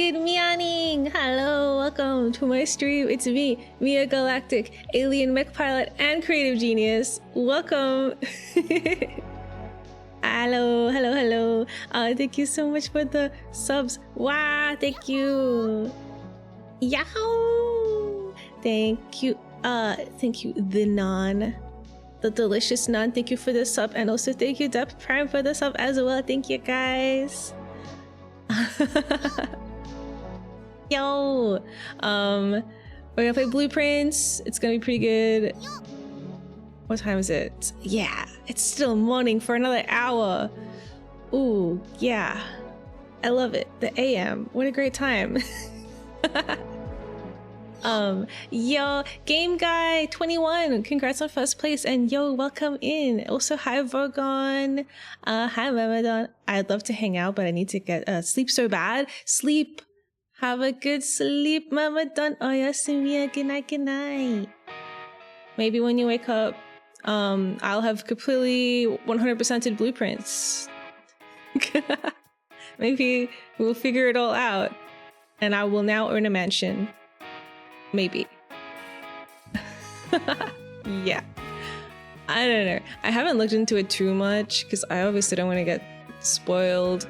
Good morning! Hello, welcome to my stream. It's me, Miya Galactic, alien mech pilot and creative genius. Welcome. Hello. Thank you so much for the subs. Wow, thank you. Yaho! Thank you, Vnyan. The delicious naan. Thank you for the sub, and also thank you, Depth Prime, for the sub as well. Thank you, guys. Yo, we're gonna play Blueprints. It's gonna be pretty good. What time is it? Yeah, it's still morning for another hour. Ooh, yeah, I love it. The AM, what a great time. Yo, Game Guy 21, congrats on first place, and yo, welcome in. Also, hi Vogon, hi Ramadan. I'd love to hang out, but I need to get sleep so bad. Sleep. Have a good sleep, Ramadan. Oh yes, Miya. Good night. Maybe when you wake up, I'll have completely 100%ed blueprints. Maybe we'll figure it all out, and I will now own a mansion. Maybe. Yeah. I don't know. I haven't looked into it too much because I obviously don't want to get spoiled.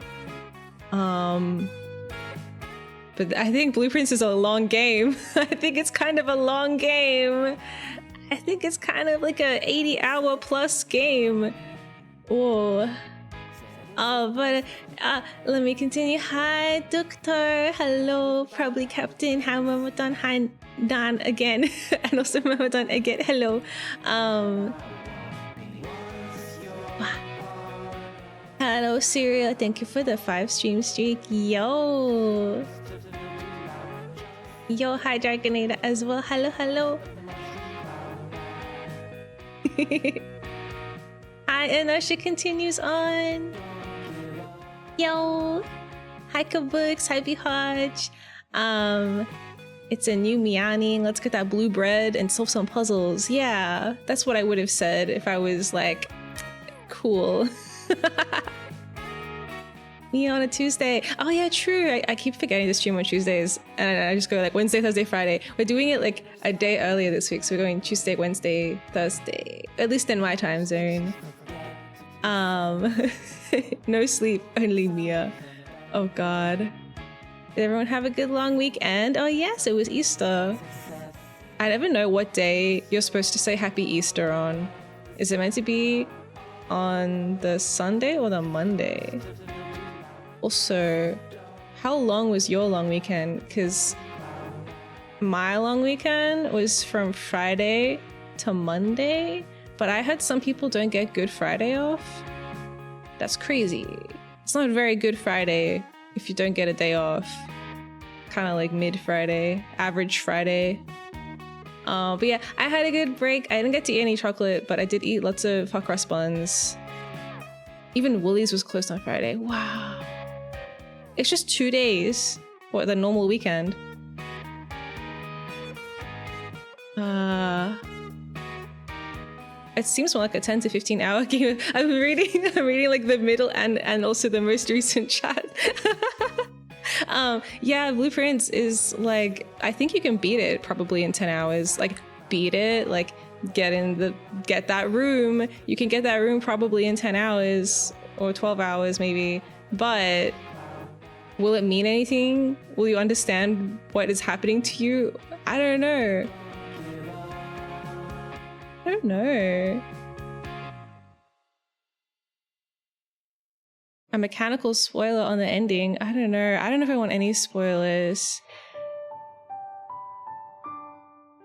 But I think Blueprints is a long game. I think it's kind of a long game. I think it's kind of like a 80-hour plus game. Oh. But let me continue. Hi, Doctor. Hello, probably Captain. Hi, Ramadan. Hi, Dan again. And also Ramadan again. Hello. Hello, Syria. Thank you for the 5 stream streak. Yo. Yo, hi, Dragonator as well. Hello. Hi, Inertia continues on. Yo, hi Kabooks, hi Bihaj. It's a new Miyaning. Let's get that blue bread and solve some puzzles. Yeah, that's what I would have said if I was like, cool. Me on a Tuesday. Oh yeah, true. I keep forgetting to stream on Tuesdays, and I just go like Wednesday, Thursday, Friday. We're doing it like a day earlier this week, so we're going Tuesday, Wednesday, Thursday. At least in my time zone. No sleep, only Miya. Oh god. Did everyone have a good long weekend? Oh yes, it was Easter. I never know what day you're supposed to say Happy Easter on. Is it meant to be on the Sunday or the Monday? Also, how long was your long weekend? Because my long weekend was from Friday to Monday, but I heard some people don't get Good Friday off. That's crazy. It's not a very Good Friday if you don't get a day off. Kind of like mid-Friday, average Friday. But yeah, I had a good break. I didn't get to eat any chocolate, but I did eat lots of hot cross buns. Even Woolies was closed on Friday. Wow. It's just 2 days for the normal weekend. It seems more like a 10 to 15 hour game. I'm reading like the middle and also the most recent chat. Yeah, Blueprints is like, I think you can beat it probably in 10 hours. Like beat it, like get that room. You can get that room probably in 10 hours or 12 hours maybe, but will it mean anything? Will you understand what is happening to you? I don't know. A mechanical spoiler on the ending. I don't know. I don't know if I want any spoilers.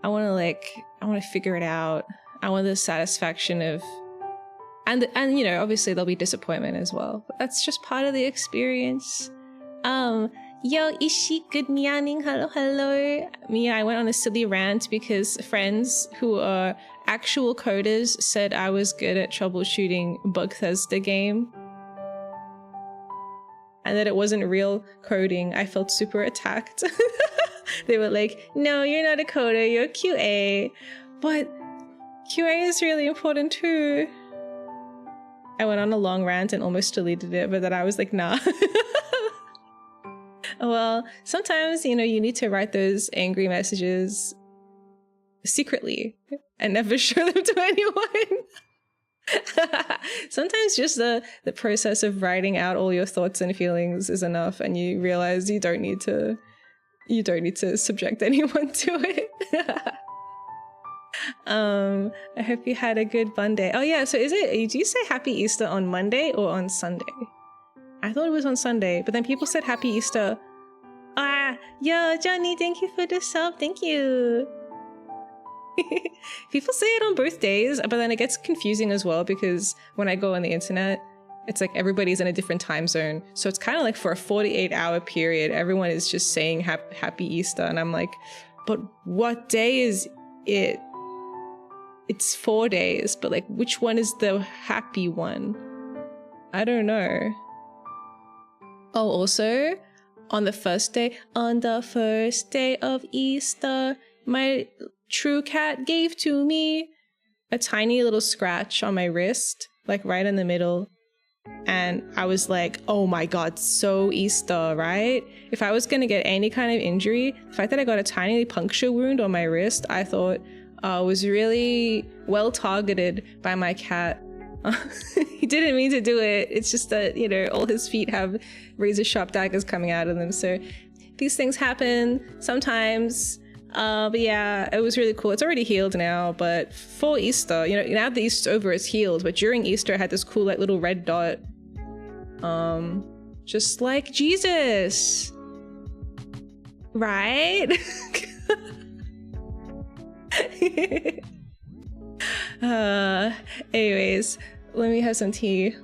I want to figure it out. I want the satisfaction of, and you know, obviously there'll be disappointment as well. But that's just part of the experience. Yo, Ishi, good morning. Hello. Miya, I went on a silly rant because friends who are actual coders said I was good at troubleshooting Bugthesda game. And that it wasn't real coding. I felt super attacked. They were like, no, you're not a coder, you're a QA. But QA is really important too. I went on a long rant and almost deleted it, but then I was like, nah. Well, sometimes, you need to write those angry messages secretly and never show them to anyone. Sometimes just the process of writing out all your thoughts and feelings is enough, and you realize you don't need to subject anyone to it. I hope you had a good Monday. Oh yeah, so do you say Happy Easter on Monday or on Sunday? I thought it was on Sunday, but then people said Happy Easter. Yo, Johnny, thank you for the sub. Thank you. People say it on both days, but then it gets confusing as well, because when I go on the internet, it's like everybody's in a different time zone. So it's kind of like for a 48-hour period, everyone is just saying Happy Easter. And I'm like, but what day is it? It's 4 days, but like, which one is the happy one? I don't know. Oh, also, on the first day of Easter, my true cat gave to me a tiny little scratch on my wrist, like right in the middle. And I was like, oh my God, so Easter, right? If I was gonna get any kind of injury, the fact that I got a tiny puncture wound on my wrist, I thought was really well targeted by my cat. He didn't mean to do it. It's just that, all his feet have razor sharp daggers coming out of them. So these things happen sometimes. But yeah, it was really cool. It's already healed now, but for Easter, now that Easter's over, it's healed. But during Easter, I had this cool, like, little red dot. Just like Jesus. Right? Anyways, let me have some tea.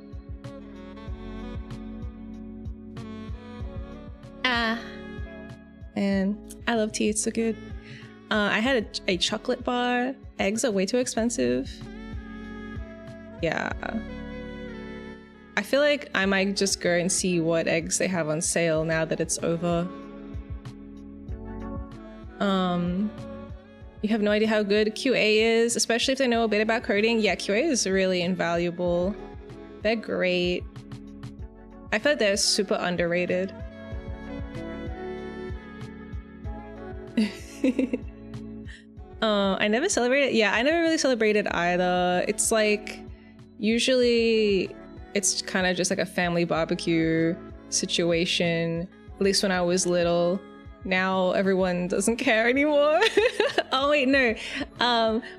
Man, I love tea. It's so good. I had a chocolate bar. Eggs are way too expensive. Yeah. I feel like I might just go and see what eggs they have on sale now that it's over. You have no idea how good QA is, especially if they know a bit about coding. Yeah, QA is really invaluable. They're great. I feel like they're super underrated. I never celebrated. Yeah, I never really celebrated either. It's like, usually it's kind of just like a family barbecue situation, at least when I was little. Now everyone doesn't care anymore. Oh wait, no.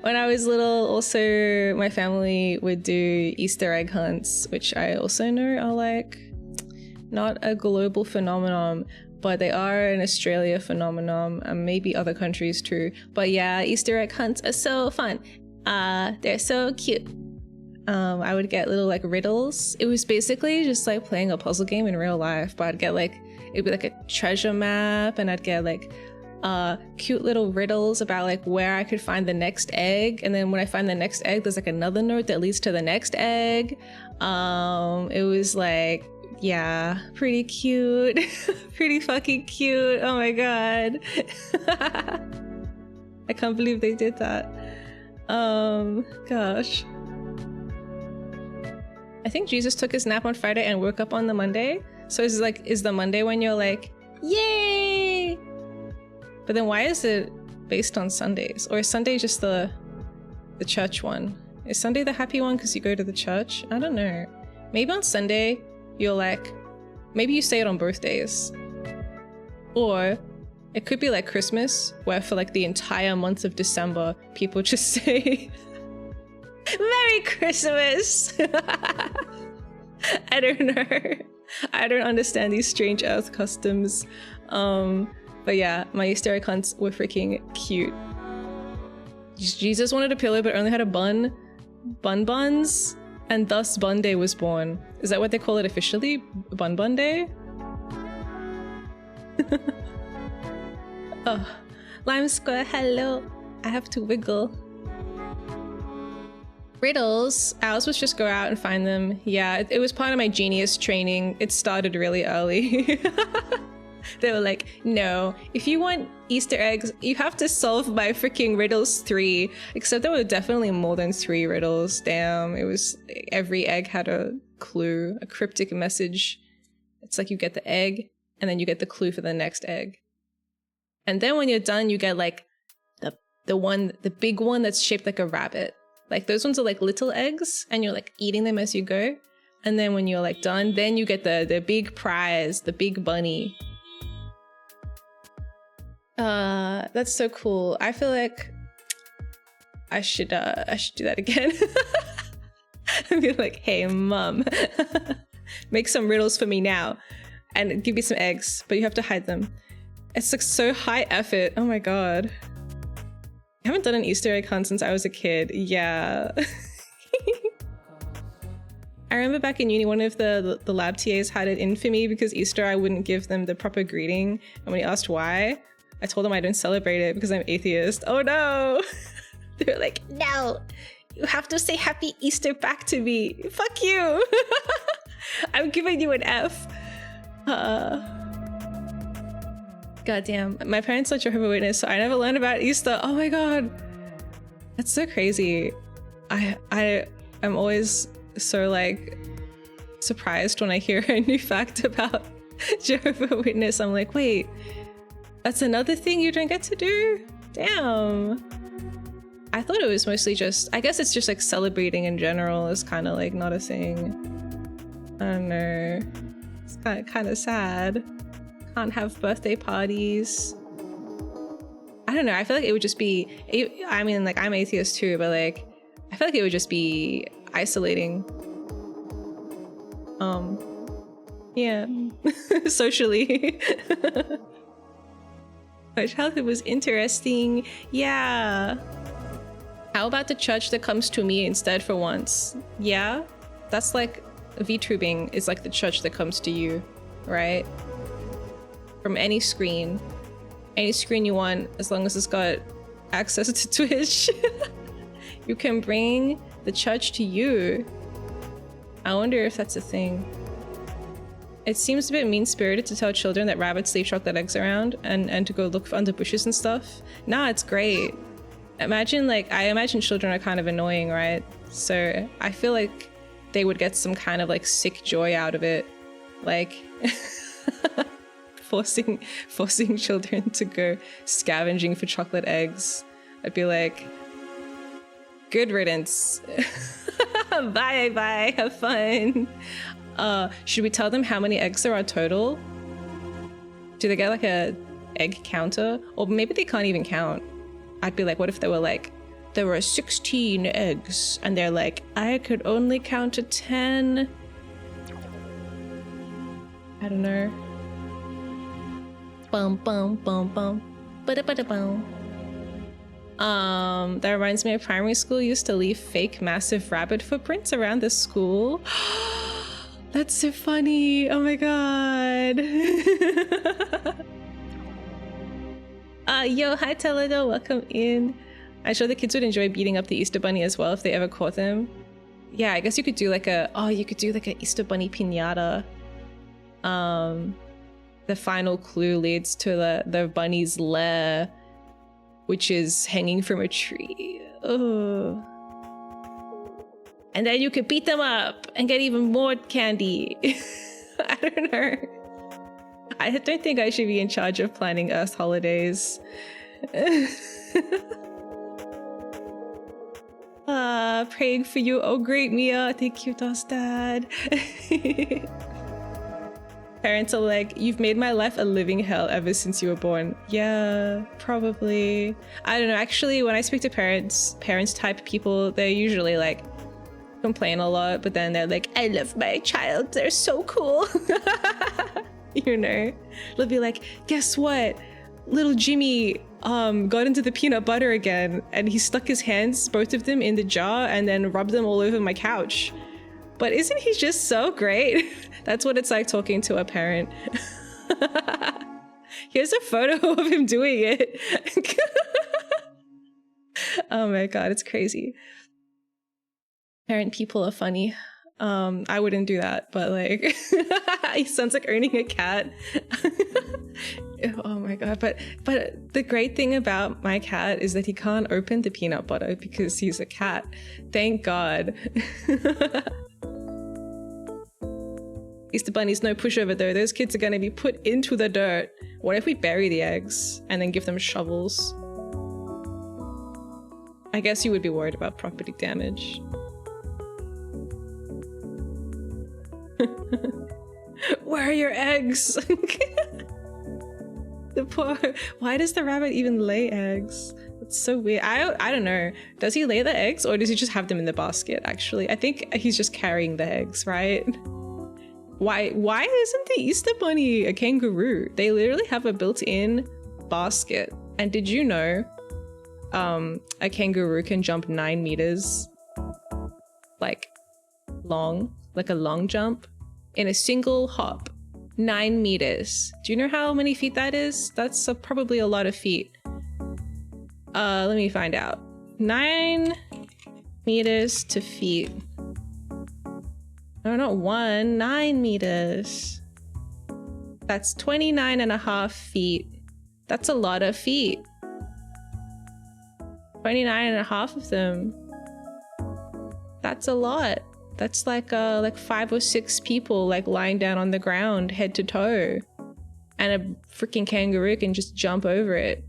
When I was little, also my family would do Easter egg hunts, which I also know are like not a global phenomenon, but they are an Australia phenomenon, and maybe other countries too. But yeah, Easter egg hunts are so fun. They're so cute. I would get little like riddles. It was basically just like playing a puzzle game in real life, but I'd get like, it'd be like a treasure map, and I'd get like cute little riddles about like where I could find the next egg, and then when I find the next egg, there's like another note that leads to the next egg. It was like, yeah, pretty cute. Pretty fucking cute. Oh my God. I can't believe they did that. Gosh. I think Jesus took his nap on Friday and woke up on the Monday. So it's like, is the Monday when you're like, yay? But then why is it based on Sundays? Or is Sunday just the church one? Is Sunday the happy one because you go to the church? I don't know. Maybe on Sunday, you're like, maybe you say it on birthdays. Or it could be like Christmas, where for like the entire month of December, people just say, Merry Christmas! I don't know. I don't understand these strange earth customs. But yeah, my Easter egg hunts were freaking cute. Jesus wanted a pillow but only had a buns, and thus Bun Day was born. Is that what they call it officially? Bun Day? Oh, Lime Square, hello. I have to wiggle. Riddles, ours was just go out and find them. Yeah, it was part of my genius training. It started really early. They were like, no, if you want Easter eggs, you have to solve my freaking riddles 3. Except there were definitely more than 3 riddles. Damn, it was, every egg had a clue, a cryptic message. It's like you get the egg, and then you get the clue for the next egg. And then when you're done, you get like the big one that's shaped like a rabbit. Like those ones are like little eggs, and you're like eating them as you go. And then when you're like done, then you get the big prize, the big bunny. That's so cool. I feel like I should do that again. And be like, hey mom, make some riddles for me now and give me some eggs, but you have to hide them. It's like so high effort. Oh my god. I haven't done an Easter egg hunt since I was a kid. Yeah. I remember back in uni, one of the lab TAs had it in for me because Easter I wouldn't give them the proper greeting. And when he asked why, I told him I don't celebrate it because I'm atheist. Oh no. They were like, no, you have to say happy Easter back to me. Fuck you. I'm giving you an F. Goddamn. My parents are Jehovah's Witness, so I never learned about Easter. Oh my god. That's so crazy. I'm always so like surprised when I hear a new fact about Jehovah's Witness. I'm like, wait, that's another thing you don't get to do? Damn. I thought it was mostly just, I guess it's just like celebrating in general is kind of like not a thing. I don't know. It's kind of sad. Can't have birthday parties. I don't know. I feel like it would just be, I mean, like I'm atheist too, but like, I feel like it would just be isolating. Yeah, socially. My childhood was interesting. Yeah. How about the church that comes to me instead for once? Yeah, that's like VTubing is like the church that comes to you, right? From any screen you want, as long as it's got access to Twitch. You can bring the church to you. I wonder if that's a thing. It seems a bit mean-spirited to tell children that rabbits leave chocolate eggs around and to go look for under bushes and stuff. Nah, it's great. Imagine, like, I imagine children are kind of annoying, right? So I feel like they would get some kind of like sick joy out of it. Like forcing children to go scavenging for chocolate eggs. I'd be like, good riddance. Bye, have fun. Should we tell them how many eggs there are total? Do they get like a egg counter? Or maybe they can't even count. I'd be like, what if they were like, there were 16 eggs, and they're like, I could only count to 10. I don't know. Bum bum bum bum. Ba-da-ba-da-bum. That reminds me of primary school used to leave fake massive rabbit footprints around the school. That's so funny. Oh my god. Yo, hi Teledo, welcome in. I'm sure the kids would enjoy beating up the Easter Bunny as well if they ever caught them. Yeah, I guess you could do like an Easter Bunny piñata. The final clue leads to the bunny's lair, which is hanging from a tree. Oh. And then you could beat them up and get even more candy. I don't know. I don't think I should be in charge of planning Earth holidays. Praying for you. Oh, great, Miya. Thank you, Dostad. Parents are like, you've made my life a living hell ever since you were born. Yeah, probably. I don't know. Actually, when I speak to parents type people, they're usually like, complain a lot, but then they're like, I love my child. They're so cool. You know, they'll be like, guess what? Little Jimmy got into the peanut butter again, and he stuck his hands, both of them, in the jar and then rubbed them all over my couch. But isn't he just so great? That's what it's like talking to a parent. Here's a photo of him doing it. Oh my god, it's crazy. Parent people are funny. I wouldn't do that, but like, he sounds like owning a cat. Oh my god, but the great thing about my cat is that he can't open the peanut butter because he's a cat. Thank God. Easter bunnies, no pushover though. Those kids are going to be put into the dirt. What if we bury the eggs and then give them shovels? I guess you would be worried about property damage. Where are your eggs? The poor... Why does the rabbit even lay eggs? It's so weird. I don't know. Does he lay the eggs or does he just have them in the basket, actually? I think he's just carrying the eggs, right? Why isn't the Easter bunny a kangaroo? They literally have a built-in basket. And did you know a kangaroo can jump 9 meters like long, like a long jump in a single hop? 9 meters. Do you know how many feet that is? That's probably a lot of feet. Let me find out. 9 meters to feet. No, not 1. 9 meters. That's 29.5 feet. That's a lot of feet. 29.5 of them. That's a lot. That's like 5 or 6 people like lying down on the ground head to toe. And a freaking kangaroo can just jump over it.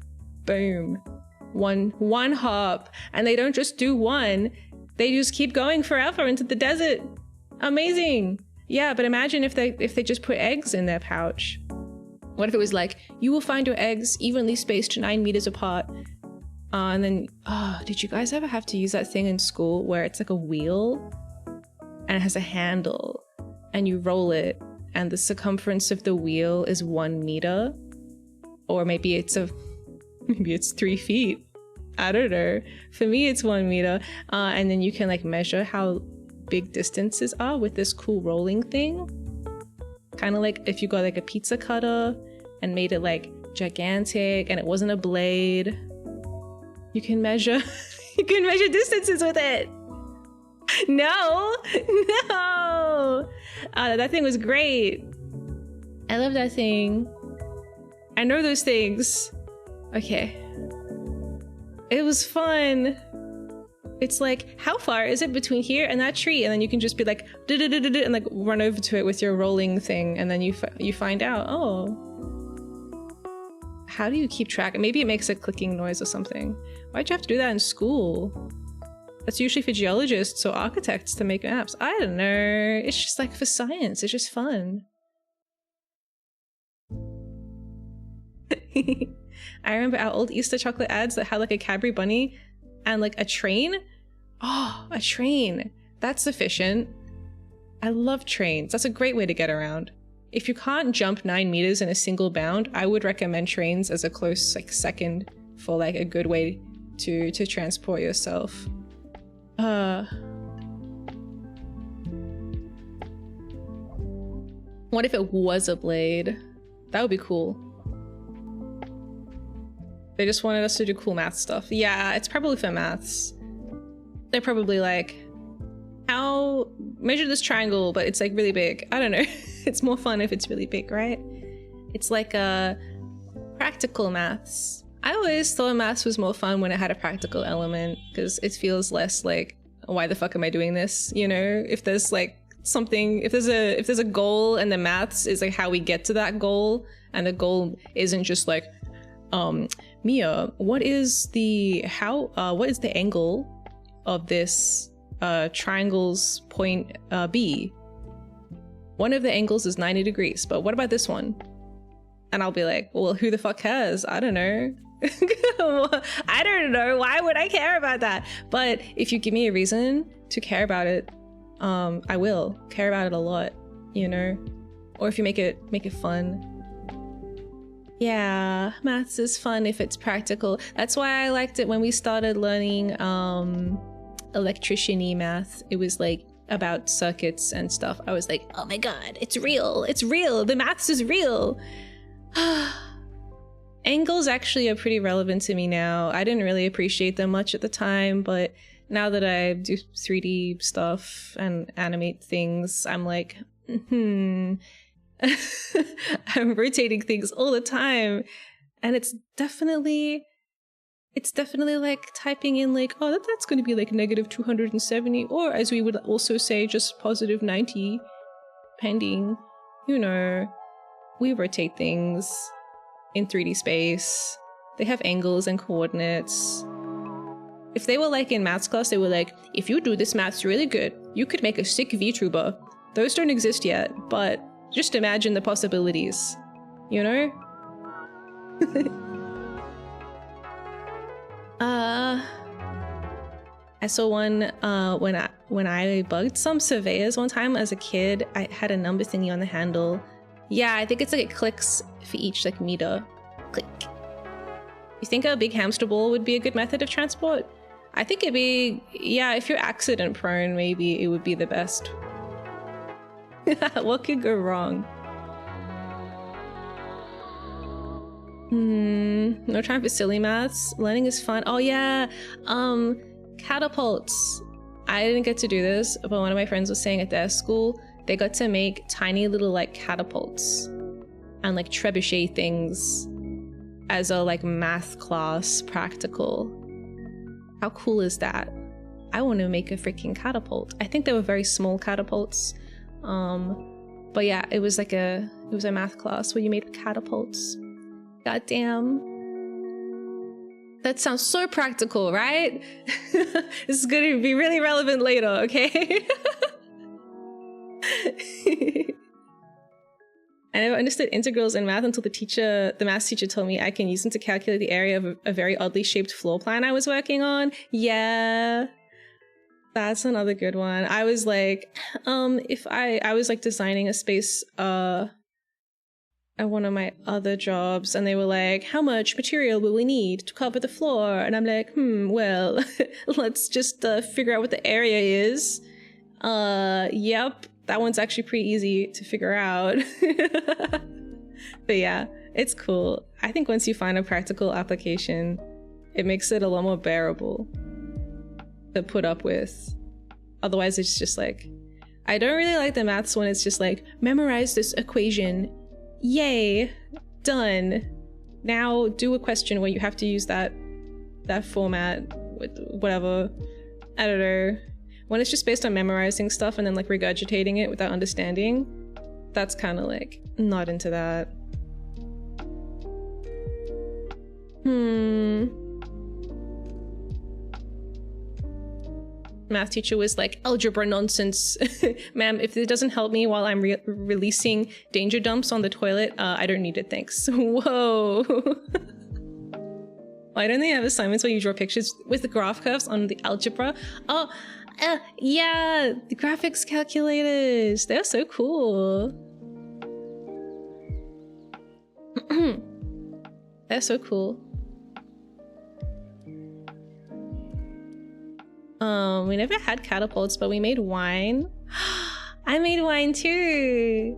Boom. One hop. And they don't just do one. They just keep going forever into the desert. Amazing. Yeah, but imagine if they just put eggs in their pouch. What if it was like, you will find your eggs evenly spaced 9 meters apart. And then, did you guys ever have to use that thing in school where it's like a wheel and it has a handle and you roll it and the circumference of the wheel is 1 meter? Or maybe it's 3 feet. I don't know. For me, it's 1 meter. And then you can like measure how big distances are with this cool rolling thing. Kind of like if you got like a pizza cutter and made it like gigantic and it wasn't a blade. You can measure distances with it. No. That thing was great. I love that thing. I know those things. Okay. It was fun. It's like, how far is it between here and that tree? And then you can just be like, and like run over to it with your rolling thing. And then you find out, oh, how do you keep track? Maybe it makes a clicking noise or something. Why'd you have to do that in school? That's usually for geologists or architects to make maps. I don't know. It's just like for science. It's just fun. I remember our old Easter chocolate ads that had like a Cadbury bunny and like a train. Oh, a train. That's efficient. I love trains. That's a great way to get around. If you can't jump 9 meters in a single bound, I would recommend trains as a close like second for like a good way to transport yourself. What if it was a blade? That would be cool. They just wanted us to do cool math stuff. Yeah, it's probably for maths. They're probably like, how measure this triangle, but it's like really big. I don't know. It's more fun if it's really big, right? It's like a practical maths. I always thought maths was more fun when it had a practical element because it feels less like, why the fuck am I doing this? You know, if there's like something, if there's a goal and the maths is like how we get to that goal, and the goal isn't just like, Miya, what is the angle of this triangle's point B? One of the angles is 90 degrees, but what about this one? And I'll be like, well, who the fuck cares? I don't know. I don't know. Why would I care about that? But if you give me a reason to care about it, I will care about it a lot, you know? Or if you make it fun. Yeah, maths is fun if it's practical. That's why I liked it when we started learning electrician-y math. It was like about circuits and stuff. I was like, oh my god, it's real. It's real. The maths is real. Angles actually are pretty relevant to me now. I didn't really appreciate them much at the time, but now that I do 3D stuff and animate things, I'm like, I'm rotating things all the time, and it's definitely like typing in like, oh, that's going to be like negative 270, or as we would also say, just positive 90, depending. you know, we rotate things in 3D space. They have angles and coordinates. If they were like in maths class, they were like, if you do this maths really good, you could make a sick VTuber. Those don't exist yet, but just imagine the possibilities, you know? I saw one when I bugged some surveyors one time as a kid. I had a number thingy on the handle. Yeah, I think it's like it clicks for each like meter. Click. You think a big hamster ball would be a good method of transport? I think it'd be, yeah, if you're accident prone, maybe it would be the best. What could go wrong? No time for silly maths. Learning is fun. Oh yeah, catapults. I didn't get to do this, but one of my friends was saying at their school, they got to make tiny little like catapults and like trebuchet things as a like math class practical. How cool is that? I want to make a freaking catapult. I think they were very small catapults. But yeah, it was a math class where you made catapults. God damn. That sounds so practical, right? This is going to be really relevant later, okay? I never understood integrals in math until the math teacher told me I can use them to calculate the area of a very oddly shaped floor plan I was working on. Yeah. That's another good one. I was like, if I was like designing a space at one of my other jobs, and they were like, how much material will we need to cover the floor? And I'm like, well, let's just figure out what the area is. Yep, that one's actually pretty easy to figure out. But yeah, it's cool. I think once you find a practical application, it makes it a lot more bearable to put up with. Otherwise, it's just like, I don't really like the maths when it's just like, memorize this equation. Yay, done. Now do a question where you have to use that format with whatever. I don't know. When it's just based on memorizing stuff and then like regurgitating it without understanding, that's kind of like not into that. Math teacher was like, algebra nonsense. Ma'am, if it doesn't help me while I'm releasing danger dumps on the toilet, I don't need it, thanks. Whoa. Why don't they have assignments where you draw pictures with the graph curves on the algebra? Oh, yeah, the graphics calculators. They're so cool. They're so cool. We never had catapults, but we made wine. I made wine too.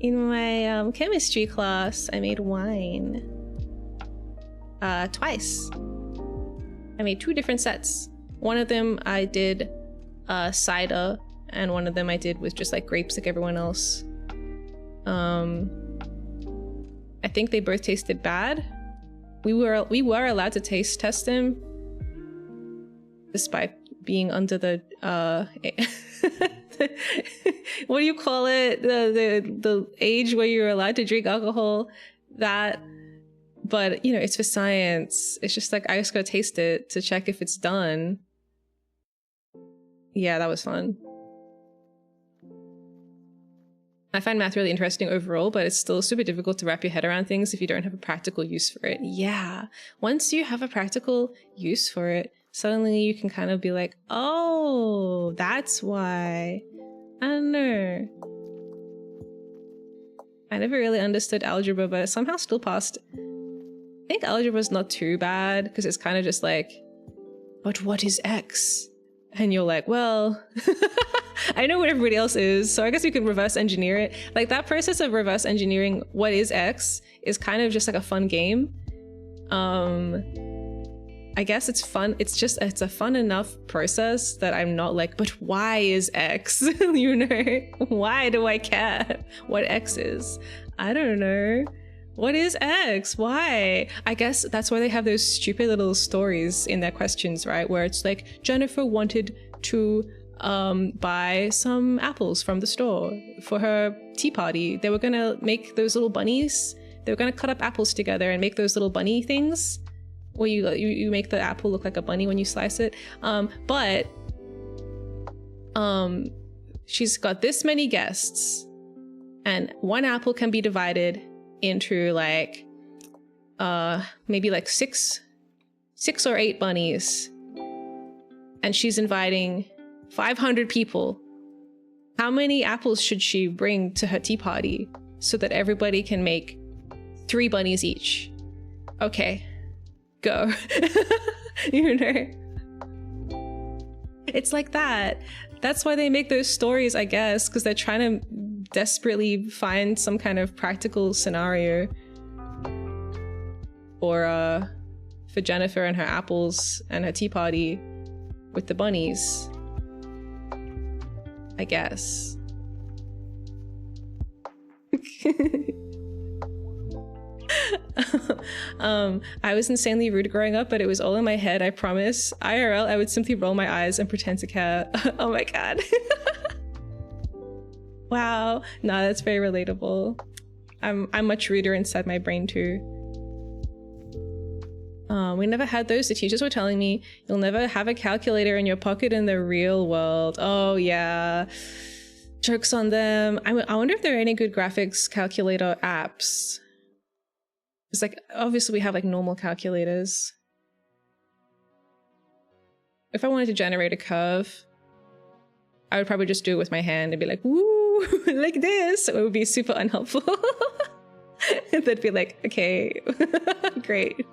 In my chemistry class, I made wine. Twice. I made 2 different sets. One of them I did cider, and one of them I did with just like grapes like everyone else. I think they both tasted bad. We were allowed to taste test them, despite being under the what do you call it, the age where you're allowed to drink alcohol. That, but you know, it's for science. It's just like I just gotta taste it to check if it's done. Yeah, that was fun. I find math really interesting overall, but it's still super difficult to wrap your head around things if you don't have a practical use for it. Yeah, once you have a practical use for it, suddenly you can kind of be like, oh, that's why. I don't know. I never really understood algebra, but somehow still passed. I think algebra is not too bad because it's kind of just like, but what is X? And you're like, well, I know what everybody else is, so I guess you could reverse engineer it. Like that process of reverse engineering what is X is kind of just like a fun game. I guess it's fun. It's a fun enough process that I'm not like, but why is X? You know, why do I care what X is? I don't know. What is X? Why? I guess that's why they have those stupid little stories in their questions, right? Where it's like, Jennifer wanted to buy some apples from the store for her tea party. They were gonna make those little bunnies. They were gonna cut up apples together and make those little bunny things where you make the apple look like a bunny when you slice it. But she's got this many guests, and one apple can be divided into like maybe like six or eight bunnies, and she's inviting 500 people. How many apples should she bring to her tea party so that everybody can make 3 bunnies each? Okay, go. You know, it's like that. That's why they make those stories, I guess, because they're trying to desperately find some kind of practical scenario for Jennifer and her apples and her tea party with the bunnies, I guess. I was insanely rude growing up, but it was all in my head, I promise. IRL, I would simply roll my eyes and pretend to care. Oh my god. Wow. No, that's very relatable. I'm much ruder inside my brain too. We never had those. The teachers were telling me you'll never have a calculator in your pocket in the real world. Oh yeah. Jokes on them. I wonder if there are any good graphics calculator apps. It's like, obviously we have like normal calculators. If I wanted to generate a curve, I would probably just do it with my hand and be like, woo, like this. It would be super unhelpful. They'd be like, okay, great.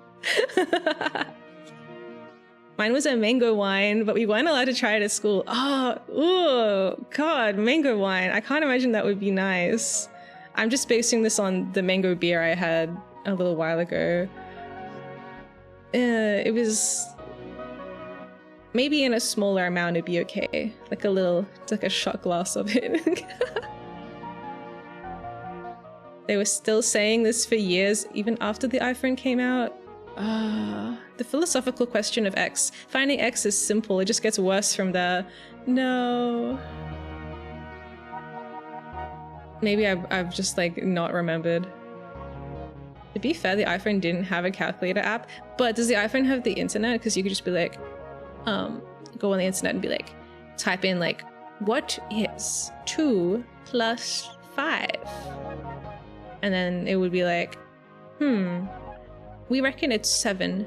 Mine was a mango wine, but we weren't allowed to try it at school. Oh, God, mango wine. I can't imagine that would be nice. I'm just basing this on the mango beer I had a little while ago. It was maybe in a smaller amount it'd be okay. Like a shot glass of it. They were still saying this for years, even after the iPhone came out. The philosophical question of X. Finding X is simple, it just gets worse from there. No. Maybe I've just like not remembered. To be fair, the iPhone didn't have a calculator app, but does the iPhone have the internet? Because you could just be like, go on the internet and be like, type in like, what is 2 plus 5? And then it would be like, we reckon it's 7.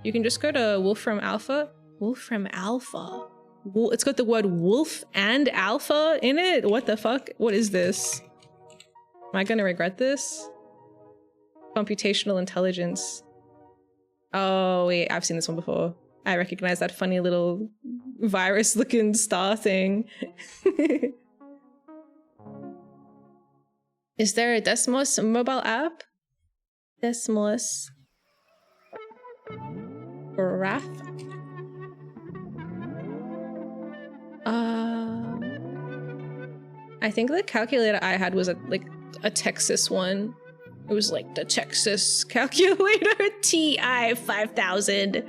You can just go to Wolfram Alpha. Wolfram Alpha? It's got the word wolf and alpha in it? What the fuck? What is this? Am I gonna regret this? Computational intelligence. Oh wait, I've seen this one before. I recognize that funny little virus-looking star thing. Is there a Desmos mobile app? Desmos Graph? I think the calculator I had was a Texas one. It was like the Texas calculator TI 5000.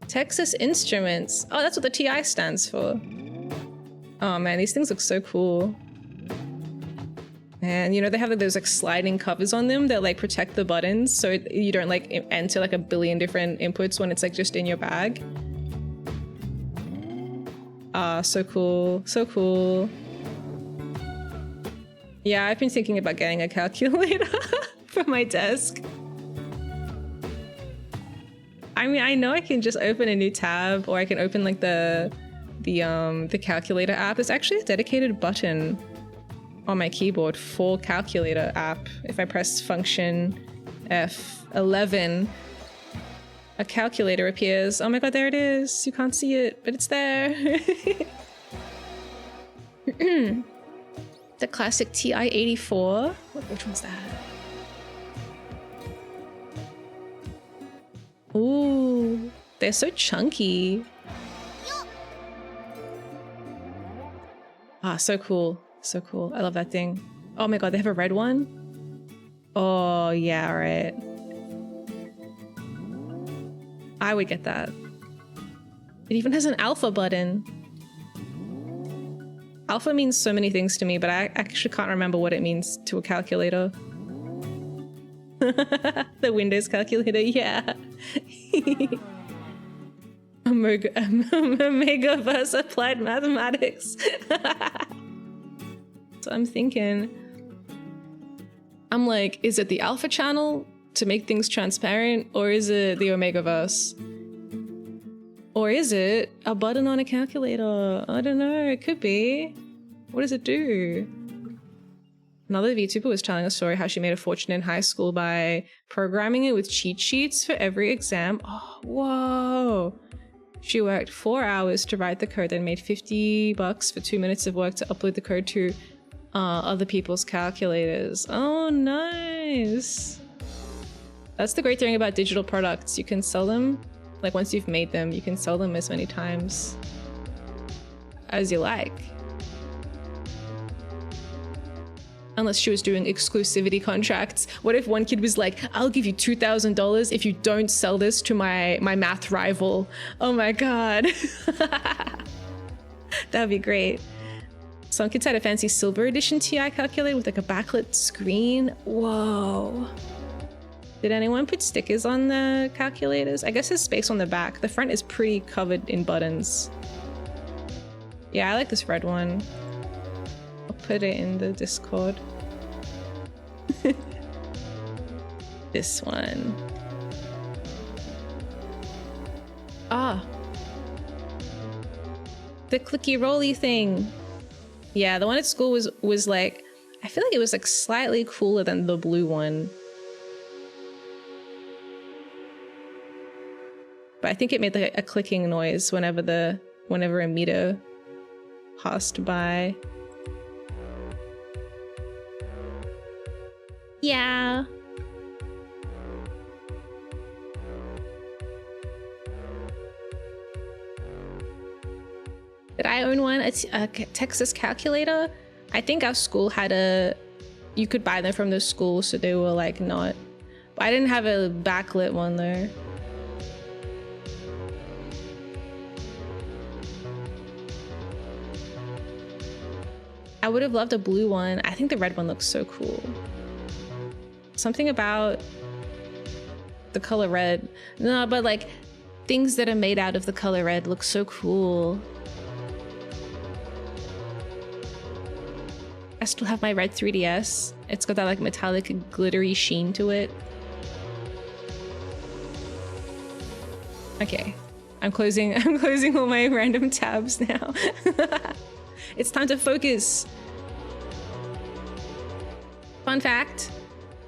Texas Instruments. Oh, that's what the TI stands for. Oh man, these things look so cool. And you know, they have like, those like sliding covers on them that like protect the buttons so you don't like enter like a billion different inputs when it's like just in your bag. Ah, so cool. So cool. Yeah, I've been thinking about getting a calculator for my desk. I mean, I know I can just open a new tab, or I can open like the calculator app. There's actually a dedicated button on my keyboard for calculator app. If I press function F11, a calculator appears. Oh my god, there it is. You can't see it, but it's there. The classic TI-84. Which one's that? Ooh, they're so chunky. Ah, so cool. So cool. I love that thing. Oh my god, they have a red one? Oh, yeah, right. I would get that. It even has an alpha button. Alpha means so many things to me, but I actually can't remember what it means to a calculator. The Windows calculator, yeah. Omegaverse applied mathematics. So I'm thinking, I'm like, is it the alpha channel to make things transparent, or is it the Omegaverse? Or is it a button on a calculator? I don't know, it could be. What does it do? Another VTuber was telling a story how she made a fortune in high school by programming it with cheat sheets for every exam. Oh, whoa. She worked 4 hours to write the code, then made $50 for 2 minutes of work to upload the code to other people's calculators. Oh, nice. That's the great thing about digital products. You can sell them, like once you've made them, you can sell them as many times as you like. Unless she was doing exclusivity contracts. What if one kid was like, I'll give you $2,000 if you don't sell this to my math rival? Oh my god. That'd be great. Some kids had a fancy silver edition TI calculator with like a backlit screen. Whoa. Did anyone put stickers on the calculators? I guess there's space on the back. The front is pretty covered in buttons. Yeah, I like this red one. I'll put it in the Discord. This one. Ah. The clicky rolly thing. Yeah, the one at school was like, I feel like it was like slightly cooler than the blue one. But I think it made like a clicking noise whenever a meter passed by. Yeah. Did I own one? A Texas calculator? I think our school had you could buy them from the school, so they were like not. But I didn't have a backlit one though. I would have loved a blue one. I think the red one looks so cool. Something about the color red. No, but like things that are made out of the color red look so cool. I still have my red 3DS. It's got that like metallic glittery sheen to it. Okay. I'm closing all my random tabs now. It's time to focus. Fun fact.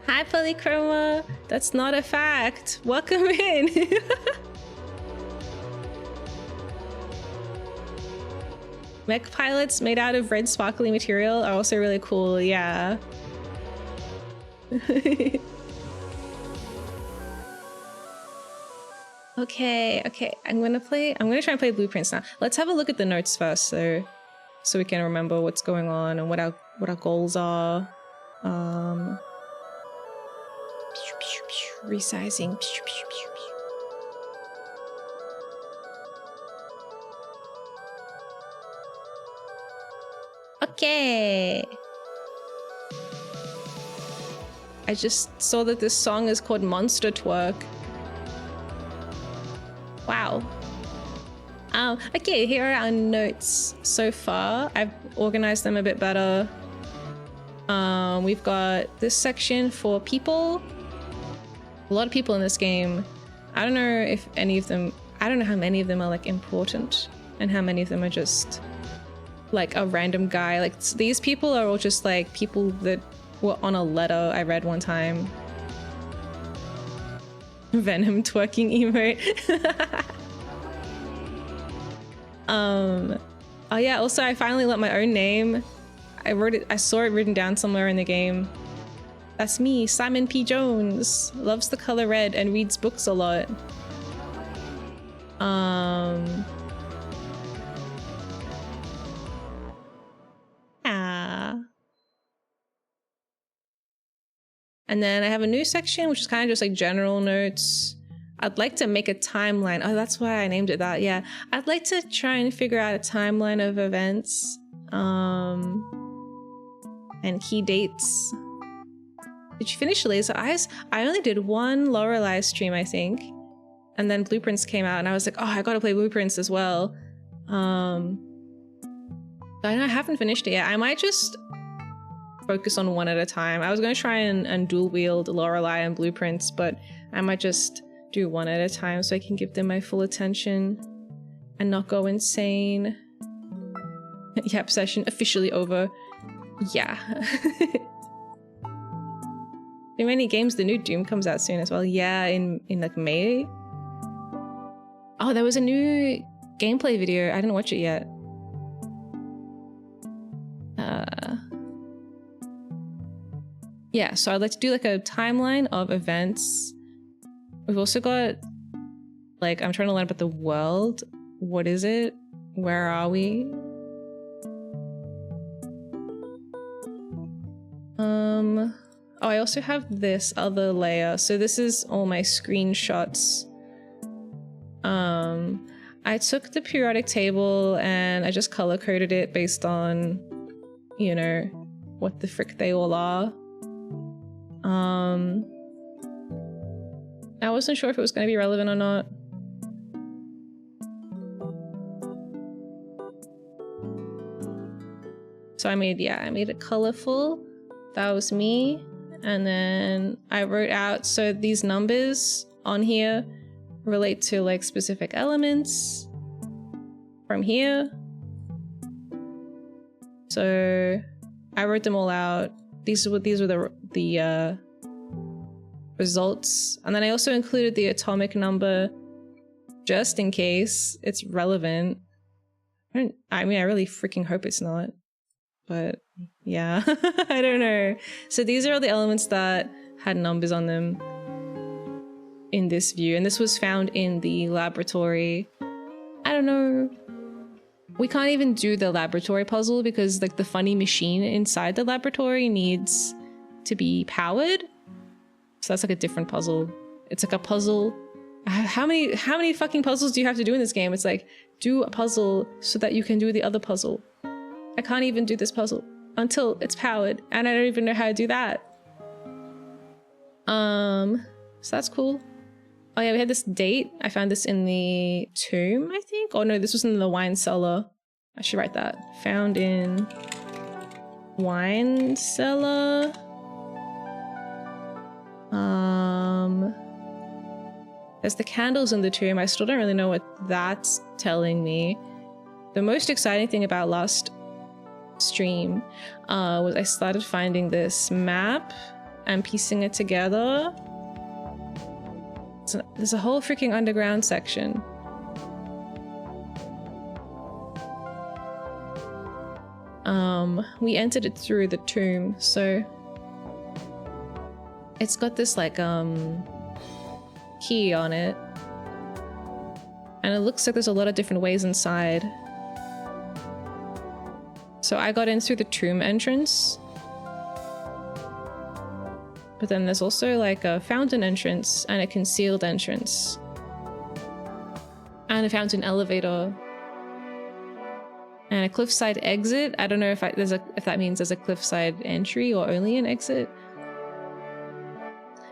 Hi, Polychroma. That's not a fact. Welcome in. Mech pilots made out of red sparkly material are also really cool. Yeah. Okay. I'm gonna try and play Blueprints now. Let's have a look at the notes first, so we can remember what's going on and what our goals are. Resizing. Okay. I just saw that this song is called Monster Twerk. Wow. Okay, here are our notes so far. I've organized them a bit better. We've got this section for people. A lot of people in this game. I don't know if any of them, I don't know how many of them are like important and how many of them are just like a random guy. Like these people are all just like people that were on a letter I read one time. Venom twerking emote. Oh yeah, also I finally let my own name. I saw it written down somewhere in the game. That's me, Simon P. Jones. Loves the color red and reads books a lot. And then I have a new section, which is kind of just like general notes. I'd like to make a timeline. Oh, that's why I named it that. Yeah. I'd like to try and figure out a timeline of events and key dates. Did you finish Laser Eyes? I only did one Lorelei stream, I think. And then Blueprints came out and I was like, oh, I gotta play Blueprints as well. I haven't finished it yet. I might just focus on one at a time. I was going to try and dual wield Lorelei and Blueprints, but I might just do one at a time so I can give them my full attention and not go insane. Yep, session officially over. Yeah. In many games, the new Doom comes out soon as well. Yeah, in like May. Oh, there was a new gameplay video. I didn't watch it yet. Yeah, so I'd like to do like a timeline of events. We've also got like, I'm trying to learn about the world. What is it? Where are we? Oh, I also have this other layer. So this is all my screenshots. I took the periodic table and I just color coded it based on, you know, what the frick they all are. I wasn't sure if it was going to be relevant or not. So I made it colorful. That was me. And then I wrote out, so these numbers on here relate to like specific elements from here. So I wrote them all out. These were the results. And then I also included the atomic number just in case it's relevant. I mean, I really freaking hope it's not. But yeah, I don't know. So these are all the elements that had numbers on them in this view. And this was found in the laboratory. I don't know. We can't even do the laboratory puzzle because like the funny machine inside the laboratory needs to be powered. So that's like a different puzzle. It's like a puzzle. How many fucking puzzles do you have to do in this game? It's like, do a puzzle so that you can do the other puzzle. I can't even do this puzzle until it's powered, and I don't even know how to do that. So that's cool. Oh yeah, we had this date. I found this in the tomb, I think. Oh no, this was in the wine cellar. I should write that. Found in wine cellar. There's the candles in the tomb. I still don't really know what that's telling me. The most exciting thing about last stream was I started finding this map and piecing it together. So there's a whole freaking underground section. We entered it through the tomb, so it's got this like key on it, and it looks like there's a lot of different ways inside. So I got in through the tomb entrance, but then there's also like a fountain entrance and a concealed entrance and a fountain elevator and a cliffside exit. I don't know if that means there's a cliffside entry or only an exit.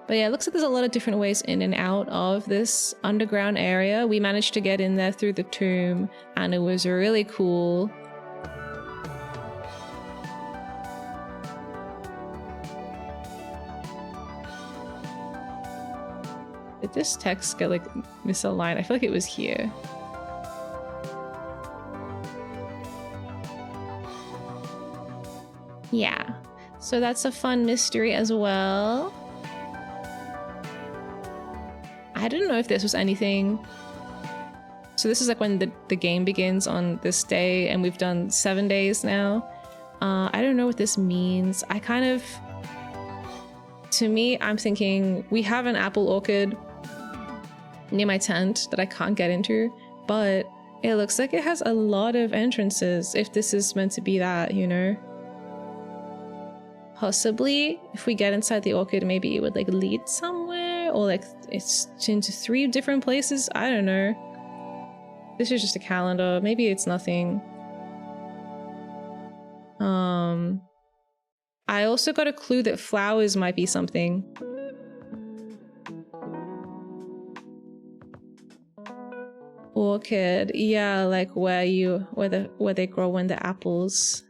But yeah, it looks like there's a lot of different ways in and out of this underground area. We managed to get in there through the tomb and it was really cool. Did this text get like misaligned? I feel like it was here. Yeah, so that's a fun mystery as well. I didn't know if this was anything. So this is like when the game begins on this day, and we've done 7 days now. I don't know what this means. To me, I'm thinking we have an apple orchard near my tent that I can't get into, but it looks like it has a lot of entrances if this is meant to be that, you know? possibly if we get inside the orchid, maybe it would like lead somewhere, or like it's into 3 different places. I don't know. This is just a calendar. Maybe it's nothing. I also got a clue that flowers might be something. Orchid, yeah, like where they grow when the apples.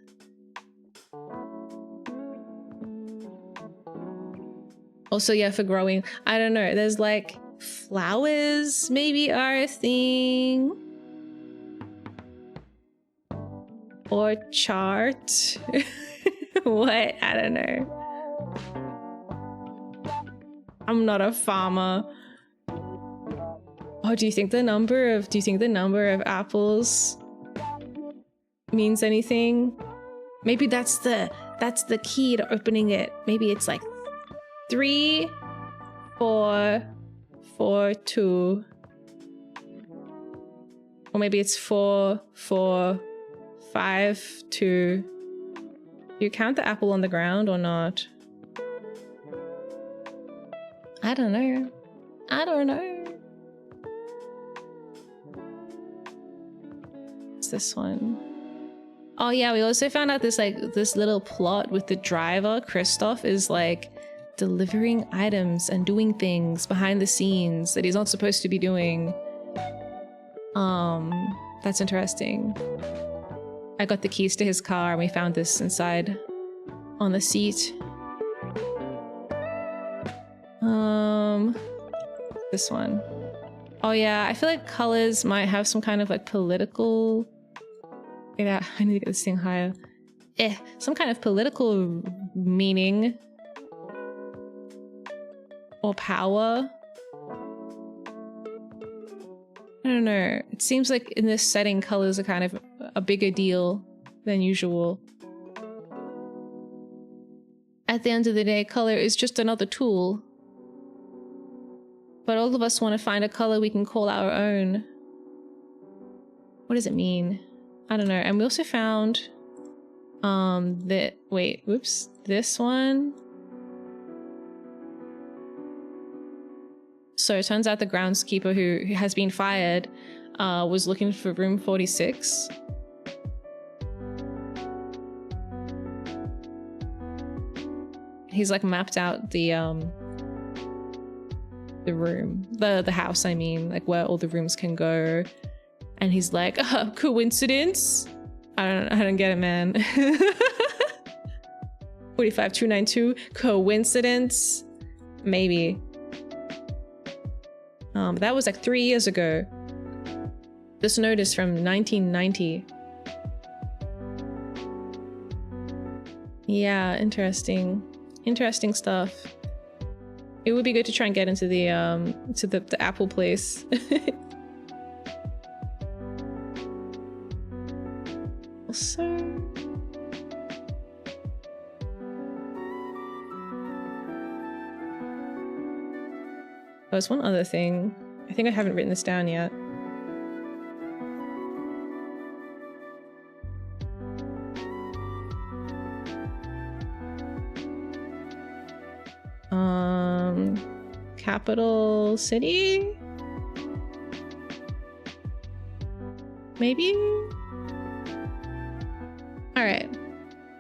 Also, yeah, for growing, I don't know. There's like flowers maybe are a thing. Or chart. What? I don't know. I'm not a farmer. Oh, do you think the number of apples means anything? Maybe that's the key to opening it. Maybe it's like 3, 4, 4, 2. Or maybe it's 4, 4, 5, 2. Do you count the apple on the ground or not? I don't know. I don't know. What's this one? Oh yeah, we also found out this little plot with the driver, Christoph, is like delivering items and doing things behind the scenes that he's not supposed to be doing. That's interesting. I got the keys to his car and we found this inside on the seat. This one. Oh yeah, I feel like colors might have some kind of like political... Yeah, I need to get this thing higher. Some kind of political meaning. Or power. I don't know. It seems like in this setting, colors are kind of a bigger deal than usual. At the end of the day, color is just another tool. But all of us want to find a color we can call our own. What does it mean? I don't know. And we also found this one. So it turns out the groundskeeper who has been fired was looking for room 46. He's like mapped out the room, the house, I mean, like where all the rooms can go. And he's like, coincidence? I don't get it, man. 45292, coincidence? Maybe. That was like 3 years ago. This note is from 1990. Yeah, interesting. Interesting stuff. It would be good to try and get into the Apple place. Also, there's one other thing. I think I haven't written this down yet. Capital city? Maybe? Alright.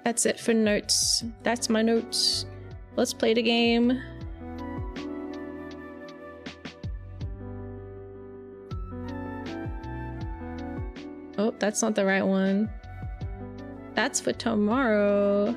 That's it for notes. That's my notes. Let's play the game. Oh, that's not the right one. That's for tomorrow.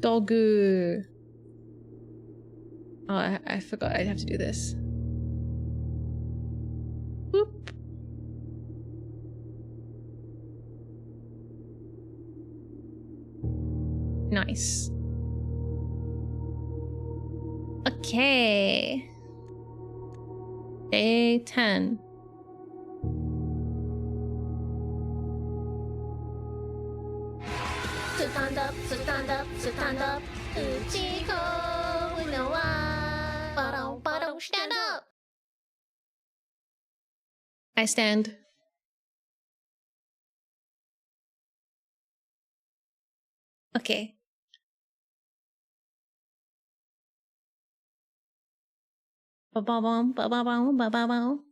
Dogu. Oh, I forgot I have to do this. Whoop. Nice. Okay. Day 10. Stand up, stand up, stand up. Uchiko, no one. Stand up. I stand. Okay. Ba-ba-bum, ba-ba-bum, ba-ba-bum.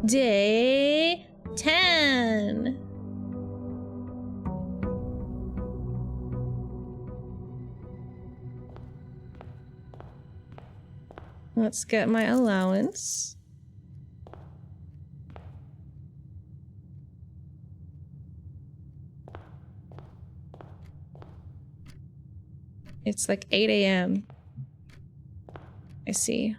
Day 10. Let's get my allowance. It's like 8 a.m. I see.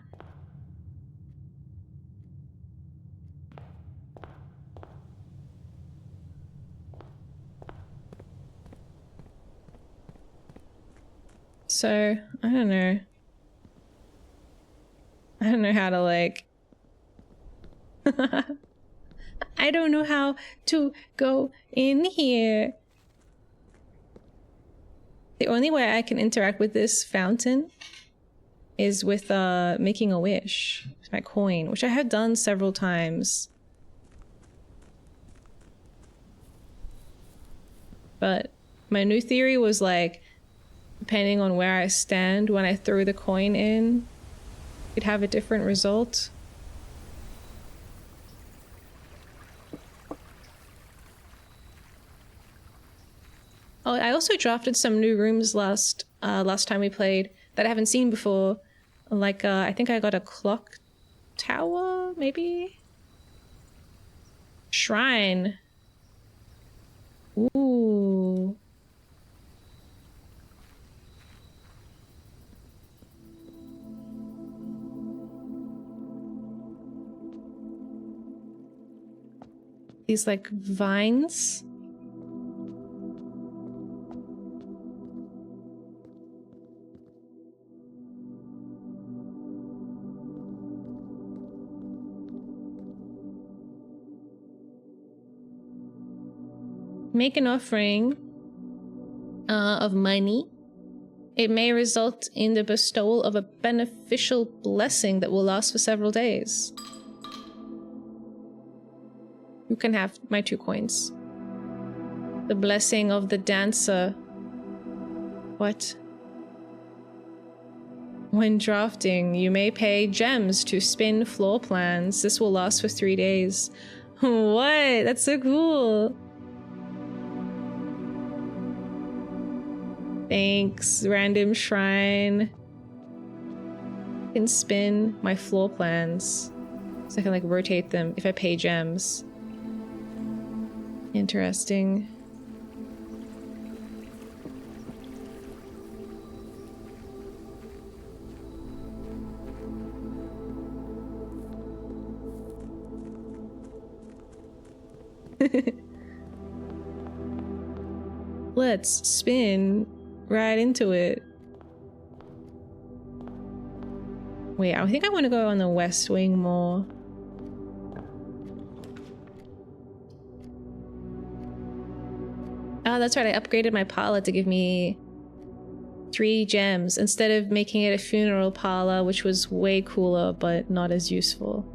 So, I don't know. I don't know how to like... I don't know how to go in here. The only way I can interact with this fountain is with making a wish with my coin, which I have done several times. But my new theory was like, depending on where I stand when I throw the coin in, you'd have a different result. Oh, I also drafted some new rooms last time we played that I haven't seen before. Like, I think I got a clock tower, maybe? Shrine. Ooh. These, like, vines. Make an offering of money. It may result in the bestowal of a beneficial blessing that will last for several days. You can have my 2 coins. The blessing of the dancer. What? When drafting, you may pay gems to spin floor plans. This will last for 3 days. What? That's so cool. Thanks, random shrine. I can spin my floor plans so I can like rotate them if I pay gems. Interesting. Let's spin right into it. Wait, I think I want to go on the west wing more. Oh, that's right. I upgraded my parlor to give me 3 gems instead of making it a funeral parlor, which was way cooler but not as useful.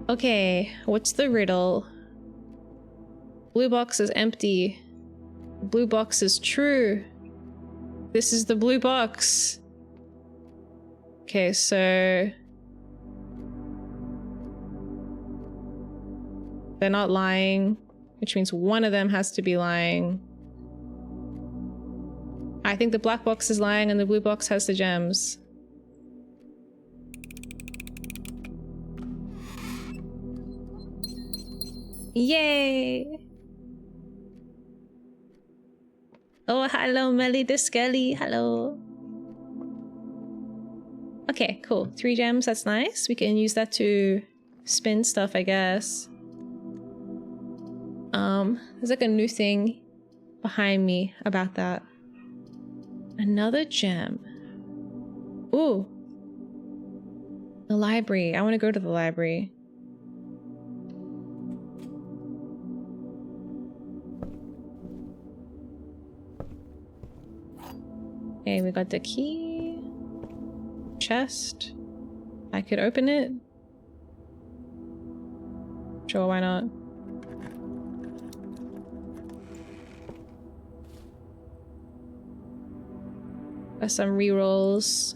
Okay, what's the riddle? Blue box is empty. Blue box is true. This is the blue box. Okay, so... they're not lying, which means one of them has to be lying. I think the black box is lying and the blue box has the gems. Yay! Oh, hello, Melly the Skelly. Hello. Okay, cool. 3 gems, that's nice. We can use that to spin stuff, I guess. There's like a new thing behind me about that. Another gem. Ooh. The library. I want to go to the library. Okay, we got the key. Chest. I could open it. Sure, why not? Got some rerolls.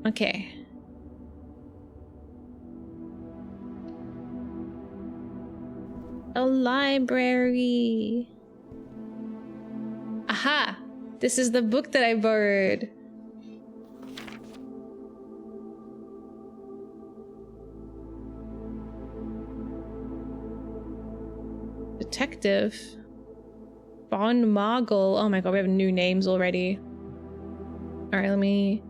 Okay. A library. Aha! This is the book that I borrowed. Detective. Bon Margle. Oh my god, we have new names already. Alright, let me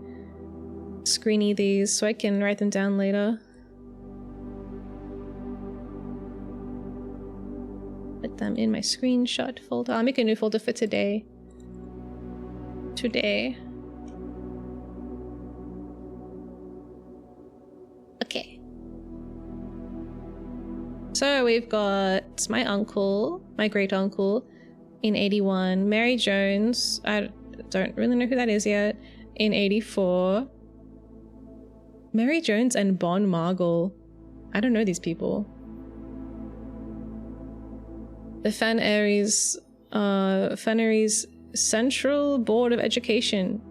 screeny these so I can write them down later. Put them in my screenshot folder. I'll make a new folder for today. Okay. So we've got my uncle, my great uncle in 81, Mary Jones, I don't really know who that is yet, in 84. Mary Jones and Bon Margle. I don't know these people. The Faneries Central Board of Education.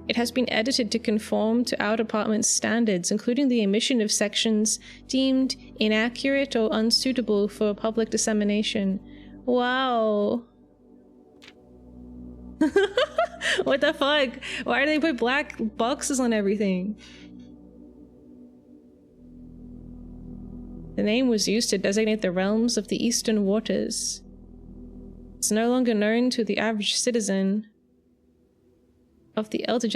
It has been edited to conform to our department's standards, including the omission of sections deemed inaccurate or unsuitable for public dissemination. Wow. What the fuck? Why do they put black boxes on everything? The name was used to designate the realms of the Eastern Waters. It's no longer known to the average citizen of the elder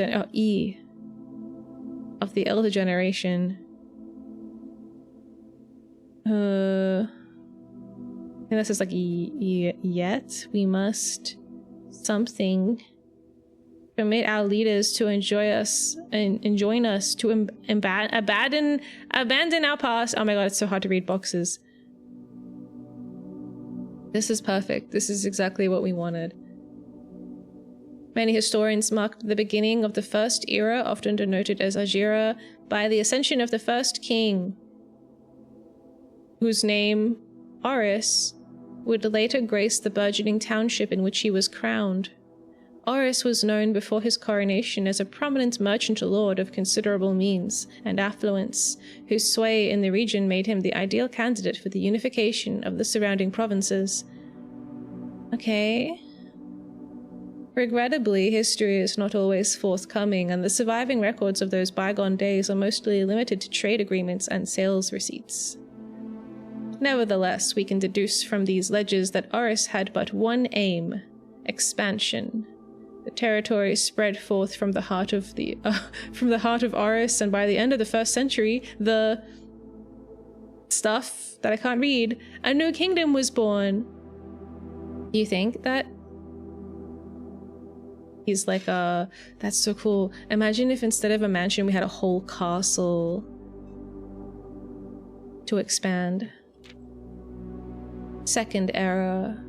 of the elder generation. I think this is like yet we must something permit our leaders to enjoy us and join us to abandon our past. Oh my god, it's so hard to read boxes. This is perfect. This is exactly what we wanted. Many historians mark the beginning of the first era, often denoted as Ajira, by the ascension of the first king, whose name, Oris, would later grace the burgeoning township in which he was crowned. Oris was known before his coronation as a prominent merchant lord of considerable means and affluence, whose sway in the region made him the ideal candidate for the unification of the surrounding provinces. Okay. Regrettably, history is not always forthcoming, and the surviving records of those bygone days are mostly limited to trade agreements and sales receipts. Nevertheless, we can deduce from these ledgers that Oris had but one aim: expansion. The territory spread forth from the heart of Oris, and by the end of the 1st century, the stuff that I can't read, a new kingdom was born. Do you think that he's like that's so cool. Imagine if instead of a mansion we had a whole castle to expand. 2nd era.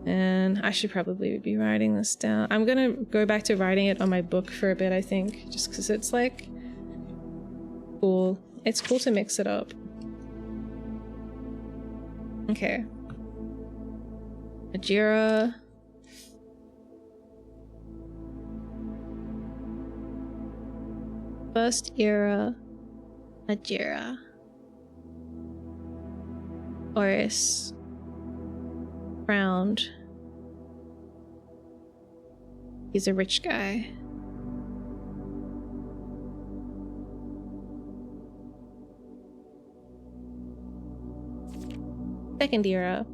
And I should probably be writing this down. I'm gonna go back to writing it on my book for a bit, I think, just because it's like cool. It's cool to mix it up. Okay. Ajira. First era. Ajira. Oris. Crowned. He's a rich guy. Second era.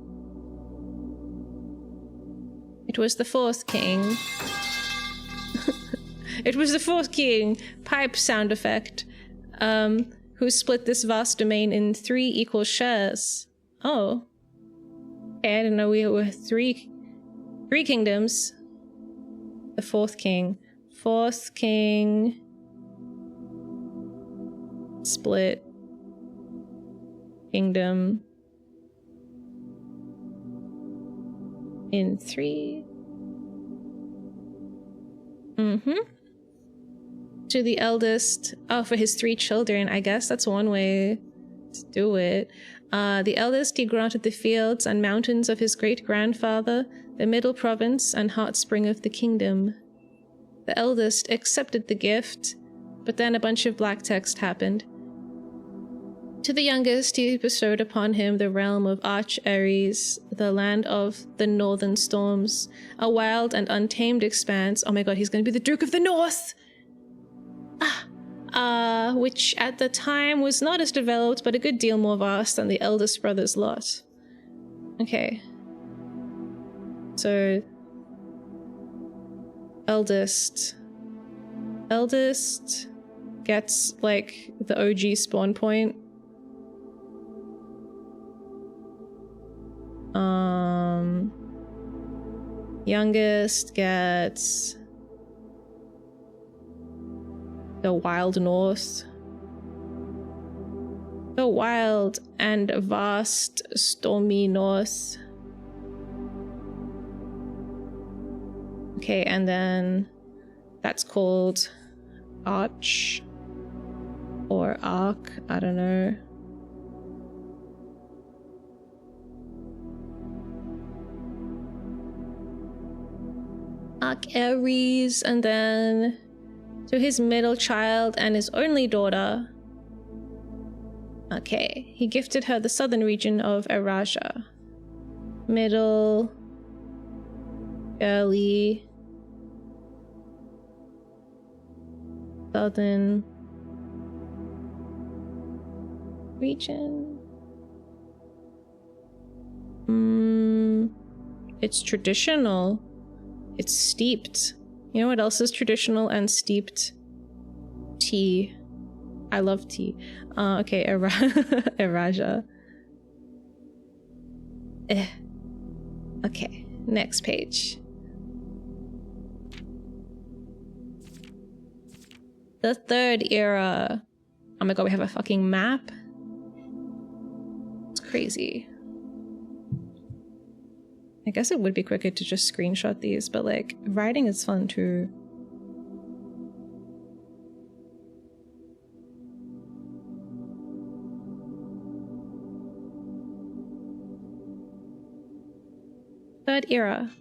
It was the fourth king. It was the fourth king, pipe sound effect, who split this vast domain in 3 equal shares. Oh. Okay, I didn't know we were three kingdoms. The fourth king. Fourth king. Split. Kingdom. In 3. To the eldest. Oh, for his 3 children. I guess that's one way to do it. The eldest he granted the fields and mountains of his great-grandfather, the middle province and heart spring of the kingdom. The eldest accepted the gift, but then a bunch of black text happened. To the youngest he bestowed upon him the realm of Arch Ares, the land of the northern storms, a wild and untamed expanse. Oh my god, he's gonna be the Duke of the North! Which at the time was not as developed, but a good deal more vast than the eldest brother's lot. Okay. So... Eldest gets, like, the OG spawn point. Youngest gets... the Wild North. The wild and vast stormy north. Okay, and then that's called Arch or Arc, I don't know. Arc Ares, and then to his middle child and his only daughter. Okay, he gifted her the southern region of Erasia. Middle, early, southern region. It's traditional. It's steeped. You know what else is traditional and steeped? Tea. I love tea. Okay, Erasia. Okay, next page. The third era. Oh my god, we have a fucking map? It's crazy. I guess it would be quicker to just screenshot these, but like, writing is fun too. Third era.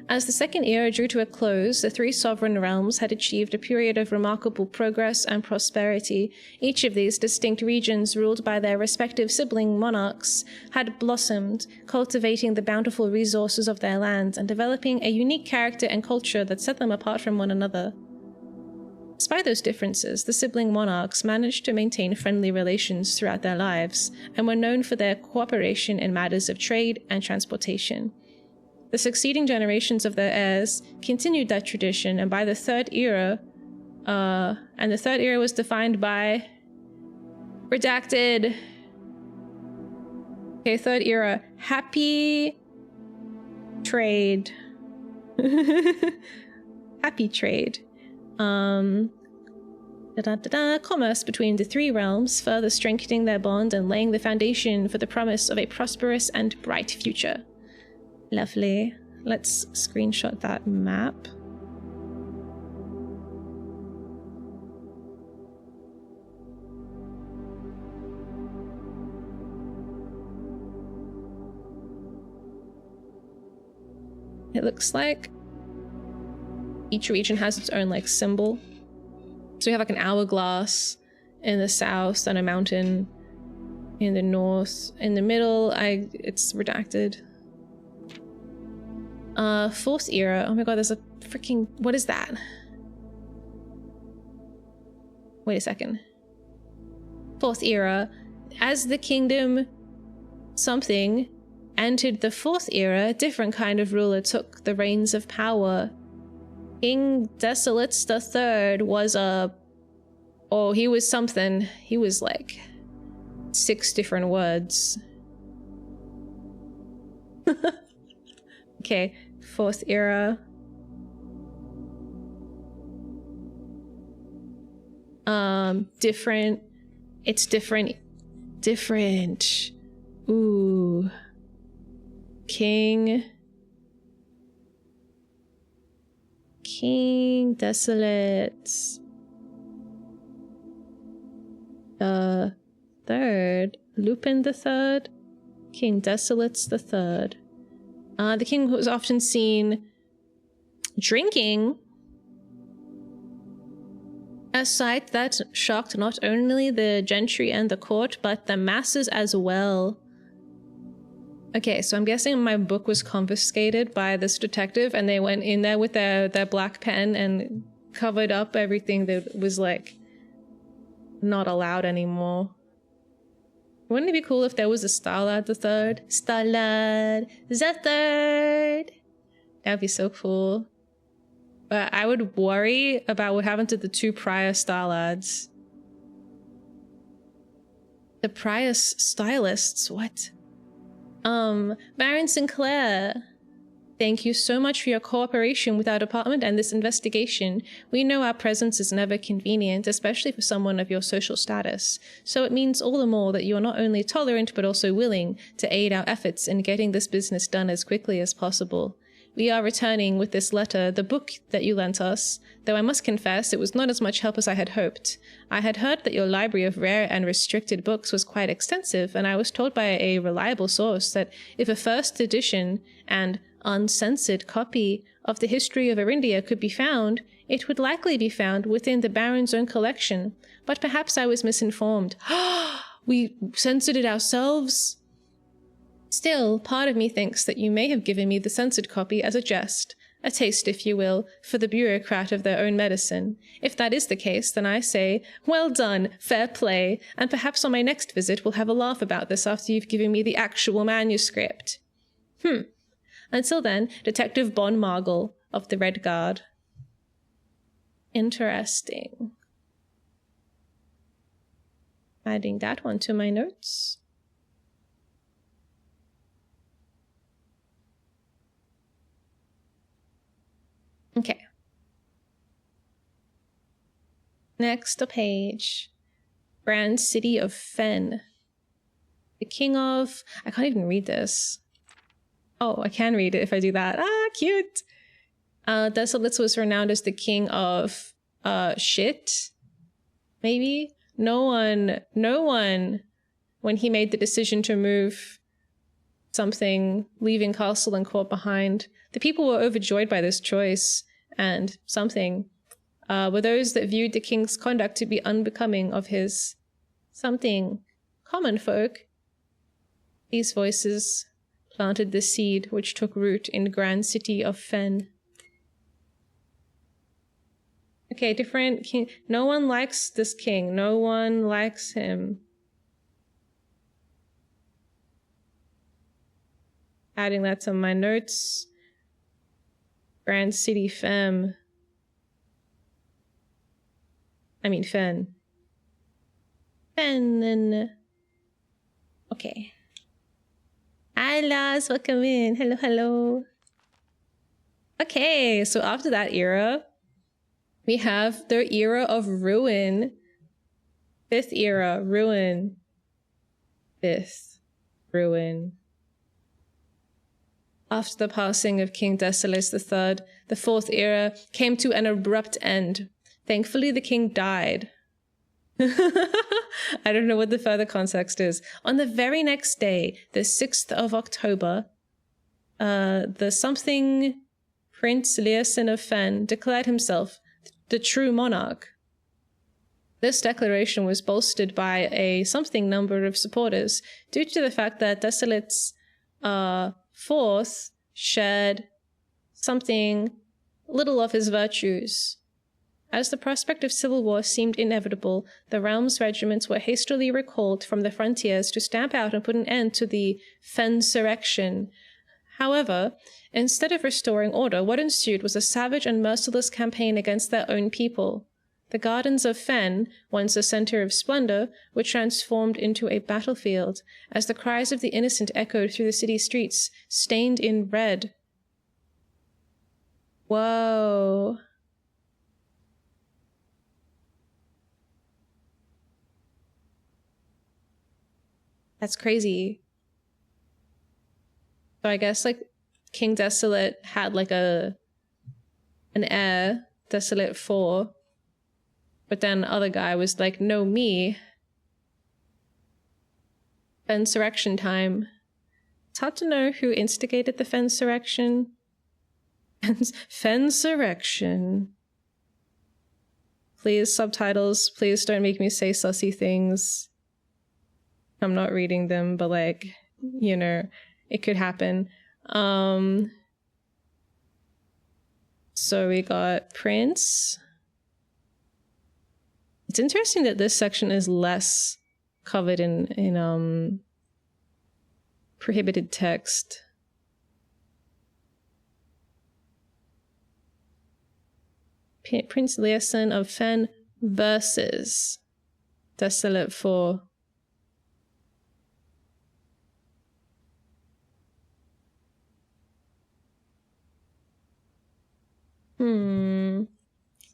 As the second era drew to a close, the 3 sovereign realms had achieved a period of remarkable progress and prosperity. Each of these distinct regions, ruled by their respective sibling monarchs, had blossomed, cultivating the bountiful resources of their lands and developing a unique character and culture that set them apart from one another. Despite those differences, the sibling monarchs managed to maintain friendly relations throughout their lives, and were known for their cooperation in matters of trade and transportation. The succeeding generations of their heirs continued that tradition, and by the third era, and the third era was defined by redacted. Okay, third era, happy trade. Happy trade. Commerce between the 3 realms, further strengthening their bond and laying the foundation for the promise of a prosperous and bright future. Lovely. Let's screenshot that map. It looks like each region has its own like symbol. So we have like an hourglass in the south and a mountain in the north. In the middle, it's redacted. Fourth era. Oh my god, there's a freaking... What is that? Wait a second. Fourth era. As the kingdom something entered the fourth era, a different kind of ruler took the reins of power. King Desolates III was he was something. He was like 6 different words. Okay, fourth era. Different. It's different. Different. Ooh. King Desolates the third. Lupin the Third. King Desolates the Third. The king was often seen drinking, a sight that shocked not only the gentry and the court, but the masses as well. Okay, so I'm guessing my book was confiscated by this detective, and they went in there with their black pen and covered up everything that was, like, not allowed anymore. Wouldn't it be cool if there was a Starlad the Third? Starlad the Third! That'd be so cool. But I would worry about what happened to the 2 prior Starlads. The prior stylists? What? Baron Sinclair, thank you so much for your cooperation with our department and this investigation. We know our presence is never convenient, especially for someone of your social status. So it means all the more that you are not only tolerant but also willing to aid our efforts in getting this business done as quickly as possible. We are returning with this letter the book that you lent us, though I must confess it was not as much help as I had hoped. I had heard that your library of rare and restricted books was quite extensive, and I was told by a reliable source that if a first edition and uncensored copy of the history of Arindia could be found, it would likely be found within the Baron's own collection. But perhaps I was misinformed. We censored it ourselves? Still, part of me thinks that you may have given me the censored copy as a jest, a taste, if you will, for the bureaucrat of their own medicine. If that is the case, then I say, well done, fair play, and perhaps on my next visit we'll have a laugh about this after you've given me the actual manuscript. Until then, Detective Bon Margle of the Red Guard. Interesting. Adding that one to my notes. Okay. Next page. Grand City of Fen. The king of... I can't even read this. Oh, I can read it if I do that. Ah, cute! Desolates was renowned as the king of... shit? Maybe? No one, when he made the decision to move something, leaving castle and court behind, the people were overjoyed by this choice, and something were those that viewed the king's conduct to be unbecoming of his something common folk. These voices planted the seed which took root in the grand city of Fen. Okay, different king. No one likes this king. No one likes him. Adding that to my notes. Grand City Fem. I mean Fen. Fen. Okay. Hi Lars, welcome in. Hello, hello. Okay, so after that era, we have the era of ruin. 5th era, ruin. 5th, ruin. After the passing of King Desolates III, the 4th era came to an abrupt end. Thankfully, the king died. I don't know what the further context is. On the very next day, the 6th of October, the something Prince Leosin of Fen declared himself the true monarch. This declaration was bolstered by a something number of supporters due to the fact that Desolates IV shared something little of his virtues. As the prospect of civil war seemed inevitable, the realm's regiments were hastily recalled from the frontiers to stamp out and put an end to the Fensurrection. However, instead of restoring order, what ensued was a savage and merciless campaign against their own people. The gardens of Fen, once a center of splendor, were transformed into a battlefield, as the cries of the innocent echoed through the city streets, stained in red. Whoa. That's crazy. So I guess, like, King Desolate had, like, an heir, Desolate 4. But then other guy was like, no, me. Fensurrection time. It's hard to know who instigated the Fensurrection. Fensurrection. Please, subtitles, please don't make me say sussy things. I'm not reading them, but, like, you know, it could happen. So we got Prince. It's interesting that this section is less covered in prohibited text. Prince Leosin of Fen versus Desolate 4.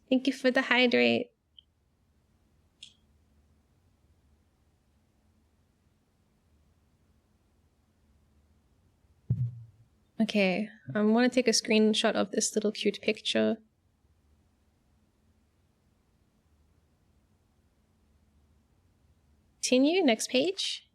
Thank you for the hydrate. Okay, I want to take a screenshot of this little cute picture. Continue, next page.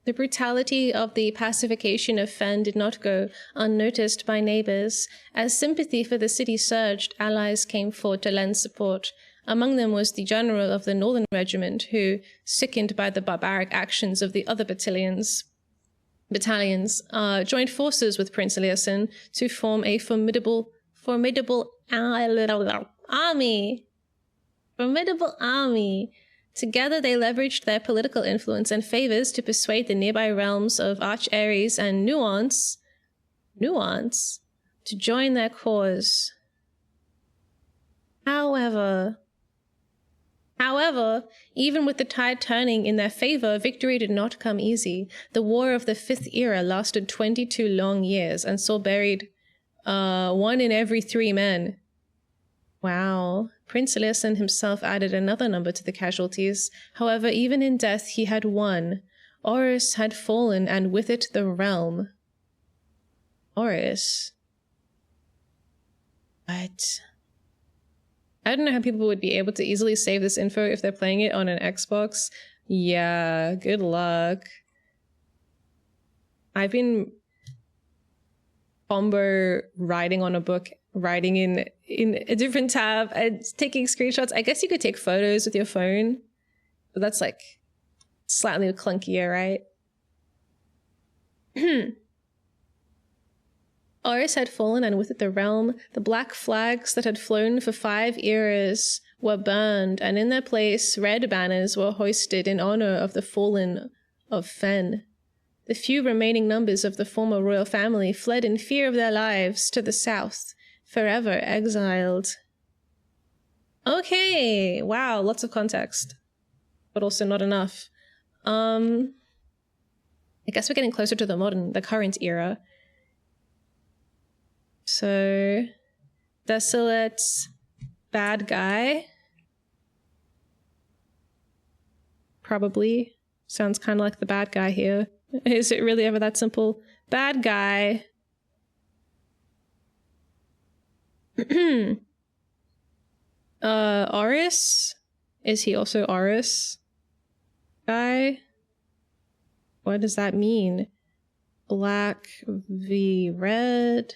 The brutality of the pacification of Fen did not go unnoticed by neighbors. As sympathy for the city surged, allies came forward to lend support. Among them was the general of the Northern Regiment, who, sickened by the barbaric actions of the other battalions, joined forces with Prince Leosin to form a formidable army. Together they leveraged their political influence and favors to persuade the nearby realms of Arch-Ares and Nuance to join their cause. However, even with the tide turning in their favor, victory did not come easy. The War of the Fifth Era lasted 22 long years and saw buried 1 in every 3 men. Wow. Prince Leosin himself added another number to the casualties. However, even in death he had won. Oris had fallen, and with it the realm. Oris? What? I don't know how people would be able to easily save this info if they're playing it on an Xbox. Yeah, good luck. I've been combo writing on a book, writing in a different tab and taking screenshots. I guess you could take photos with your phone, but that's like slightly clunkier, right? Oris had fallen, and with it the realm. The black flags that had flown for 5 eras were burned, and in their place red banners were hoisted in honor of the fallen of Fen. The few remaining numbers of the former royal family fled in fear of their lives to the south, forever exiled. Okay, wow, lots of context, but also not enough. I guess we're getting closer to the current era. So, Desolate's bad guy. Probably. Sounds kind of like the bad guy here. Is it really ever that simple? Bad guy. Oris? Is he also Oris? Guy? What does that mean? Black v red?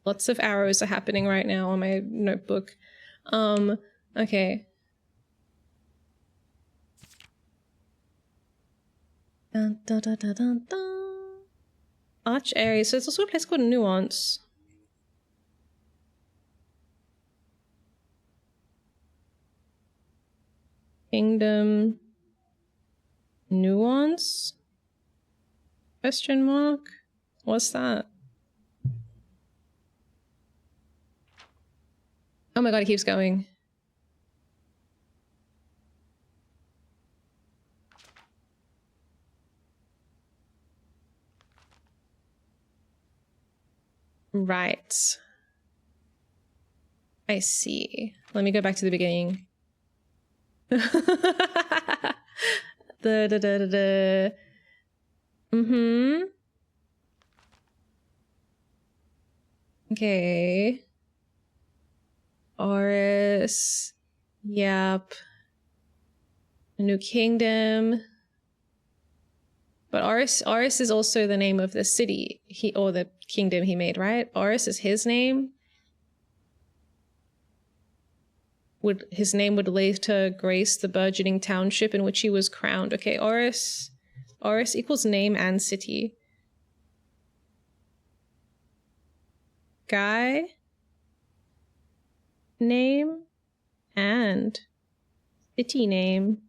Lots of arrows are happening right now on my notebook. Okay. Dun, dun, dun, dun, dun, dun. Arch Aries. So it's also a place called Nuance. Kingdom Nuance? Question mark? What's that? Oh my god, it keeps going. Right. I see. Let me go back to the beginning. Mm-hmm. Okay. Oris. Yep. A new kingdom. But Oris is also the name of the city or the kingdom he made, right? Oris is his name. His name would later grace the burgeoning township in which he was crowned. Okay, Oris equals name and city. Guy, name, and city name.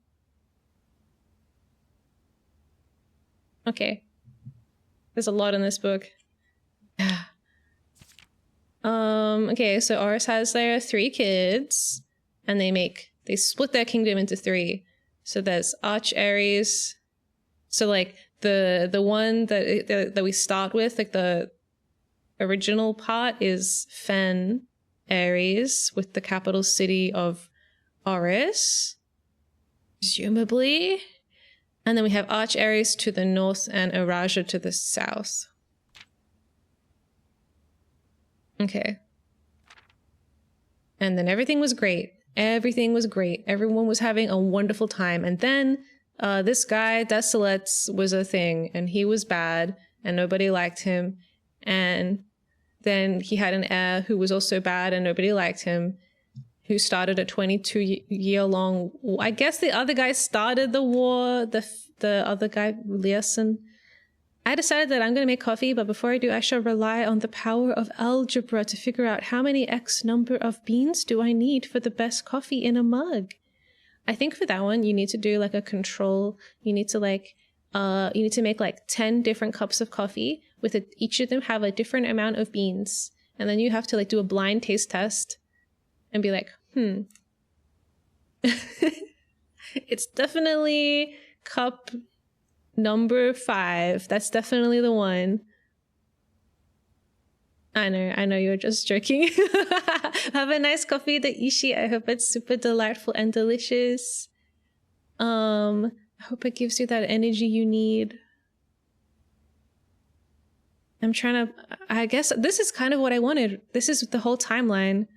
Okay. There's a lot in this book. Okay, so Oris has their 3 kids, and they split their kingdom into 3. So there's Arch Aries. So like the one that we start with, like the original part is Fen Aries with the capital city of Oris, presumably. And then we have Arch Aries to the north and Araja to the south. Okay. And then everything was great. Everything was great. Everyone was having a wonderful time. And then this guy, Desolets, was a thing. And he was bad. And nobody liked him. And then he had an heir who was also bad. And nobody liked him. Who started a 22-year-long... I guess the other guy started the war. The other guy, Liason. I decided that I'm going to make coffee, but before I do, I shall rely on the power of algebra to figure out how many X number of beans do I need for the best coffee in a mug. I think for that one, you need to do like a control. You need to make like 10 different cups of coffee with each of them have a different amount of beans. And then you have to like do a blind taste test and be like, it's definitely cup number 5. That's definitely the one. I know you're just joking. Have a nice coffee, Daishi. I hope it's super delightful and delicious. I hope it gives you that energy you need. I guess this is kind of what I wanted. This is the whole timeline.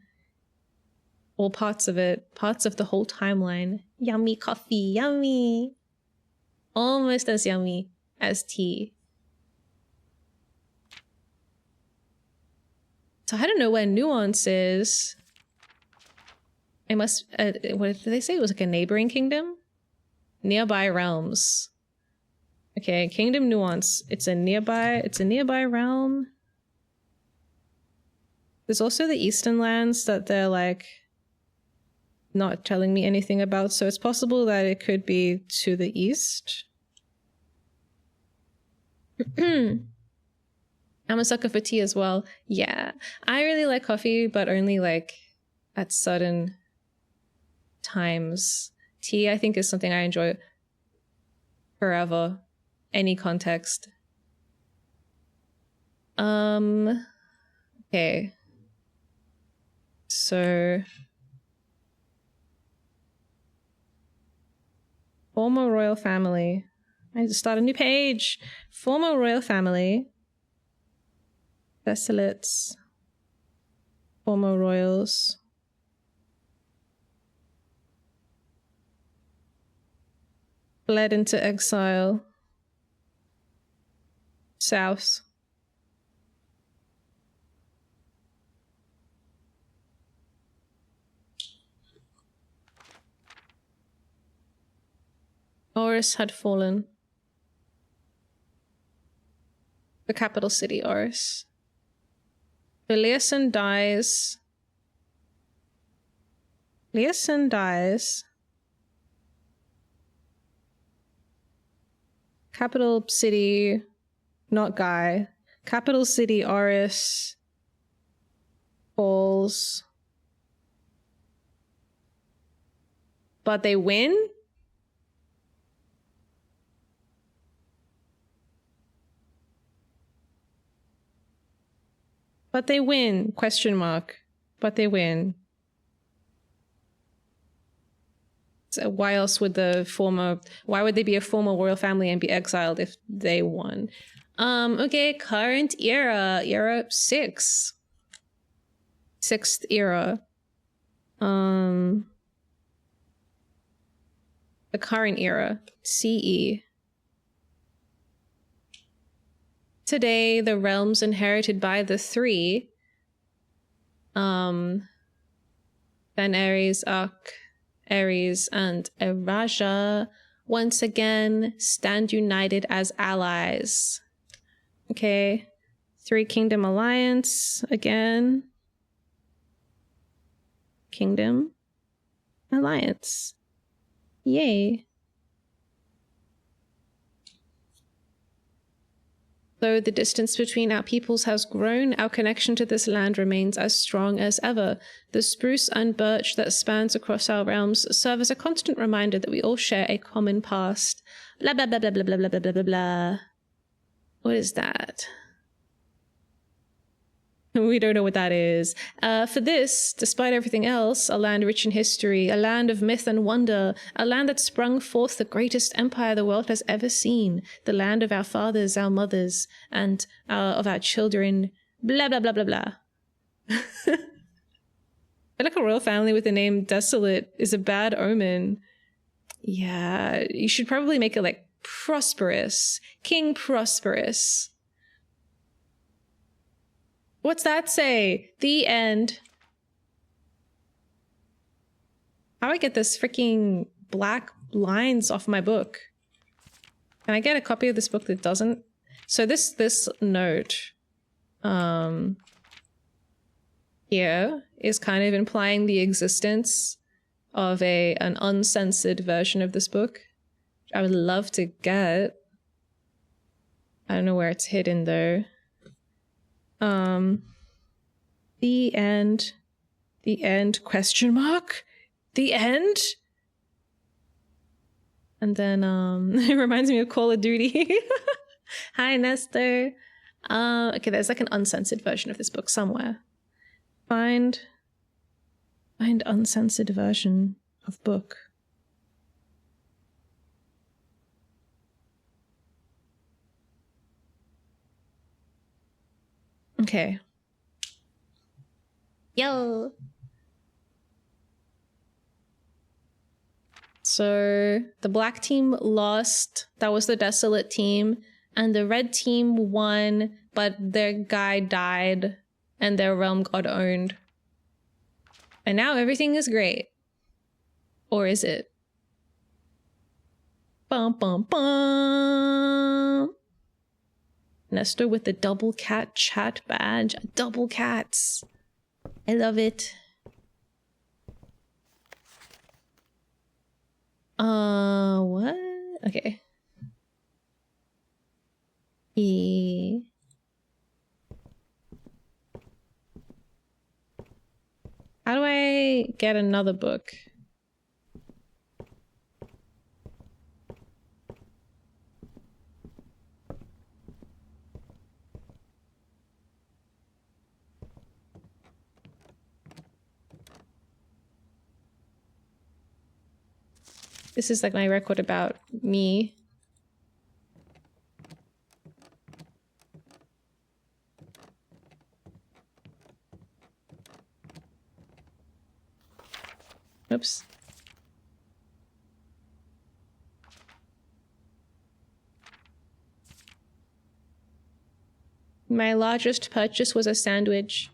Well, parts of it. Parts of the whole timeline. Yummy coffee, yummy. Almost as yummy as tea. So I don't know where Nuance is. It must... what did they say? It was like a neighboring kingdom? Nearby realms. Okay, Kingdom Nuance. It's a nearby realm. There's also the Eastern lands that they're like not telling me anything about, so it's possible that it could be to the east. I'm a sucker for tea as well. Yeah, I really like coffee, but only like at certain times. Tea, I think, is something I enjoy forever. Any context. Okay. So... former royal family. I need to start a new page. Former royal family. Desolates. Former royals. Fled into exile. South. Oris had fallen. the capital city, Oris. Eliasson dies. Eliasson dies. Capital city, not Guy. Capital city, Oris. Falls. But they win? But they win, question mark. But they win. So why else would why would they be a former royal family and be exiled if they won? Okay, current era 6. 6th era. The current era, CE. Today, the realms inherited by the three, Van Ares, Ark, Ares, and Eraja, once again stand united as allies. Okay, Three Kingdom Alliance again. Kingdom Alliance. Yay. Though the distance between our peoples has grown, our connection to this land remains as strong as ever. The spruce and birch that spans across our realms serve as a constant reminder that we all share a common past. Blah, blah, blah, blah, blah, blah, blah, blah, blah, blah, blah. What is that? We don't know what that is. For this, despite everything else, a land rich in history, a land of myth and wonder, a land that sprung forth the greatest empire the world has ever seen, the land of our fathers, our mothers, and of our children, blah, blah, blah, blah, blah. I feel like a royal family with the name Desolate is a bad omen. Yeah, you should probably make it like Prosperous. King Prosperous. What's that say? The end. How do I get this freaking black lines off my book? Can I get a copy of this book that doesn't? So this note here is kind of implying the existence of an uncensored version of this book. I would love to get. I don't know where it's hidden though. The end, question mark, the end. And then, it reminds me of Call of Duty. Hi, Nestor. Okay, there's like an uncensored version of this book somewhere. Find uncensored version of book. Okay. Yo. So the black team lost. That was the Desolate team. And the red team won, but their guy died and their realm got owned. And now everything is great. Or is it? Bum, bum, bum. Nestor with the double cat chat badge. Double cats. I love it. What? Okay. How do I get another book? This is like my record about me. Oops. My largest purchase was a sandwich.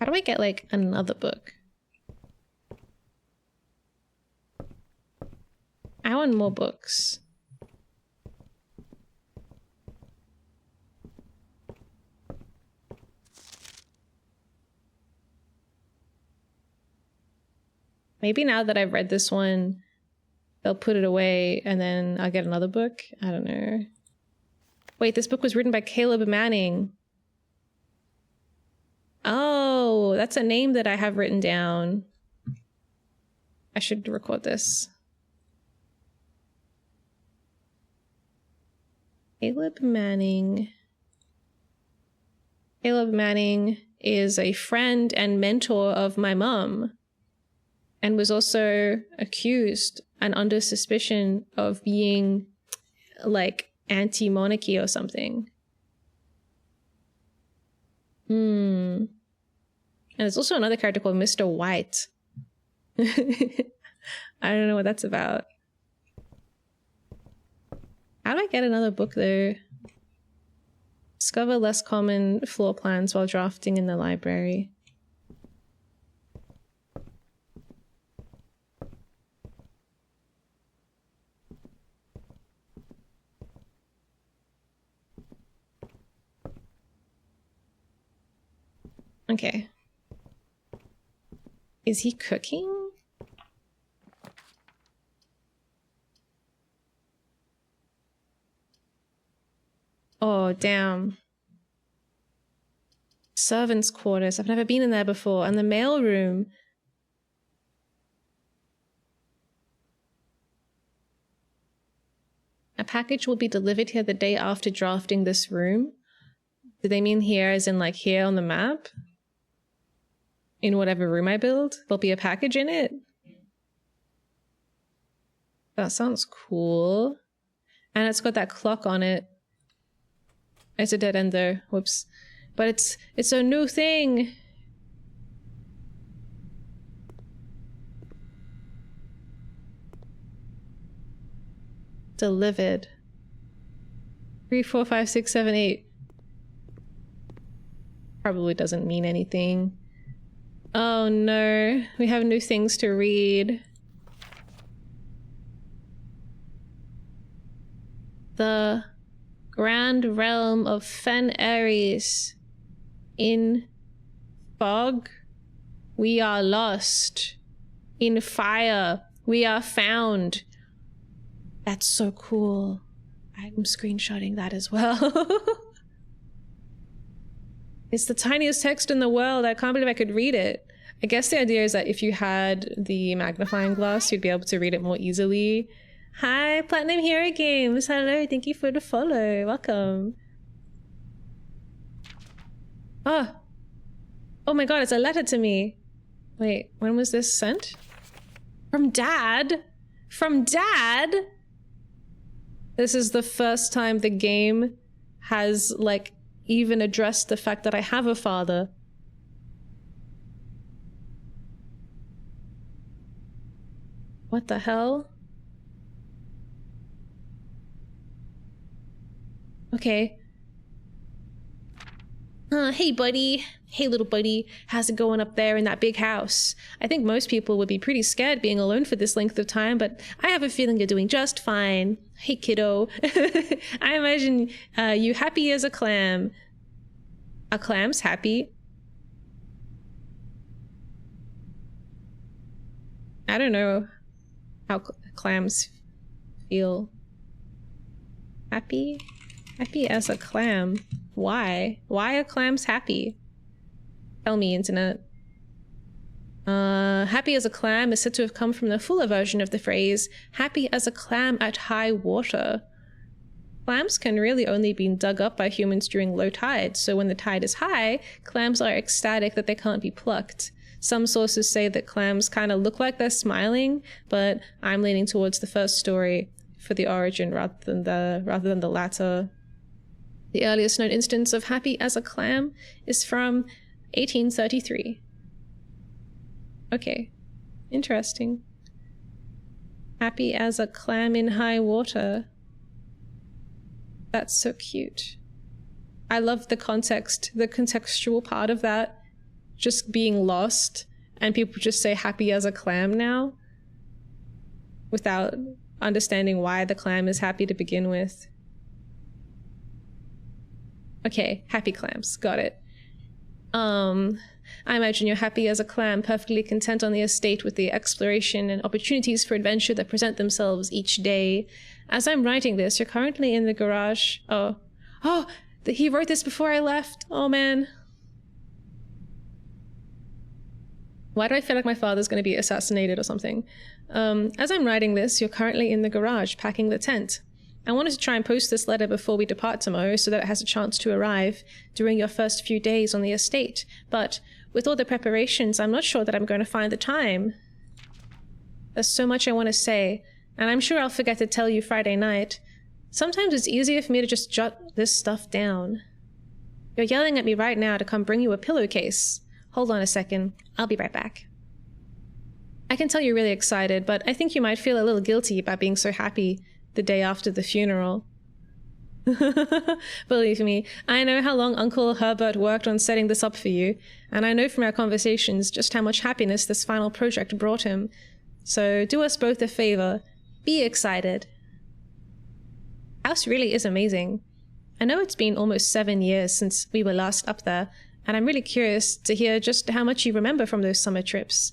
How do I get like another book? I want more books. Maybe now that I've read this one, they'll put it away and then I'll get another book. I don't know. Wait, this book was written by Caleb Manning. Oh, that's a name that I have written down. I should record this. Caleb Manning. Caleb Manning is a friend and mentor of my mum, and was also accused and under suspicion of being like anti-monarchy or something. And there's also another character called Mr. White. I don't know what that's about. How do I get another book though? Discover less common floor plans while drafting in the library. Okay. Is he cooking? Oh, damn. Servants' quarters. I've never been in there before. And the mail room. A package will be delivered here the day after drafting this room. Do they mean here as in like here on the map? In whatever room I build? There'll be a package in it? That sounds cool. And it's got that clock on it. It's a dead end though. Whoops. But it's a new thing. Delivered. 3, 4, 5, 6, 7, 8. Probably doesn't mean anything. Oh no. We have new things to read. The Grand Realm of Fen Ares. In fog, we are lost. In fire, we are found. That's so cool. I'm screenshotting that as well. It's the tiniest text in the world. I can't believe I could read it. I guess the idea is that if you had the magnifying glass, you'd be able to read it more easily. Hi, Platinum Hero Games. Hello, thank you for the follow. Welcome. Oh my god, it's a letter to me. Wait, when was this sent? From Dad? From Dad? This is the first time the game has, like, even addressed the fact that I have a father. What the hell? Okay. Hey buddy. Hey little buddy. How's it going up there in that big house? I think most people would be pretty scared being alone for this length of time, but I have a feeling you're doing just fine. Hey kiddo. I imagine you happy as a clam. A clam's happy? I don't know how clams feel. Happy? Happy as a clam. Why? Why are clams happy? Tell me, internet. Happy as a clam is said to have come from the fuller version of the phrase, happy as a clam at high water. Clams can really only be dug up by humans during low tide, so when the tide is high, clams are ecstatic that they can't be plucked. Some sources say that clams kind of look like they're smiling, but I'm leaning towards the first story for the origin rather than the latter. The earliest known instance of happy as a clam is from 1833. Okay, interesting. Happy as a clam in high water. That's so cute. I love the context, the contextual part of that. just being lost and people just say happy as a clam now without understanding why the clam is happy to begin with. Okay, happy clams, got it. I imagine you're happy as a clam, perfectly content on the estate with the exploration and opportunities for adventure that present themselves each day. As I'm writing this, you're currently in the garage. He wrote this before I left. Oh man. Why do I feel like my father's going to be assassinated or something? As I'm writing this, you're currently in the garage packing the tent. I wanted to try and post this letter before we depart tomorrow so that it has a chance to arrive during your first few days on the estate, but with all the preparations, I'm not sure that I'm going to find the time. There's so much I want to say, and I'm sure I'll forget to tell you Friday night. Sometimes it's easier for me to just jot this stuff down. You're yelling at me right now to come bring you a pillowcase. Hold on a second. I'll be right back. I can tell you're really excited, but I think you might feel a little guilty about being so happy the day after the funeral. Believe me, I know how long Uncle Herbert worked on setting this up for you, and I know from our conversations just how much happiness this final project brought him. So do us both a favor. Be excited. House really is amazing. I know it's been almost 7 years since we were last up there, and I'm really curious to hear just how much you remember from those summer trips.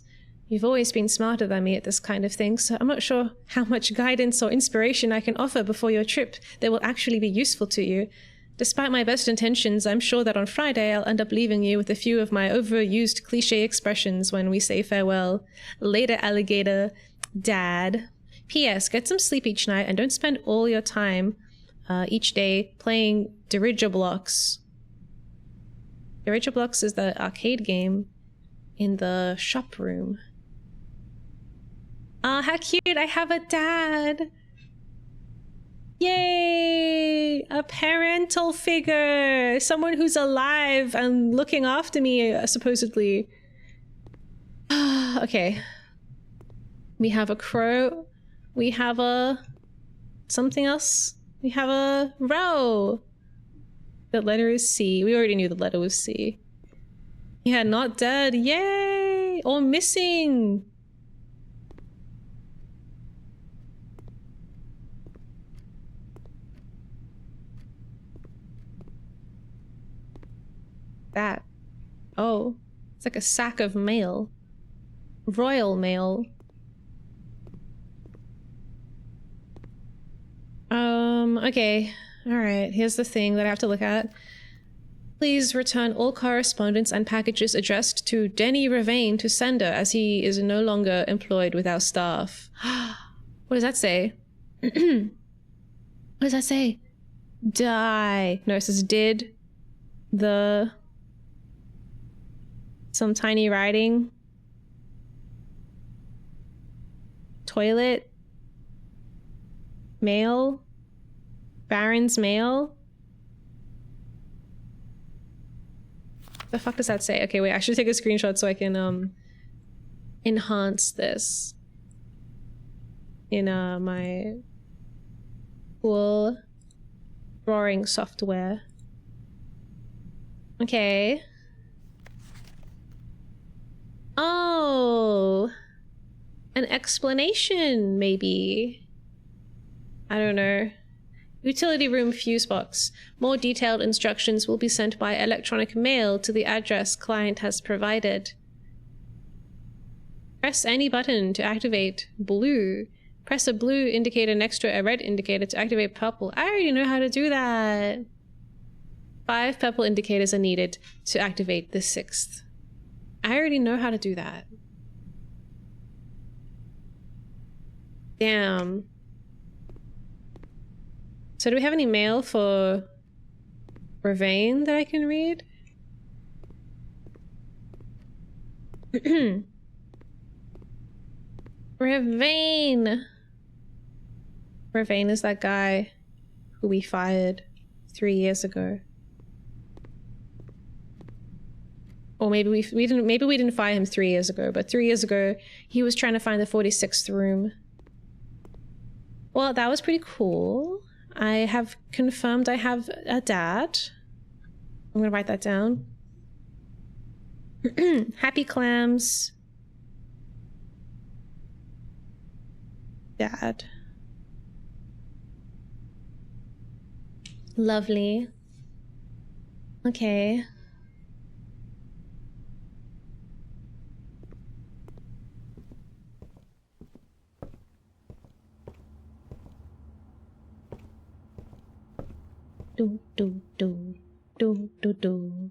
You've always been smarter than me at this kind of thing, so I'm not sure how much guidance or inspiration I can offer before your trip that will actually be useful to you. Despite my best intentions, I'm sure that on Friday I'll end up leaving you with a few of my overused cliché expressions when we say farewell. Later, alligator. Dad. P.S. Get some sleep each night and don't spend all your time each day playing Dirigiblocks. Dirigiblocks is the arcade game in the shop room. Ah, how cute! I have a dad! Yay! A parental figure! Someone who's alive and looking after me, supposedly. Okay. We have a crow. We have a... something else. We have a row. The letter is C. We already knew the letter was C. Yeah, not dead. Yay! Or missing! That. Oh. It's like a sack of mail. Royal mail. Okay. Alright, here's the thing that I have to look at. Please return all correspondence and packages addressed to Denny Ravane to sender, as he is no longer employed with our staff. What does that say? What does that say? Die. No, it says did the... some tiny writing. Toilet. Mail. Baron's mail. The fuck does that say? Okay, wait, I should take a screenshot so I can enhance this in my cool drawing software. Okay. Oh, an explanation, maybe. I don't know. Utility room fuse box. More detailed instructions will be sent by electronic mail to the address client has provided. Press any button to activate blue. Press a blue indicator next to a red indicator to activate purple. I already know how to do that. 5 purple indicators are needed to activate the 6th. I already know how to do that. Damn. So do we have any mail for Ravane that I can read? Ravane! Ravane is that guy who we fired 3 years ago. Or maybe we didn't fire him 3 years ago, but 3 years ago he was trying to find the 46th room. Well, that was pretty cool. I have confirmed I have a dad. I'm gonna write that down. Happy clams. Dad. Lovely. Okay. Do do do do do do.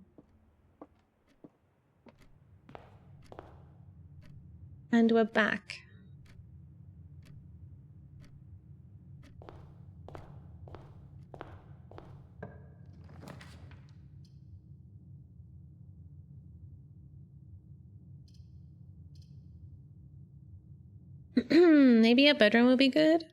And we're back. Maybe a bedroom would be good.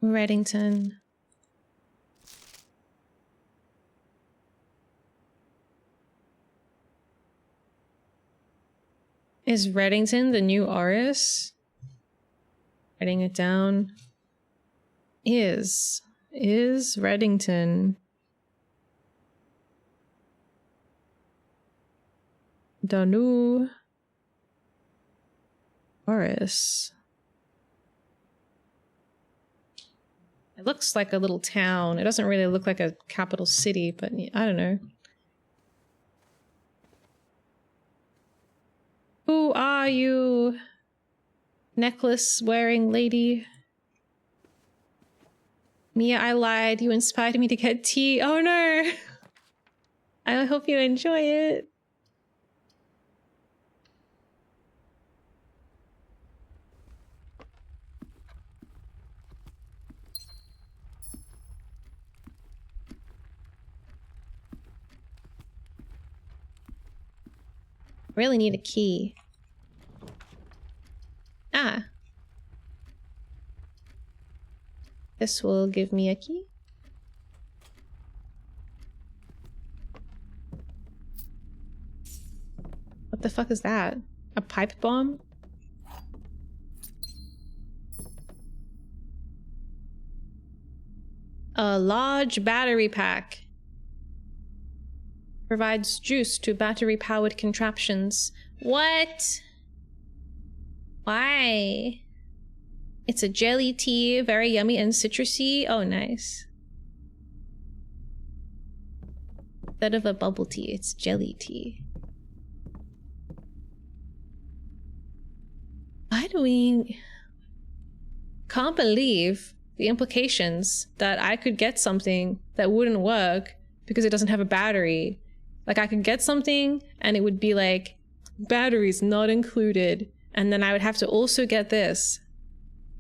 Reddington. Is Reddington the new Oris? Writing it down. Is Reddington the new Oris? It looks like a little town. It doesn't really look like a capital city, but I don't know. Who are you? Necklace wearing lady. Miya, I lied. You inspired me to get tea. Oh no. I hope you enjoy it. Really need a key. Ah. This will give me a key. What the fuck is that? A pipe bomb? A large battery pack. Provides juice to battery-powered contraptions. What? Why? It's a jelly tea, very yummy and citrusy. Oh, nice. Instead of a bubble tea, it's jelly tea. Why do we... Can't believe the implications that I could get something that wouldn't work because it doesn't have a battery. Like, I could get something and it would be like, batteries not included. And then I would have to also get this.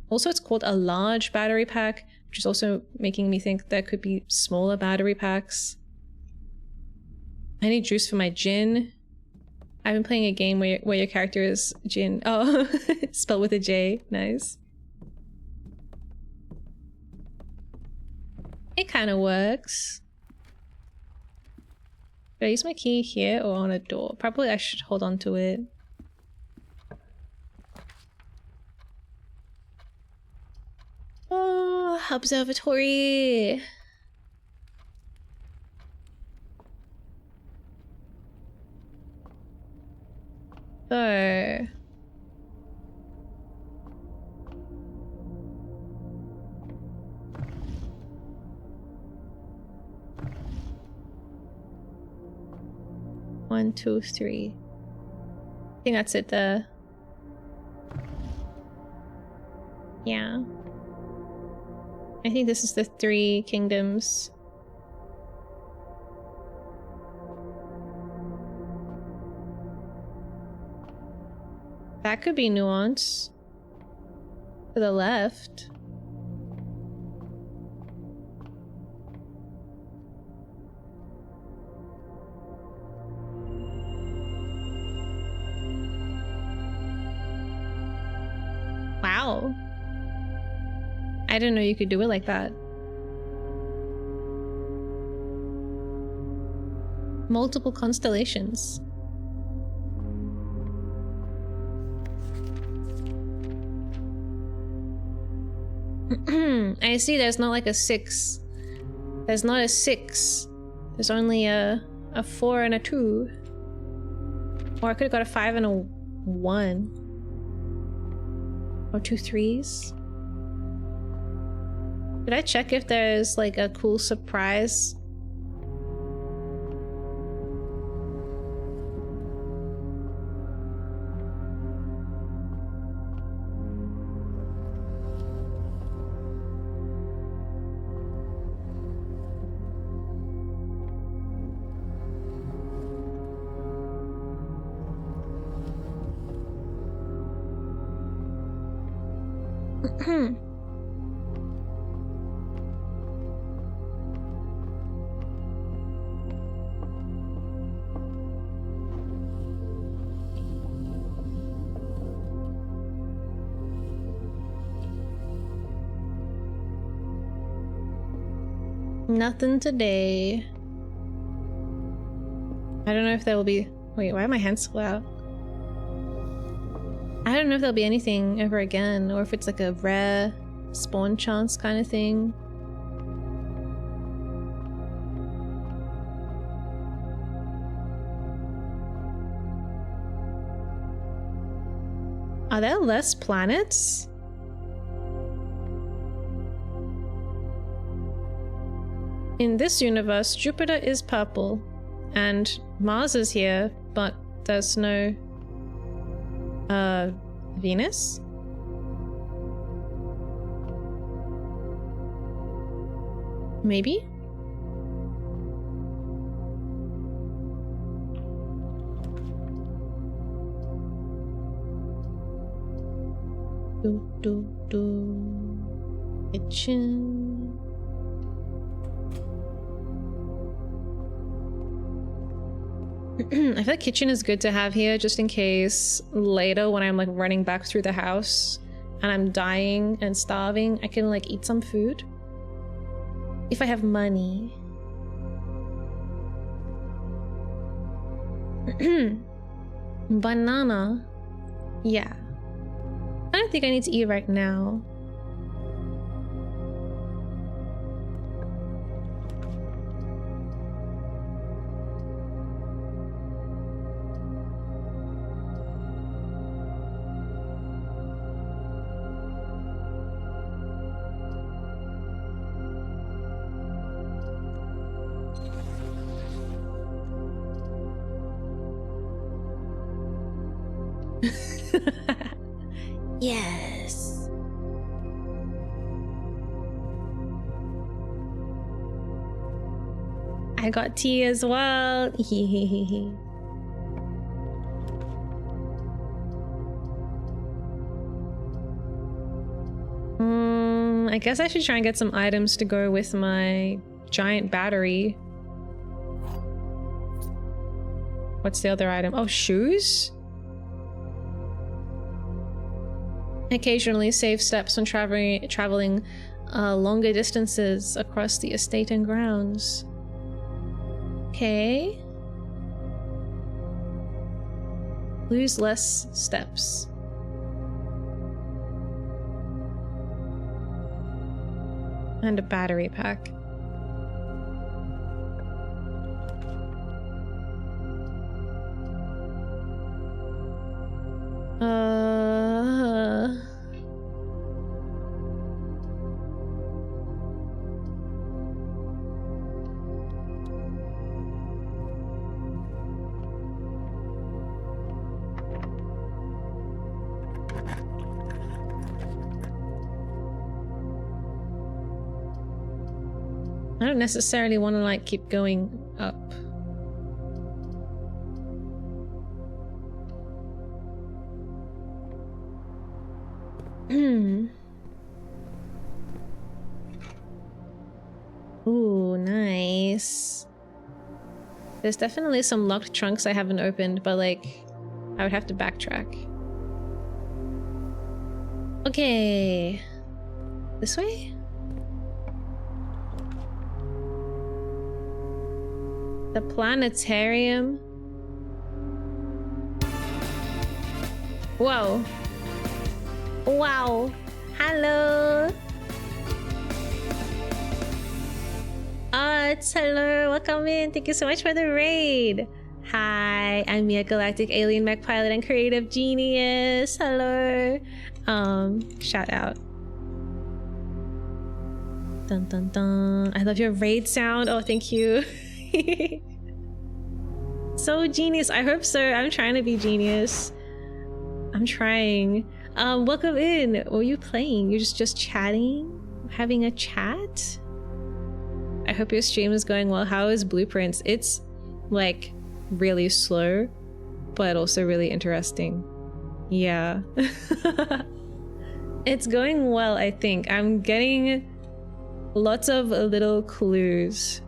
Also, it's called a large battery pack, which is also making me think there could be smaller battery packs. I need juice for my Jin. I've been playing a game where your character is Jin. Oh, spelled with a J. Nice. It kind of works. Should I use my key here or on a door? Probably I should hold on to it. Oh, observatory. So... One, two, three. I think that's it there. Yeah. I think this is the 3 kingdoms. That could be nuance. To the left. Wow. I didn't know you could do it like that. Multiple constellations. I see there's not like a 6. There's not a 6. There's only a 4 and a 2. Or I could have got a 5 and a 1. Or 2 3s. Did I check if there's like a cool surprise? Nothing today. I don't know if there will be... Wait, why are my hands so out? I don't know if there'll be anything ever again, or if it's like a rare spawn chance kind of thing. Are there less planets? In this universe, Jupiter is purple, and Mars is here, but there's no... Venus? Maybe? Kitchen. I feel like kitchen is good to have here just in case later when I'm like running back through the house and I'm dying and starving, I can like eat some food. If I have money. Banana. Yeah. I don't think I need to eat right now. Yes. I got tea as well. I guess I should try and get some items to go with my giant battery. What's the other item? Oh, shoes? Occasionally save steps when traveling longer distances across the estate and grounds. Okay. Lose less steps. And a battery pack. I don't necessarily want to like keep going up. Ooh, nice. There's definitely some locked trunks I haven't opened, but like I would have to backtrack. Okay. This way? The planetarium. Whoa. Wow. Hello. It's hello, welcome in. Thank you so much for the raid. Hi, I'm Miya, Galactic alien mech pilot and creative genius. Hello. Shout out. Dun dun dun. I love your raid sound. Oh, thank you. So genius. I hope so. I'm trying to be genius. I'm trying. Welcome in. What are you playing? You're just chatting? Having a chat? I hope your stream is going well. How is Blueprints? It's like really slow, but also really interesting. Yeah. It's going well, I think. I'm getting lots of little clues.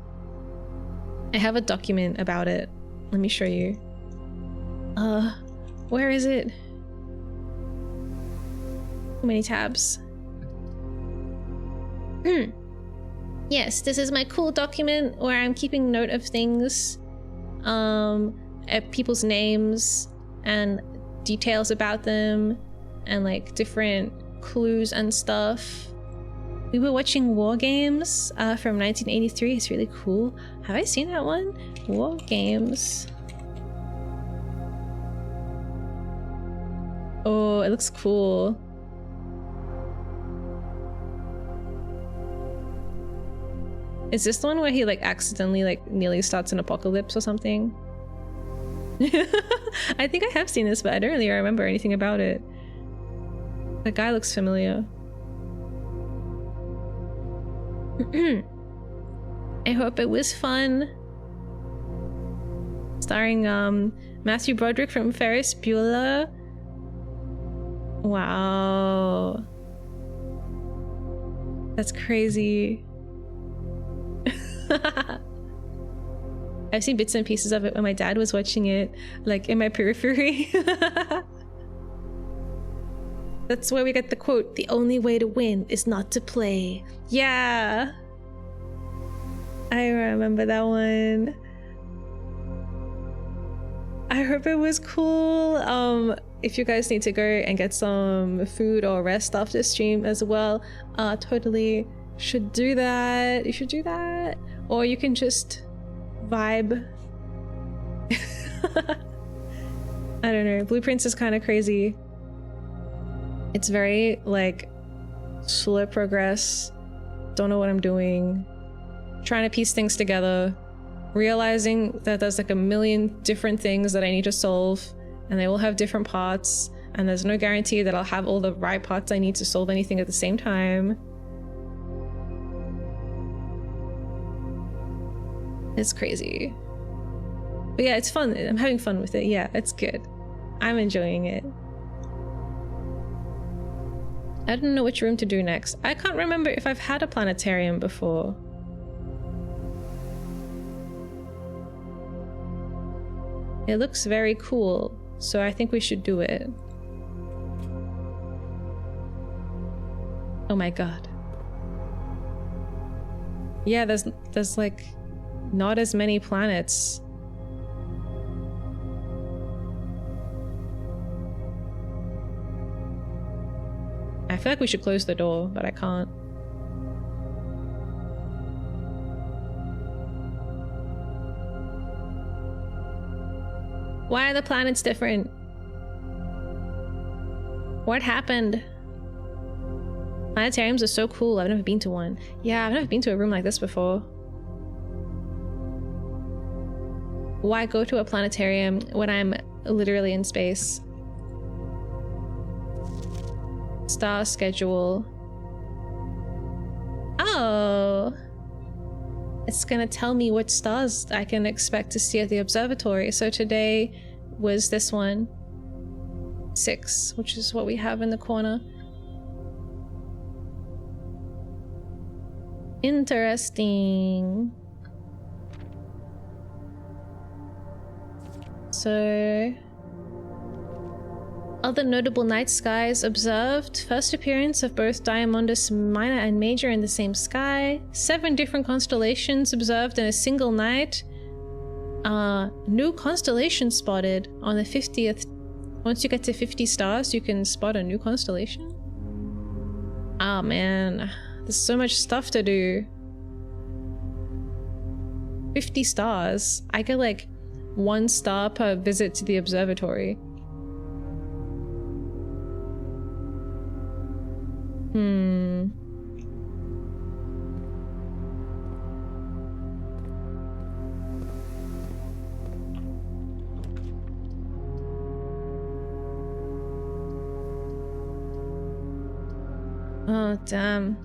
I have a document about it. Let me show you. Where is it? Too many tabs. Yes, this is my cool document where I'm keeping note of things, people's names and details about them, and like different clues and stuff. We were watching War Games from 1983. It's really cool. Have I seen that one? War Games. Oh, it looks cool. Is this the one where he like accidentally like nearly starts an apocalypse or something? I think I have seen this, but I don't really remember anything about it. The guy looks familiar. I hope it was fun. Starring Matthew Broderick from Ferris Bueller. Wow. That's crazy. I've seen bits and pieces of it when my dad was watching it, like in my periphery. That's where we get the quote, "The only way to win is not to play." Yeah. I remember that one. I hope it was cool. If you guys need to go and get some food or rest after stream as well, totally should do that. You should do that. Or you can just vibe. I don't know. Blueprints is kind of crazy. It's very like slow progress. Don't know what I'm doing. Trying to piece things together. Realizing that there's like a million different things that I need to solve, and they all have different parts, and there's no guarantee that I'll have all the right parts I need to solve anything at the same time. It's crazy. But yeah, it's fun. I'm having fun with it. Yeah, it's good. I'm enjoying it. I don't know which room to do next. I can't remember if I've had a planetarium before. It looks very cool, so I think we should do it. Oh my god. Yeah, there's like not as many planets. I feel like we should close the door, but I can't. Why are the planets different? What happened? Planetariums are so cool. I've never been to one. Yeah, I've never been to a room like this before. Why go to a planetarium when I'm literally in space? Star schedule. Oh. It's gonna tell me what stars I can expect to see at the observatory. So today was this one. 6, which is what we have in the corner. Interesting. So, other notable night skies observed. First appearance of both Diamondus Minor and Major in the same sky. 7 different constellations observed in a single night. New constellation spotted on the 50th. Once you get to 50 stars, you can spot a new constellation. Ah, man. There's so much stuff to do. 50 stars. I get like 1 star per visit to the observatory. Oh, damn.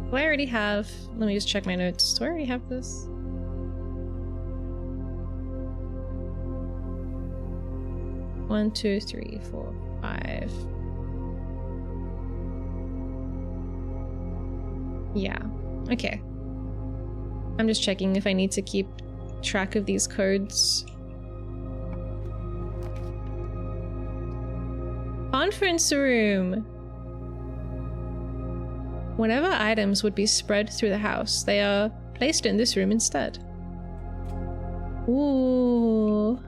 Do I already have... Let me just check my notes. Do I already have this? One, two, three, four, 5. Yeah. Okay. I'm just checking if I need to keep track of these codes. Conference room! Whenever items would be spread through the house, they are placed in this room instead. Ooh.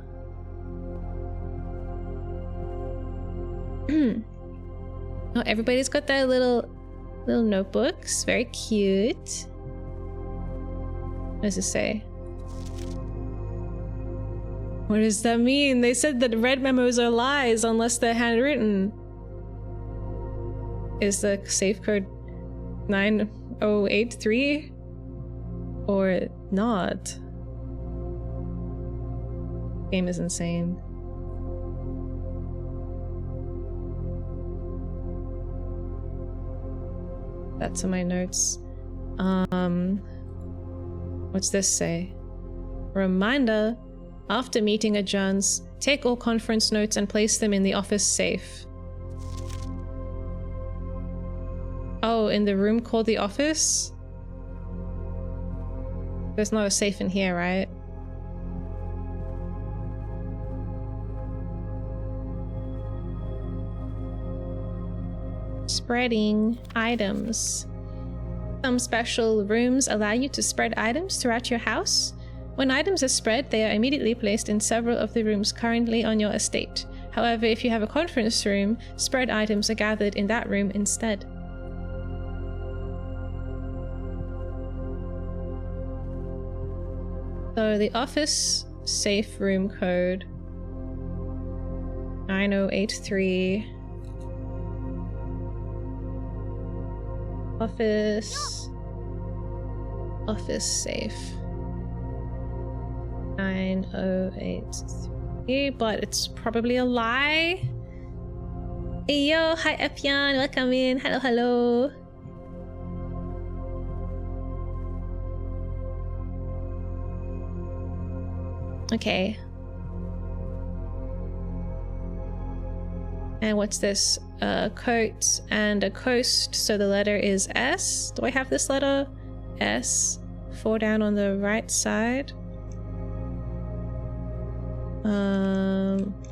Oh, everybody's got their little notebooks. Very cute. What does it say? What does that mean? They said that red memos are lies unless they're handwritten. Is the safe code 9083 or not? Game is insane. That's in my notes. What's this say? Reminder, after meeting adjourns, take all conference notes and place them in the office safe. Oh, in the room called the office? There's not a safe in here, right? Spreading items. Some special rooms allow you to spread items throughout your house. When items are spread, they are immediately placed in several of the rooms currently on your estate. However, if you have a conference room, spread items are gathered in that room instead. So the office safe room code 9083. Office safe 9083, but it's probably a lie. Hey yo, hi Epian, welcome in. Hello, hello. Okay. And what's this? A coat and a coast, so the letter is S. Do I have this letter? S. 4 down on the right side.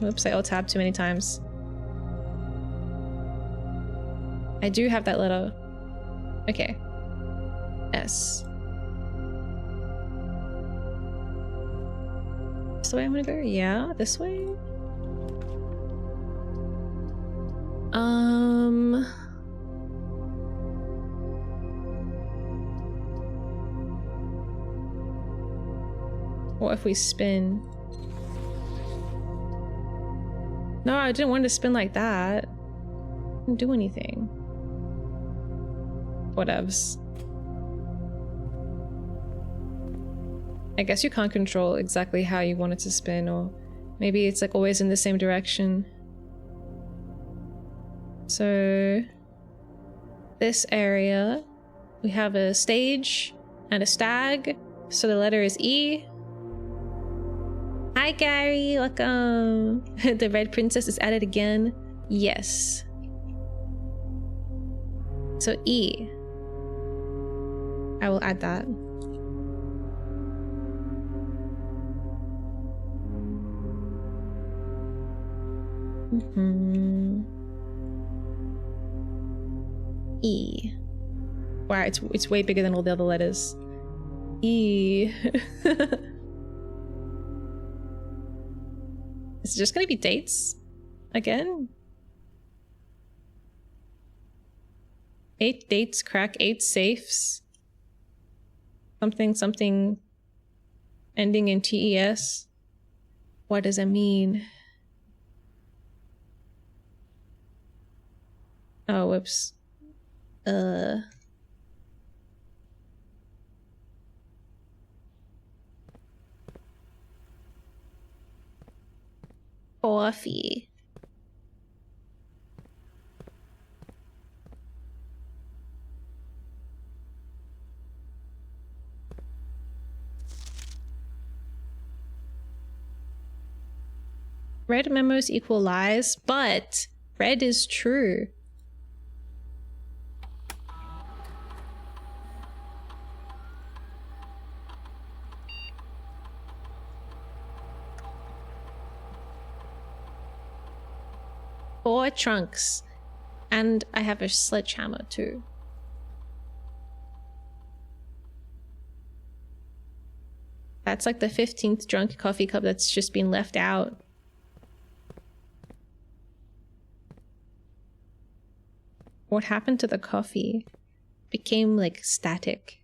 Oops, I alt-tabbed too many times. I do have that letter. Okay. S. This the way I want to go? Yeah, this way? What if we spin? No, I didn't want to spin like that. Didn't do anything. Whatevs. I guess you can't control exactly how you want it to spin, or maybe it's like always in the same direction. So this area, we have a stage and a stag, so the letter is E. Hi Gary, welcome. The red princess is at it again. Yes. So E. I will add that. E. Wow, it's way bigger than all the other letters. E. Is it just gonna be dates again? 8 dates crack 8 safes. Something ending in TES. What does it mean? Oh, whoops. Coffee. Red memos equal lies, but red is true. Four trunks. And I have a sledgehammer too. That's like the 15th drunk coffee cup that's just been left out. What happened to the coffee? Became like static.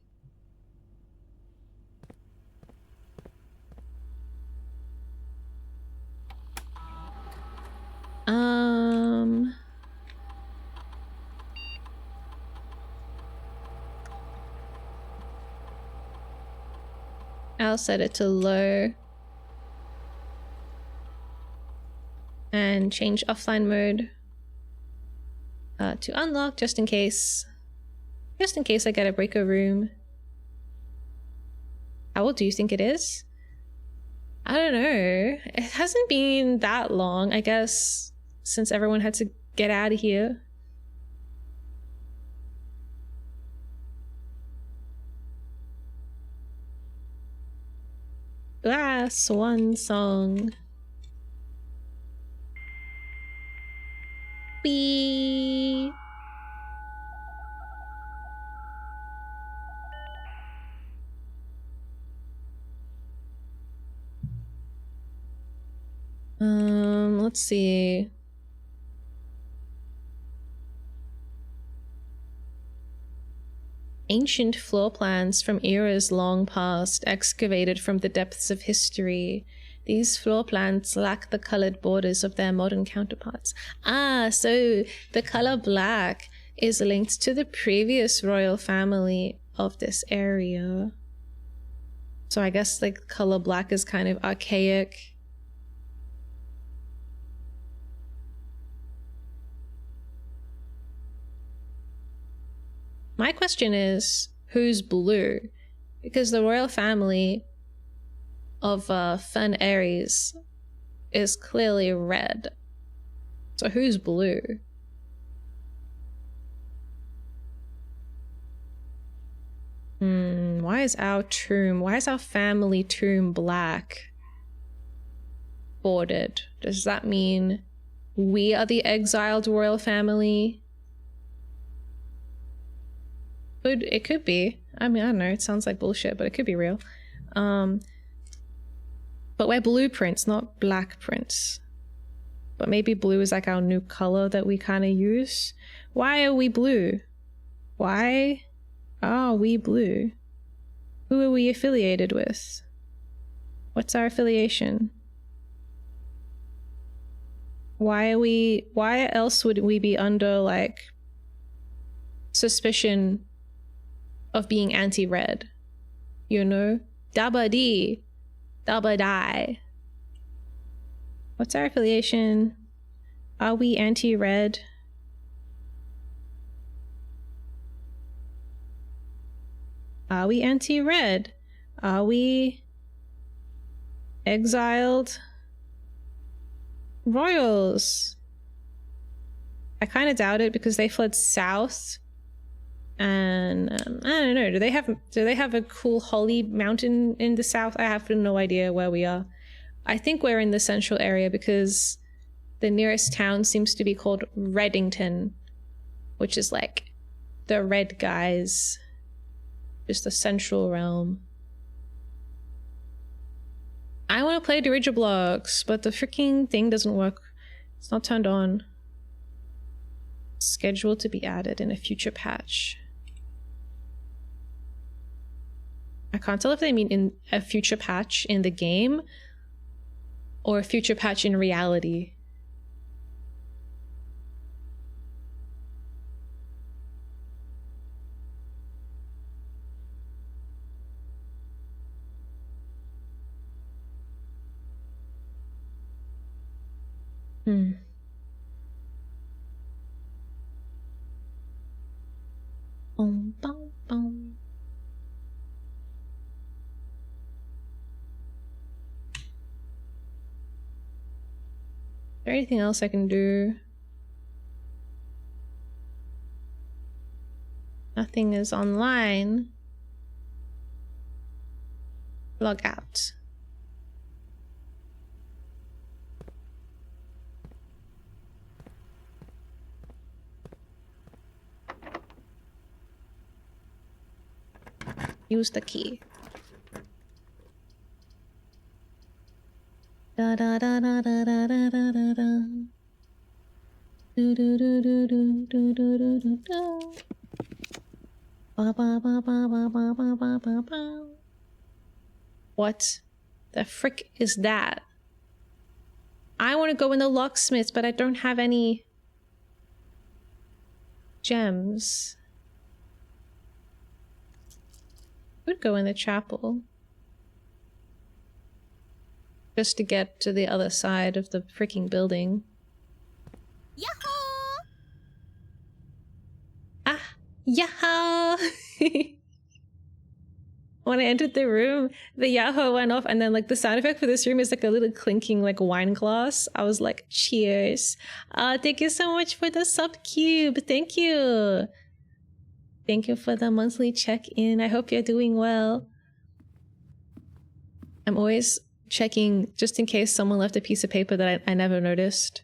I'll set it to low. And change offline mode to unlock just in case. Just in case I get a breaker room. How old do you think it is? I don't know. It hasn't been that long, I guess, since everyone had to get out of here. Ah, swan song. Wee. Let's see. Ancient floor plans from eras long past, excavated from the depths of history. These floor plans lack the colored borders of their modern counterparts. Ah, so the color black is linked to the previous royal family of this area. So I guess like color black is kind of archaic. My question is, who's blue? Because the royal family of Fun Aries is clearly red. So who's blue? Why is our family tomb black bordered? Does that mean we are the exiled royal family? It could be. I mean, I don't know. It sounds like bullshit, but it could be real. But we're blueprints, not black prints. But maybe blue is like our new color that we kind of use. Why are we blue? Why are we blue? Who are we affiliated with? What's our affiliation? Why else would we be under like suspicion of being anti-red? You know? Dabba dee. Dabba die. What's our affiliation? Are we anti-red? Are we anti-red? Are we exiled royals? I kind of doubt it because they fled south. And I don't know, do they have a cool holy mountain in the south? I have no idea where we are. I think we're in the central area because the nearest town seems to be called Reddington, which is like the red guys. Just the central realm. I want to play the original blocks, but the freaking thing doesn't work. It's not turned on. Scheduled to be added in a future patch. I can't tell if they mean in a future patch in the game or a future patch in reality. Boom, boom, boom. Is there anything else I can do? Nothing is online. Log out. Use the key. Da da da da da da da da da da. Do do do do do do do do do do. Ba ba ba ba ba ba ba ba ba ba. What the frick is that? I want to go in the locksmith, but I don't have any gems. Could go in the chapel. Just to get to the other side of the freaking building. Yaho! Ah! Yaho! When I entered the room, the Yaho went off, and then like the sound effect for this room is like a little clinking like wine glass. I was like, cheers. Thank you so much for the sub cube. Thank you. Thank you for the monthly check-in. I hope you're doing well. I'm always checking just in case someone left a piece of paper that I never noticed.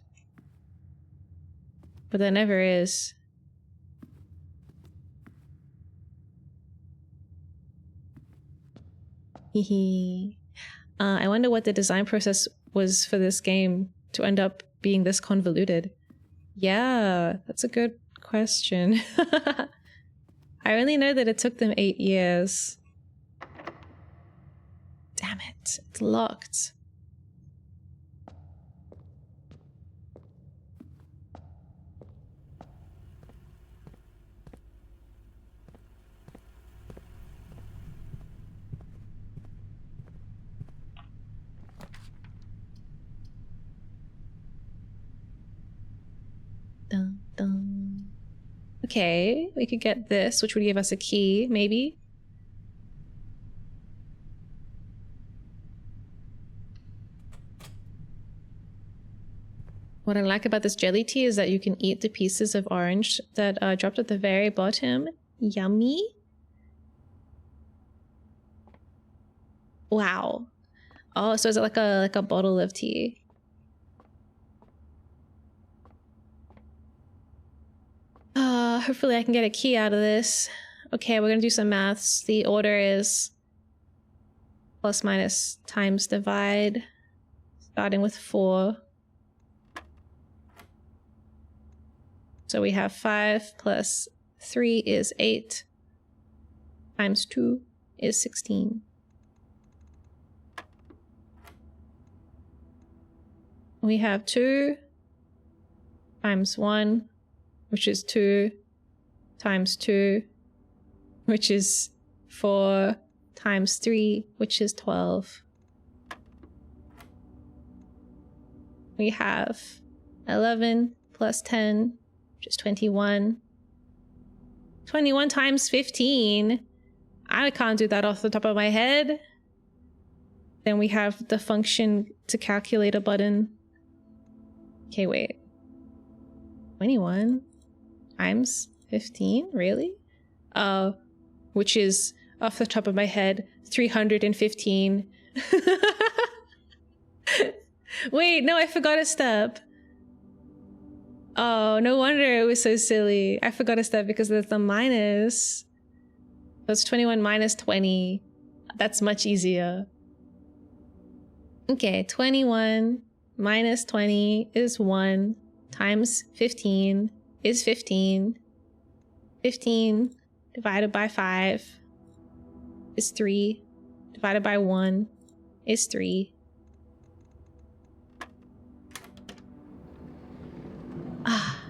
But there never is. Hehe. I wonder what the design process was for this game to end up being this convoluted. Yeah, that's a good question. I only know that it took them 8 years. Damn it, it's locked. Dun, dun. Okay, we could get this, which would give us a key, maybe. What I like about this jelly tea is that you can eat the pieces of orange that are dropped at the very bottom. Yummy. Wow. Oh, so is it like a bottle of tea? Hopefully I can get a key out of this. Okay, we're gonna do some maths. The order is plus minus times divide, starting with 4. So we have 5 plus 3 is 8 times 2 is 16. We have 2 times 1, which is 2 times 2, which is 4 times 3, which is 12. We have 11 plus 10, which is 21. 21 times 15. I can't do that off the top of my head. Then we have the function to calculator button. Okay, wait. 21 times 15? Really? Which is, off the top of my head, 315. Wait, no, I forgot a step. Oh, no wonder it was so silly. I forgot a step because there's the minus. So it's 21 minus 20. That's much easier. Okay, 21 minus 20 is 1 times 15 is 15. 15 divided by 5 is 3. Divided by 1 is 3. Ah.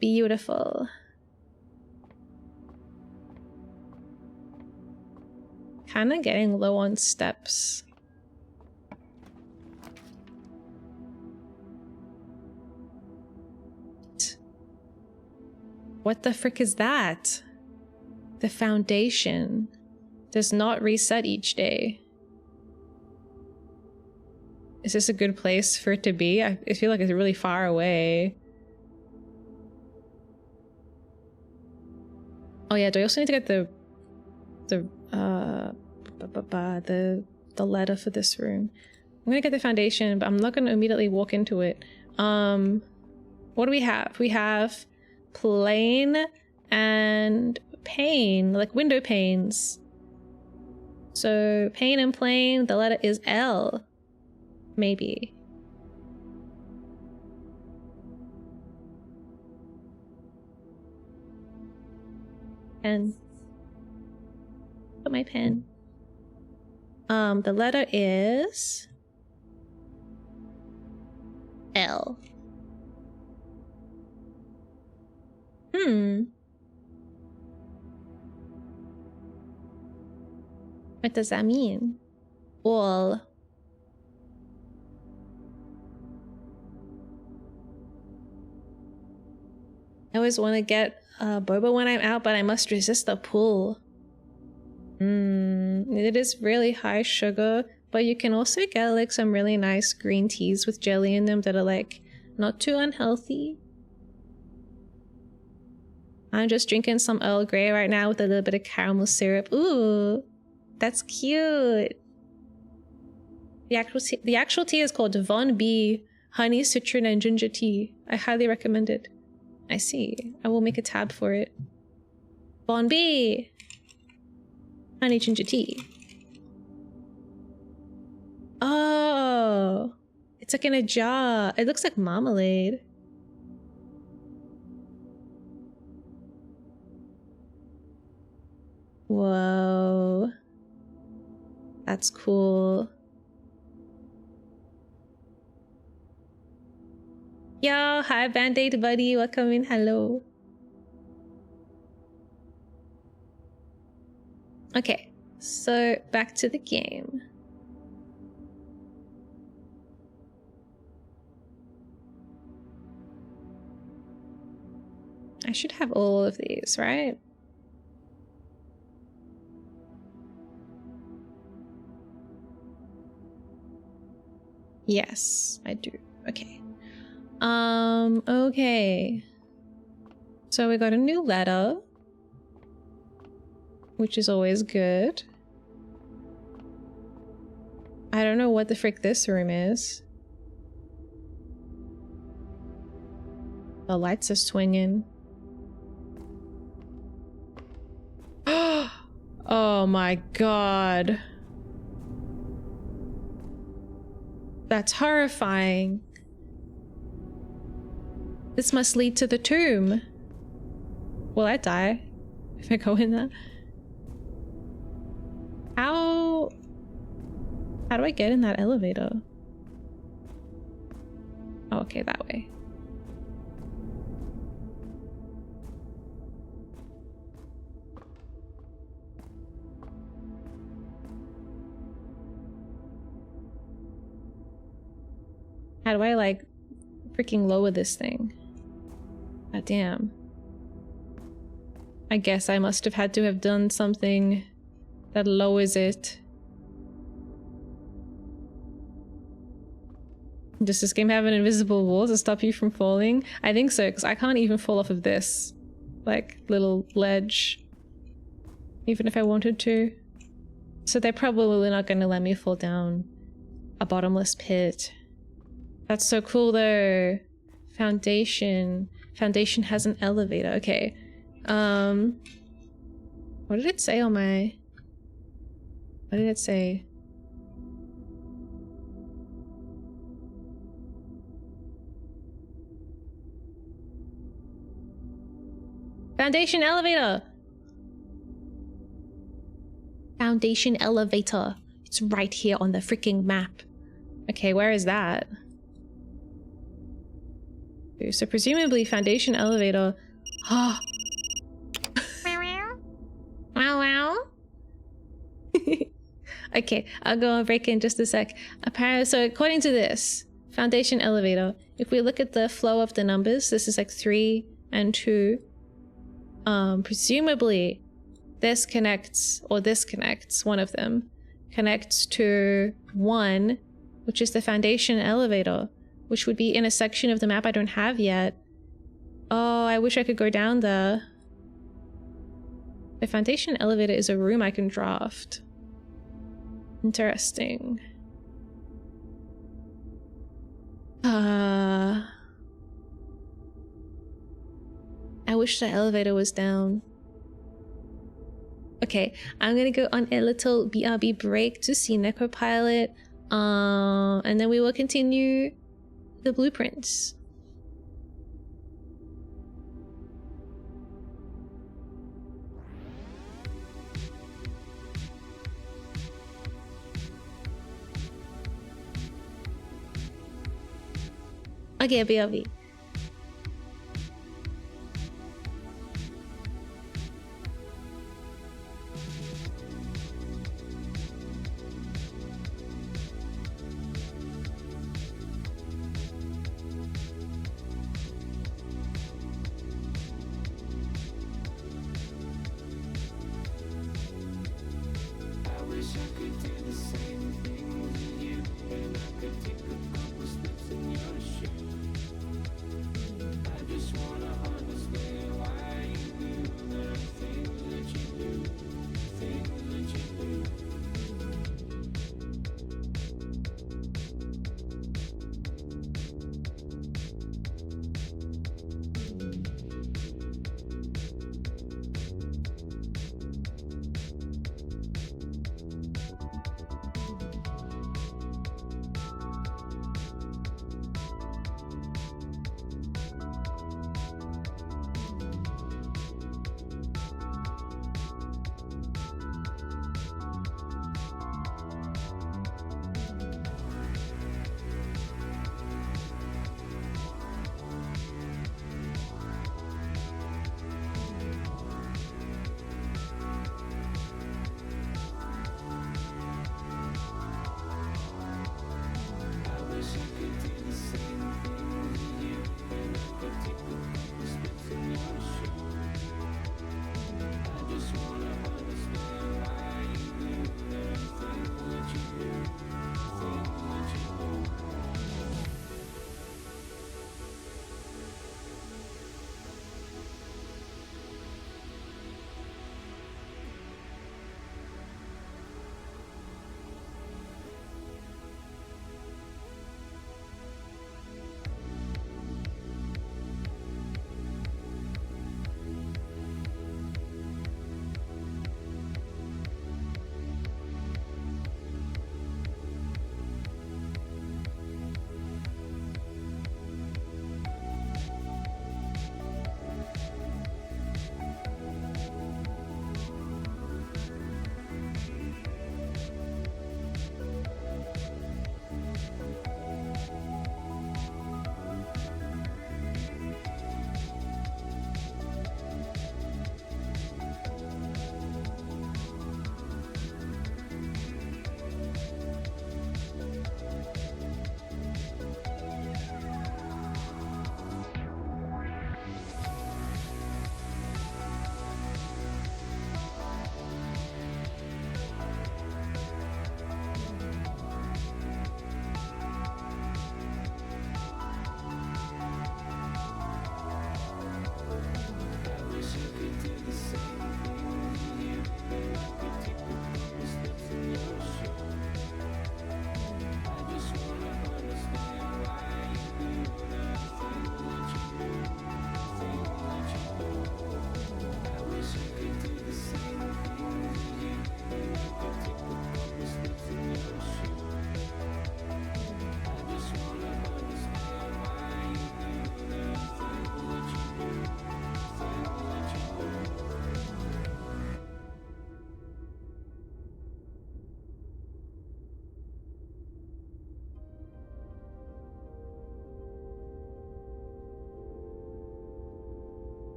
Beautiful. Kind of getting low on steps. What the frick is that? The foundation does not reset each day. Is this a good place for it to be? I feel like it's really far away. Oh yeah, do I also need to get the letter for this room? I'm gonna get the foundation, but I'm not gonna immediately walk into it. What do we have? We have plain and pane, like window panes. So pane and plain, the letter is L. Maybe. Pen. Put my pen. The letter is L. What does that mean? All. I always want to get boba when I'm out, but I must resist the pull. It is really high sugar, but you can also get like some really nice green teas with jelly in them that are like not too unhealthy. I'm just drinking some Earl Grey right now with a little bit of caramel syrup. Ooh, that's cute. The actual tea is called Von B Honey, Citron, and Ginger Tea. I highly recommend it. I see. I will make a tab for it. Von B Honey Ginger Tea. Oh, it's like in a jar. It looks like marmalade. Whoa. That's cool. Yo, hi Band-Aid buddy, welcome in, hello. Okay, so back to the game. I should have all of these, right? Yes, I do. Okay. Okay. So we got a new letter, which is always good. I don't know what the frick this room is. The lights are swinging. Oh my god. That's horrifying. This must lead to the tomb. Will I die if I go in there? How do I get in that elevator? Oh, okay, that way. How do I like freaking lower this thing? God damn. I guess I must have had to have done something that lowers it. Does this game have an invisible wall to stop you from falling? I think so, because I can't even fall off of this like little ledge, even if I wanted to. So they're probably not going to let me fall down a bottomless pit. That's so cool though. Foundation. Foundation has an elevator. Okay. What did it say on my... What did it say? Foundation elevator! Foundation elevator. It's right here on the freaking map. Okay, where is that? Okay, so presumably foundation elevator. Oh. Wow, wow. Okay, I'll go and break in just a sec. Apparently, so according to this, foundation elevator, if we look at the flow of the numbers, this is like 3 and 2. Presumably this connects, or this connects, one of them connects to 1, which is the foundation elevator, which would be in a section of the map I don't have yet. Oh, I wish I could go down there. The foundation elevator is a room I can draft. Interesting. I wish the elevator was down. Okay, I'm gonna go on a little BRB break to see Necropilot, and then we will continue the blueprints. Okay, BRB.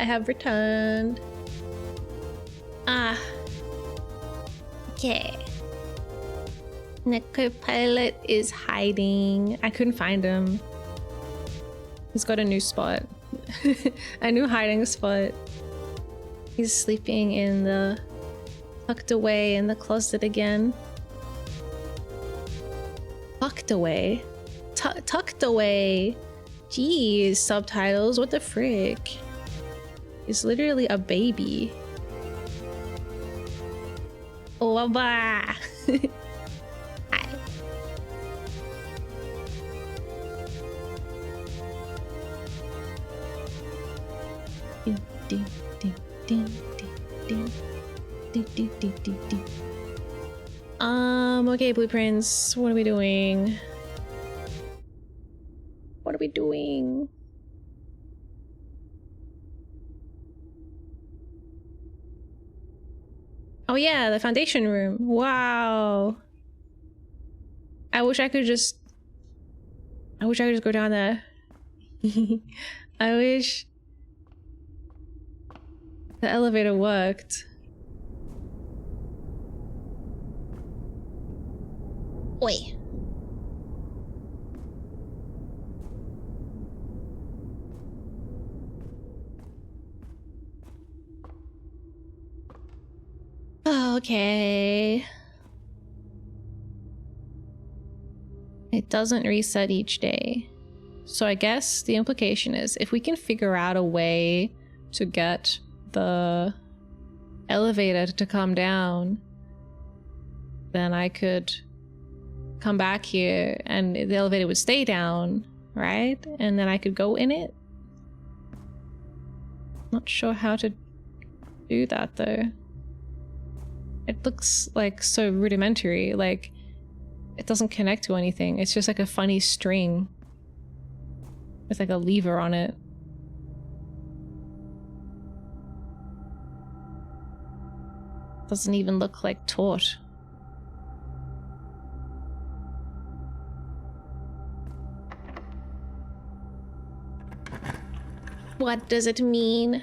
I have returned. Ah. Okay. Neko Pilot is hiding. I couldn't find him. He's got a new spot. A new hiding spot. He's sleeping in the... tucked away in the closet again. Tucked away? Tucked away! Jeez, subtitles, what the frick? He's literally a baby. Oh, bah! Hi. Ding, ding, ding, ding, ding, ding, ding, ding, ding, ding. Okay, blueprints. What are we doing? What are we doing? Oh yeah, the foundation room. Wow. I wish I could just go down there. I wish the elevator worked. Oi. Okay. It doesn't reset each day. So I guess the implication is if we can figure out a way to get the elevator to come down, then I could come back here and the elevator would stay down, right? And then I could go in it. Not sure how to do that though. It looks like so rudimentary, like it doesn't connect to anything. It's just like a funny string with like a lever on it. Doesn't even look like taut. What does it mean?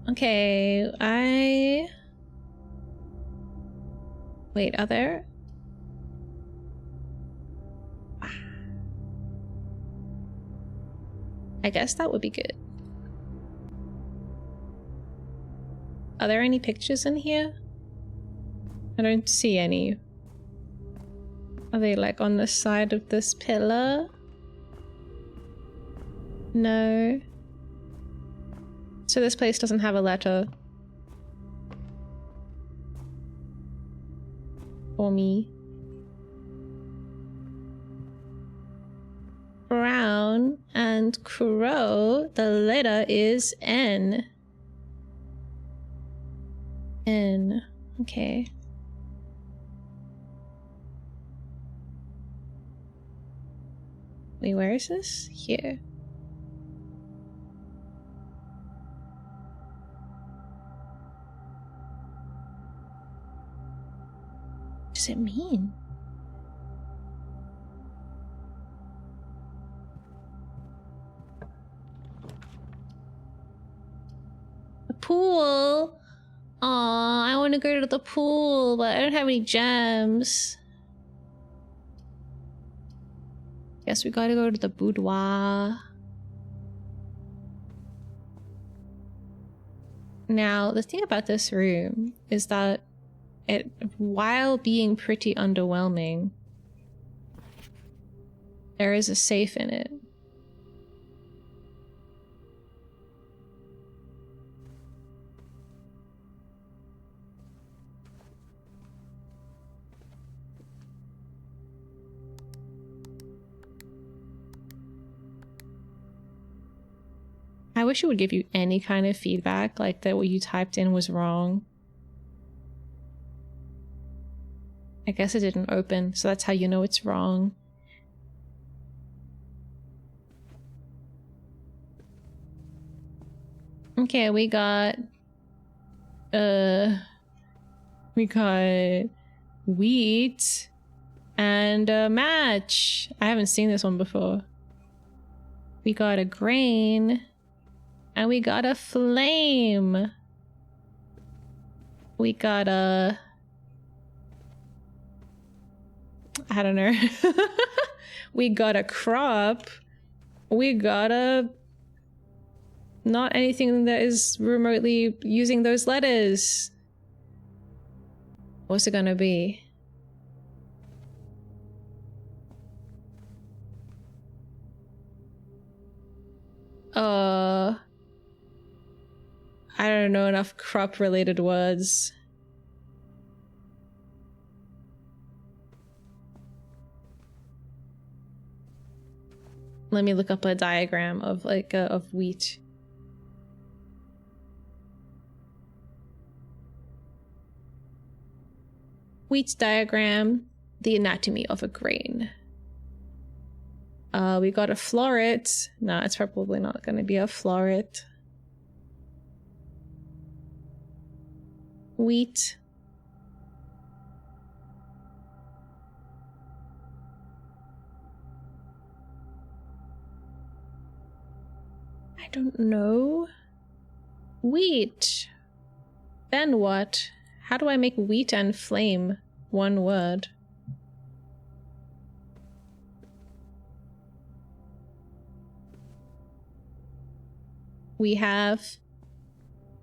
Okay, wait, are there? I guess that would be good. Are there any pictures in here? I don't see any. Are they like on the side of this pillar? No. So this place doesn't have a letter for me. Brown and crow, the letter is N. N. Okay. Wait, where is this? Here. What does it mean? The pool. Aw, I want to go to the pool, but I don't have any gems. Guess we gotta go to the boudoir. Now, the thing about this room is that it, while being pretty underwhelming, there is a safe in it. I wish it would give you any kind of feedback, like that what you typed in was wrong. I guess it didn't open, so that's how you know it's wrong. Okay, we got wheat and a match. I haven't seen this one before. We got a grain. And we got a flame. We got a... I don't know. We got a crop. We got a... Not anything that is remotely using those letters. What's it gonna be? I don't know enough crop related words. Let me look up a diagram of like of wheat. Wheat diagram, the anatomy of a grain. We got a floret. No, it's probably not going to be a floret. Wheat. I don't know. Wheat. Then what? How do I make wheat and flame one word? We have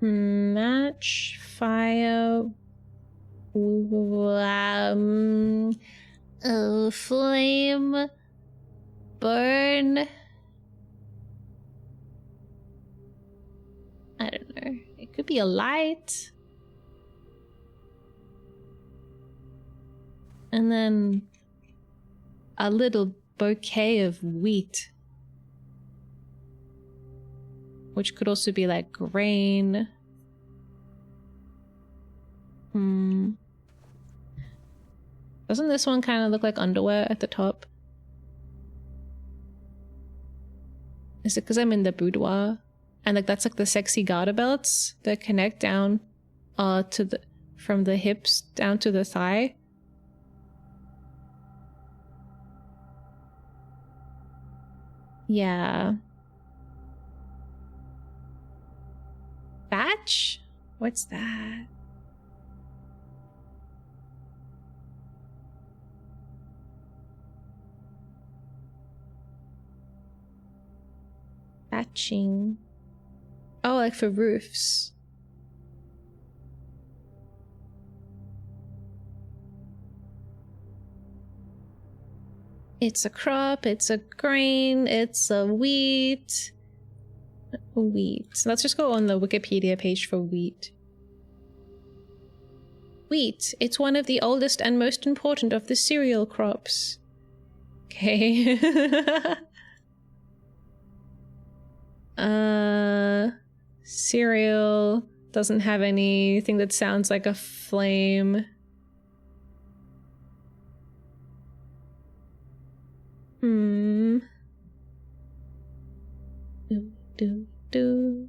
match, fire, flame, burn. I don't know. It could be a light. And then a little bouquet of wheat. Which could also be like grain. Doesn't this one kind of look like underwear at the top? Is it because I'm in the boudoir? And like that's like the sexy garter belts that connect down to the from the hips down to the thigh. Yeah. Batch? What's that? Batching. Oh, like for roofs. It's a crop, it's a grain, it's a wheat. Wheat. Let's just go on the Wikipedia page for wheat. Wheat. It's one of the oldest and most important of the cereal crops. Okay. Cereal doesn't have anything that sounds like a flame. Do.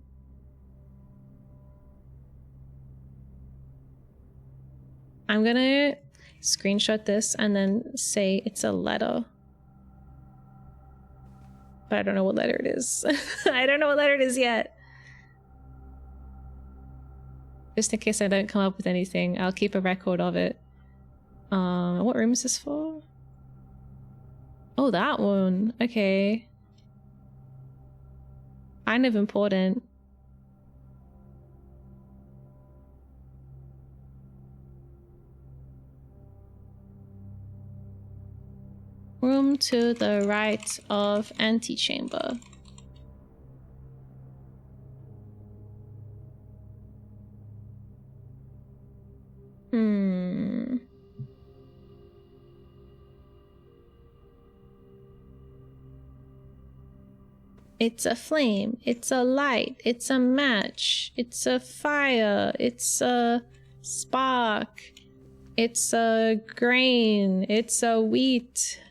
I'm gonna screenshot this and then say it's a letter. But I don't know what letter it is. I don't know what letter it is yet. Just in case I don't come up with anything, I'll keep a record of it. What room is this for? Oh, that one. Okay. Kind of important. Room to the right of antechamber. It's a flame, it's a light, it's a match, it's a fire, it's a spark, it's a grain, it's a wheat,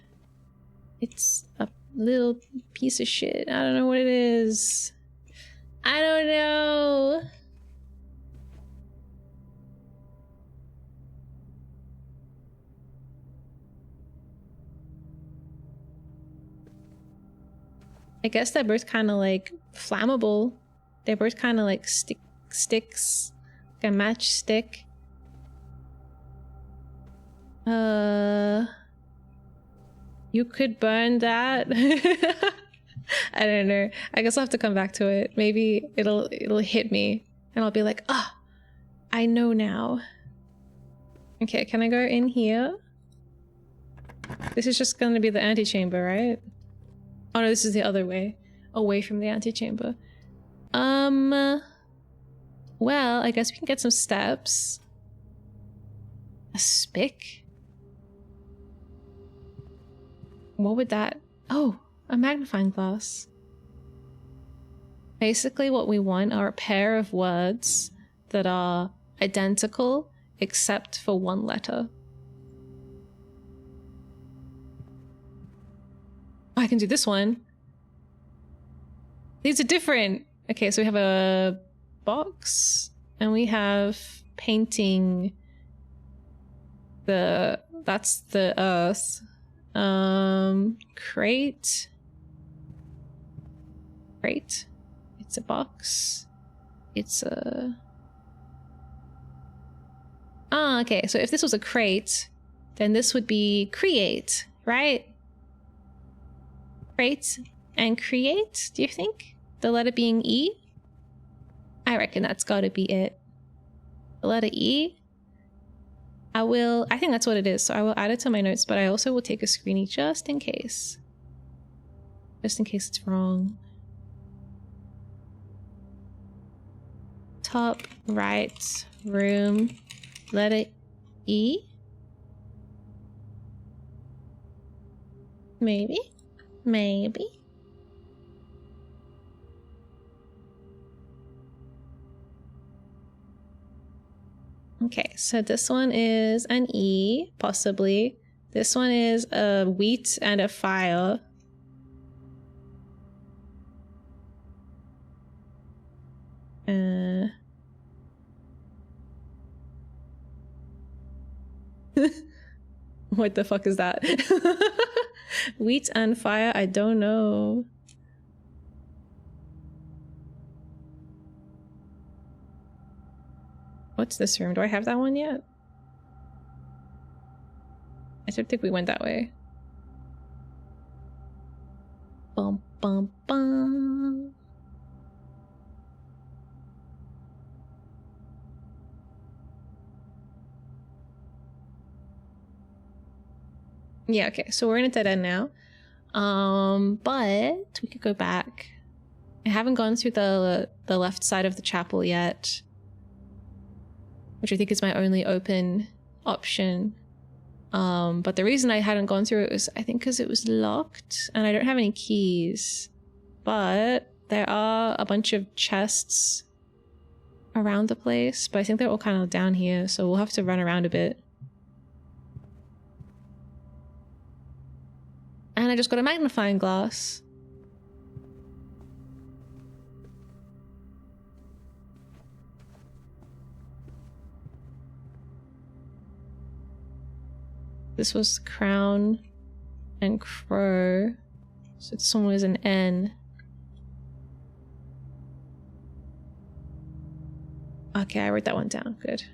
it's a little piece of shit. I don't know what it is. I don't know. I guess they're both kind of like flammable. They're both kind of like sticks, like a matchstick. You could burn that. I don't know. I guess I'll have to come back to it. Maybe it'll hit me and I'll be like, oh, I know now. Okay, can I go in here? This is just gonna be the antechamber, right? Oh no, this is the other way. Away from the antechamber. Well, I guess we can get some steps. A spick? What would that... Oh, a magnifying glass. Basically what we want are a pair of words that are identical except for one letter. Oh, I can do this one. These are different. Okay, so we have a box and we have painting that's the earth. Crate. It's a box. It's a... Ah, okay, so if this was a crate, then this would be create, right? Crate and create, do you think? The letter being E? I reckon that's gotta be it. The letter E? I think that's what it is, so I will add it to my notes, but I also will take a screenie just in case. Just in case it's wrong. Top right room, letter E? Maybe? Maybe? Okay, so this one is an E, possibly. This one is a wheat and a fire. What the fuck is that? Wheat and fire, I don't know. What's this room? Do I have that one yet? I don't think we went that way. Bum bum bum. Yeah, okay, so we're in a dead end now. But we could go back. I haven't gone through the left side of the chapel yet, which I think is my only open option. But the reason I hadn't gone through it was, I think, because it was locked and I don't have any keys. But there are a bunch of chests around the place, but I think they're all kind of down here, so we'll have to run around a bit. And I just got a magnifying glass. This was crown and crow. So this one was an N. Okay, I wrote that one down. Good.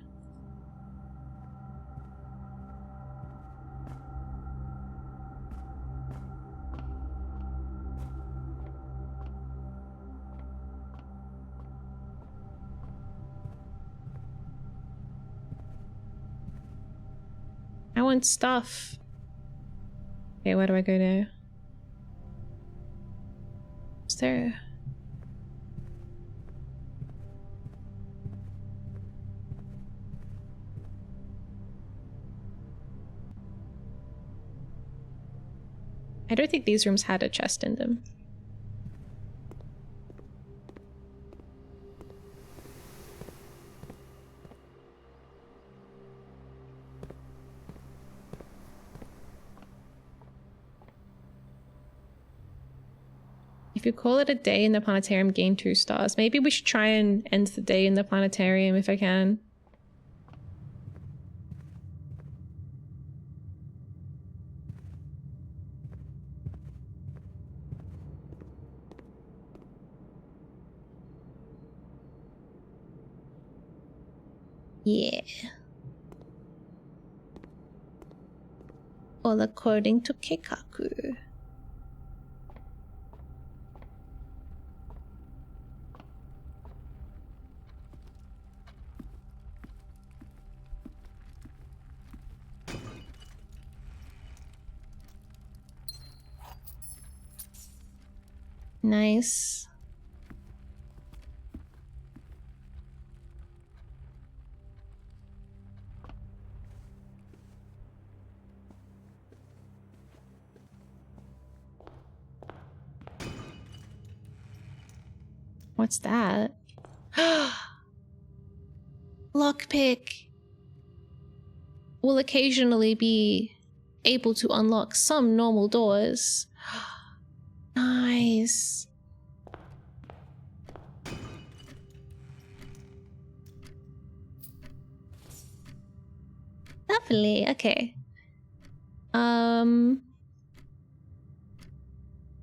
I want stuff. Okay, where do I go now? Is there... I don't think these rooms had a chest in them. If you call it a day in the planetarium, gain 2 stars. Maybe we should try and end the day in the planetarium if I can. Yeah. All according to Keikaku. Nice. What's that? Lockpick will occasionally be able to unlock some normal doors. Nice. Lovely. Okay.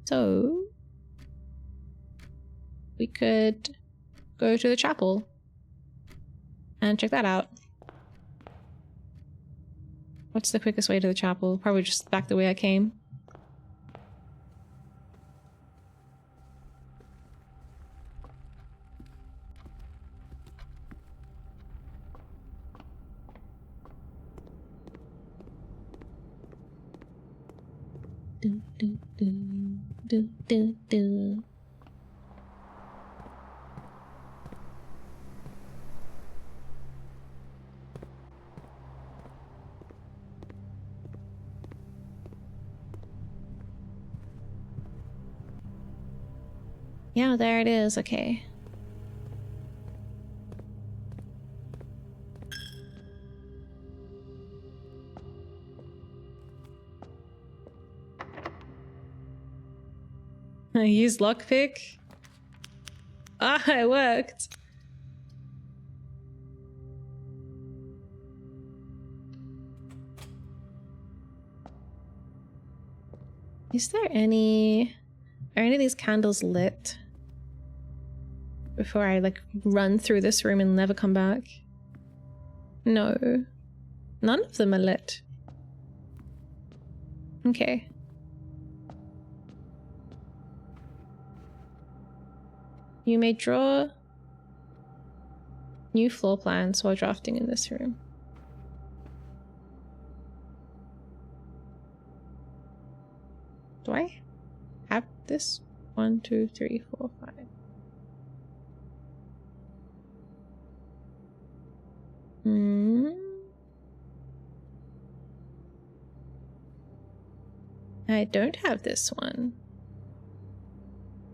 So we could go to the chapel and check that out. What's the quickest way to the chapel? Probably just back the way I came. Do, do, do, do, do, do. Yeah, there it is. Okay. I used lockpick. Ah, it worked. Is there any... Are any of these candles lit? Before I, like, run through this room and never come back? No. None of them are lit. Okay. You may draw new floor plans while drafting in this room. Do I have this? 1, 2, 3, 4, 5. I don't have this one.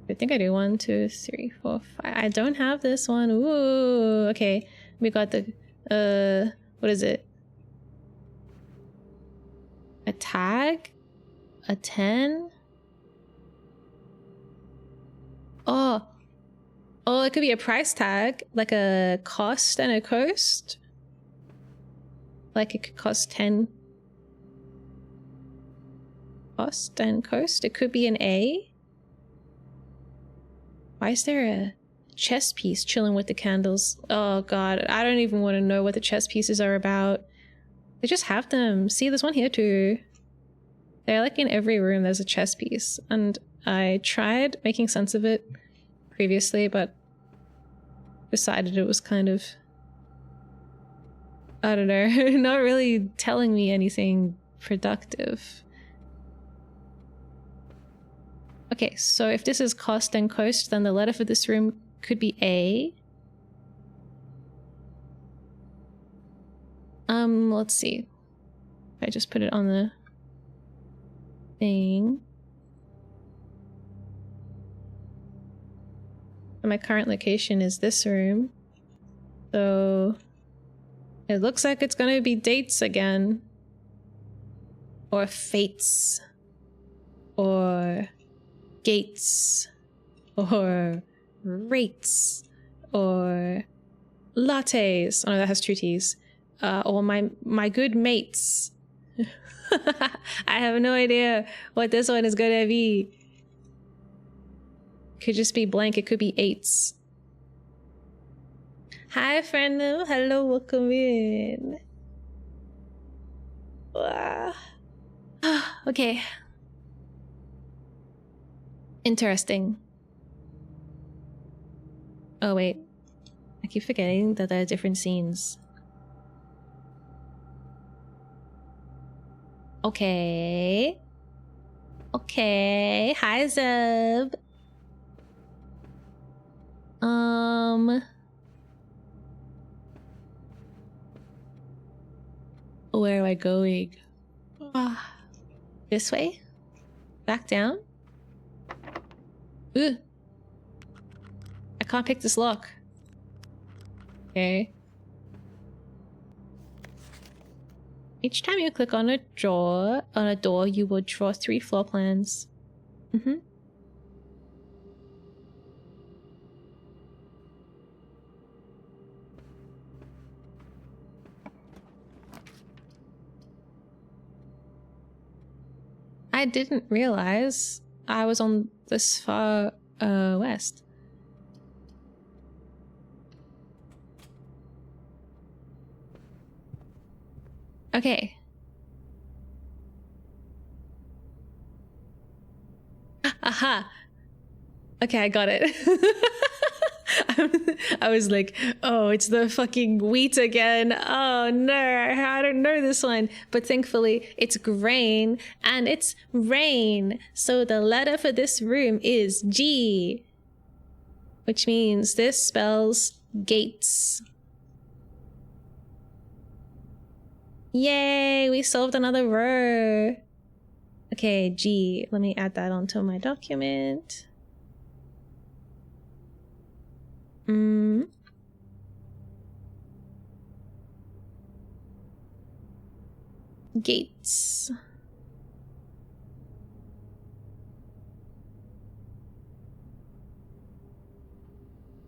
I think I do. 1, 2, 3, 4, 5. I don't have this one. Ooh, okay. We got the, what is it? A tag? A 10? Oh. Oh, it could be a price tag. Like a cost and a coast. Like it could cost 10. Cost and coast. It could be an A. Why is there a chess piece chilling with the candles? Oh god, I don't even want to know what the chess pieces are about. They just have them. See, there's one here too. They're like in every room there's a chess piece. And I tried making sense of it previously, but decided it was kind of... I don't know, not really telling me anything productive. Okay, so if this is cost and coast, then the letter for this room could be A. Let's see. I just put it on the thing. And my current location is this room. So it looks like it's gonna be dates again. Or fates. Or gates. Or rates. Or lattes. Oh no, that has two T's. Or my good mates. I have no idea what this one is gonna be. Could just be blank. It could be eights. Hi, friendo. Hello, welcome in. Wow. Okay. Interesting. Oh, wait. I keep forgetting that there are different scenes. Okay. Okay. Hi, Zeb. Where am I going? This way? Back down? Ugh. I can't pick this lock. Okay. Each time you click on a door, you will draw 3 floor plans. I didn't realize I was on this far west. Okay. Aha. Okay, I got it. I was like, oh, it's the fucking wheat again. Oh no, I don't know this one. But thankfully, it's grain and it's rain. So the letter for this room is G, which means this spells gates. Yay, we solved another row. Okay, G. Let me add that onto my document. Gates.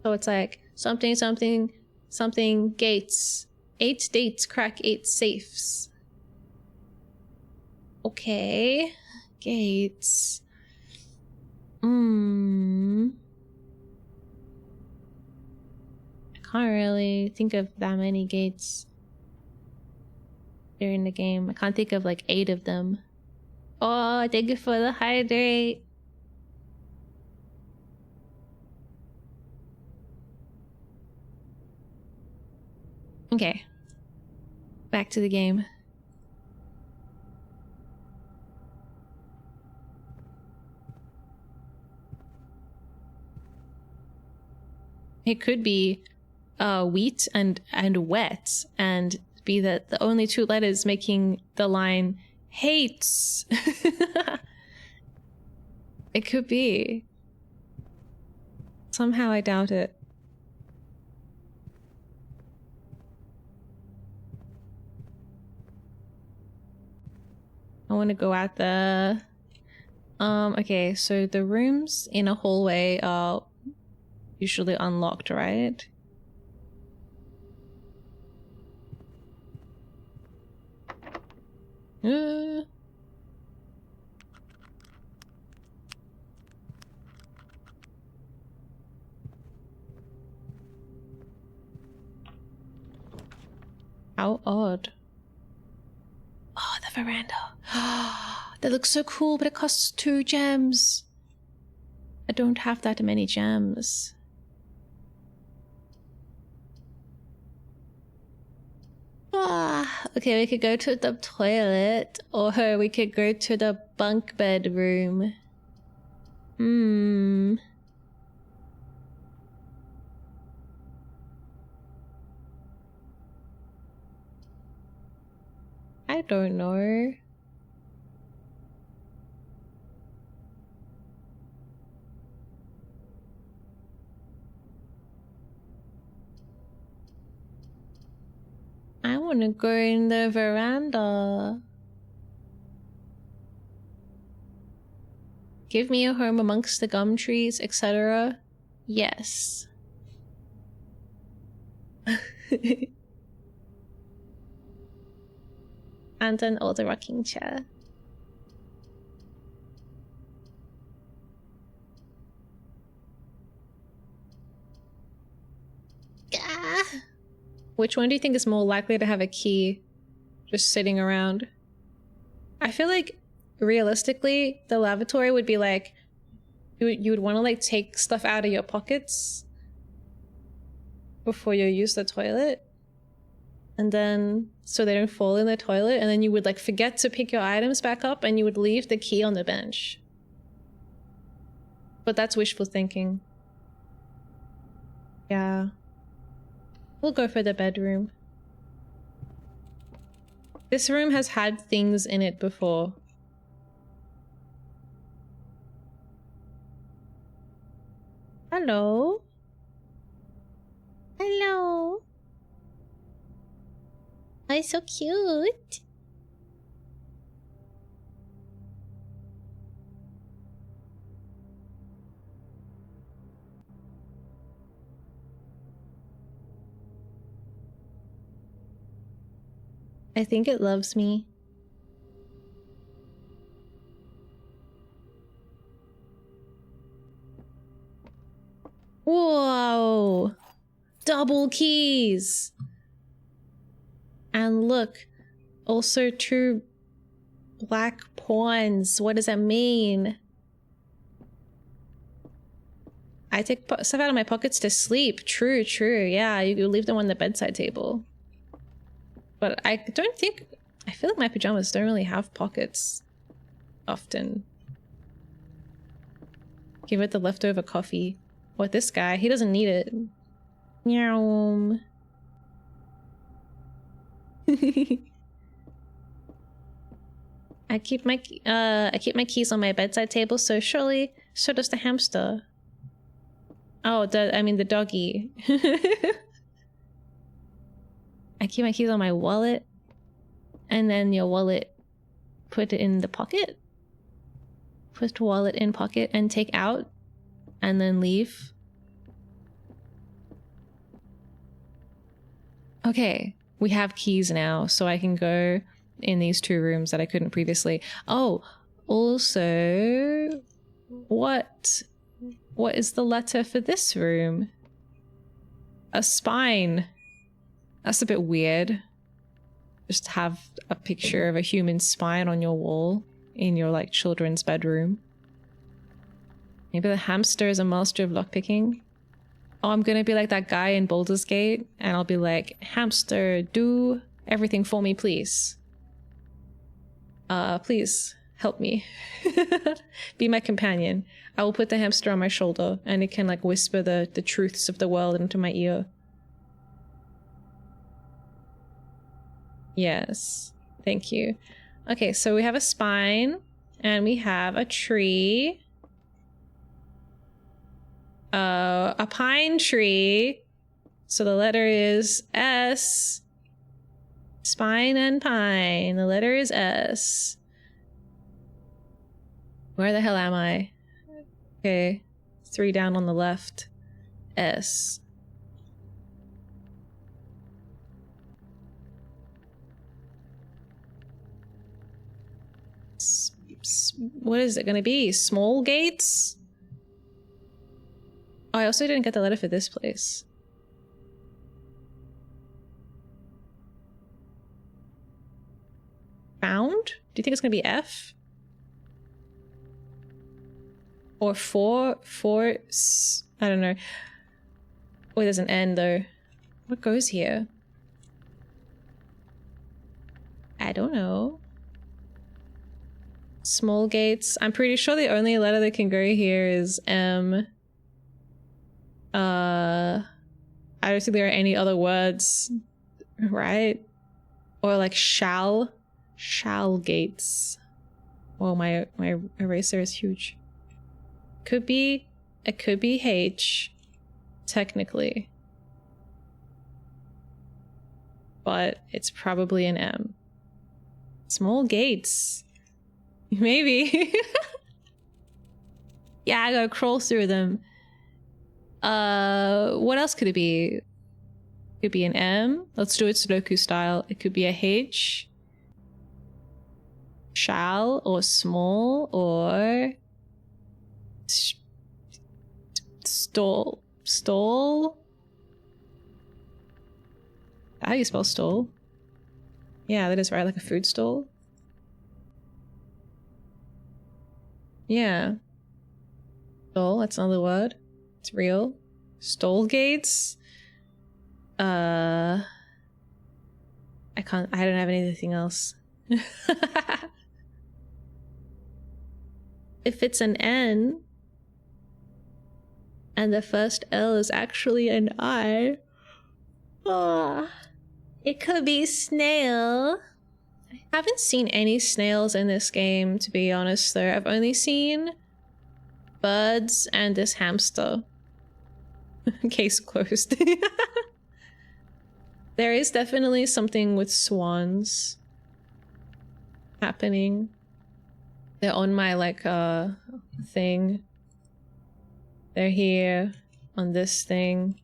So it's like something, something, something, gates. 8 dates crack 8 safes. Okay. Gates. I can't really think of that many gates during the game. I can't think of like 8 of them. Oh, thank you for the hydrate. Okay. Back to the game. It could be wheat and wet and be that the only 2 letters making the line hates. It could be. Somehow I doubt it. I want to go out the... okay, so the rooms in a hallway are usually unlocked, right? How odd. Oh, the veranda. That looks so cool, but it costs 2 gems. I don't have that many gems. Okay, we could go to the toilet, or we could go to the bunk bed room. I don't know. I want to go in the veranda. Give me a home amongst the gum trees, etc. Yes. And an older rocking chair. Which one do you think is more likely to have a key just sitting around? I feel like realistically, the lavatory would be like, you would want to like take stuff out of your pockets before you use the toilet. And then, so they don't fall in the toilet, and then you would like forget to pick your items back up and you would leave the key on the bench. But that's wishful thinking. Yeah. We'll go for the bedroom. This room has had things in it before. Hello? Hello? Oh, it's so cute. I think it loves me. Whoa! Double keys! And look, also 2 black pawns. What does that mean? I take stuff out of my pockets to sleep. True, true. Yeah, you leave them on the bedside table. But I don't think... I feel like my pajamas don't really have pockets often. Give it the leftover coffee. What, this guy? He doesn't need it. Meow. I keep my keys on my bedside table, so surely so does the hamster. Oh, I mean the doggy. I keep my keys on my wallet, and then your wallet, put it in the pocket. Put wallet in pocket and take out, and then leave. Okay, we have keys now, so I can go in these 2 rooms that I couldn't previously. Oh, also, what is the letter for this room? A spine. That's a bit weird. Just have a picture of a human spine on your wall in your like children's bedroom. Maybe the hamster is a master of lockpicking. Oh, I'm gonna be like that guy in Baldur's Gate, and I'll be like, hamster, do everything for me, please. Please help me. Be my companion. I will put the hamster on my shoulder, and it can like whisper the truths of the world into my ear. Yes, thank you. Okay, so we have a spine, and we have a tree. A pine tree. So the letter is S. Spine and pine. The letter is S. Where the hell am I? Okay, 3 down on the left. S. What is it gonna be? Small gates? Oh, I also didn't get the letter for this place. Found? Do you think it's gonna be F? Or 4? I don't know. Oh, there's an N though. What goes here? I don't know. Small gates. I'm pretty sure the only letter that can go here is M. I don't think there are any other words, right? Or like shall gates. Oh, my eraser is huge. It could be H, technically. But it's probably an M. Small gates. Maybe. Yeah, I gotta crawl through them. What else could it be? It could be an M. Let's do it Sudoku style. It could be a H. Shall or small or stall. How do you spell stall? Yeah, that is right, like a food stall. Yeah. Stall, that's another word. It's real. Stall gates? I don't have anything else. If it's an N and the first L is actually an I, it could be snail. I haven't seen any snails in this game, to be honest, though. I've only seen birds and this hamster. Case closed. There is definitely something with swans happening. They're on my, like, thing. They're here on this thing.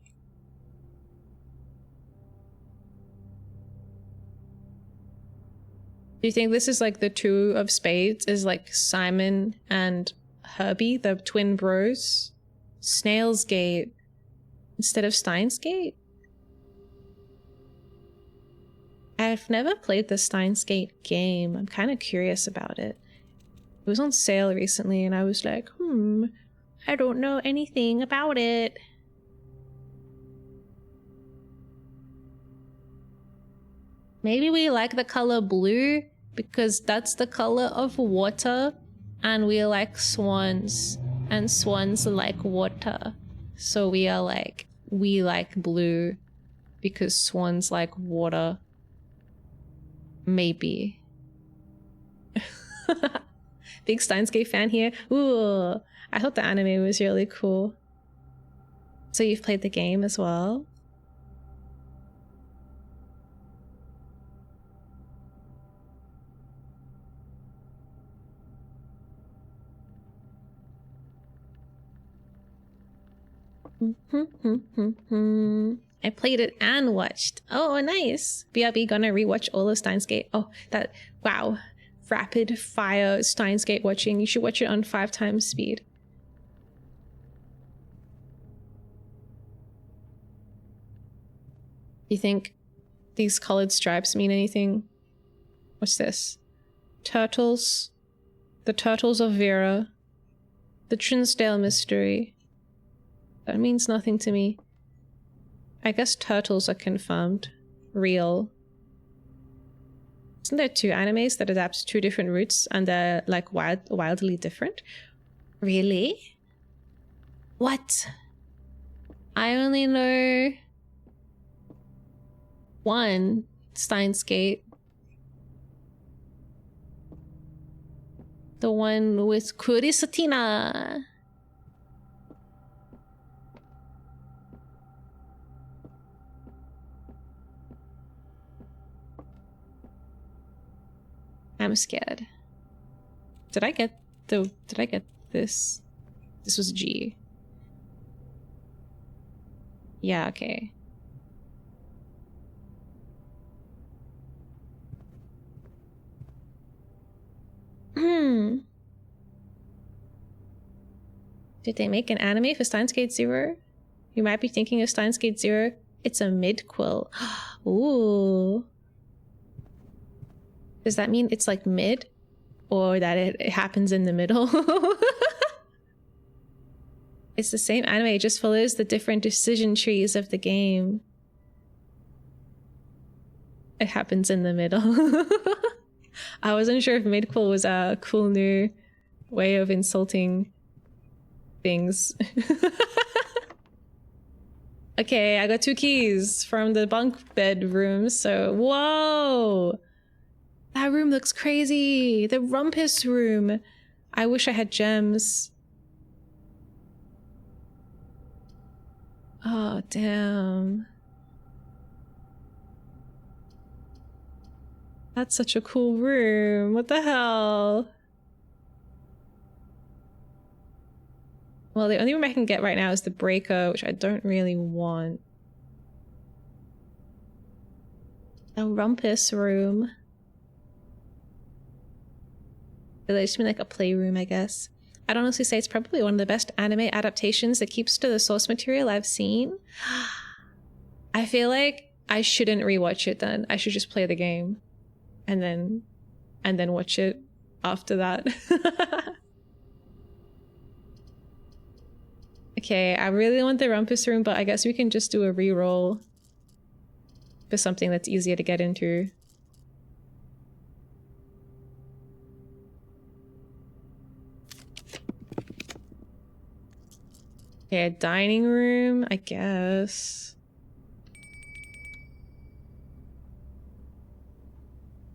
Do you think this is like the two of spades is like Simon and Herbie, the twin bros? Snail's Gate instead of Steins Gate? I've never played the Steins Gate game. I'm kind of curious about it. It was on sale recently and I was like, I don't know anything about it. Maybe we like the color blue because that's the color of water and we like swans and swans like water. So we like blue because swans like water. Maybe. Big Steins Gate fan here. Ooh, I thought the anime was really cool. So you've played the game as well? I played it and watched. Oh, nice. BRB gonna rewatch all of Steins Gate. Oh, wow. Rapid fire Steins Gate watching. You should watch it on 5 times speed. You think these colored stripes mean anything? What's this? Turtles. The Turtles of Vera. The Trinsdale Mystery. That means nothing to me. I guess turtles are confirmed. Real. Isn't there 2 animes that adapt 2 different routes and they're like wildly different? Really? What? I only know one Steins Gate. The one with Kurisatina. I'm scared. Did I get this? This was G. Yeah, okay. Did they make an anime for Steins Gate Zero? You might be thinking of Steins Gate Zero. It's a mid-quill. Ooh. Does that mean it's like mid? Or that it happens in the middle? It's the same anime, it just follows the different decision trees of the game. It happens in the middle. I wasn't sure if mid-quill was a cool new way of insulting things. Okay, I got 2 keys from the bunk bed room, so whoa! That room looks crazy! The rumpus room! I wish I had gems. Oh, damn. That's such a cool room. What the hell? Well, the only room I can get right now is the breaker, which I don't really want. A rumpus room. It just mean like a playroom, I guess. I'd honestly say it's probably one of the best anime adaptations that keeps to the source material I've seen. I feel like I shouldn't rewatch it then. I should just play the game and then watch it after that. Okay, I really want the rumpus room, but I guess we can just do a reroll for something that's easier to get into. Okay, dining room, I guess.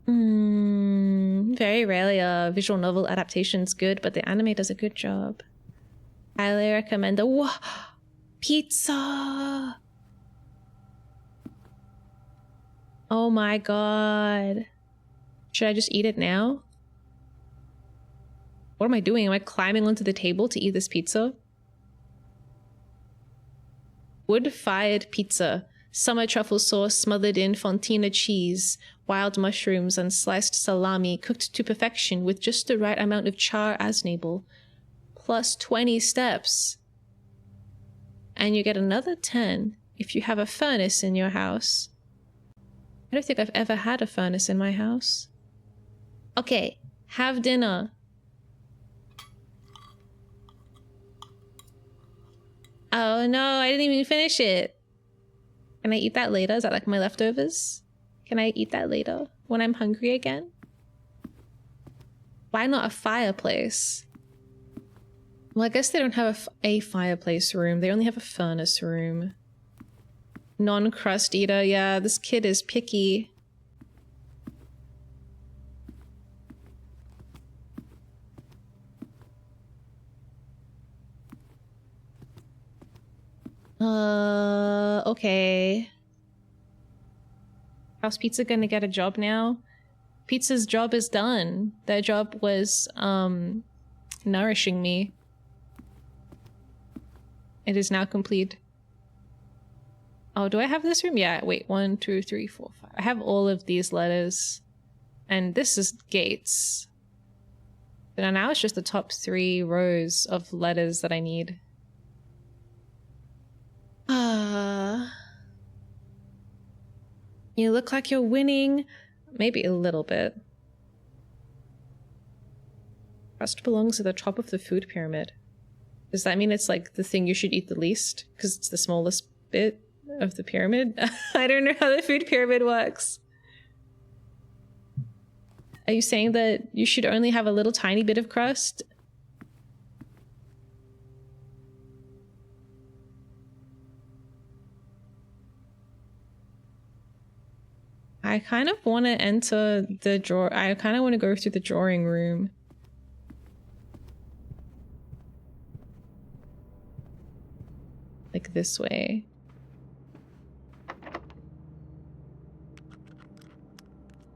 Very rarely a visual novel adaptation's good, but the anime does a good job. Highly recommend the pizza. Oh my god. Should I just eat it now? What am I doing? Am I climbing onto the table to eat this pizza? Wood-fired pizza. Summer truffle sauce smothered in fontina cheese, wild mushrooms and sliced salami cooked to perfection with just the right amount of char asnable. Plus 20 steps. And you get another 10 if you have a furnace in your house. I don't think I've ever had a furnace in my house. Okay, have dinner. Oh no, I didn't even finish it. Can I eat that later? Is that like my leftovers? Can I eat that later when I'm hungry again? Why not a fireplace? Well, I guess they don't have a fireplace room. They only have a furnace room. Non-crust eater. Yeah, this kid is picky. Okay. How's Pizza gonna get a job now? Pizza's job is done. Their job was, nourishing me. It is now complete. Oh, do I have this room? Yeah, wait, 1, 2, 3, 4, 5. I have all of these letters. And this is gates. But now it's just the top 3 rows of letters that I need. You look like you're winning. Maybe a little bit. Crust belongs at the top of the food pyramid. Does that mean it's like the thing you should eat the least? Because it's the smallest bit of the pyramid? I don't know how the food pyramid works. Are you saying that you should only have a little tiny bit of crust? I kind of want to enter the drawer. I kind of want to go through the drawing room. Like this way.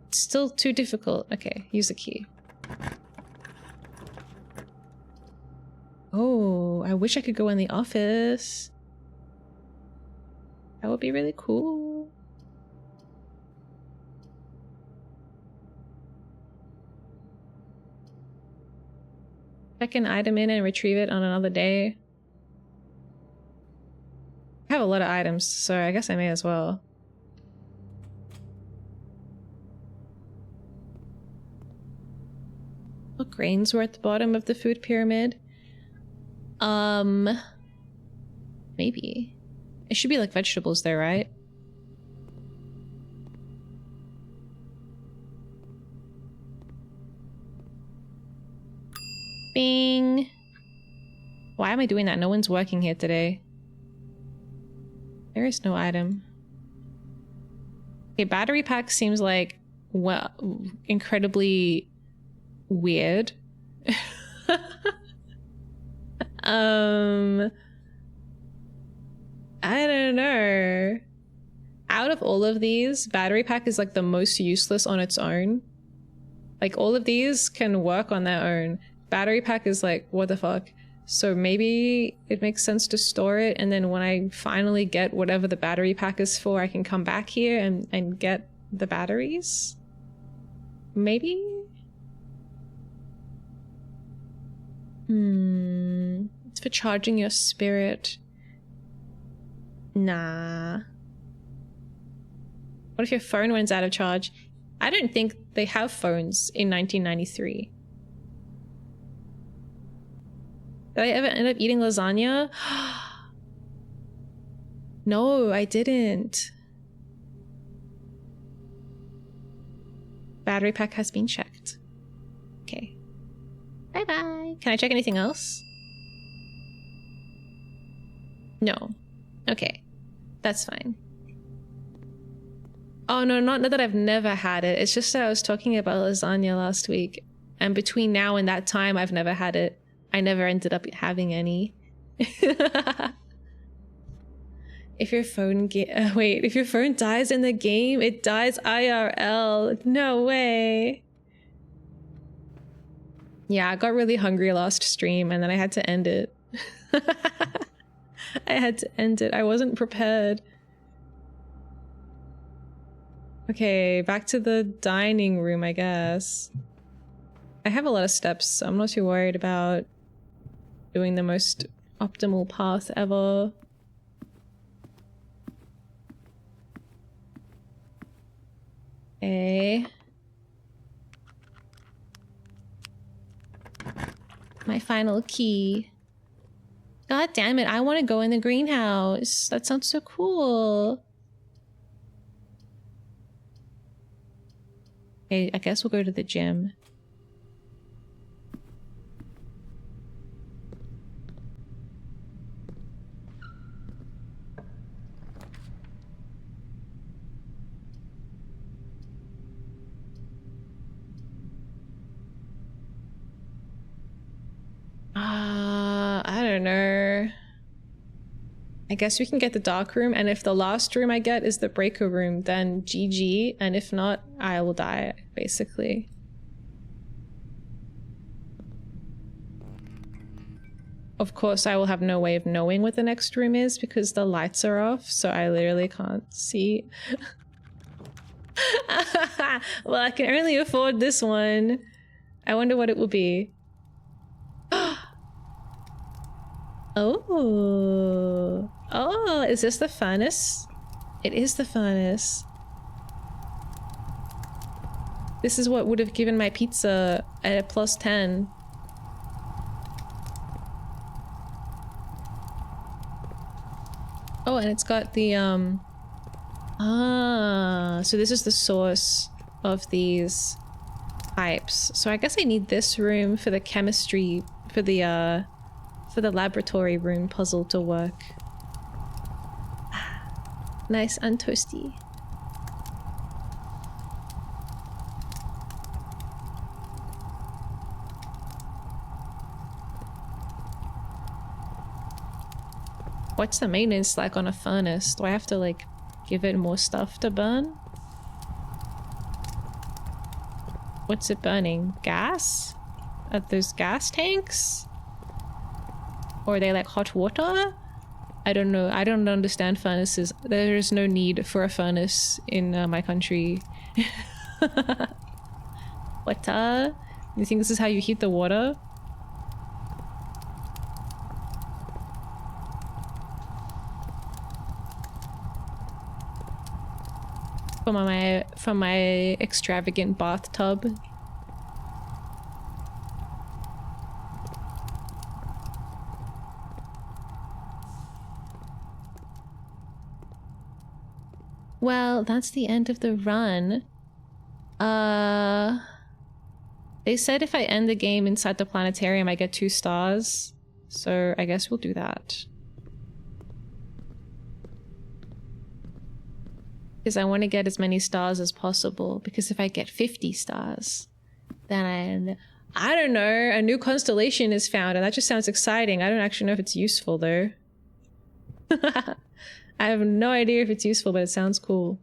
It's still too difficult. Okay, use the key. Oh, I wish I could go in the office. That would be really cool. Check an item in and retrieve it on another day. I have a lot of items, so I guess I may as well. What grains were at the bottom of the food pyramid? Maybe. It should be like vegetables there, right? Bing! Why am I doing that? No one's working here today. There is no item. Okay, battery pack seems like, well, incredibly weird. I don't know. Out of all of these, battery pack is like the most useless on its own. Like all of these can work on their own. Battery pack is like, what the fuck? So maybe it makes sense to store it, and then when I finally get whatever the battery pack is for, I can come back here and get the batteries? Maybe? It's for charging your spirit. Nah. What if your phone runs out of charge? I don't think they have phones in 1993. Did I ever end up eating lasagna? No, I didn't. Battery pack has been checked. Okay. Bye-bye. Can I check anything else? No. Okay. That's fine. Oh no, not that I've never had it. It's just that I was talking about lasagna last week. And between now and that time, I've never had it. I never ended up having any. If your phone if your phone dies in the game, it dies IRL. No way. Yeah, I got really hungry last stream and then I had to end it. I had to end it. I wasn't prepared. Okay, back to the dining room, I guess. I have a lot of steps, so I'm not too worried about doing the most optimal path ever. Okay. My final key. God damn it, I want to go in the greenhouse. That sounds so cool. Okay, I guess we'll go to the gym. I don't know. I guess we can get the dark room, and if the last room I get is the breaker room, then GG, and if not, I will die, basically. Of course, I will have no way of knowing what the next room is because the lights are off, so I literally can't see. Well, I can only afford this one. I wonder what it will be. Oh. Oh, is this the furnace? It is the furnace. This is what would have given my pizza at a +10. Oh, and it's got the, so this is the source of these pipes. So I guess I need this room for the chemistry, for the laboratory room puzzle to work. Nice and toasty. What's the maintenance like on a furnace? Do I have to like give it more stuff to burn? What's it burning? Gas? Are those gas tanks? Or are they like hot water? I don't know. I don't understand furnaces. There is no need for a furnace in my country. Water? You think this is how you heat the water? From my extravagant bathtub. Well, that's the end of the run. They said if I end the game inside the planetarium, I get 2 stars. So I guess we'll do that. Because I want to get as many stars as possible. Because if I get 50 stars, then I don't know, a new constellation is found, and that just sounds exciting. I don't actually know if it's useful though. I have no idea if it's useful, but it sounds cool.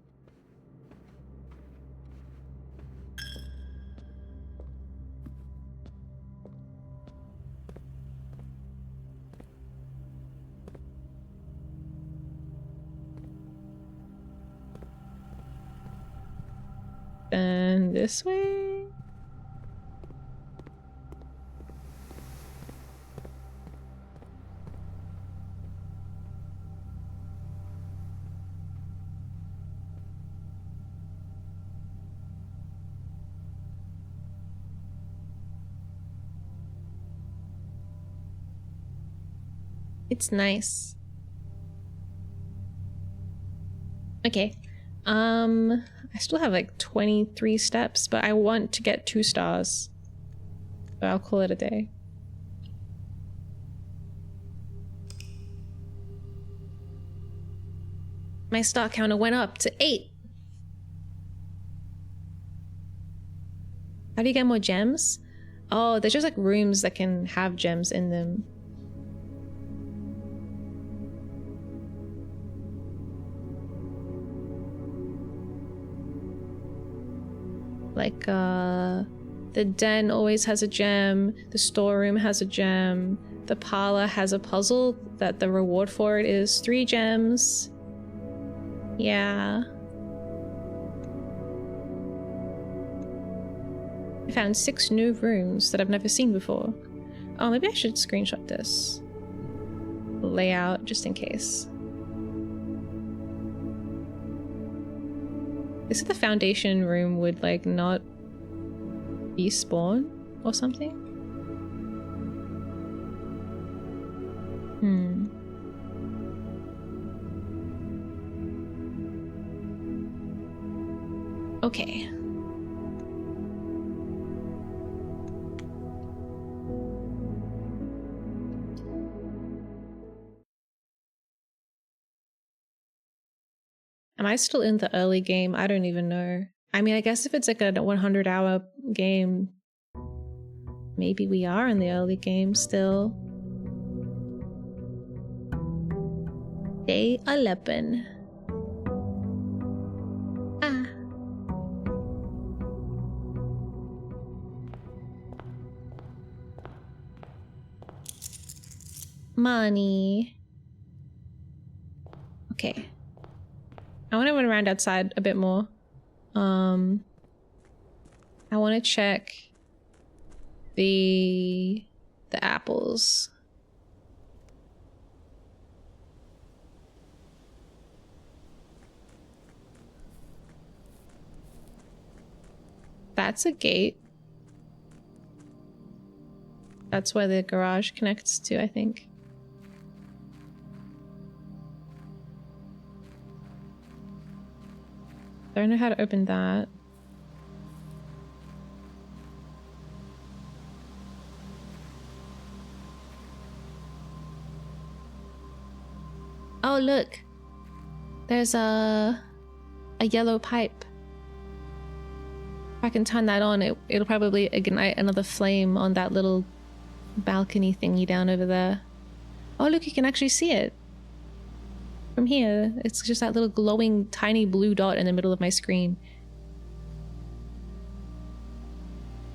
And this way? It's nice. Okay. I still have like 23 steps, but I want to get 2 stars. So I'll call it a day. My star counter went up to 8. How do you get more gems? Oh, there's just like rooms that can have gems in them. Like, the den always has a gem, the storeroom has a gem, the parlor has a puzzle that the reward for it is 3 gems. Yeah. I found 6 new rooms that I've never seen before. Oh, maybe I should screenshot this layout just in case. Is it the foundation room would like not be spawn or something? Okay. Am I still in the early game? I don't even know. I mean, I guess if it's like a 100-hour game, maybe we are in the early game still. Day 11. Ah. Money. Okay. I want to run around outside a bit more. I want to check the apples. That's a gate. That's where the garage connects to, I think. I don't know how to open that. Oh, look. There's a yellow pipe. If I can turn that on, it'll probably ignite another flame on that little balcony thingy down over there. Oh, look, you can actually see it. From here, it's just that little glowing tiny blue dot in the middle of my screen.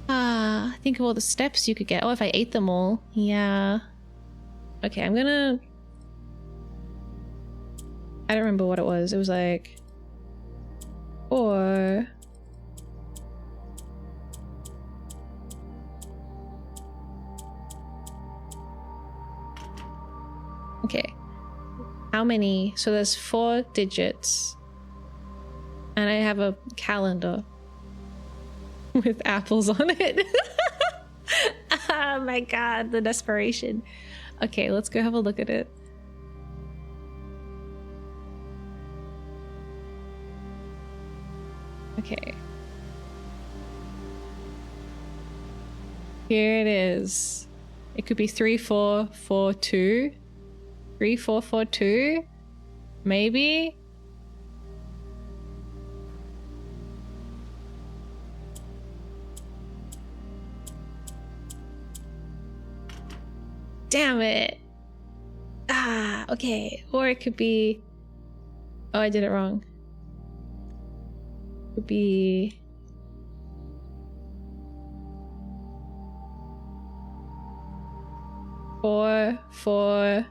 Ah, think of all the steps you could get. Oh, if I ate them all. Yeah. Okay, I'm gonna... I don't remember what it was. It was like... 4... Okay. How many? So there's 4 digits. And I have a calendar with apples on it. Oh my god, the desperation. Okay, let's go have a look at it. Okay. Here it is. It could be 3442. 3442? Maybe? Damn it! Ah, okay. Or it could be... Oh, I did it wrong. It could be... 4, 4,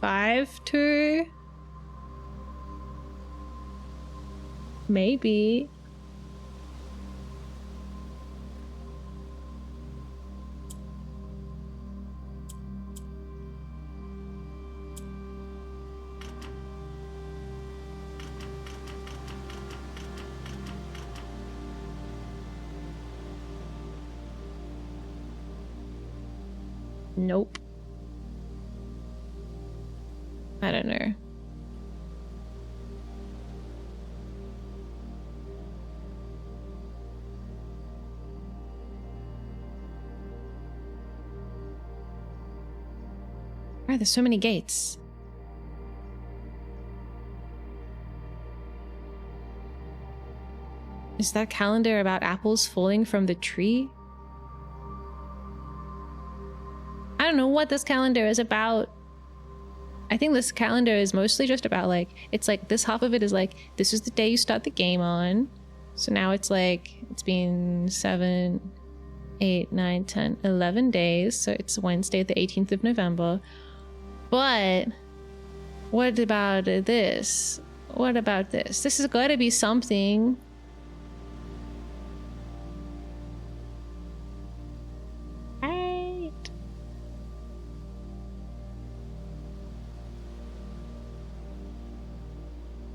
5, 2. Maybe. Nope. I don't know. Right, there's so many gates. Is that calendar about apples falling from the tree? I don't know what this calendar is about. I think this calendar is mostly just about like, it's like this half of it is like, this is the day you start the game on. So now it's like, it's been 7, 8, 9, 10, 11 days. So it's Wednesday, the 18th of November. But what about this? What about this? This has got to be something. Right.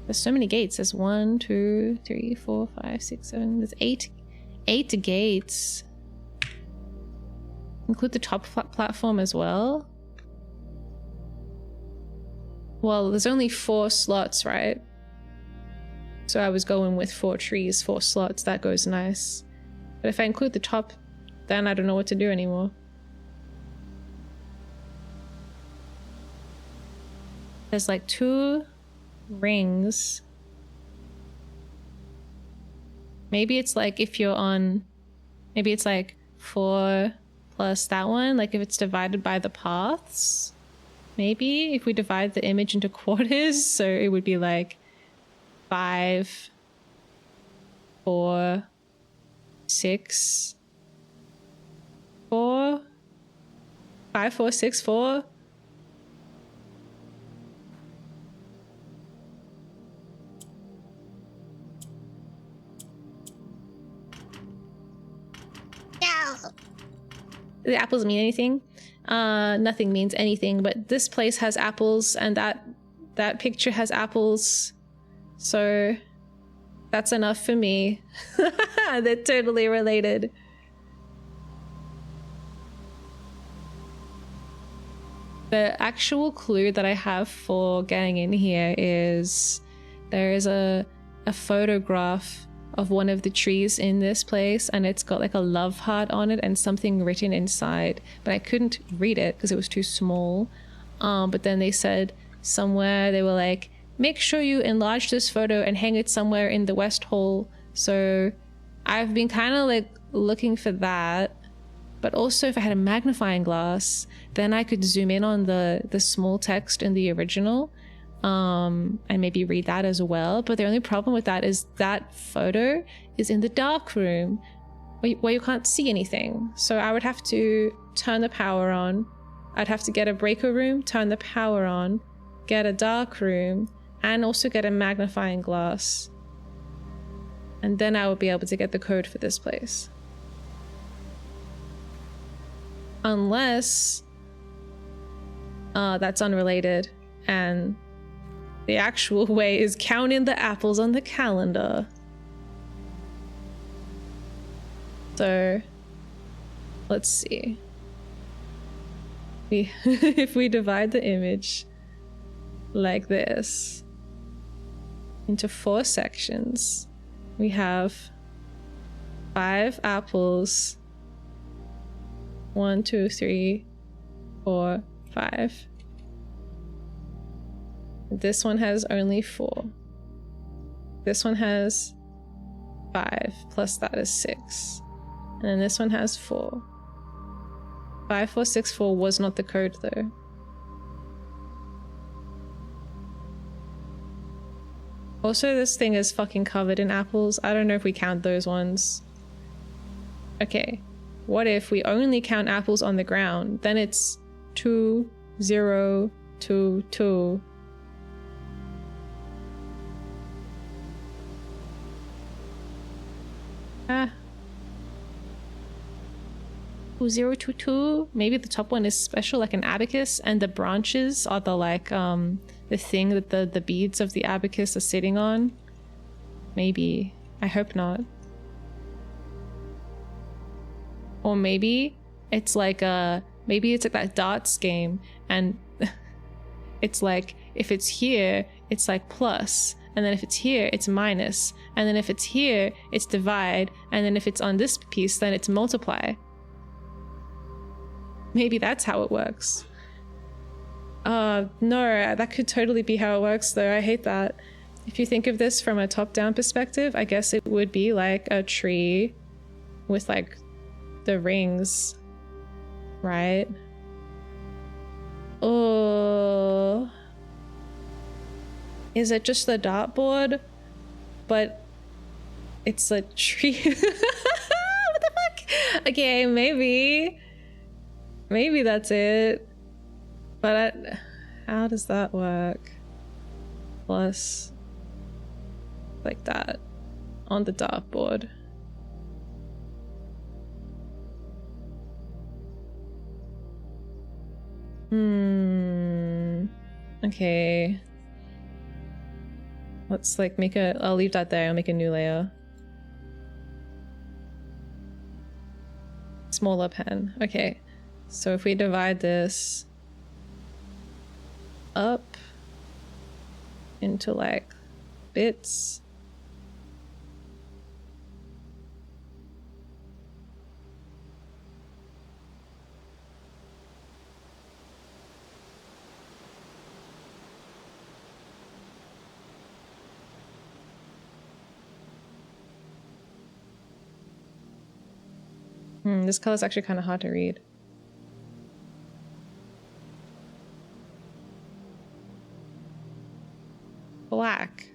There's so many gates. There's 1, 2, 3, 4, 5, 6, 7. There's 8 gates. Include the top platform as well. Well, there's only 4 slots, right? So I was going with 4 trees, 4 slots. That goes nice. But if I include the top, then I don't know what to do anymore. There's like 2 rings. Maybe it's like if you're on... Maybe it's like 4 plus that one. Like if it's divided by the paths. Maybe if we divide the image into quarters, so it would be like 5, 4, 6, 4, 5, 4, 6, 4. Yeah. The apples mean anything? Nothing means anything, but this place has apples and that picture has apples. So that's enough for me. They're totally related. The actual clue that I have for getting in here is there is a photograph of one of the trees in this place, and it's got like a love heart on it and something written inside, but I couldn't read it because it was too small. But then they said somewhere, they were like, make sure you enlarge this photo and hang it somewhere in the West Hall. So I've been kind of like looking for that, but also if I had a magnifying glass, then I could zoom in on the small text in the original. And maybe read that as well. But the only problem with that is that photo is in the dark room where you can't see anything. So I would have to turn the power on. I'd have to get a breaker room, turn the power on, get a dark room, and also get a magnifying glass. And then I would be able to get the code for this place. Unless that's unrelated and the actual way is counting the apples on the calendar. So, let's see. If we divide the image like this into 4 sections, we have 5 apples. 1, 2, 3, 4, 5. This one has only 4. This one has 5, plus that is 6. And then this one has 4. 5, 4, 6, 4 was not the code though. Also, this thing is fucking covered in apples. I don't know if we count those ones. Okay, what if we only count apples on the ground? Then it's 2, 0, 2, 2. Ah. 022. Maybe the top one is special, like an abacus, and the branches are the like the thing that the beads of the abacus are sitting on. Maybe. I hope not. Or maybe it's like maybe it's like that darts game, and it's like if it's here, it's like plus, and then if it's here, it's minus, and then if it's here, it's divide, and then if it's on this piece, then it's multiply. Maybe that's how it works. No, that could totally be how it works though. I hate that. If you think of this from a top-down perspective, I guess it would be like a tree with like the rings, right? Oh, is it just the dartboard, but it's a tree? What the fuck? Okay, maybe that's it. But how does that work? Plus, like that on the dartboard. Okay. Let's like make a, I'll leave that there, I'll make a new layer. Smaller pen. Okay. So if we divide this up into like bits. This color is actually kind of hard to read. Black.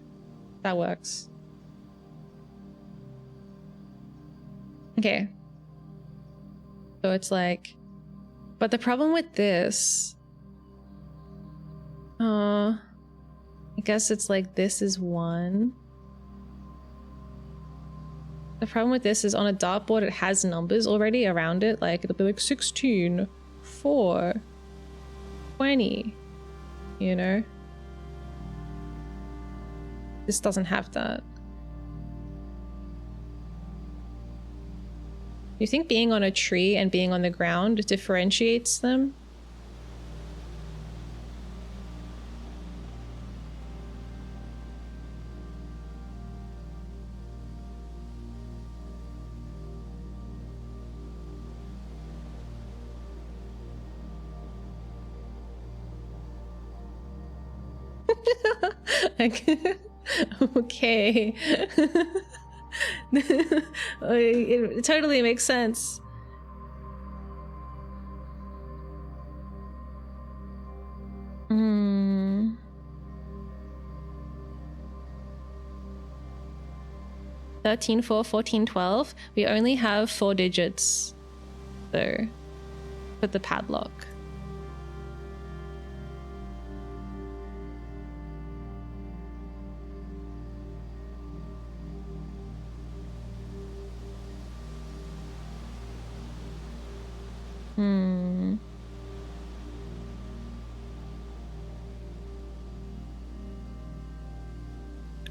That works. Okay. So it's like, but the problem with this, I guess it's like this is 1. The problem with this is on a dartboard, it has numbers already around it. Like it'll be like 16, 4, 20, you know? This doesn't have that. You think being on a tree and being on the ground differentiates them? Okay. It totally makes sense. Hmm. 13, 4, 14, 12. We only have 4 digits though for the padlock.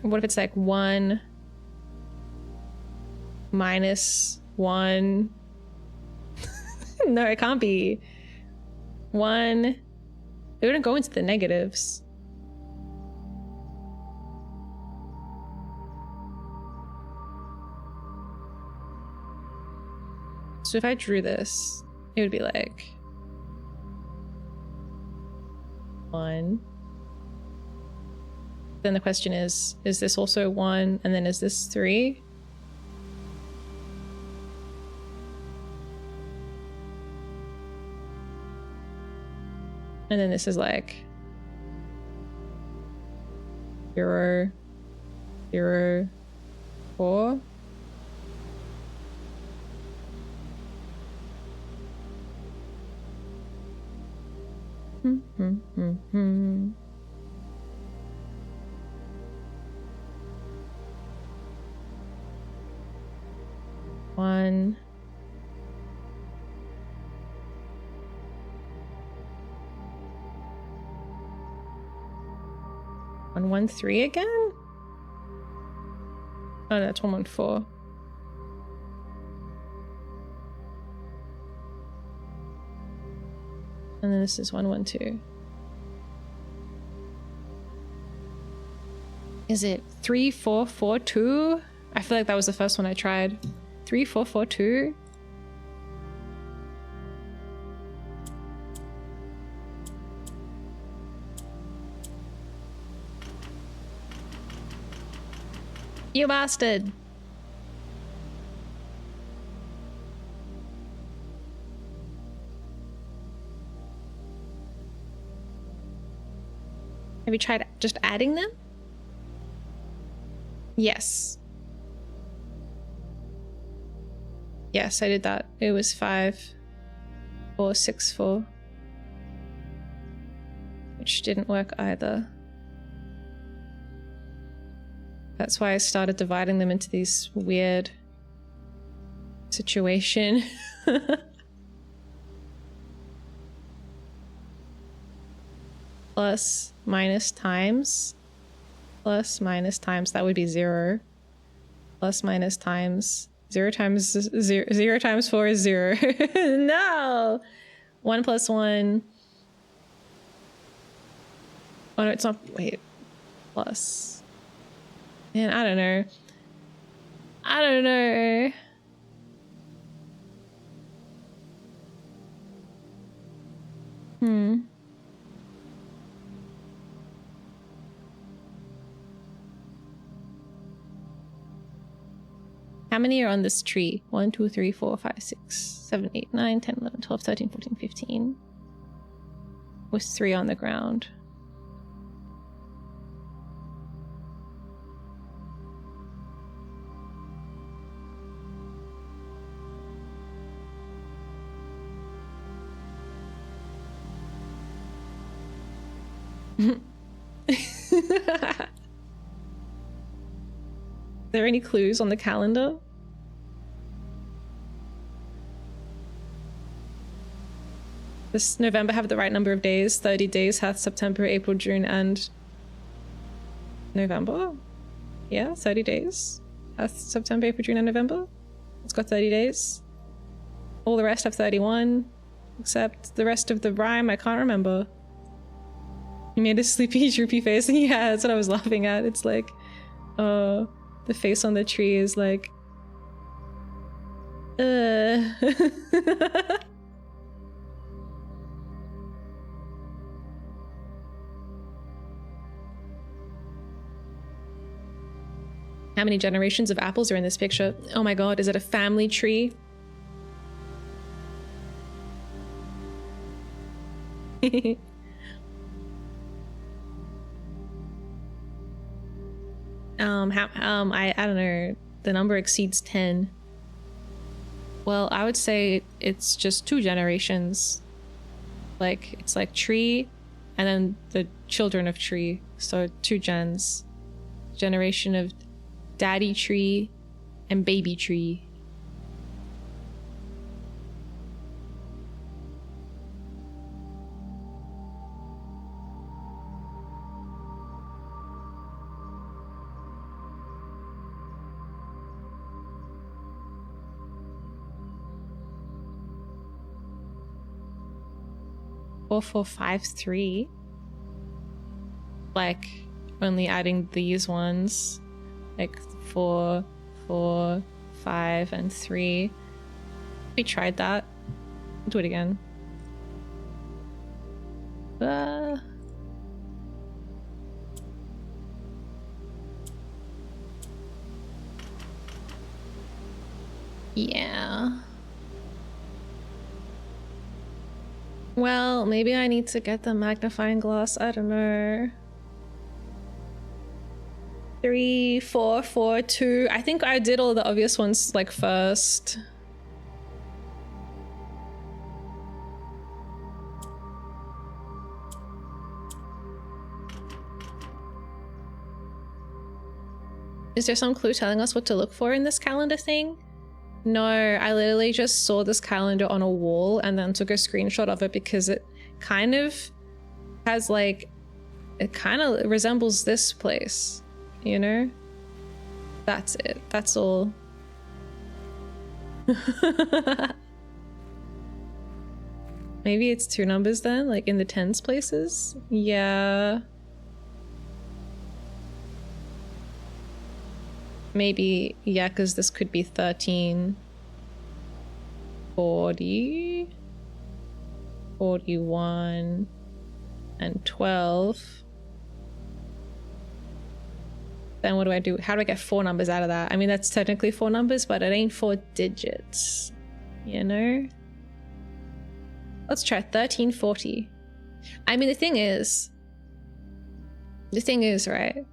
What if it's like 1 minus 1? No, it can't be. 1. It wouldn't go into the negatives. So if I drew this, it would be like 1. Then the question is this also 1? And then is this 3? And then this is like 0, 0, 4. One. 113 again? Oh no, that's 114. And then this is 112. Is it 3442? I feel like that was the first one I tried. 3442? You bastard! Have you tried just adding them? Yes. Yes, I did that. It was 5464. Which didn't work either. That's why I started dividing them into these weird situation. Plus, minus, times. Plus, minus, times. That would be 0. Plus, minus, times. 0 times 0. 0 times 4 is 0. No! 1 plus 1. Oh no, it's not. Wait. Plus. Man, I don't know. I don't know. How many are on this tree? 1, 2, 3, 4, 5, 6, 7, 8, 9, 10, 11, 12, 13, 14, 15. With 3 on the ground. Are there any clues on the calendar? Does November have the right number of days? 30 days hath September, April, June, and November? Yeah, 30 days. Hath September, April, June, and November? It's got 30 days. All the rest have 31, except the rest of the rhyme I can't remember. You made a sleepy, droopy face, and yeah, that's what I was laughing at. It's like, the face on the tree is like, How many generations of apples are in this picture? Oh my god, is it a family tree? I don't know. The number exceeds 10. Well, I would say it's just 2 generations. Like, it's like tree and then the children of tree. So 2 gens. Generation of daddy tree and baby tree. Four, 4, 5, 3. Like only adding these ones, like 4, 4, 5, and 3. We tried that. Do it again. Yeah. Well, maybe I need to get the magnifying glass. I don't know. 3, 4, 4, 2. I think I did all the obvious ones like first. Is there some clue telling us what to look for in this calendar thing? No, I literally just saw this calendar on a wall and then took a screenshot of it because it kind of has like, it kind of resembles this place, you know? That's it. That's all. Maybe it's 2 numbers then, like in the tens places? Yeah. Maybe, yeah, because this could be 13, 40, 41, and 12. Then what do I do? How do I get 4 numbers out of that? I mean, that's technically 4 numbers, but it ain't 4 digits, you know? Let's try 1340. I mean, the thing is, right?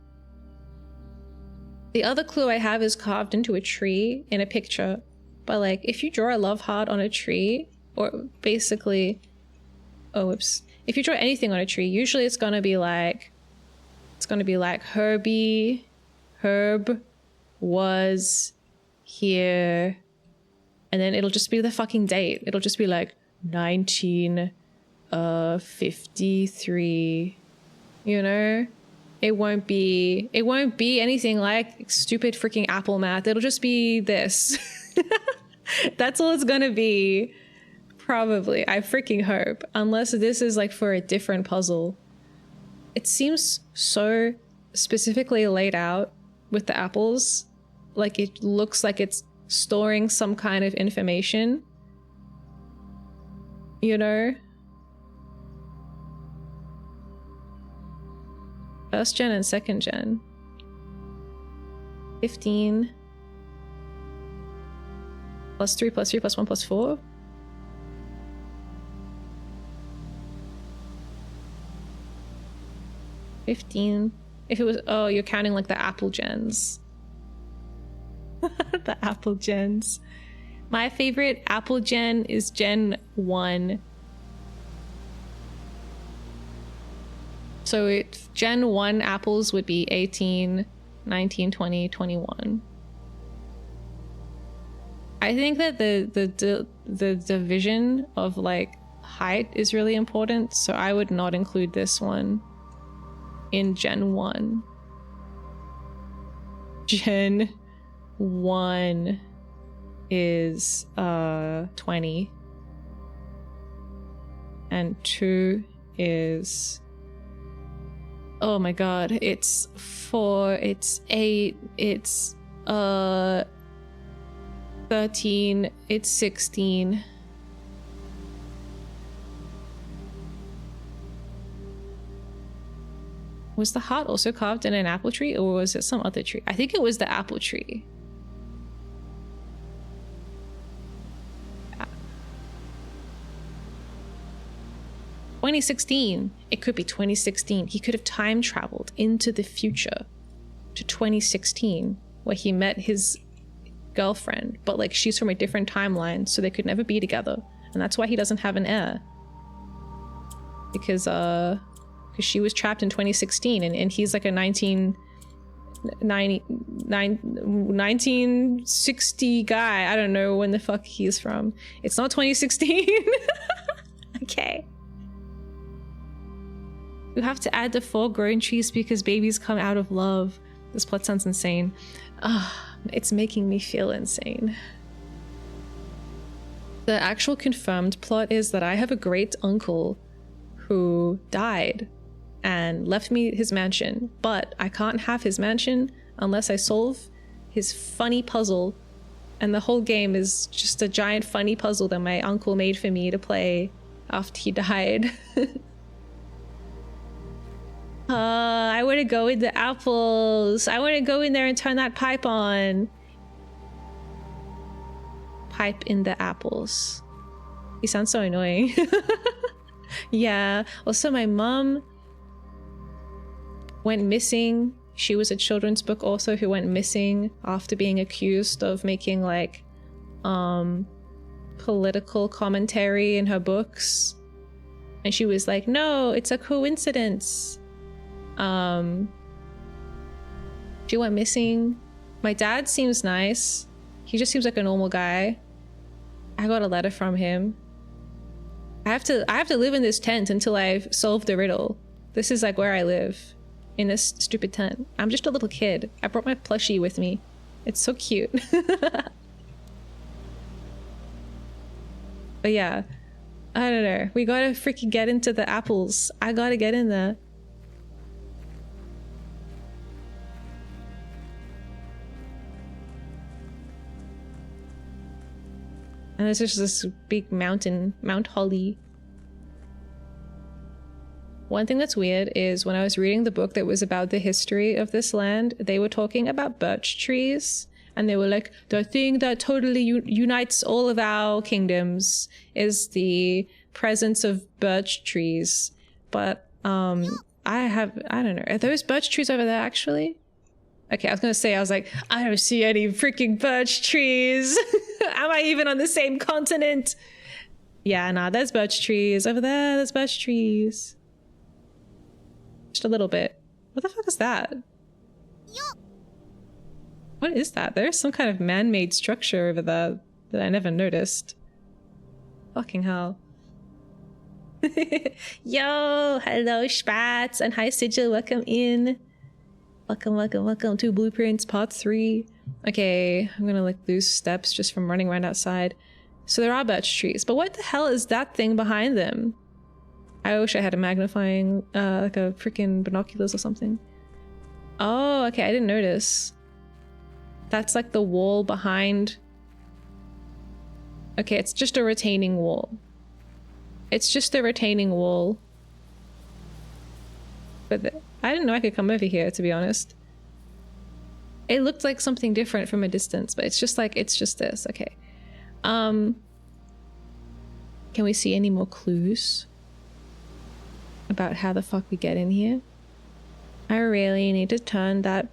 The other clue I have is carved into a tree in a picture. But like, if you draw a love heart on a tree, or basically, oh, whoops. If you draw anything on a tree, usually it's gonna be like Herb was here, and then it'll just be the fucking date. It'll just be like 1953, you know? It won't be anything like stupid freaking Apple math. It'll just be this. That's all it's gonna be. Probably. I freaking hope. Unless this is like for a different puzzle. It seems so specifically laid out with the apples. Like it looks like it's storing some kind of information. You know? First gen and second gen. 15 plus 3 plus 3 plus 1 plus 4. $15. If it was, oh, you're counting like the Apple gens. The Apple gens. My favorite Apple gen is Gen 1. So Gen 1 apples would be 18, 19, 20, 21. I think that the division of like height is really important, so I would not include this one in Gen 1. Gen 1 is 20, and 2 is, oh my god, it's 4, it's 8, it's 13, it's 16. Was the heart also carved in an apple tree, or was it some other tree? I think it was the apple tree. 2016. It could be 2016. He could have time traveled into the future to 2016, where he met his girlfriend, but like she's from a different timeline, so they could never be together, and that's why he doesn't have an heir, because she was trapped in 2016, and he's like a 1960 guy. I don't know when the fuck he's from. It's not 2016. Okay. You have to add the 4 growing trees because babies come out of love. This plot sounds insane. It's making me feel insane. The actual confirmed plot is that I have a great uncle who died and left me his mansion, but I can't have his mansion unless I solve his funny puzzle, and the whole game is just a giant funny puzzle that my uncle made for me to play after he died. I want to go in the apples. I want to go in there and turn that pipe on. Pipe in the apples. He sounds so annoying. Yeah. Also, my mom went missing. She was a children's book author who went missing after being accused of making like political commentary in her books. And she was like, no, it's a coincidence. She went missing. My dad seems nice. He just seems like a normal guy. I got a letter from him. I have to live in this tent until I've solved the riddle. This is like where I live, in this stupid tent. I'm just a little kid. I brought my plushie with me. It's so cute. But yeah, I don't know. We gotta freaking get into the apples. I gotta get in there. And there's just this big mountain, Mount Holly. One thing that's weird is when I was reading the book that was about the history of this land, they were talking about birch trees. And they were like, the thing that totally unites all of our kingdoms is the presence of birch trees. But I don't know. Are those birch trees over there actually? Okay, I was like, I don't see any freaking birch trees. Am I even on the same continent? Yeah, nah, there's birch trees. Over there, there's birch trees. Just a little bit. What the fuck is that? What is that? There's some kind of man-made structure over there that I never noticed. Fucking hell. Yo, hello Spats, and hi Sigil, welcome in. Welcome to Blueprints Part 3. Okay, I'm gonna like lose steps just from running around outside. So there are birch trees, but what the hell is that thing behind them? I wish I had a magnifying, like a freaking binoculars or something. Oh, okay, I didn't notice. That's like the wall behind. Okay, it's just a retaining wall. It's just a retaining wall. But I didn't know I could come over here, to be honest. It looked like something different from a distance, but it's just this. Okay. Can we see any more clues about how the fuck we get in here? I really need to turn the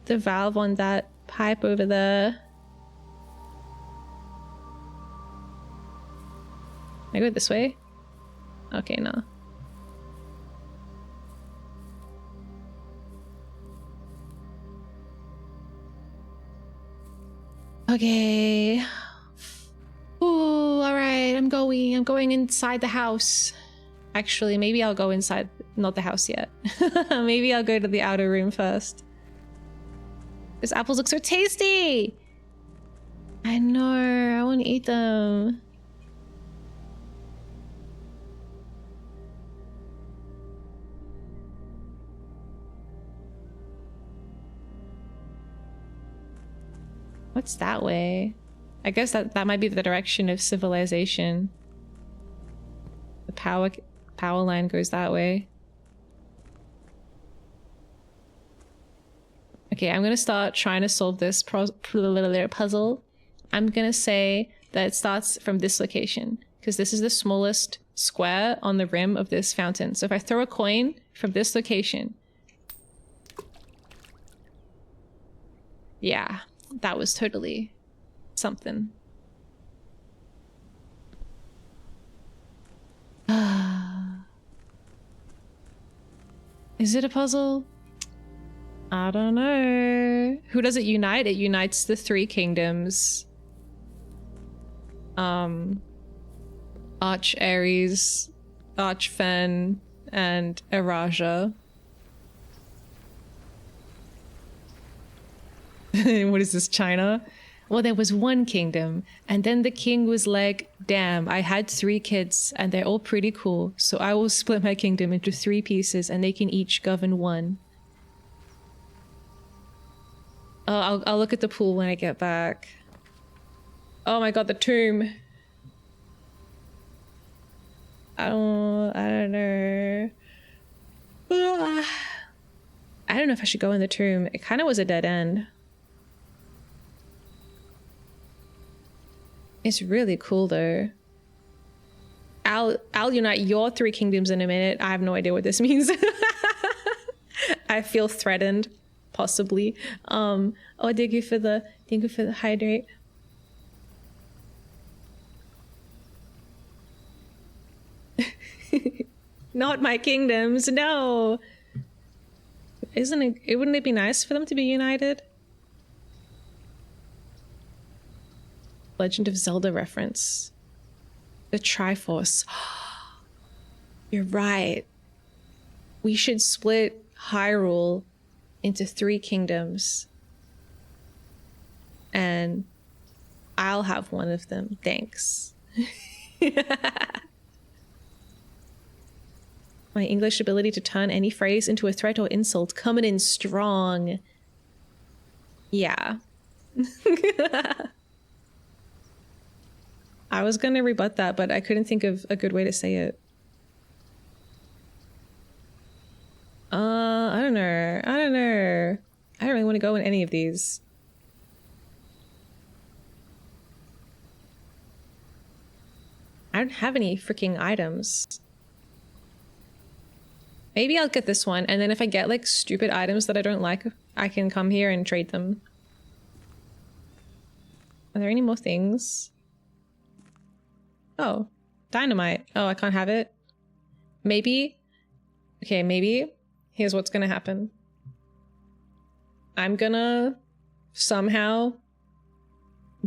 valve on that pipe over there. Can I go this way? Okay, no. Okay. Ooh, alright, I'm going inside the house. Actually, maybe I'll go inside, not the house yet. Maybe I'll go to the outer room first. These apples look so tasty! I know, I want to eat them. What's that way? I guess that might be the direction of civilization. The power line goes that way. Okay, I'm gonna start trying to solve this puzzle. I'm gonna say that it starts from this location, because this is the smallest square on the rim of this fountain. So if I throw a coin from this location... Yeah, that was totally something. Is it a puzzle? I don't know. Who does it unite? It unites the three kingdoms. Arch Ares, Arch Fen, and Araja. What is this, China? Well, there was one kingdom, and then the king was like, damn, I had 3 kids, and they're all pretty cool, so I will split my kingdom into 3 pieces, and they can each govern one. Oh, I'll look at the pool when I get back. Oh my god, the tomb. I don't know. I don't know if I should go in the tomb. It kind of was a dead end. It's really cool though. I'll unite your 3 kingdoms in a minute. I have no idea what this means. I feel threatened, possibly. Oh, thank you for the hydrate. Not my kingdoms, no. Wouldn't it be nice for them to be united? Legend of Zelda reference. The Triforce. You're right. We should split Hyrule into 3 kingdoms. And I'll have one of them. Thanks. My English ability to turn any phrase into a threat or insult coming in strong. Yeah. I was gonna rebut that, but I couldn't think of a good way to say it. I don't know. I don't know. I don't really want to go in any of these. I don't have any freaking items. Maybe I'll get this one, and then if I get like stupid items that I don't like, I can come here and trade them. Are there any more things? Oh, dynamite. Oh, I can't have it. Maybe. Okay, maybe. Here's what's gonna happen. I'm gonna somehow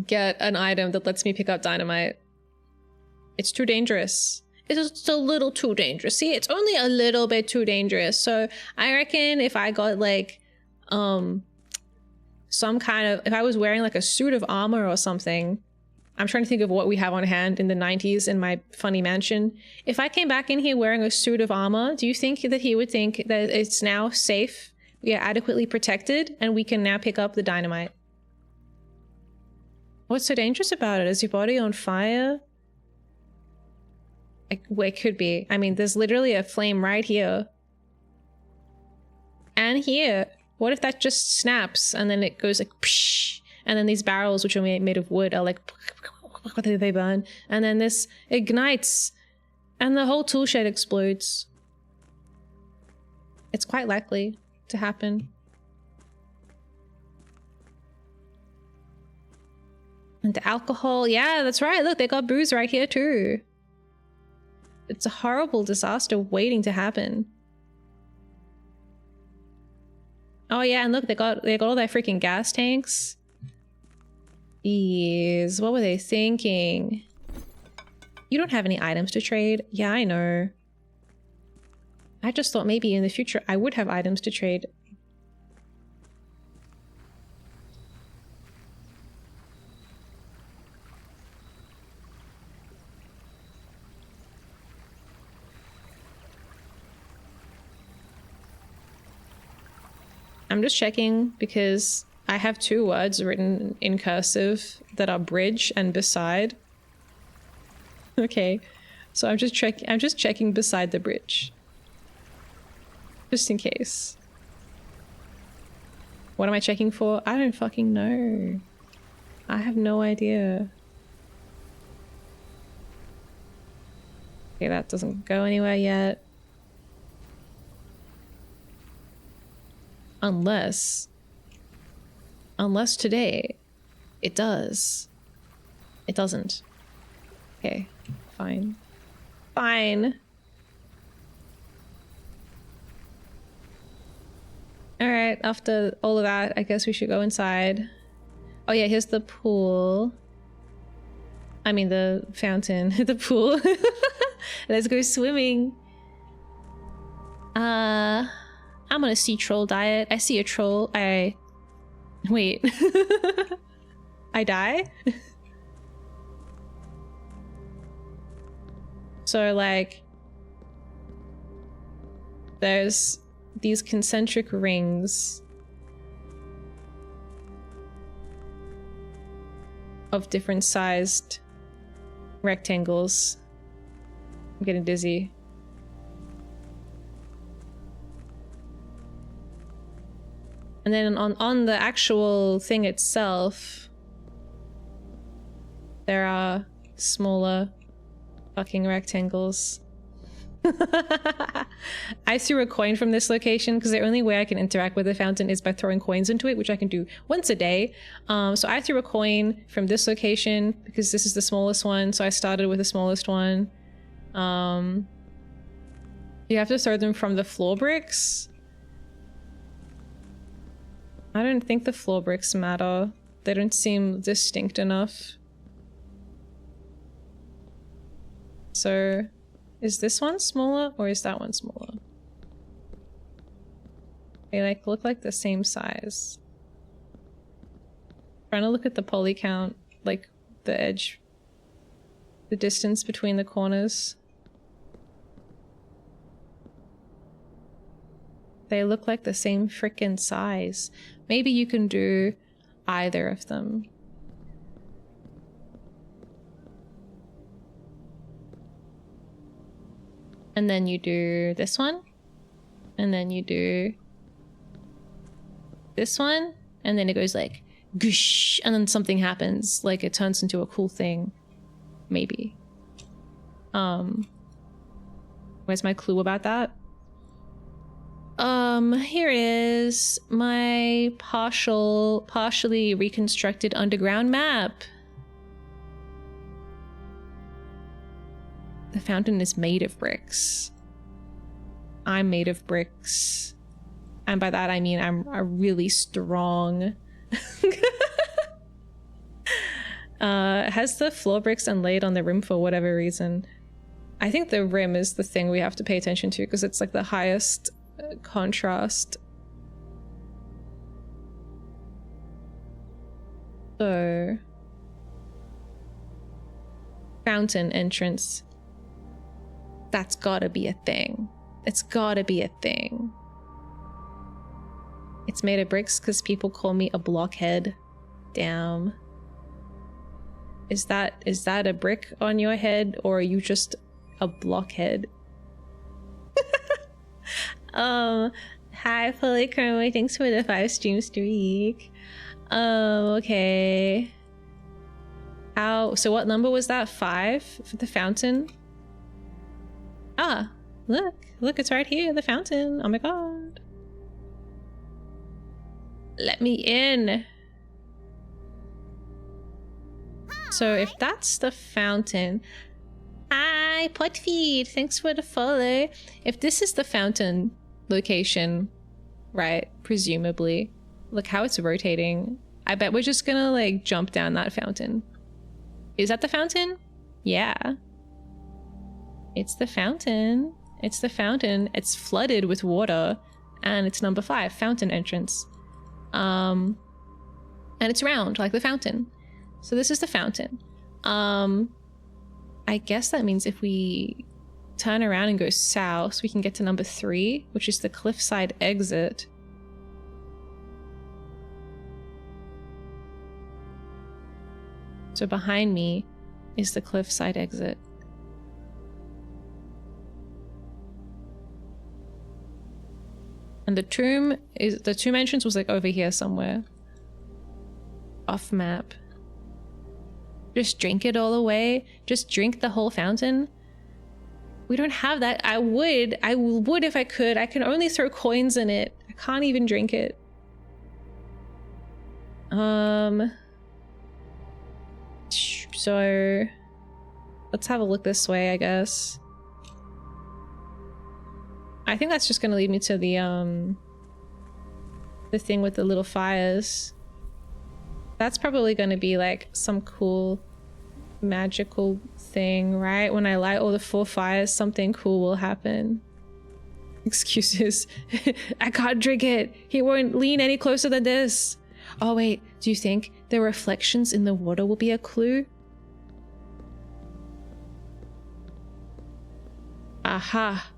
get an item that lets me pick up dynamite. It's too dangerous. It's just a little too dangerous. See, it's only a little bit too dangerous. So I reckon if I got like some kind of, if I was wearing like a suit of armor or something, I'm trying to think of what we have on hand in the 90s in my funny mansion. If I came back in here wearing a suit of armor, do you think that he would think that it's now safe, we are adequately protected, and we can now pick up the dynamite? What's so dangerous about it? Is your body on fire? Well, it could be. I mean, there's literally a flame right here. And here. What if that just snaps and then it goes like psh, and then these barrels, which are made of wood, are like they burn, and then this ignites and the whole tool shed explodes. It's quite likely to happen. And the alcohol, yeah, that's right. Look, they got booze right here too. It's a horrible disaster waiting to happen. Oh yeah, and look, they got all their freaking gas tanks. Yes, what were they thinking? You don't have any items to trade? Yeah, I know. I just thought maybe in the future I would have items to trade. I'm just checking because I have two words written in cursive that are bridge and beside. Okay, so I'm just checking beside the bridge. Just in case. What am I checking for? I don't fucking know. I have no idea. Okay, that doesn't go anywhere yet. Unless today it does. It doesn't. Okay, fine. Fine. Alright, after all of that, I guess we should go inside. Oh yeah, here's the pool. I mean the fountain. The pool. Let's go swimming. I'm on a sea troll diet. I see a troll. Wait. I die? So like there's these concentric rings of different sized rectangles. I'm getting dizzy. And then on the actual thing itself, there are smaller fucking rectangles. I threw a coin from this location because the only way I can interact with the fountain is by throwing coins into it, which I can do once a day. So I threw a coin from this location because this is the smallest one, so I started with the smallest one. You have to throw them from the floor bricks. I don't think the floor bricks matter. They don't seem distinct enough. So, is this one smaller or is that one smaller? They like look like the same size. Trying to look at the poly count, like the edge, the distance between the corners. They look like the same frickin' size. Maybe you can do either of them. And then you do this one. And then you do this one. And then it goes like, goosh, and then something happens. Like it turns into a cool thing. Maybe. Where's my clue about that? Here it is. My partially reconstructed underground map. The fountain is made of bricks. I'm made of bricks. And by that I mean I'm a really strong. Has the floor bricks unlaid on the rim for whatever reason. I think the rim is the thing we have to pay attention to because it's like the highest contrast. So, fountain entrance. That's gotta be a thing. It's gotta be a thing. It's made of bricks because people call me a blockhead. Damn. Is that a brick on your head or are you just a blockhead? Hi Polychrome, thanks for the 5 stream streak. Okay. So what number was that? 5 for the fountain? Ah, look, it's right here, the fountain. Oh my god. Let me in. So if that's the fountain, hi Potfeed, thanks for the follow. If this is the fountain location, right, presumably, look how it's rotating. I bet we're just gonna like jump down that fountain. Is that the fountain? Yeah. It's the fountain. It's the fountain. It's flooded with water and it's number 5, fountain entrance. And it's round like the fountain. So this is the fountain. I guess that means if we turn around and go south, we can get to number 3, which is the cliffside exit. So behind me is the cliffside exit. And the tomb entrance was like over here somewhere. Off map. Just drink it all away. Just drink the whole fountain. We don't have that. I would if I could. I can only throw coins in it. I can't even drink it. So let's have a look this way, I guess. I think that's just gonna lead me to the thing with the little fires. That's probably gonna be like some cool magical thing, right? When I light all the 4 fires, something cool will happen. Excuses. I can't drink it. He won't lean any closer than this. Oh wait, do you think the reflections in the water will be a clue? Aha.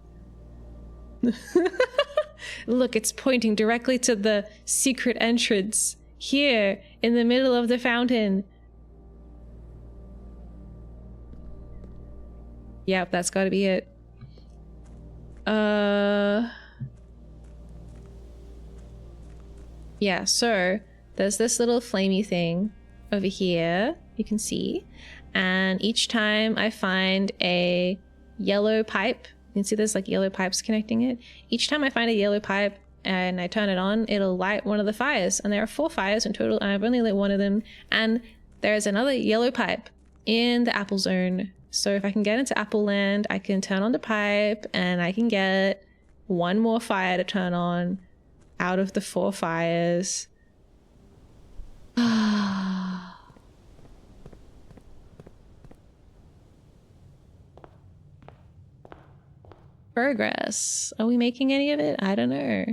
Look, it's pointing directly to the secret entrance. Here, in the middle of the fountain. Yep, that's gotta be it. Yeah, so there's this little flamey thing over here, you can see. And each time I find a yellow pipe, you can see there's like yellow pipes connecting it. Each time I find a yellow pipe and I turn it on, it'll light one of the fires. And there are 4 fires in total, and I've only lit one of them. And there's another yellow pipe in the apple zone. So if I can get into Apple Land, I can turn on the pipe and I can get 1 more fire to turn on out of the 4 fires. Progress. Are we making any of it? I don't know.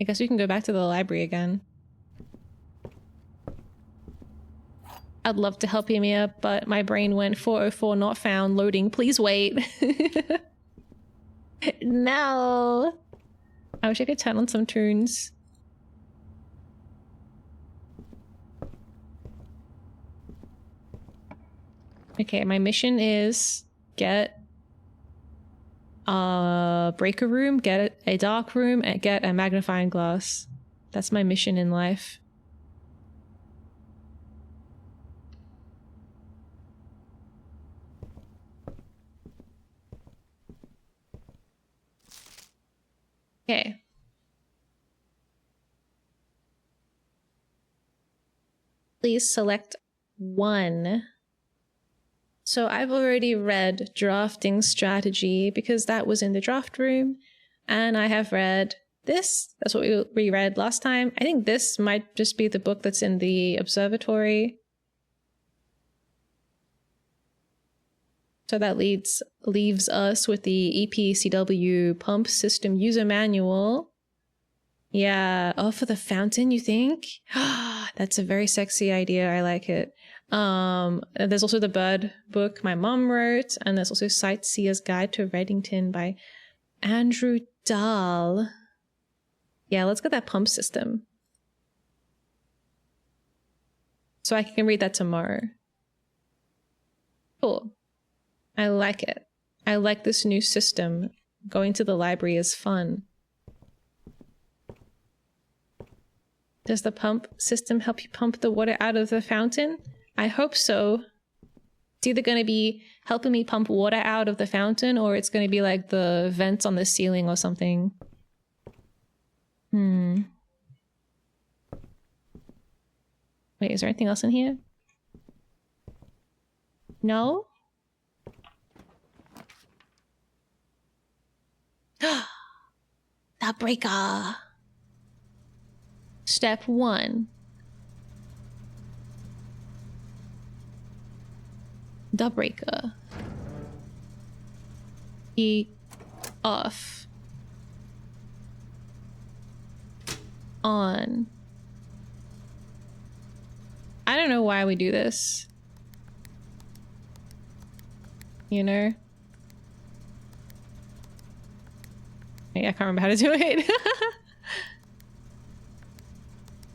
I guess we can go back to the library again. I'd love to help you, Miya, but my brain went 404 not found, loading, please wait. No. I wish I could turn on some tunes. Okay, my mission is get a breaker room, get a dark room, and get a magnifying glass. That's my mission in life. Okay. Please select one. So I've already read drafting strategy because that was in the draft room, and I have read this. That's what we reread last time. I think this might just be the book that's in the observatory. So that leaves us with the EPCW pump system user manual. Yeah. Oh, for the fountain, you think? That's a very sexy idea. I like it. There's also the bird book my mom wrote, and there's also Sightseer's Guide to Reddington by Andrew Dahl. Yeah, let's get that pump system. So I can read that tomorrow. Cool. I like it. I like this new system. Going to the library is fun. Does the pump system help you pump the water out of the fountain? I hope so. It's either going to be helping me pump water out of the fountain, or it's going to be like the vents on the ceiling or something. Wait, is there anything else in here? No? The breaker. Step 1. The breaker. E off. On. I don't know why we do this. You know? I can't remember how to do it.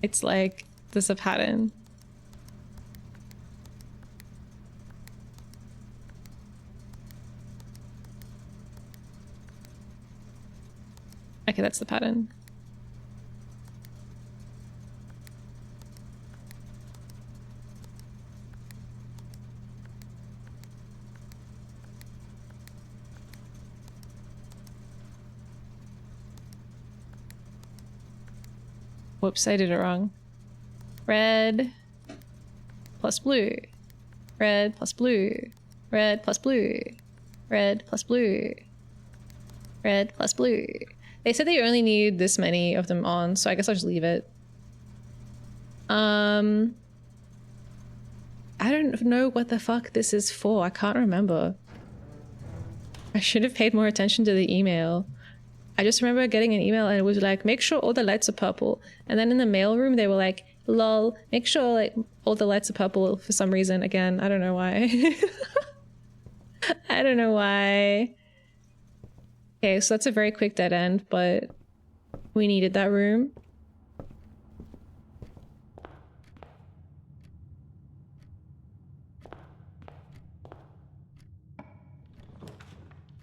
It's like, there's a pattern. Okay, that's the pattern. Whoops, I did it wrong. Red plus blue. Red plus blue. Red plus blue. Red plus blue. Red plus blue. They said they only need this many of them on, so I guess I'll just leave it. I don't know what the fuck this is for. I can't remember. I should have paid more attention to the email. I just remember getting an email and it was like, make sure all the lights are purple. And then in the mailroom, they were like, lol, make sure like all the lights are purple for some reason. Again, I don't know why. I don't know why. Okay, so that's a very quick dead end, but we needed that room.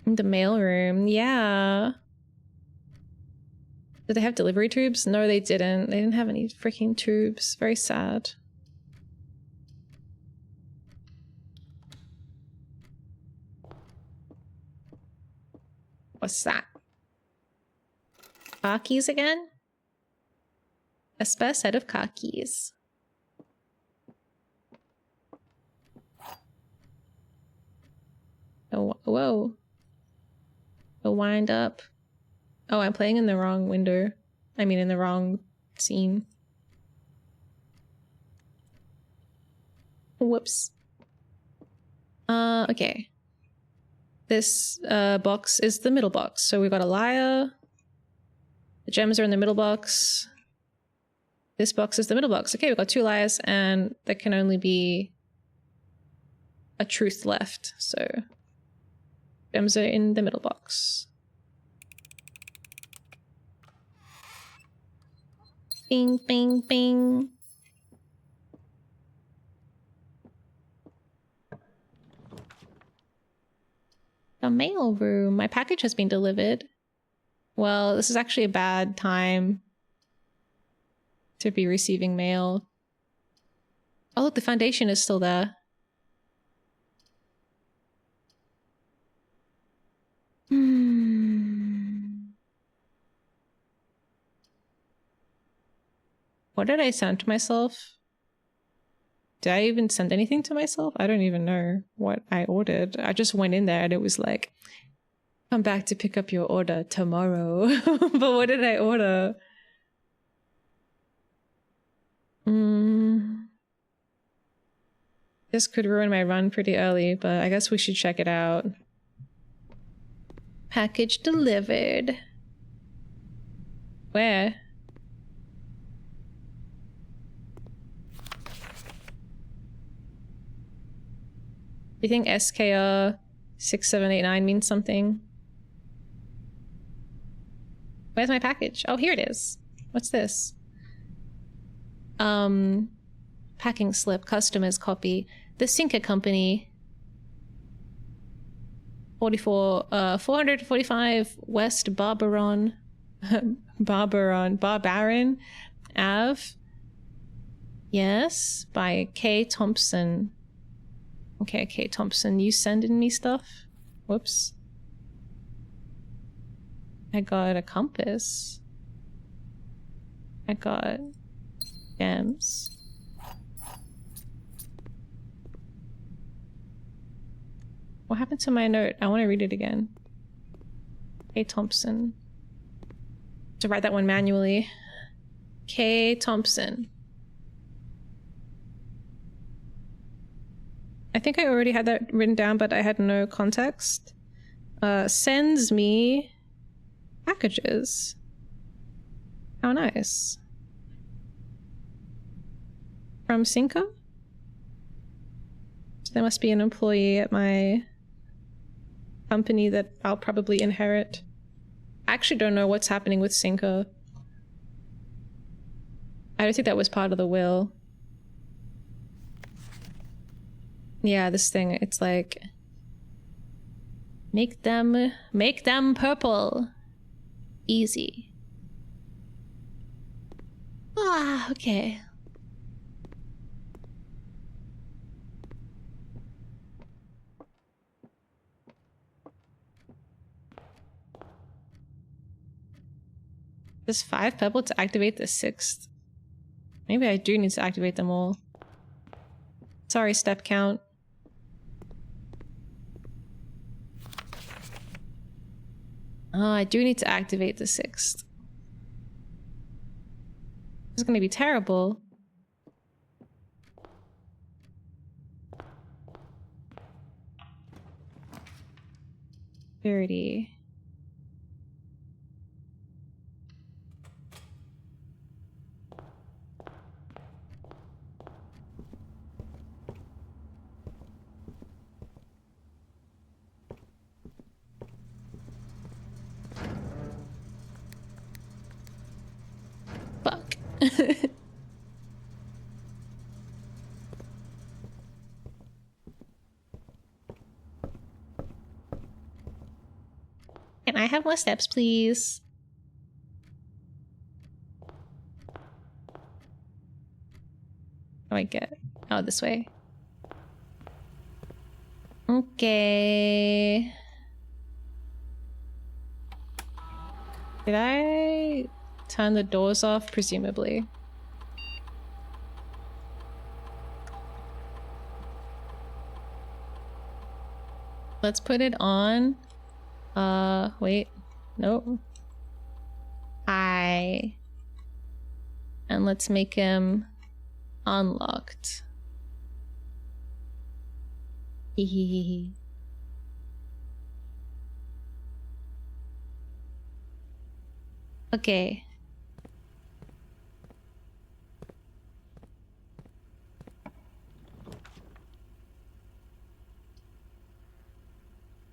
The mailroom, yeah. Did they have delivery tubes? No, they didn't. They didn't have any freaking tubes. Very sad. What's that? Car keys again? A spare set of car keys. Oh, whoa. A wind up. Oh, I'm playing in the wrong window. I mean, in the wrong scene. Whoops. Okay. This box is the middle box. So we've got a lyre. The gems are in the middle box. This box is the middle box. Okay, we've got 2 lyres, and there can only be a truth left. So gems are in the middle box. Bing, bing, bing. The mail room. My package has been delivered. Well, this is actually a bad time to be receiving mail. Oh, look, the foundation is still there. What did I send to myself? Did I even send anything to myself? I don't even know what I ordered. I just went in there and it was like, come back to pick up your order tomorrow. But what did I order? This could ruin my run pretty early, but I guess we should check it out. Package delivered. Where? Do you think SKR 6789 means something? Where's my package? Oh, here it is. What's this? Packing slip, customer's copy. The Sinker Company. 445 West Barbaron Ave. Yes, by K. Thompson. Okay, K. Thompson, you sending me stuff? Whoops. I got a compass. I got gems. What happened to my note? I want to read it again. K. Thompson. To write that one manually. K. Thompson. I think I already had that written down, but I had no context. Sends me packages. How nice. From Sinker? So there must be an employee at my company that I'll probably inherit. I actually don't know what's happening with Sinker. I don't think that was part of the will. Yeah, this thing, it's like... Make them purple. Easy. Ah, okay. There's 5 purple to activate the 6th. Maybe I do need to activate them all. Sorry, step count. Oh, I do need to activate the 6th. This is gonna be terrible. Dirty. Fuck. Can I have more steps, please? How do I get? Oh, this way. Okay. Did I turn the doors off? Presumably. Let's put it on. Wait. Nope. And let's make him unlocked. Hehehe. Okay.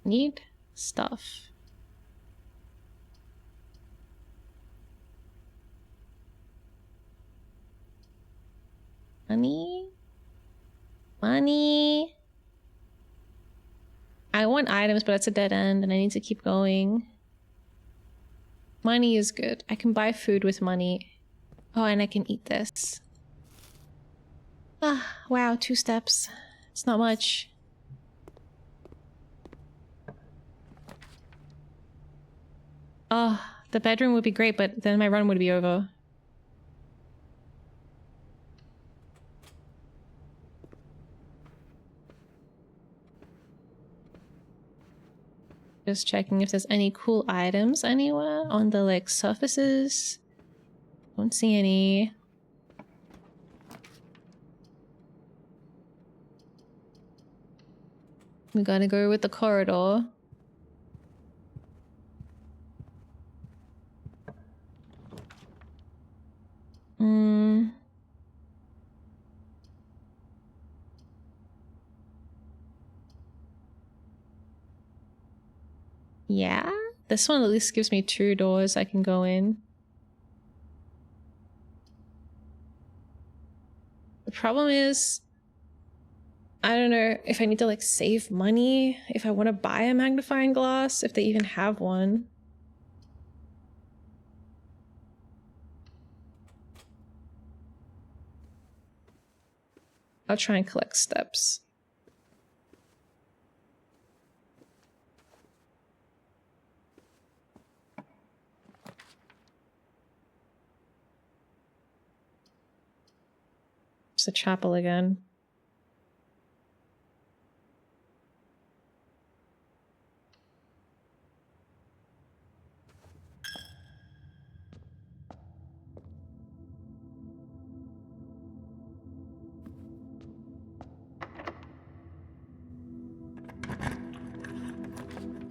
Need stuff. Money? Money? I I want items, but it's a dead end and I need to keep going. Money is good. I can buy food with money. Oh, and I can eat this. Ah, wow, 2 steps. It's not much. Oh, the bedroom would be great, but then my run would be over. Just checking if there's any cool items anywhere on the, like, surfaces. Don't see any. We gotta go with the corridor. Yeah, this one at least gives me 2 doors I can go in. The problem is, I don't know if I need to, like, save money, if I want to buy a magnifying glass, if they even have one. I'll try and collect steps. It's the chapel again.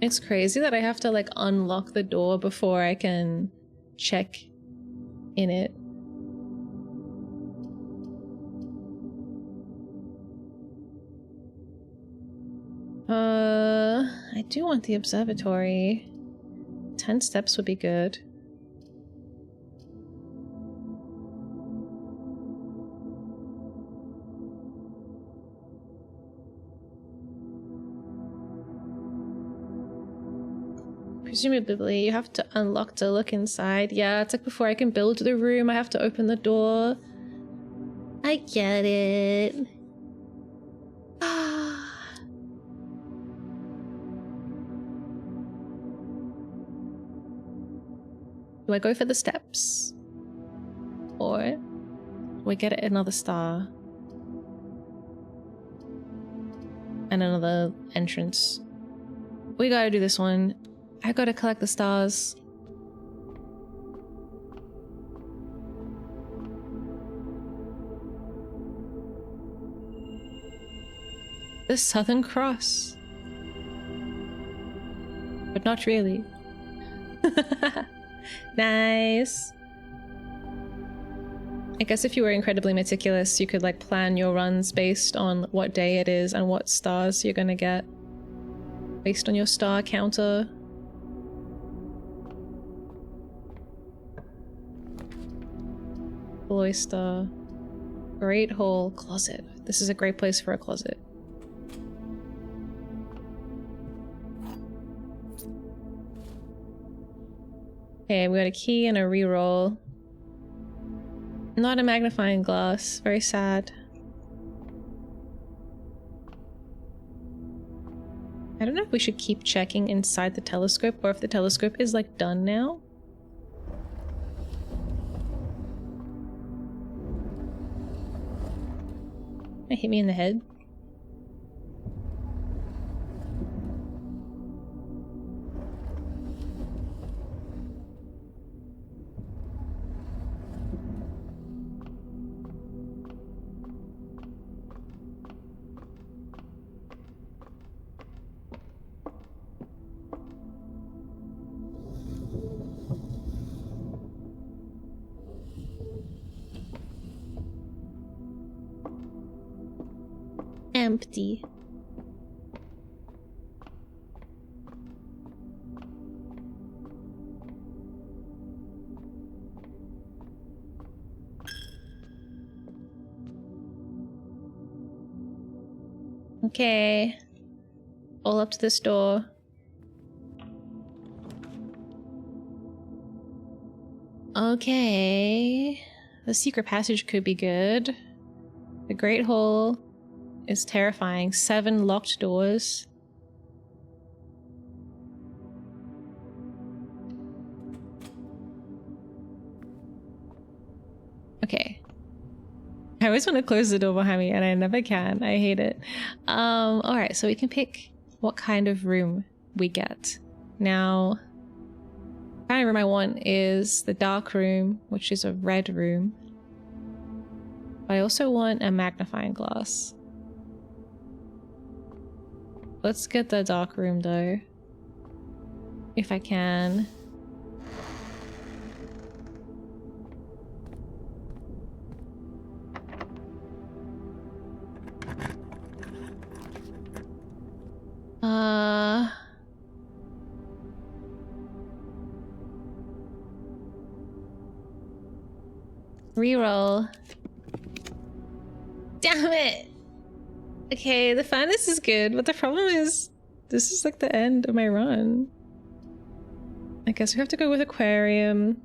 It's crazy that I have to, like, unlock the door before I can check in it. I do want the observatory. 10 steps would be good. Presumably, you have to unlock to look inside. Yeah, it's like before I can build the room, I have to open the door. I get it. Do I go for the steps? Or do I get another star? And another entrance. We gotta do this one. I gotta collect the stars. The Southern Cross. But not really. Nice. I guess if you were incredibly meticulous, you could, like, plan your runs based on what day it is and what stars you're gonna get. Based on your star counter. Oyster. Great hall. Closet. This is a great place for a closet. Okay, we got a key and a reroll. Not a magnifying glass. Very sad. I don't know if we should keep checking inside the telescope or if the telescope is, like, done now. It hit me in the head. Empty. Okay. All up to this door. Okay. The secret passage could be good. The Great Hall is terrifying. 7 locked doors. Okay. I always want to close the door behind me and I never can. I hate it. Alright, so we can pick what kind of room we get. Now, the kind of room I want is the dark room, which is a red room. But I also want a magnifying glass. Let's get the dark room though. If I can. Reroll. Damn it! Okay, the finest is good, but the problem is this is like the end of my run. I guess we have to go with aquarium.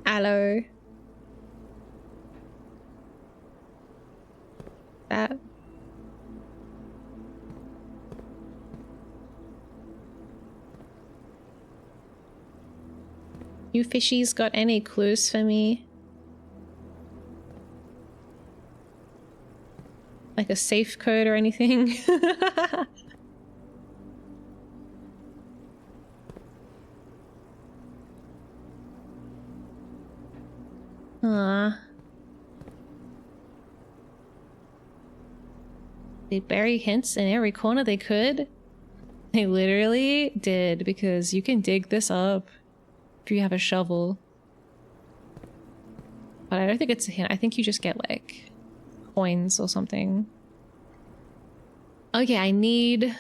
Aloe. That. You fishies got any clues for me? Like a safe code or anything? They bury hints in every corner they could. They literally did, because you can dig this up if you have a shovel. But I don't think it's a hint. I think you just get like coins or something. Okay, I need...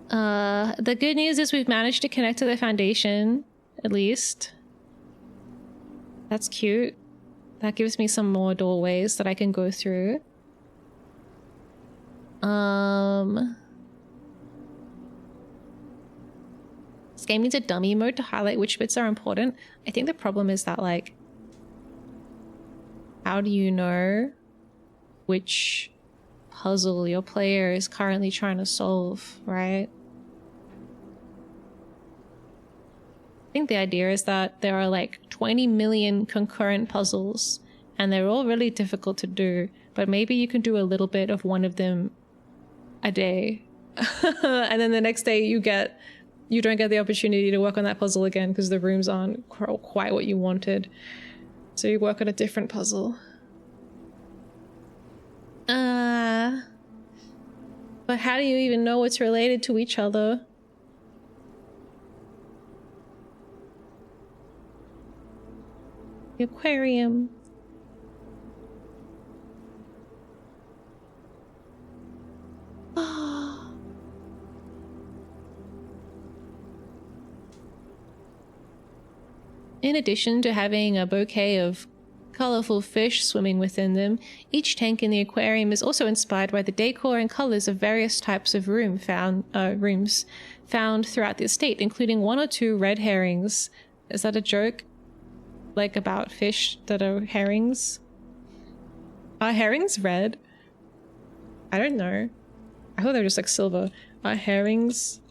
the good news is we've managed to connect to the foundation, at least. That's cute. That gives me some more doorways that I can go through. This game needs a dummy mode to highlight which bits are important. I think the problem is that, like, how do you know which puzzle your player is currently trying to solve, right? I think the idea is that there are like 20 million concurrent puzzles and they're all really difficult to do, but maybe you can do a little bit of one of them a day. And then the next day you don't get the opportunity to work on that puzzle again because the rooms aren't quite what you wanted. So you work on a different puzzle. But how do you even know what's related to each other? The aquarium. In addition to having a bouquet of colorful fish swimming within them, each tank in the aquarium is also inspired by the decor and colors of various types of rooms found throughout the estate, including 1 or 2 red herrings. Is that a joke? Like about fish that are herrings? Are herrings red? I don't know. I thought they were just like silver. Are herrings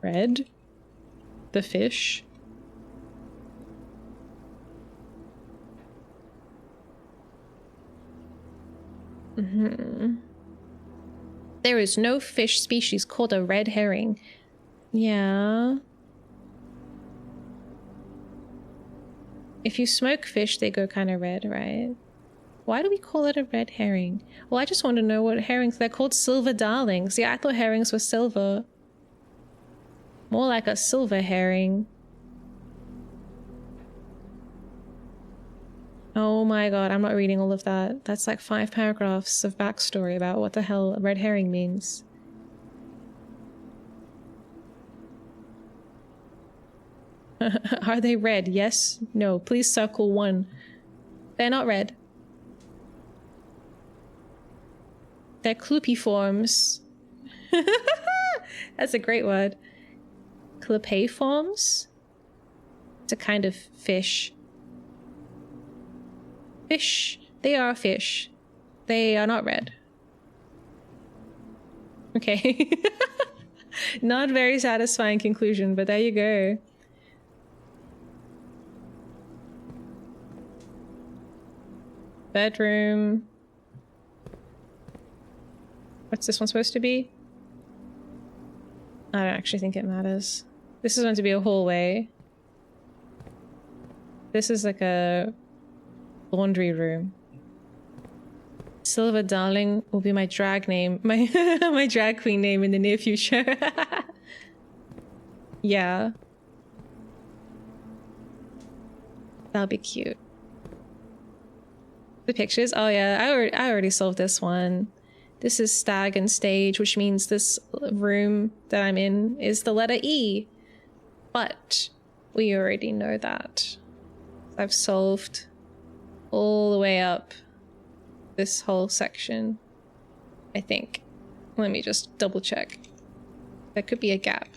red? The fish? There is no fish species called a red herring. Yeah. If you smoke fish, they go kind of red, right? Why do we call it a red herring? Well, I just want to know what herrings... They're called silver darlings. Yeah, I thought herrings were silver. More like a silver herring. Oh my god, I'm not reading all of that. That's like 5 paragraphs of backstory about what the hell a red herring means. Are they red? Yes? No. Please circle 1. They're not red. They're clupiforms. That's a great word. Clupeiforms? It's a kind of fish. Fish. They are fish. They are not red. Okay. Not very satisfying conclusion, but there you go. Bedroom. What's this one supposed to be? I don't actually think it matters. This is meant to be a hallway. This is like a laundry room. Silver Darling will be my drag name. My my drag queen name in the near future. Yeah. That'll be cute. The pictures? Oh yeah, I already solved this one. This is Stag and Stage, which means this room that I'm in is the letter E. But we already know that. I've solved all the way up this whole section, I think. Let me just double check. There could be a gap.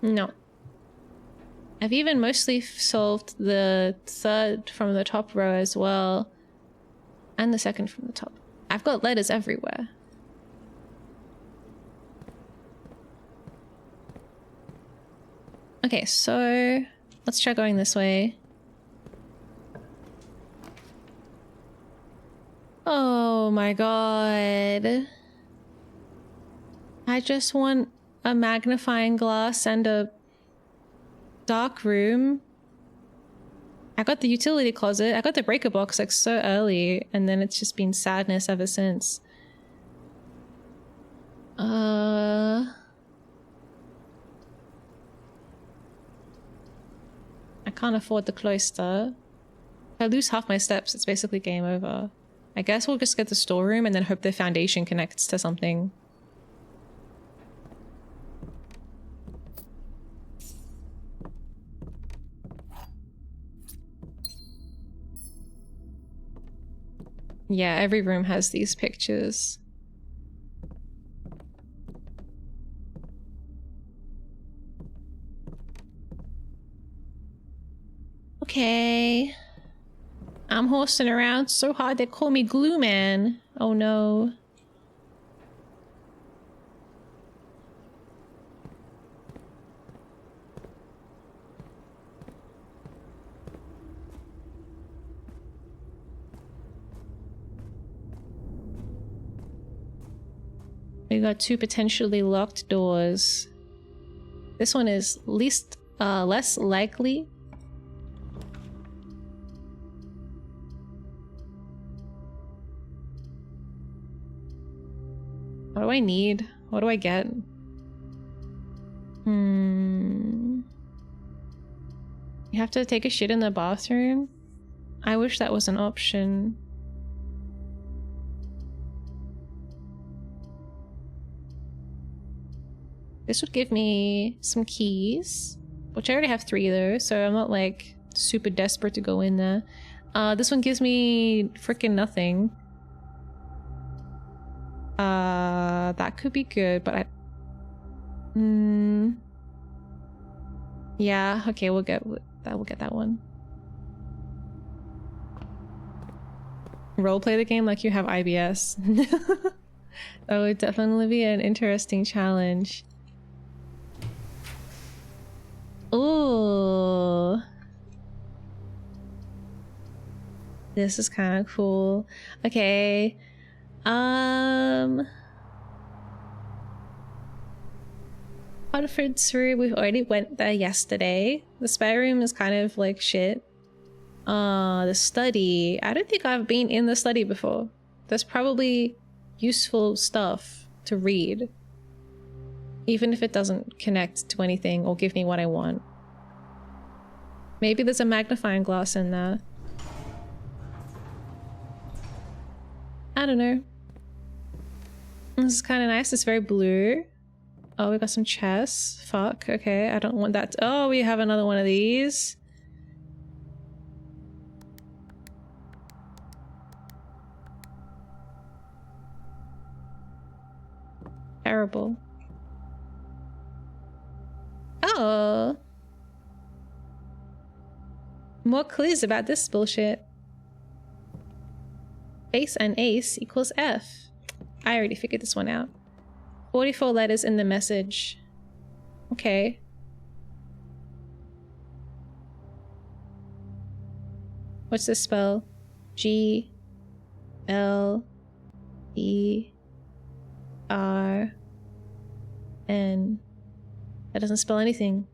No. I've even mostly solved the 3rd from the top row as well. And the 2nd from the top. I've got letters everywhere. Okay, so let's try going this way. Oh my god. I just want a magnifying glass and a dark room. I got the utility closet. I got the breaker box like so early, and then it's just been sadness ever since. I can't afford the cloister. If I lose half my steps, it's basically game over. I guess we'll just get the storeroom and then hope the foundation connects to something. Yeah, every room has these pictures. Okay. I'm horsing around so hard they call me Glue Man. Oh no. We got 2 potentially locked doors. This one is less likely. What do I need? What do I get? You have to take a shit in the bathroom? I wish that was an option. This would give me some keys, which I already have 3 though, so I'm not like super desperate to go in there. This one gives me freaking nothing. That could be good, but yeah, okay, we'll get that one. Roleplay the game like you have IBS. That would definitely be an interesting challenge. Ooh. This is kind of cool. Okay. Conference room, we already went there yesterday. The spare room is kind of like shit. The study. I don't think I've been in the study before. There's probably useful stuff to read. Even if it doesn't connect to anything or give me what I want. Maybe there's a magnifying glass in there. I don't know. This is kind of nice. It's very blue. Oh, we got some chests. Fuck. Okay, I don't want that. Oh, we have another one of these. Terrible. Oh. More clues about this bullshit. Face and ace equals F. I already figured this one out. 44 letters in the message. Okay. What's this spell? G L E R N. That doesn't spell anything.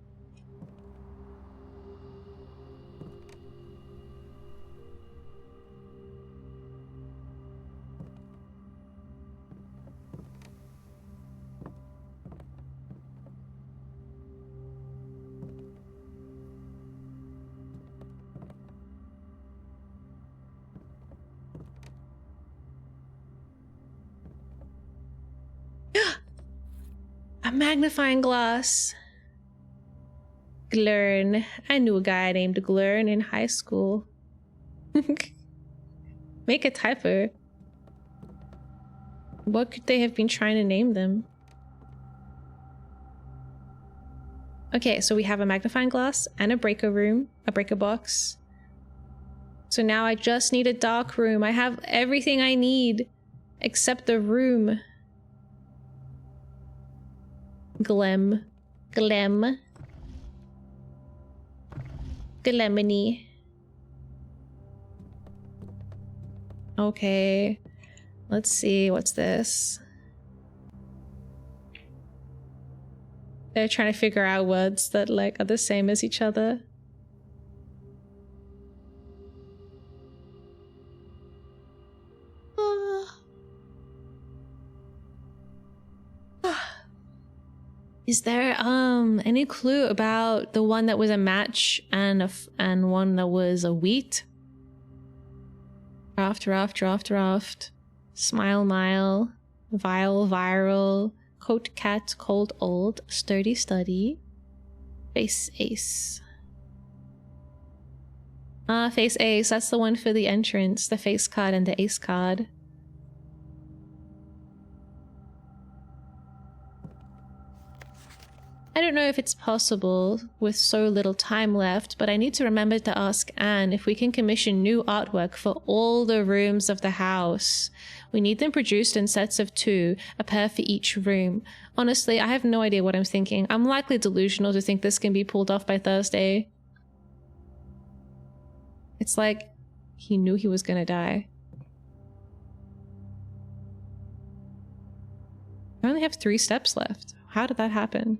A magnifying glass. Glurn. I knew a guy named Glurn in high school. Make a typo. What could they have been trying to name them? Okay, so we have a magnifying glass and a breaker room, a breaker box. So now I just need a dark room. I have everything I need except the room. Glem. Glemony. Okay. Let's see, what's this? They're trying to figure out words that like are the same as each other. Is there any clue about the one that was a match and one that was a wheat? Raft. Smile mile. Vile viral. Coat cat cold old. Sturdy study. Face ace. Face ace. That's the one for the entrance. The face card and the ace card. I don't know if it's possible with so little time left, but I need to remember to ask Anne if we can commission new artwork for all the rooms of the house. We need them produced in sets of 2, a pair for each room. Honestly, I have no idea what I'm thinking. I'm likely delusional to think this can be pulled off by Thursday. It's like he knew he was gonna die. I only have 3 steps left. How did that happen?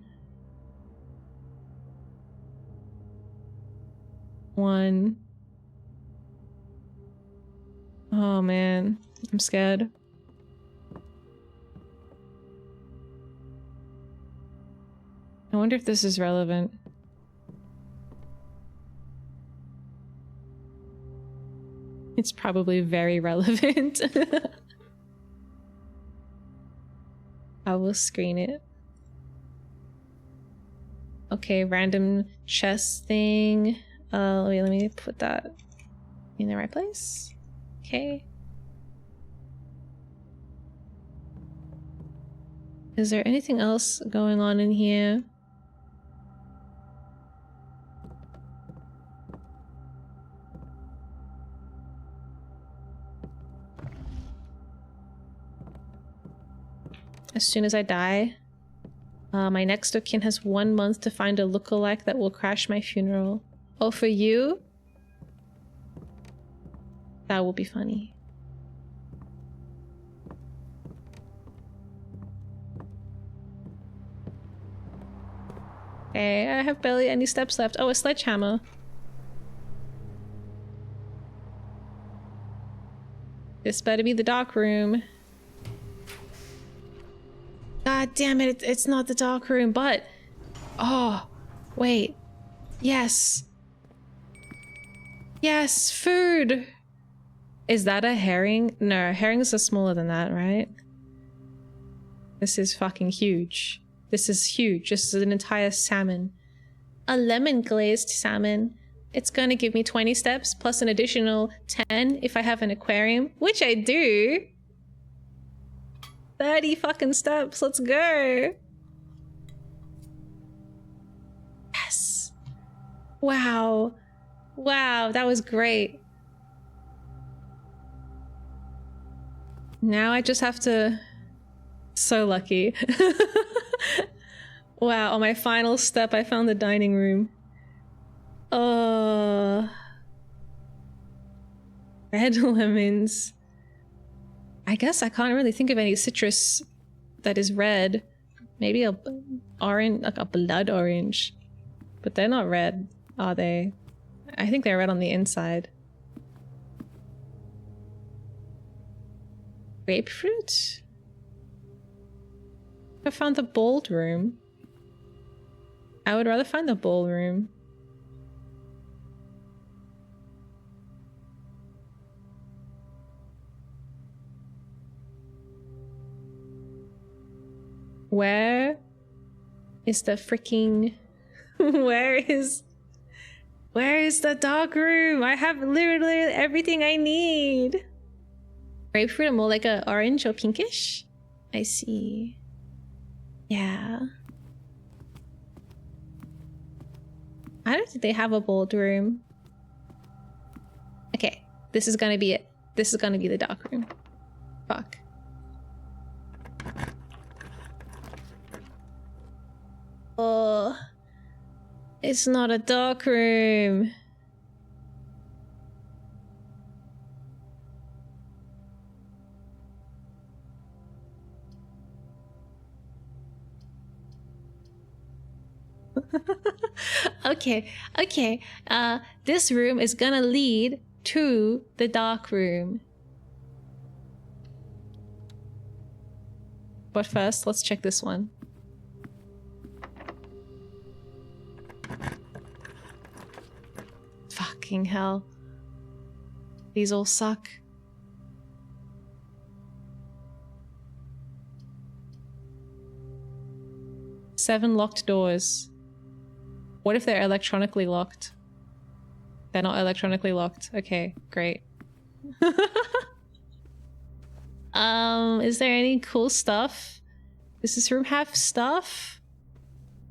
1. Oh man, I'm scared. I wonder if this is relevant. It's probably very relevant. I will screen it. Okay, random chess thing. Wait, let me put that in the right place. Okay. Is there anything else going on in here? As soon as I die, my next of kin has 1 month to find a lookalike that will crash my funeral. Oh, for you? That will be funny. Okay, I have barely any steps left. Oh, a sledgehammer. This better be the dark room. God damn it, it's not the dark room, but... Oh, wait. Yes. Yes, food! Is that a herring? No, herrings are smaller than that, right? This is fucking huge. This is huge. This is an entire salmon. A lemon glazed salmon. It's gonna give me 20 steps plus an additional 10 if I have an aquarium, which I do. 30 fucking steps. Let's go. Yes. Wow. Wow, that was great. Now I just have to... So lucky. Wow, on my final step, I found the dining room. Red lemons. I guess I can't really think of any citrus that is red. Maybe a orange, like a blood orange. But they're not red, are they? I think they're red on the inside. Grapefruit? I found the ballroom. I would rather find the ballroom. Where is the freaking... Where is the dark room? I have literally everything I need. Grapefruit are more like a orange or pinkish? I see. Yeah. I don't think they have a ballroom. Okay, this is gonna be it. This is gonna be the dark room. Fuck. Oh, it's not a dark room. Okay. This room is gonna lead to the dark room. But first, let's check this one. Fucking hell. These all suck. Seven locked doors. What if they're electronically locked? They're not electronically locked. Okay, great. Is there any cool stuff? Does this room have stuff?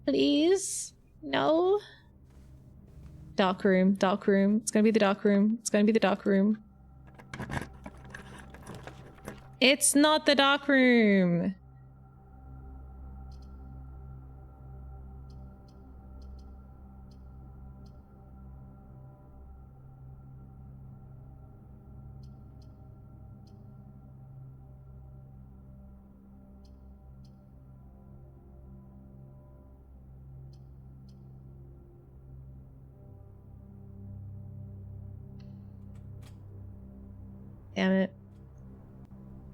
Please? No? Dark room, dark room. It's gonna be the dark room. It's gonna be the dark room. It's not the dark room! Damn it.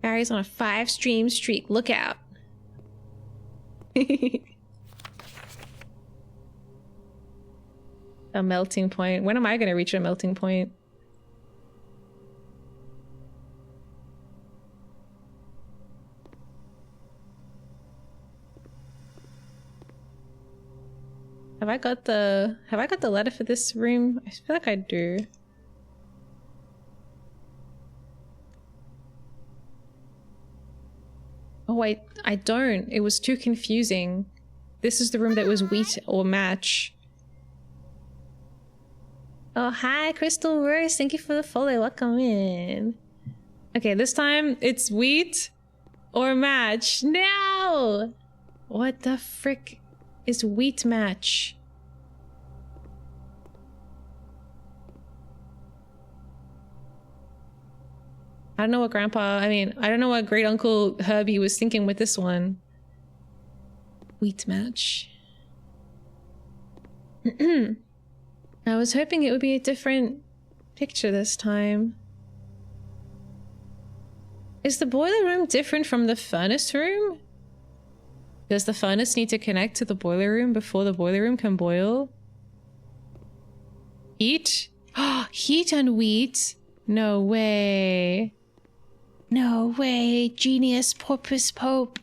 Gary's on a 5-stream streak. Look out. A melting point. When am I going to reach a melting point? Have I got the letter for this room? I feel like I do. Oh wait, I don't. It was too confusing. This is the room that was wheat or match. Oh, hi, Crystal Rose. Thank you for the follow. Welcome in. Okay, this time it's wheat or match. No! What the frick is wheat match? I don't know what I don't know what great uncle Herbie was thinking with this one. Wheat match. I was hoping it would be a different picture this time. Is the boiler room different from the furnace room? Does the furnace need to connect to the boiler room before the boiler room can boil? Heat? Heat and wheat. No way. No way. Genius Porpoise Pope.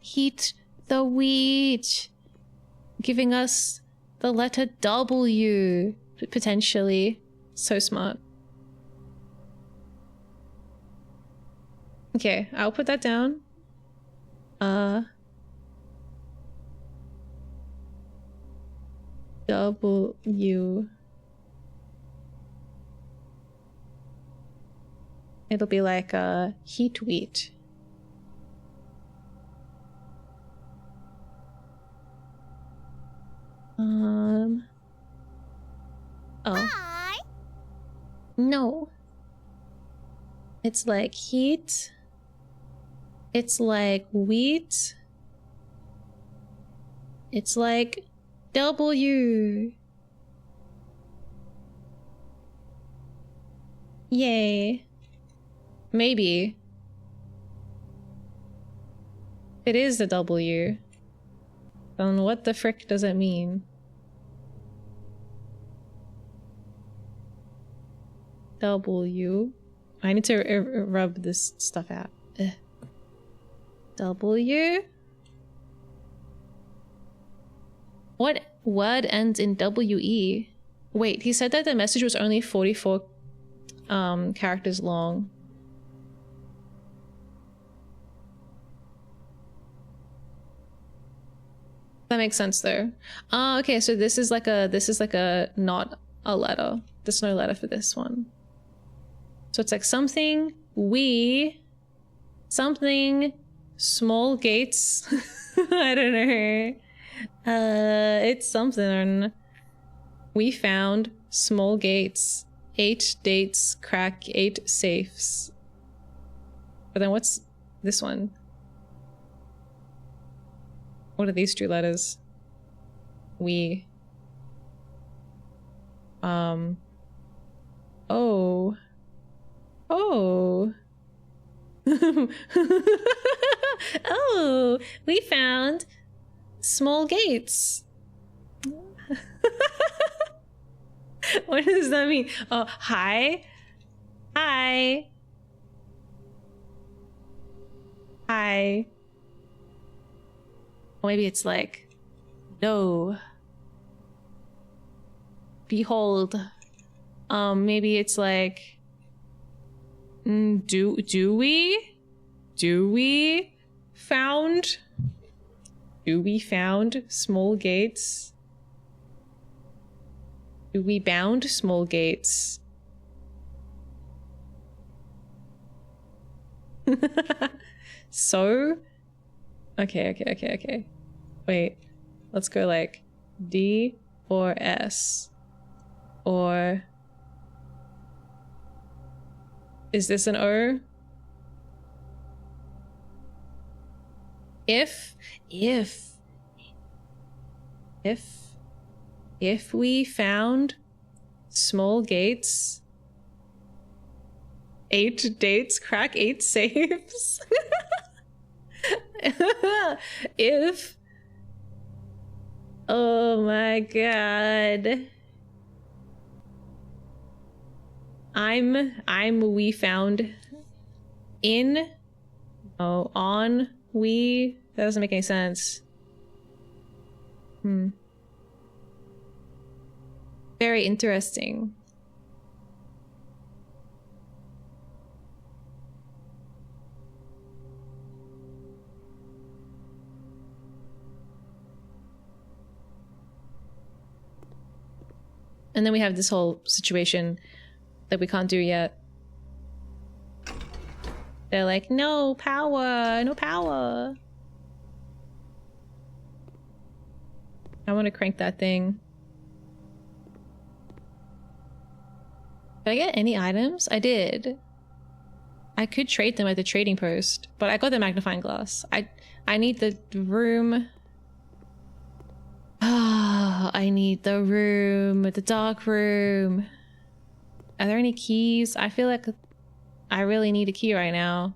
Heat the wheat. Giving us the letter W. Potentially. So smart. Okay, I'll put that down. W. It'll be like heat wheat. Oh. Hi. No. It's like heat. It's like wheat. It's like W. Yay. Maybe. It is a W. Then what the frick does it mean? W. I need to rub this stuff out. Ugh. W? What word ends in WE? Wait, he said that the message was only 44 characters long. That makes sense though. Okay, so this is like a not a letter. There's no letter for this one. So it's like something something small gates. I don't know. It's something. We found small gates. 8 dates, crack 8 safes. But then what's this one? What are these 2 letters? We. Oh. Oh. Oh, we found small gates. What does that mean? Oh, hi. Hi. Hi. Or maybe it's like, no. Behold. Maybe it's like, do we found small gates? Do we bound small gates? So? Okay. Wait, let's go like D or S. Or is this an O? If we found small gates, 8 dates, crack 8 safes. If, oh my god. We found in, oh, on, we, that doesn't make any sense. Very interesting. And then we have this whole situation that we can't do yet. They're like, no power, no power. I want to crank that thing. Did I get any items? I did. I could trade them at the trading post, but I got the magnifying glass. I need the room. Ah, I need the room, the dark room. Are there any keys? I feel like I really need a key right now.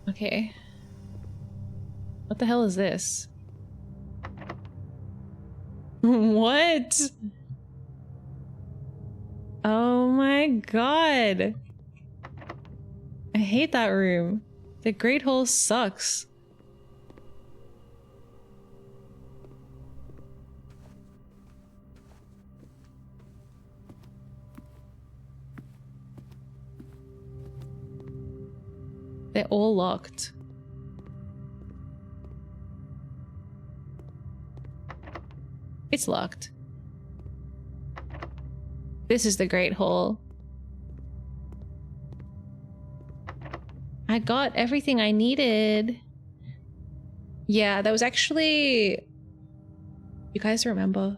Okay. What the hell is this? What? Oh my god. I hate that room. The Great Hall sucks. They're all locked. It's locked. This is the Great Hall. I got everything I needed. Yeah, that was actually... You guys remember?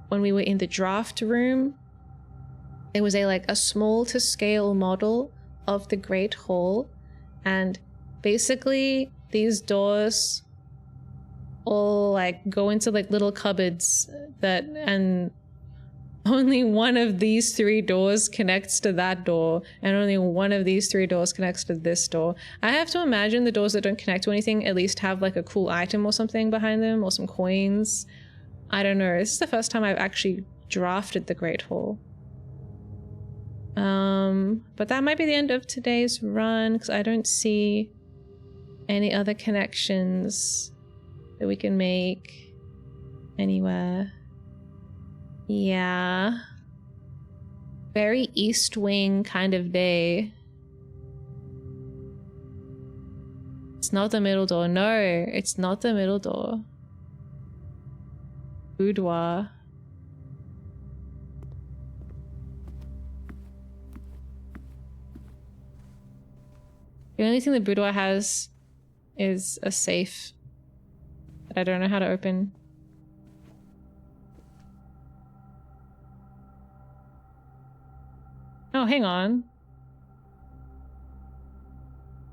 When we were in the draft room, there was a small to scale model of the Great Hall, and basically these doors all go into little cupboards and only one of these 3 doors connects to that door, and only one of these 3 doors connects to this door. I have to imagine the doors that don't connect to anything at least have a cool item or something behind them, or some coins. I don't know. This is the first time I've actually drafted the Great Hall. But that might be the end of today's run, because I don't see any other connections that we can make anywhere. Yeah. Very East Wing kind of day. It's not the middle door. No, it's not the middle door. Boudoir. The only thing the boudoir has is a safe that I don't know how to open. Oh, hang on.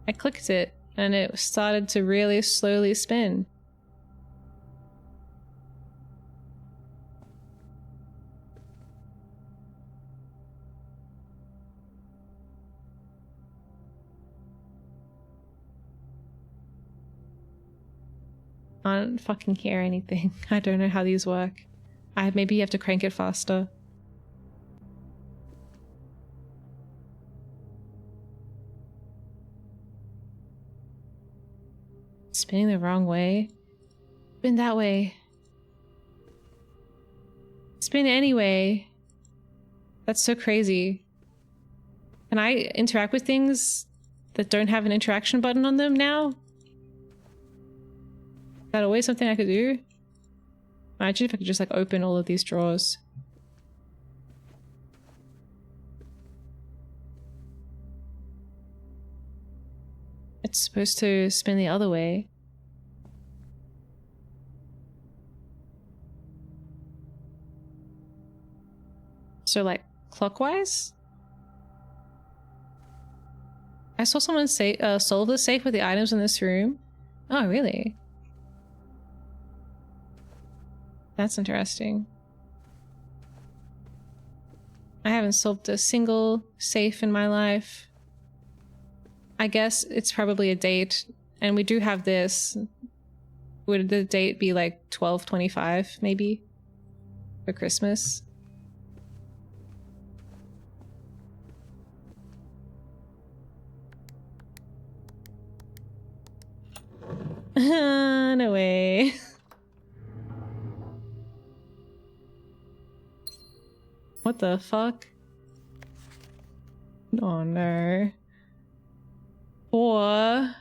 I clicked it and it started to really slowly spin. I don't fucking hear anything. I don't know how these work. Maybe you have to crank it faster. Spinning the wrong way. Spin that way. Spin anyway. That's so crazy. Can I interact with things that don't have an interaction button on them now? Is that always something I could do? Imagine if I could just open all of these drawers. It's supposed to spin the other way. So clockwise? I saw someone say solve the safe with the items in this room. Oh, really? That's interesting. I haven't solved a single safe in my life. I guess it's probably a date, and we do have this. Would the date be 12/25 maybe? For Christmas? No way. What the fuck? Oh no. Or...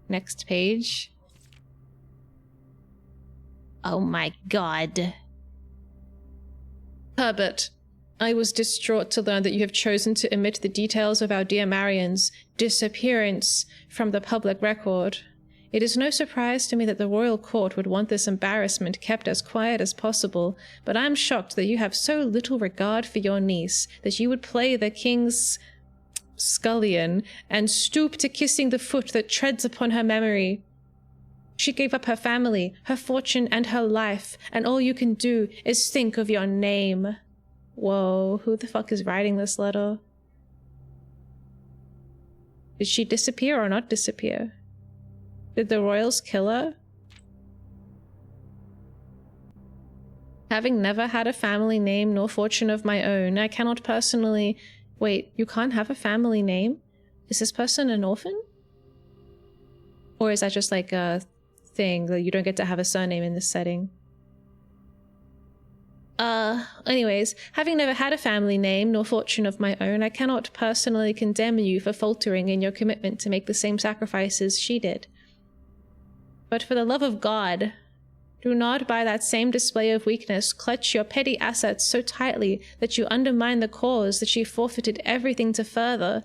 Next page. Oh my god. Herbert, I was distraught to learn that you have chosen to omit the details of our dear Marion's disappearance from the public record. It is no surprise to me that the royal court would want this embarrassment kept as quiet as possible, but I am shocked that you have so little regard for your niece that you would play the king's scullion and stoop to kissing the foot that treads upon her memory. She gave up her family, her fortune, and her life, and all you can do is think of your name. Whoa, who the fuck is writing this letter? Did she disappear or not disappear? Did the royals kill her? Having never had a family name nor fortune of my own, I cannot personally... Wait, you can't have a family name? Is this person an orphan? Or is that just like a thing that you don't get to have a surname in this setting? Anyways, having never had a family name nor fortune of my own, I cannot personally condemn you for faltering in your commitment to make the same sacrifices she did. But for the love of God, do not by that same display of weakness clutch your petty assets so tightly that you undermine the cause that she forfeited everything to further.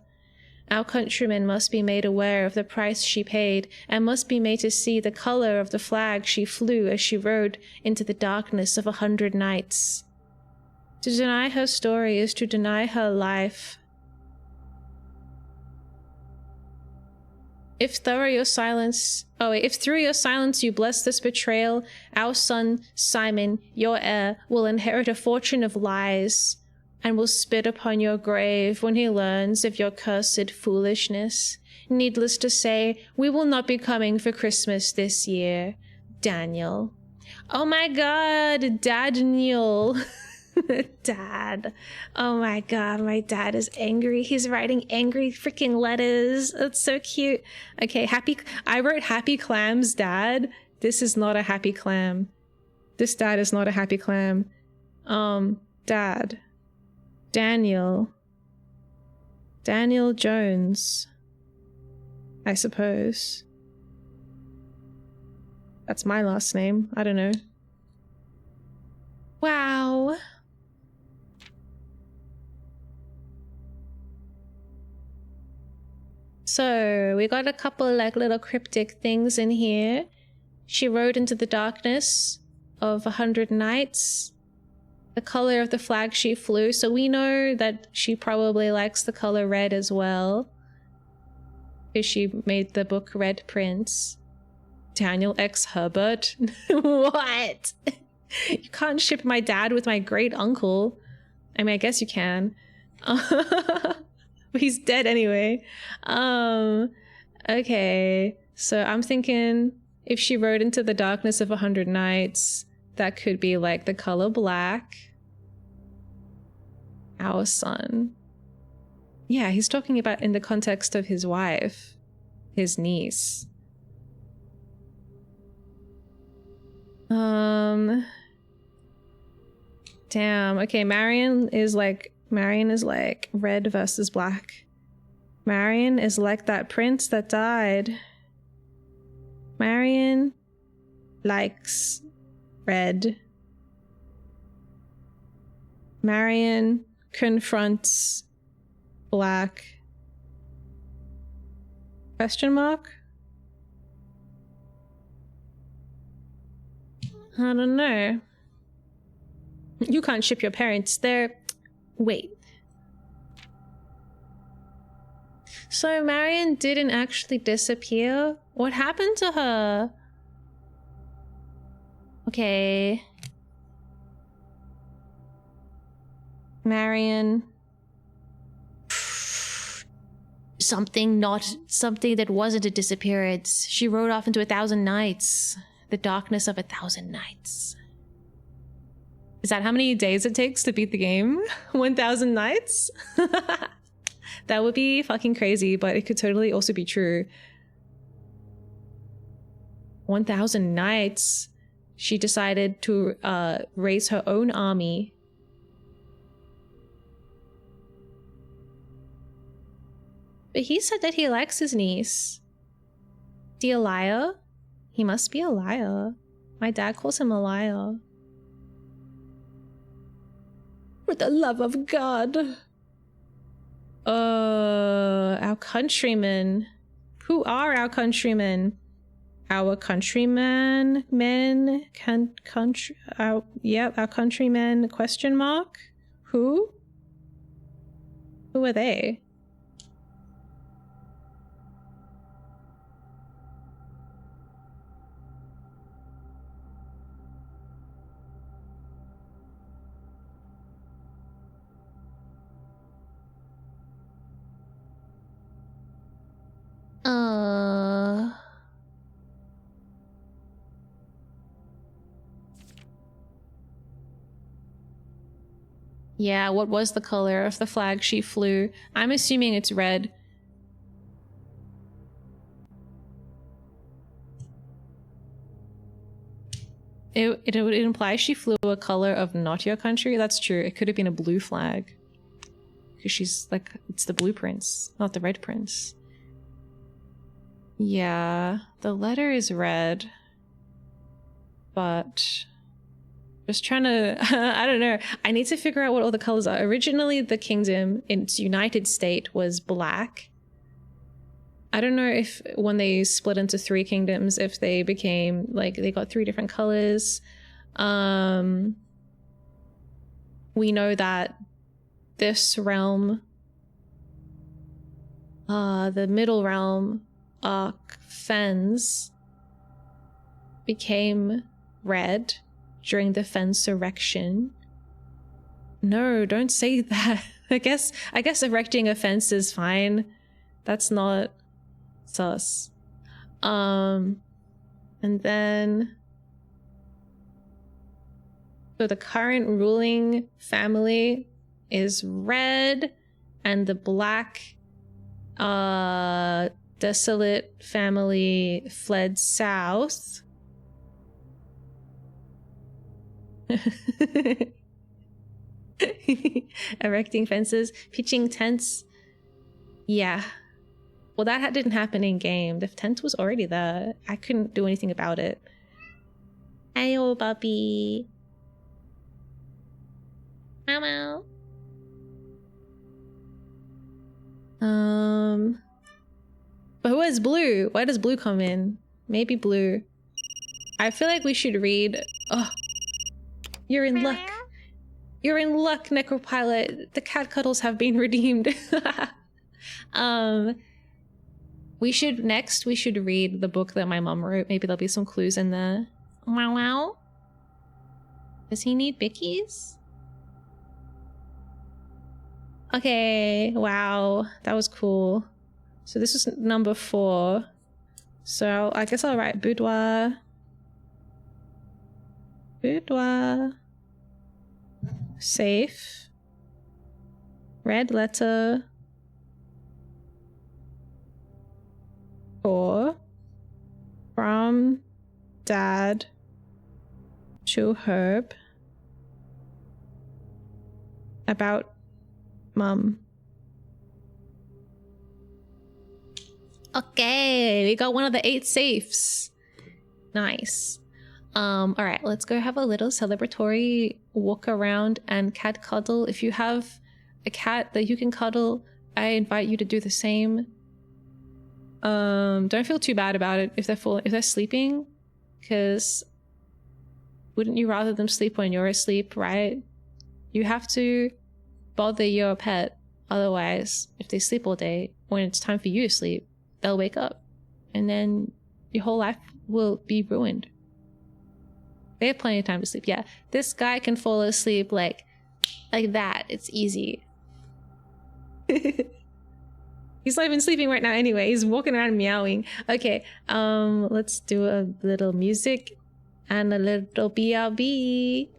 Our countrymen must be made aware of the price she paid, and must be made to see the color of the flag she flew as she rode into the darkness of 100 nights. To deny her story is to deny her life. If through your silence you bless this betrayal, our son, Simon, your heir, will inherit a fortune of lies, and will spit upon your grave when he learns of your cursed foolishness. Needless to say, we will not be coming for Christmas this year. Daniel. Oh my god, Daniel. Dad. Oh my god, my dad is angry. He's writing angry freaking letters. That's so cute. Okay, I wrote happy clams, Dad. This is not a happy clam. This dad is not a happy clam. Dad. Daniel Jones, I suppose. That's my last name. I don't know. Wow. So we got a couple like little cryptic things in here. She rode into the darkness of 100 nights. The color of the flag she flew, so we know that she probably likes the color red as well, because she made the book Red Prince. Daniel X Herbert. What? You can't ship my dad with my great uncle. I mean, I guess you can. He's dead anyway. Okay, so I'm thinking if she rode into the darkness of 100 nights, that could be like the color black. Our son. Yeah, he's talking about in the context of his wife, his niece. Damn. Okay, Marion is like red versus black. Marion is like that prince that died. Marion likes red. Marion confronts black. Question mark? I don't know. You can't ship your parents. Wait. So Marion didn't actually disappear? What happened to her? Okay. Marion. Something that wasn't a disappearance. She rode off into 1,000 nights. The darkness of 1,000 nights. Is that how many days it takes to beat the game? 1,000 nights? That would be fucking crazy, but it could totally also be true. 1,000 nights. She decided to raise her own army. But he said that he likes his niece. The liar? He must be a liar. My dad calls him a liar. For the love of God. Our countrymen. Who are our countrymen? Our countrymen, our countrymen, question mark? Who? Who are they? Uh... Yeah, what was the color of the flag she flew? I'm assuming it's red. It would imply she flew a color of not your country. That's true. It could have been a blue flag. Because she's like, it's the blue prince, not the red prince. Yeah, the letter is red. But just trying to, I don't know. I need to figure out what all the colors are. Originally, the kingdom in its united state was black. I don't know if when they split into 3 kingdoms, if they became, like, they got 3 different colors. We know that this realm, the middle realm, Fens, became red during the Fensurrection. No, don't say that. I guess erecting a fence is fine. That's not sus. And then so the current ruling family is red, and the black desolate family fled south. Erecting fences, pitching tents. Yeah. Well, that didn't happen in game. The tent was already there. I couldn't do anything about it. Ayo, puppy. Meow. But who is blue? Why does blue come in? Maybe blue. I feel like we should read. Oh, you're in luck. You're in luck, Necropilot. The cat cuddles have been redeemed. We should read the book that my mom wrote. Maybe there'll be some clues in there. Wow wow. Does he need bickies? Okay, wow. That was cool. So this is number 4. So I guess I'll write boudoir. Boudoir. Safe. Red letter. 4. From Dad to Herb. About Mum. Okay, we got one of the 8 safes. Nice. All right, let's go have a little celebratory walk around and cat cuddle. If you have a cat that you can cuddle, I invite you to do the same. Don't feel too bad about it if they're sleeping, because wouldn't you rather them sleep when you're asleep, right? You have to bother your pet. Otherwise, if they sleep all day, when it's time for you to sleep, they'll wake up and then your whole life will be ruined. They have plenty of time to sleep. Yeah, this guy can fall asleep like that. It's easy. He's not even sleeping right now anyway. He's walking around meowing. Okay, let's do a little music and a little BRB.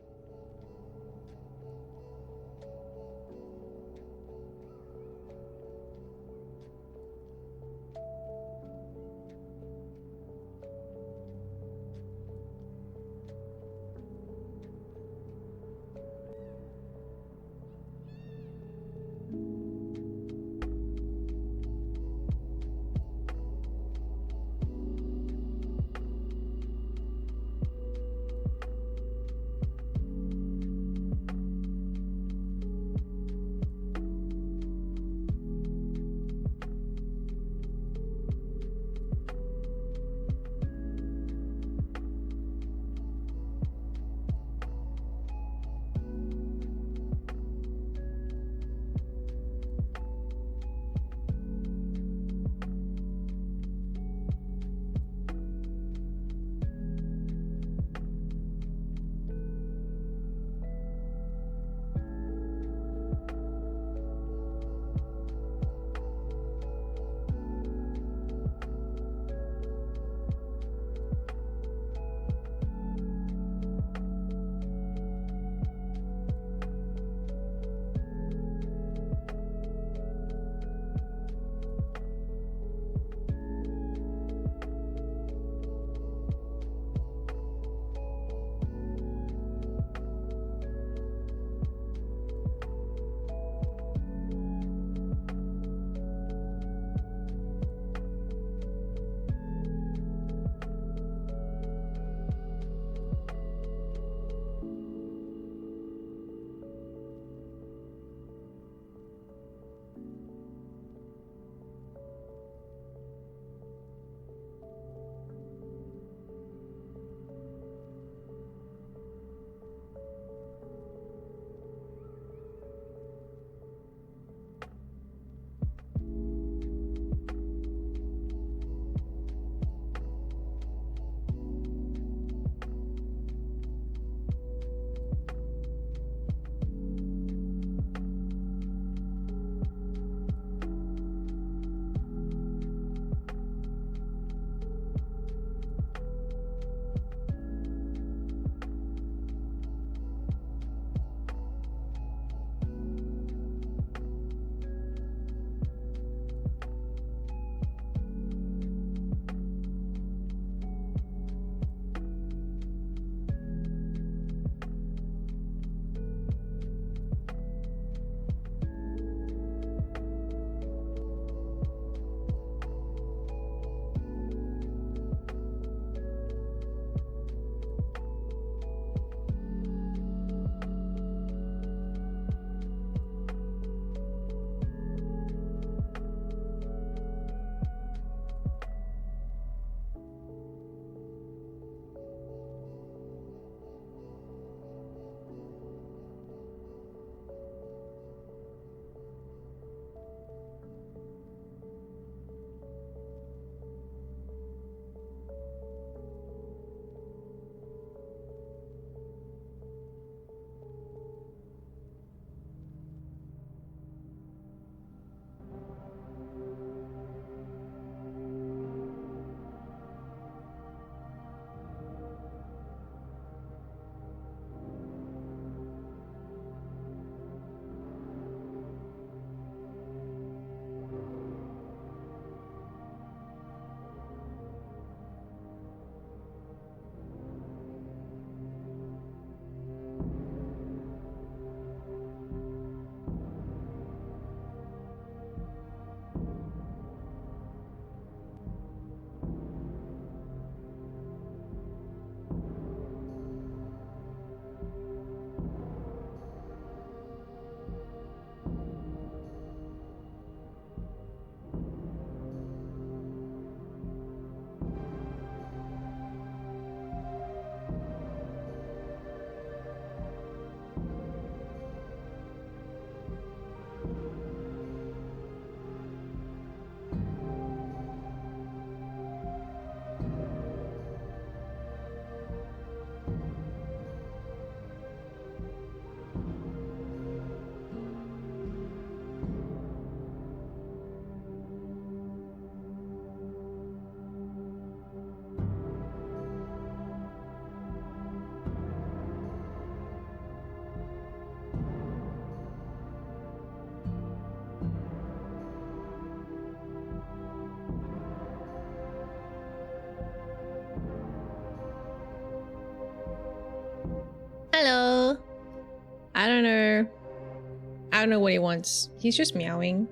I don't know what he wants. He's just meowing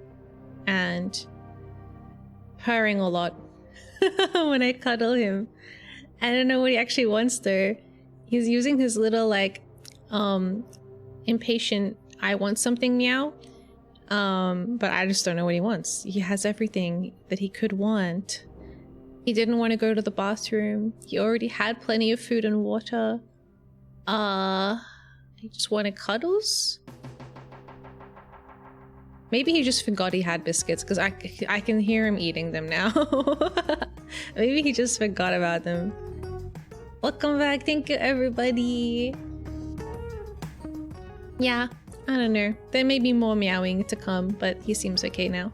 and purring a lot when I cuddle him. I don't know what he actually wants though. He's using his little like impatient I want something meow. But I just don't know what he wants. He has everything that he could want. He didn't want to go to the bathroom. He already had plenty of food and water. He just wanted cuddles? Maybe he just forgot he had biscuits because I can hear him eating them now. Maybe he just forgot about them. Welcome back. Thank you, everybody. Yeah, I don't know. There may be more meowing to come, but he seems okay now.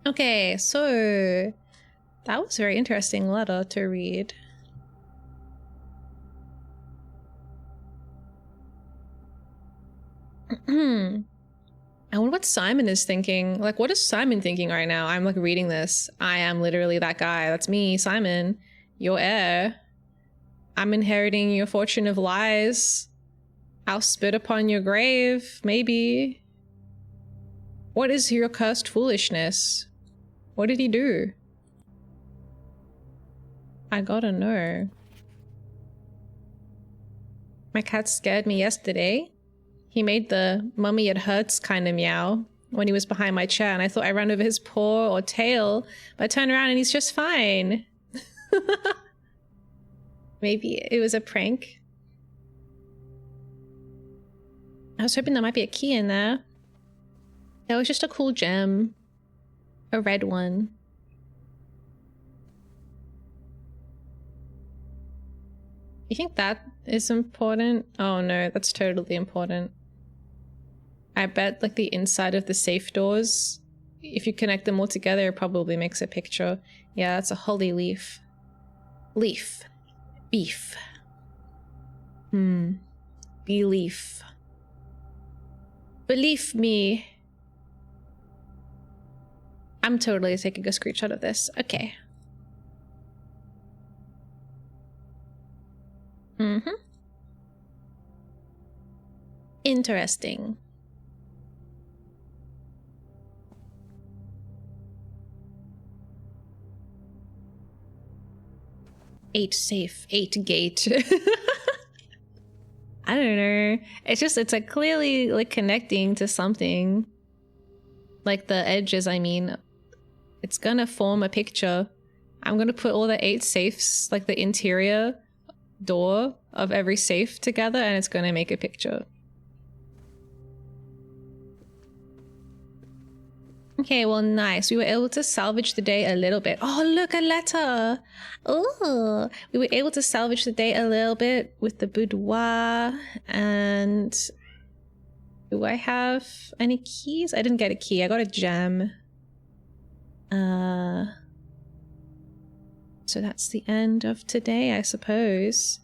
Okay, so that was a very interesting letter to read. I wonder what Simon is thinking. Like, what is Simon thinking right now? I'm like reading this. I am literally that guy. That's me, Simon, your heir. I'm inheriting your fortune of lies. I'll spit upon your grave, maybe. What is your cursed foolishness? What did he do? I gotta know. My cat scared me yesterday. He made the mummy it hurts kind of meow when he was behind my chair, and I thought I ran over his paw or tail, but I turned around and he's just fine. Maybe it was a prank. I was hoping there might be a key in there. That was just a cool gem. A red one. You think that is important? Oh no, that's totally important. I bet like the inside of the safe doors, if you connect them all together, it probably makes a picture. Yeah, that's a holy leaf. Leaf. Beef. Belief. Believe me. I'm totally taking a screenshot of this. Okay. Interesting. 8 safe, 8 gate. I don't know. It's like clearly like connecting to something. Like the edges, I mean. It's gonna form a picture. I'm gonna put all the 8 safes, like the interior door of every safe together, and it's gonna make a picture. Okay, well, nice. We were able to salvage the day a little bit. Oh, look, a letter. Oh, we were able to salvage the day a little bit with the boudoir. And do I have any keys? I didn't get a key. I got a gem. So that's the end of today, I suppose.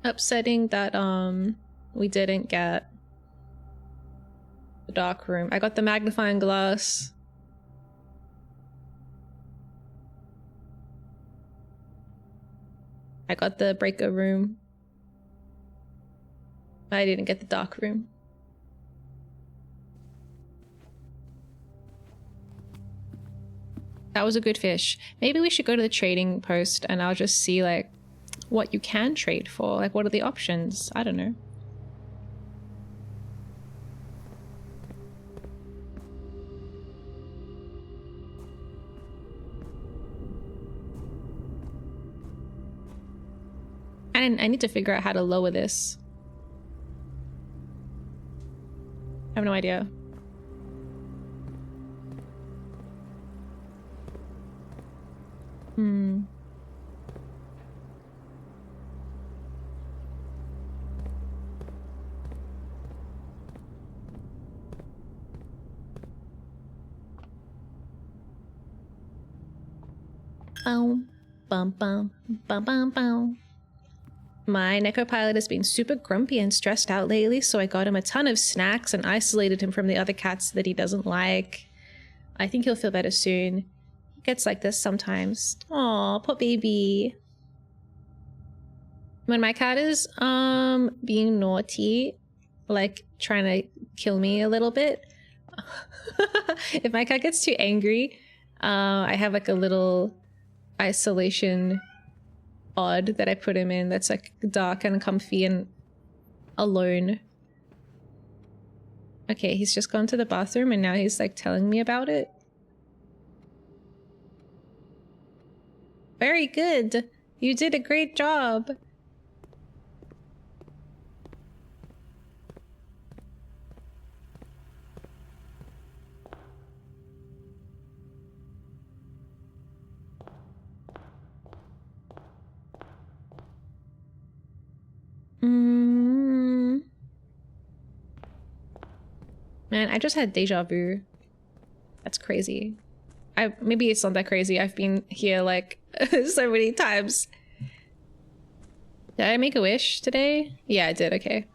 Upsetting that we didn't get the dark room. I got the magnifying glass. I got the breaker room. I didn't get the dark room. That was a good fish. Maybe we should go to the trading post and I'll just see like what you can trade for. Like what are the options? I don't know. I need to figure out how to lower this. I have no idea. Bum, bum, bum, bum, bum, bum. My Necropilot has been super grumpy and stressed out lately, so I got him a ton of snacks and isolated him from the other cats that he doesn't like. I think he'll feel better soon. He gets like this sometimes. Aw, poor baby. When my cat is being naughty, like trying to kill me a little bit, if my cat gets too angry, I have like a little isolation pod that I put him in that's like dark and comfy and alone. Okay, he's just gone to the bathroom and now he's like telling me about it. Very good. You did a great job. Man, I just had deja vu. That's crazy. Maybe it's not that crazy. I've been here like so many times. Did I make a wish today? Yeah, I did. Okay.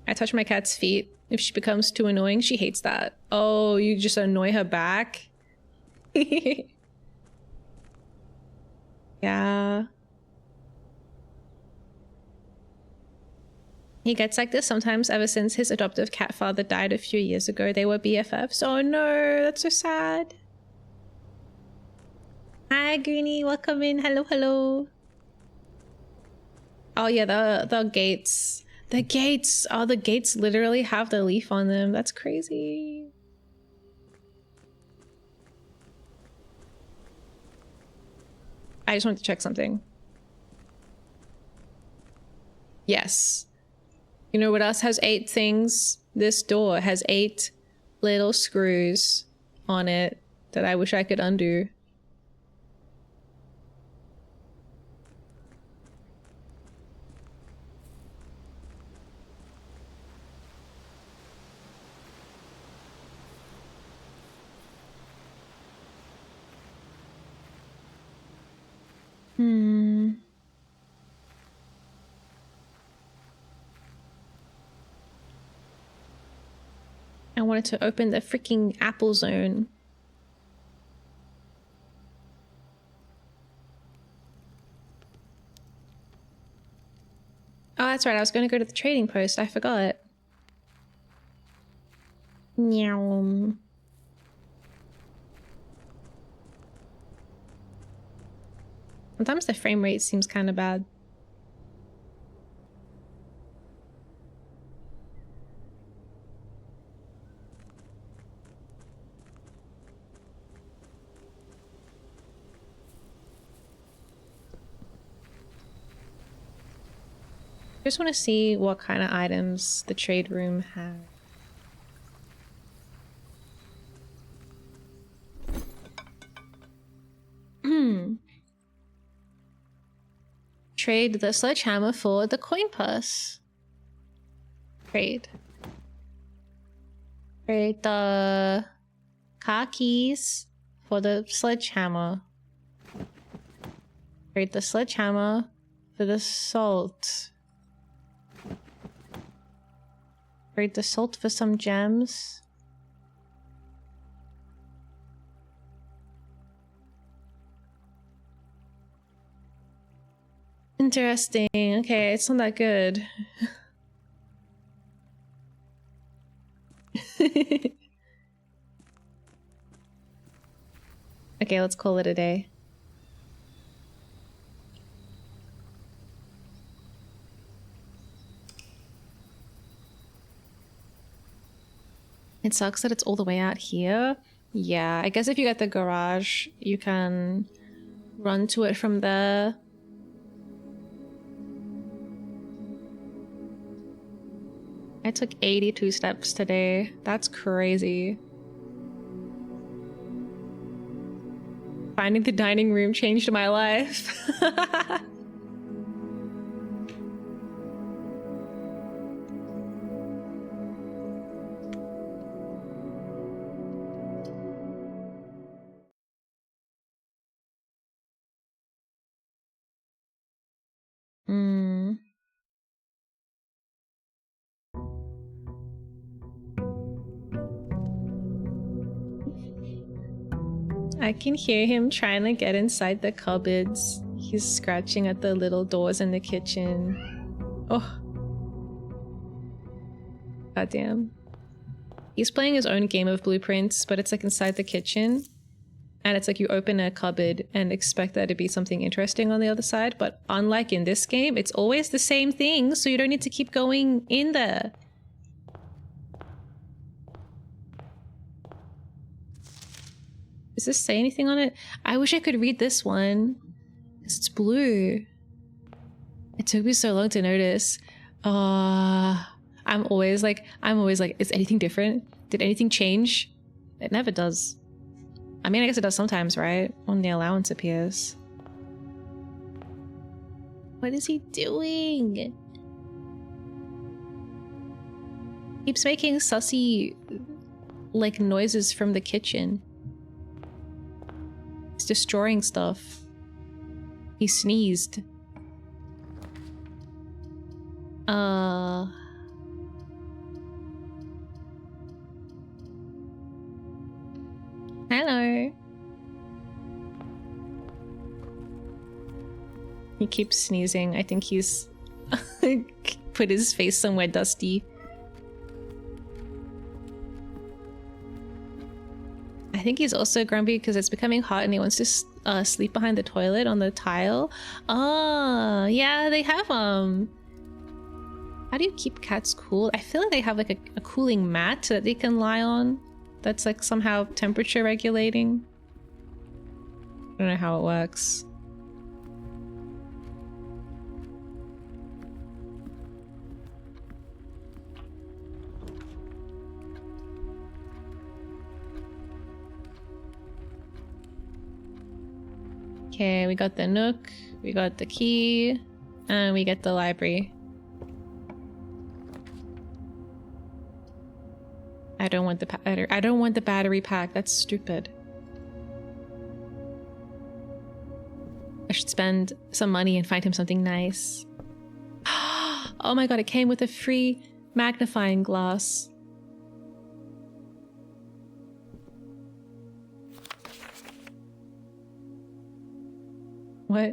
I touch my cat's feet. If she becomes too annoying, she hates that. Oh, you just annoy her back? Yeah. He gets like this sometimes ever since his adoptive cat father died a few years ago. They were BFFs. Oh no, that's so sad. Hi, Greenie. Welcome in. Hello, hello. Oh yeah, the gates. The gates. Oh, the gates literally have the leaf on them. That's crazy. I just wanted to check something. Yes. You know what else has 8 things? This door has 8 little screws on it that I wish I could undo. I wanted to open the freaking apple zone. Oh, that's right. I was going to go to the trading post. I forgot. Meow. Sometimes the frame rate seems kind of bad. Just want to see what kind of items the trade room has. Trade the sledgehammer for the coin purse. Trade. Trade the car keys for the sledgehammer. Trade the sledgehammer for the salt. Trade the salt for some gems. Interesting. Okay, it's not that good. Okay, let's call it a day. It sucks that it's all the way out here. Yeah, I guess if you get the garage, you can run to it from there. I took 82 steps today. That's crazy. Finding the dining room changed my life. I can hear him trying to get inside the cupboards. He's scratching at the little doors in the kitchen. Oh. Goddamn. He's playing his own game of blueprints, but it's like inside the kitchen. And it's like you open a cupboard and expect there to be something interesting on the other side. But unlike in this game, it's always the same thing, so you don't need to keep going in there. Does this say anything on it? I wish I could read this one. It's blue. It took me so long to notice. I'm always like, is anything different? Did anything change? It never does. I mean, I guess it does sometimes, right? When the allowance appears. What is he doing? Keeps making sussy, like, noises from the kitchen. He's destroying stuff. He sneezed. Hello. He keeps sneezing. I think he's put his face somewhere dusty. I think he's also grumpy because it's becoming hot and he wants to sleep behind the toilet on the tile. Oh, yeah, they have How do you keep cats cool? I feel like they have like a cooling mat that they can lie on. That's like somehow temperature regulating. I don't know how it works. Okay, we got the nook, we got the key, and we get the library. I don't want the battery pack. That's stupid. I should spend some money and find him something nice. Oh my god, it came with a free magnifying glass. What?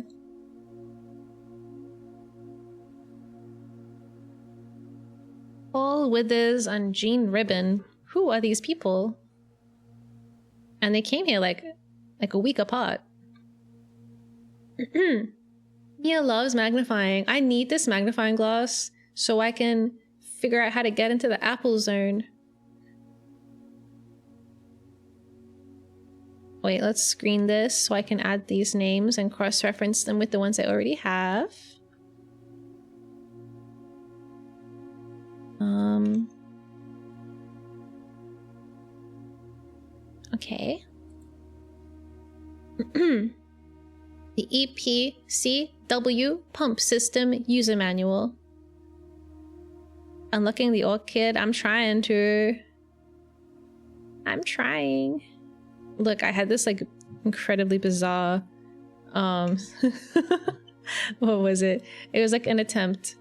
Paul Withers and Jean Ribbon. Who are these people? And they came here like a week apart. Mia loves magnifying. I need this magnifying glass so I can figure out how to get into the Apple Zone. Wait, let's screen this so I can add these names and cross-reference them with the ones I already have. Okay. The EPCW pump system user manual. Unlocking the orchid. I'm trying. Look, I had this like incredibly bizarre what was it? It was like an attempt.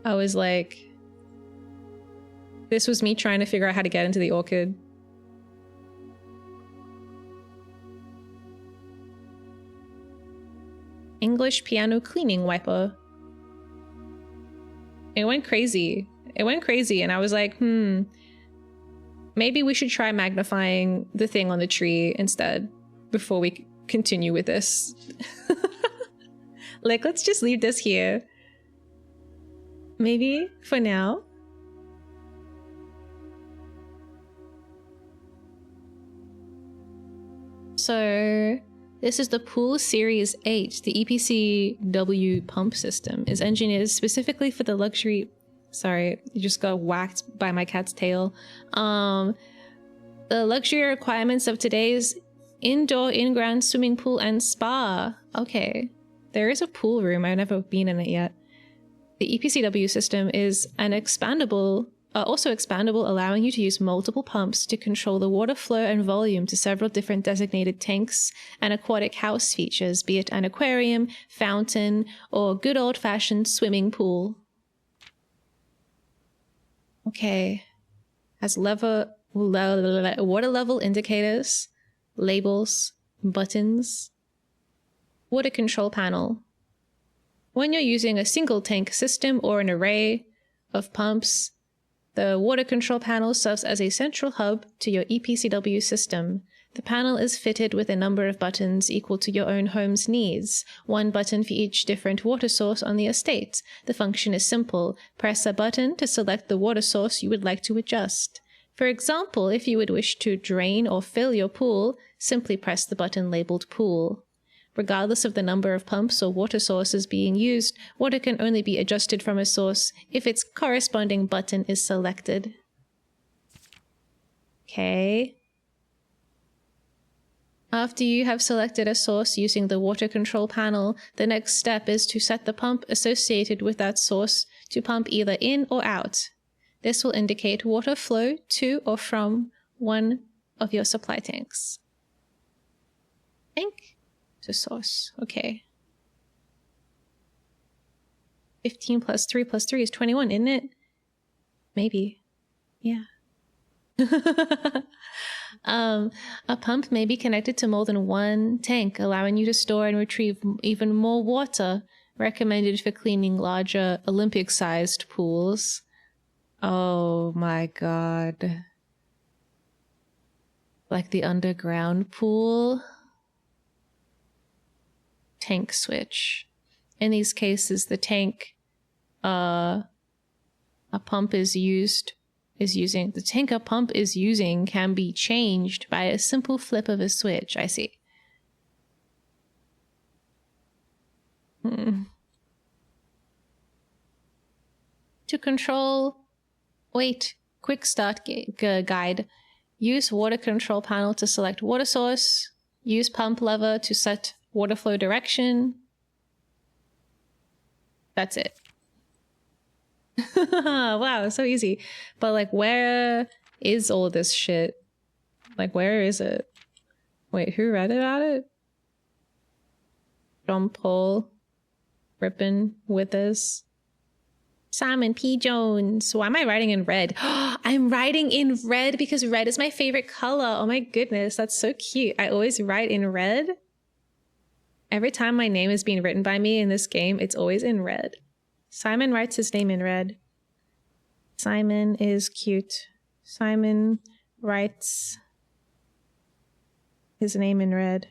I was like, this was me trying to figure out how to get into the orchid. English piano cleaning wiper. It went crazy. It went crazy and I was like, maybe we should try magnifying the thing on the tree instead before we continue with this. Like, let's just leave this here. Maybe for now. So this is the Pool Series 8. The EPCW pump system is engineered specifically for the luxury... Sorry, you just got whacked by my cat's tail. The luxury requirements of today's indoor in-ground swimming pool and spa. Okay. There is a pool room. I've never been in it yet. The EPCW system is an also expandable, allowing you to use multiple pumps to control the water flow and volume to several different designated tanks and aquatic house features, be it an aquarium, fountain, or good old-fashioned swimming pool. Okay. Has lever water level indicators, labels, buttons, water control panel. When you're using a single tank system or an array of pumps, the water control panel serves as a central hub to your EPCW system. The panel is fitted with a number of buttons equal to your own home's needs, one button for each different water source on the estate. The function is simple. Press a button to select the water source you would like to adjust. For example, if you would wish to drain or fill your pool, simply press the button labeled Pool. Regardless of the number of pumps or water sources being used, water can only be adjusted from a source if its corresponding button is selected. Okay. After you have selected a source using the water control panel, the next step is to set the pump associated with that source to pump either in or out. This will indicate water flow to or from one of your supply tanks. Tank to source. Okay. 15 plus 3 plus 3 is 21, isn't it? Maybe. Yeah. A pump may be connected to more than one tank, allowing you to store and retrieve even more water, recommended for cleaning larger Olympic-sized pools. Oh my god. Like the underground pool. Tank switch. In these cases, the tank a tank a pump is using can be changed by a simple flip of a switch. I see. To control... Wait. Quick start guide. Use water control panel to select water source. Use pump lever to set water flow direction. That's it. Wow, so easy. But like, where is all this shit? Like, where is it? Wait, who read about it? John Paul, Rippin, Withers, Simon P. Jones. Why am I writing in red? I'm writing in red because red is my favorite color. Oh my goodness, that's so cute. I always write in red. Every time my name is being written by me in this game, it's always in red. Simon writes his name in red. Simon is cute. Simon writes his name in red.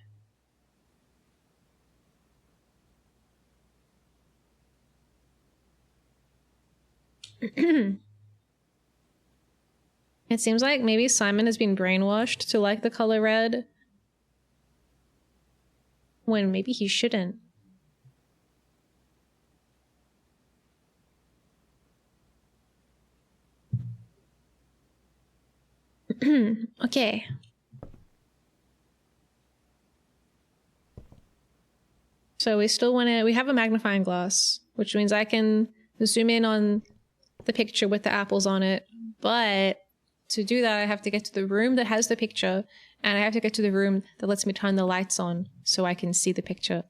It seems like maybe Simon has been brainwashed to like the color red when maybe he shouldn't. Okay. So we still want to... We have a magnifying glass, which means I can zoom in on the picture with the apples on it. But to do that, I have to get to the room that has the picture, and I have to get to the room that lets me turn the lights on so I can see the picture.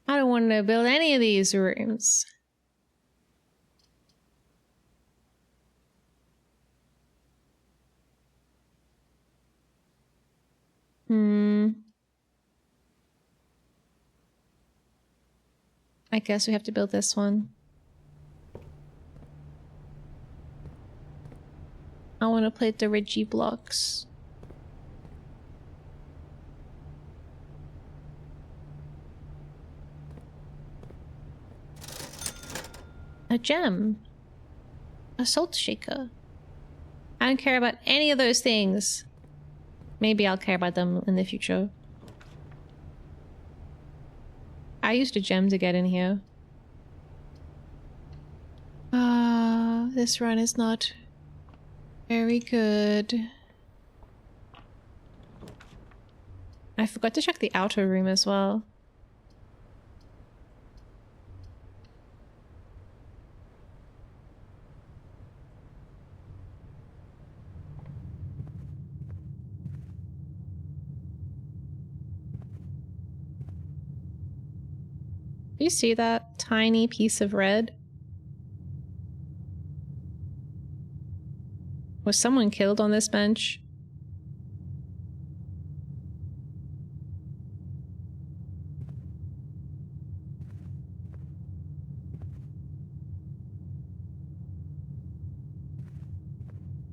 I don't want to build any of these rooms. I guess we have to build this one. I want to play the Reggie blocks. A gem. A salt shaker. I don't care about any of those things. Maybe I'll care about them in the future. I used a gem to get in here. This run is not very good. I forgot to check the outer room as well. You see that tiny piece of red? Was someone killed on this bench?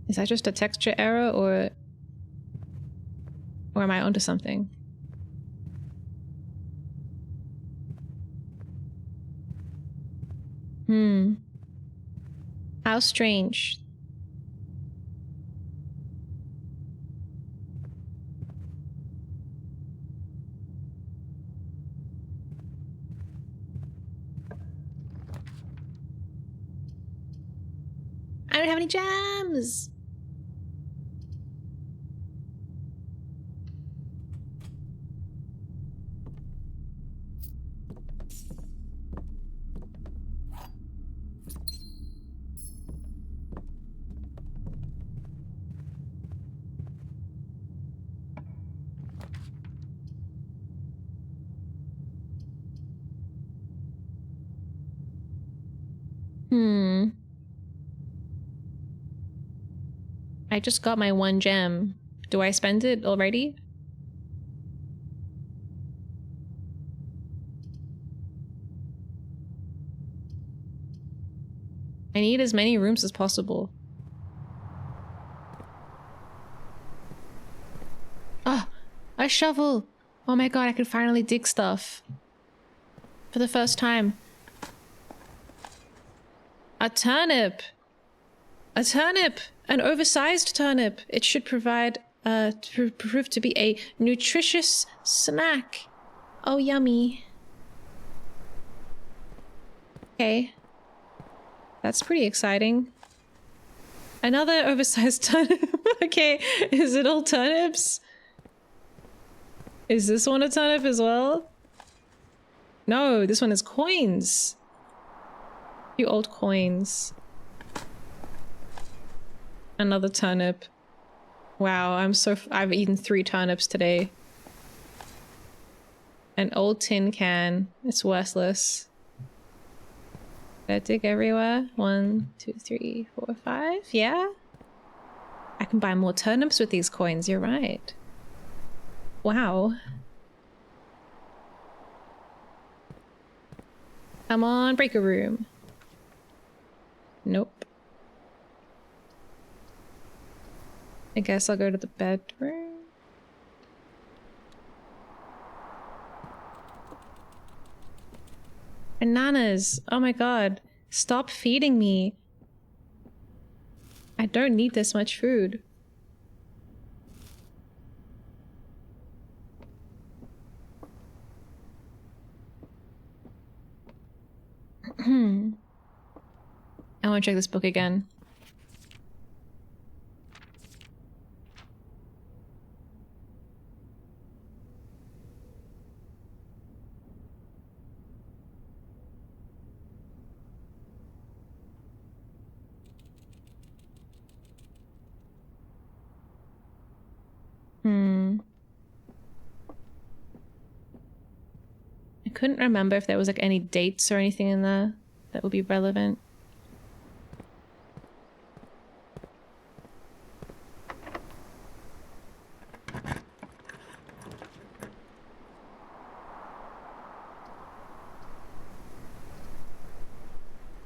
Is that just a texture error, or am I onto something? How strange. I don't have any jams! I just got my 1 gem. Do I spend it already? I need as many rooms as possible. Ah, a shovel! Oh my god, I can finally dig stuff. For the first time. A turnip! A turnip! An oversized turnip! It should provide, prove to be a nutritious snack. Oh, yummy. Okay. That's pretty exciting. Another oversized turnip. Okay, is it all turnips? Is this one a turnip as well? No, this one is coins. A few old coins. Another turnip. Wow, I've eaten 3 turnips today. An old tin can. It's worthless. Did I dig everywhere? 1, 2, 3, 4, 5. Yeah? I can buy more turnips with these coins, you're right. Wow. Come on, breaker room. Nope. I guess I'll go to the bedroom. Bananas! Oh my god. Stop feeding me. I don't need this much food. I want to check this book again. I couldn't remember if there was like any dates or anything in there that would be relevant.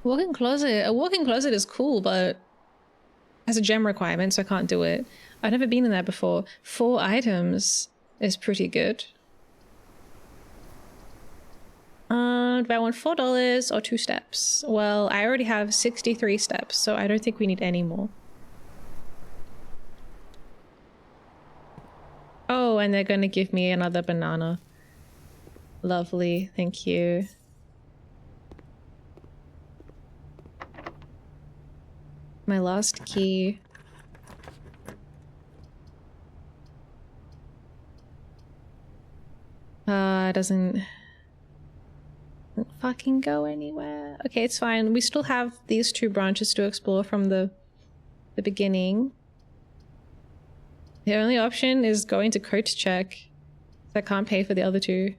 Walk-in closet. A walk-in closet is cool, but has a gem requirement, so I can't do it. I've never been in there before. 4 items is pretty good. Do I want $4 or 2 steps? Well, I already have 63 steps, so I don't think we need any more. Oh, and they're gonna give me another banana. Lovely, thank you. My last key. It doesn't fucking go anywhere. Okay, it's fine. We still have these 2 branches to explore from the beginning. The only option is going to coat check. I can't pay for the other 2.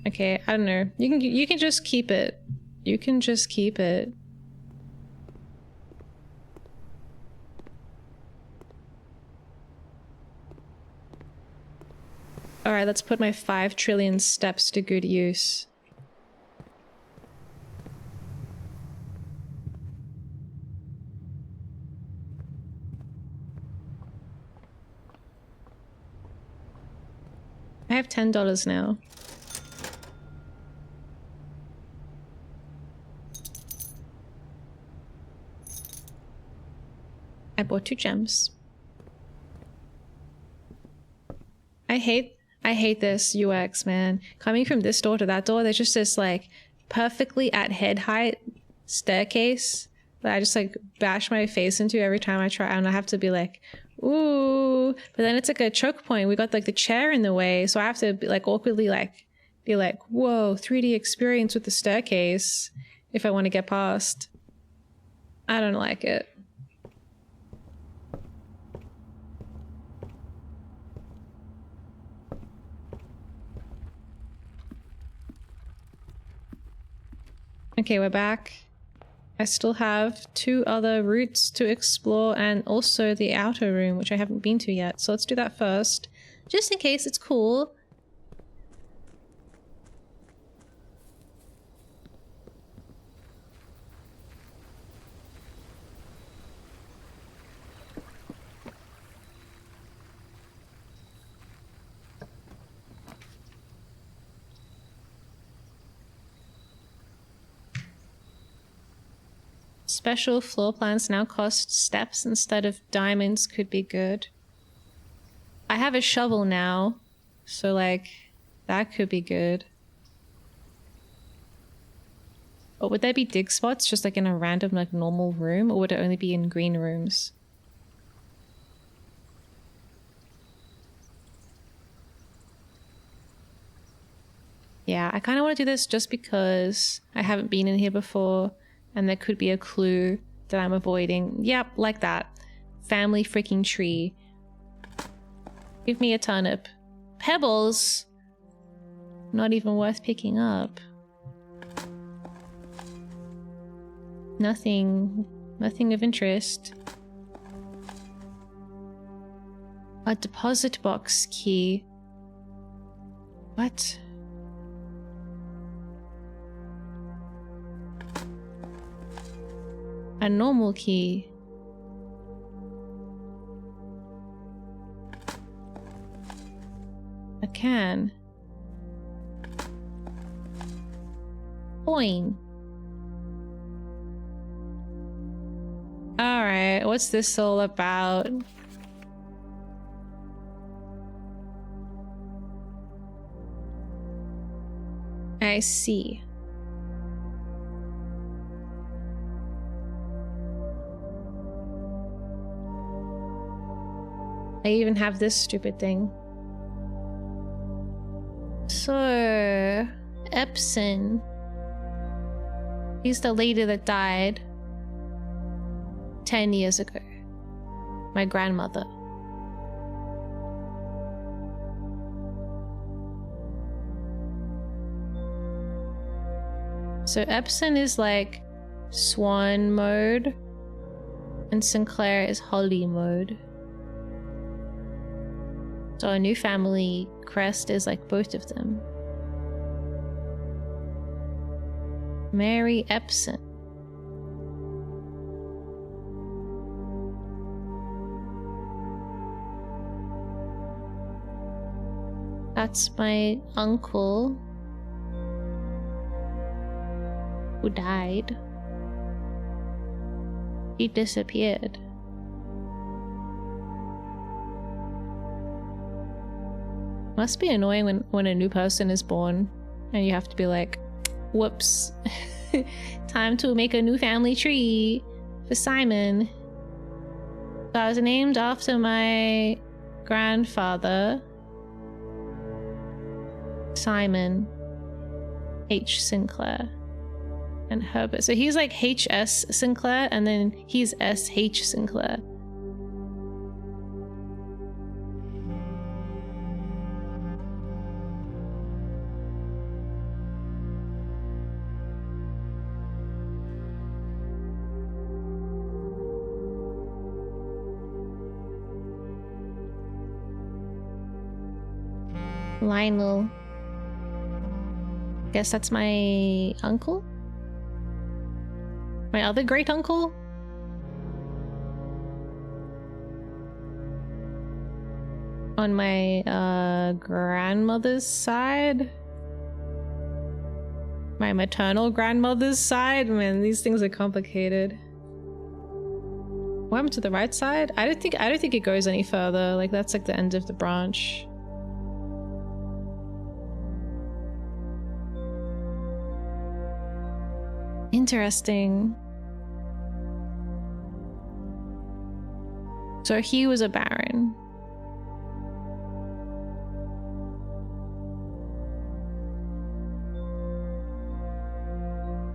Okay, I don't know. You can just keep it. You can just keep it. Alright, let's put my 5 trillion steps to good use. I have $10 now. I bought 2 gems. I hate this UX, man. Coming from this door to that door, there's just this like perfectly at head height staircase that I just like bash my face into every time I try, and I have to be like, ooh. But then it's like a choke point. We got like the chair in the way, so I have to be like awkwardly like be like, whoa, 3D experience with the staircase if I want to get past. I don't like it. Okay, we're back. I still have 2 other routes to explore and also the outer room, which I haven't been to yet. So let's do that first, just in case it's cool. Special floor plans now cost steps instead of diamonds could be good. I have a shovel now, so like that could be good. But would there be dig spots just like in a random like normal room, or would it only be in green rooms? Yeah, I kind of want to do this just because I haven't been in here before. And there could be a clue that I'm avoiding. Yep, like that. Family freaking tree. Give me a turnip. Pebbles? Not even worth picking up. Nothing of interest. A deposit box key. What? A normal key. A can. Coin. Alright, what's this all about? I see. I even have this stupid thing. So, Epson. He's the lady that died 10 years ago. My grandmother. So Epson is like Swan mode, and Sinclair is Holly mode. So our new family crest is like both of them. Mary Epson. That's my uncle who died. He disappeared. Must be annoying when a new person is born and you have to be like, whoops, time to make a new family tree for Simon. So I was named after my grandfather, Simon H. Sinclair, and Herbert. So he's like H.S. Sinclair, and then he's S.H. Sinclair. Lionel. Guess that's my uncle? My other great uncle? On my grandmother's side? My maternal grandmother's side? Man, these things are complicated. What happened to the right side? I don't think it goes any further. Like, that's like the end of the branch. Interesting. So he was a baron.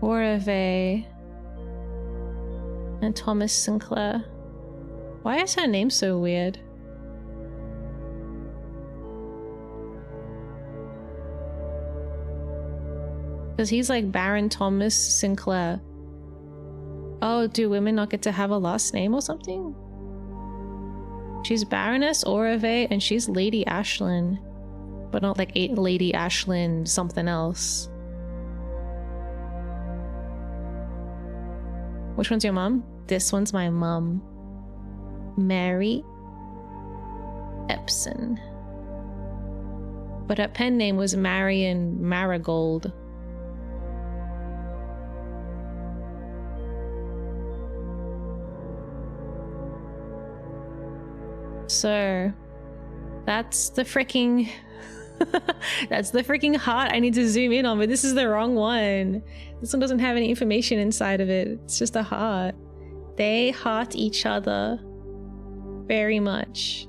Orave and Thomas Sinclair. Why is her name so weird? Because he's like Baron Thomas Sinclair. Oh, do women not get to have a last name or something? She's Baroness Orave and she's Lady Ashlyn. But not like Lady Ashlyn something else. Which one's your mom? This one's my mom. Mary Epson. But her pen name was Marion Marigold. So that's the freaking that's the freaking heart I need to zoom in on, but this is the wrong one. This one doesn't have any information inside of it. It's just a heart. They heart each other very much.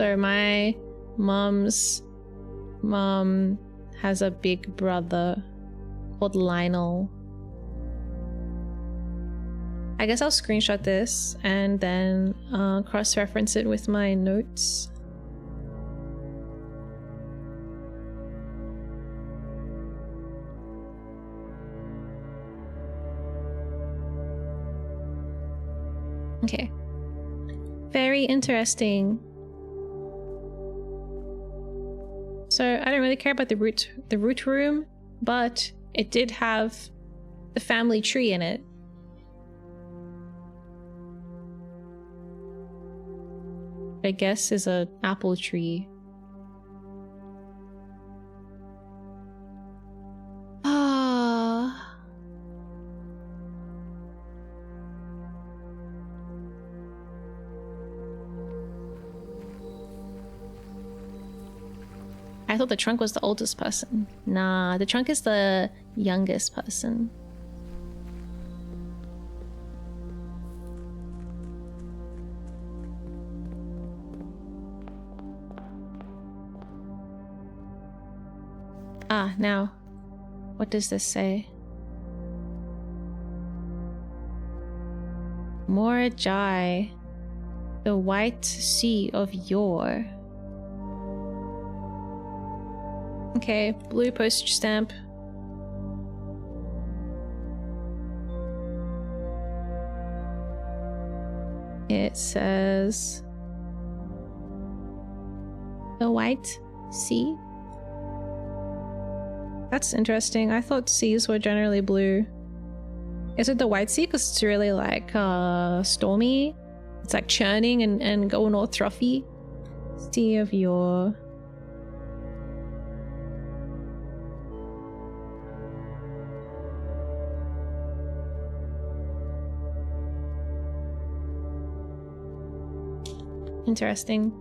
So my mom's mom has a big brother called Lionel. I guess I'll screenshot this and then cross-reference it with my notes. Okay. Very interesting. So I don't really care about the root room, but it did have the family tree in it. I guess is an apple tree. Ah. I thought the trunk was the oldest person. Nah, the trunk is the youngest person. Ah, now, what does this say? Morajai, the white sea of yore. Okay, blue postage stamp. It says the white sea. That's interesting. I thought seas were generally blue. Is it the white sea? Because it's really like stormy. It's like churning and going all trophy. Sea of yore. Interesting.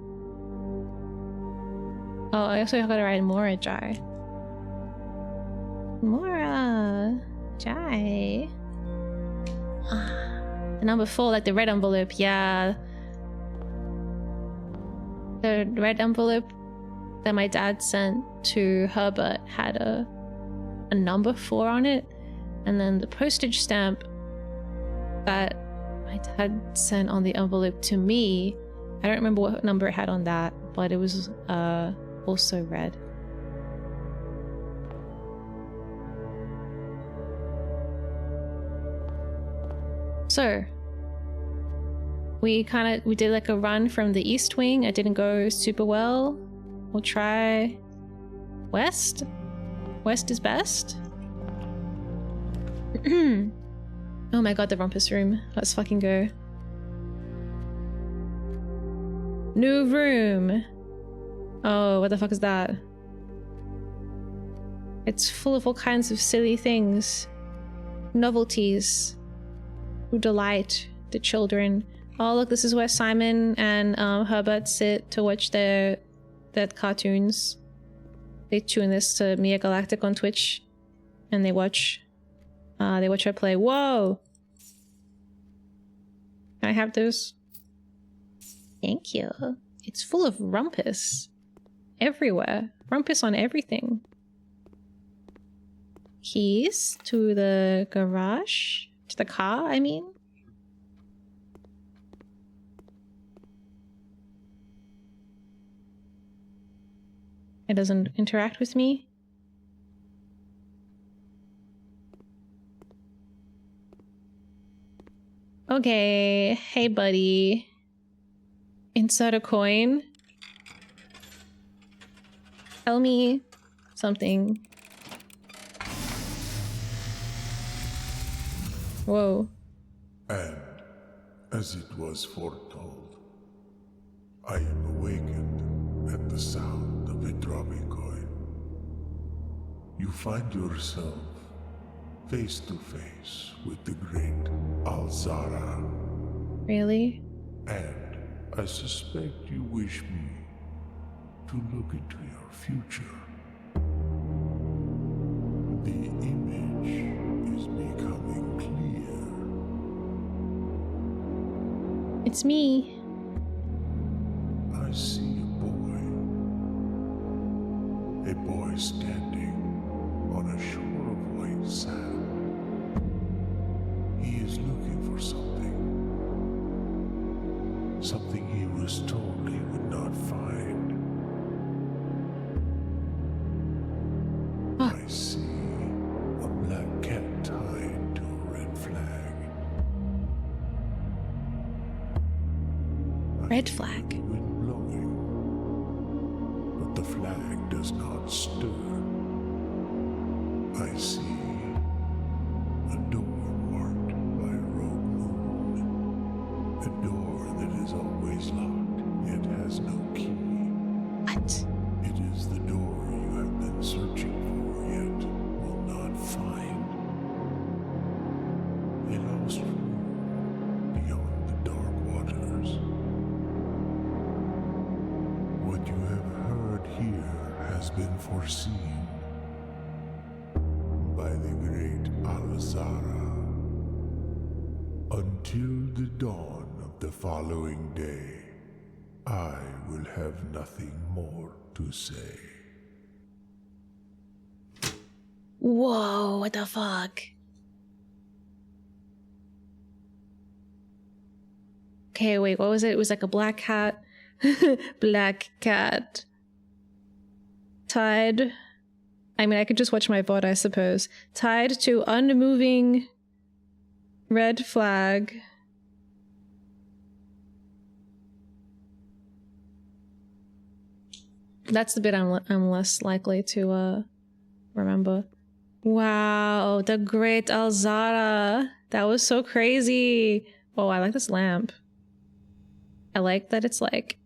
Oh, I also gotta write Morajai. Mora Jai. The number 4, like the red envelope, yeah. The red envelope that my dad sent to Herbert had a number 4 on it, and then the postage stamp that my dad sent on the envelope to me, I don't remember what number it had on that, but it was also red. So we did like a run from the east wing. It didn't go super well. We'll try west. West is best. Oh my god, the rumpus room. Let's fucking go. New room. Oh, what the fuck is that? It's full of all kinds of silly things. Novelties. Who delight the children. Oh look, this is where Simon and Herbert sit to watch their cartoons. They tune this to Miya Galactic on Twitch, and they watch her play. Whoa! Can I have those? Thank you. It's full of rumpus. Everywhere. Rumpus on everything. Keys to the garage? To the car, I mean? It doesn't interact with me. Okay, hey buddy. Insert a coin. Tell me something. Whoa. And, as it was foretold, I am awakened at the sound of a dropping coin. You find yourself face to face with the great Alzara. Really? And I suspect you wish me to look into your future. The image is becoming clear. It's me. I see a boy standing on a shore of white sand. He is looking for something. Something he was told he would not find. I see a black cat tied to a red flag. Red flag. The wind blowing, but the flag does not stir. I see a door marked by a rogue moon. A door that is always locked, yet has no key. What? It is the door you have been searching for, yet will not find. A lost room beyond the dark waters. What you have heard here has been foreseen by the great Alzara. Until the dawn of the following day, I will have nothing more to say. Whoa, what the fuck? Okay, wait, what was it? It was like a black cat. Black cat. Tied. I mean, I could just watch my VOD, I suppose. Tied to unmoving red flag. That's the bit I'm less likely to remember. Wow, the great Alzara. That was so crazy. Oh, I like this lamp. I like that it's like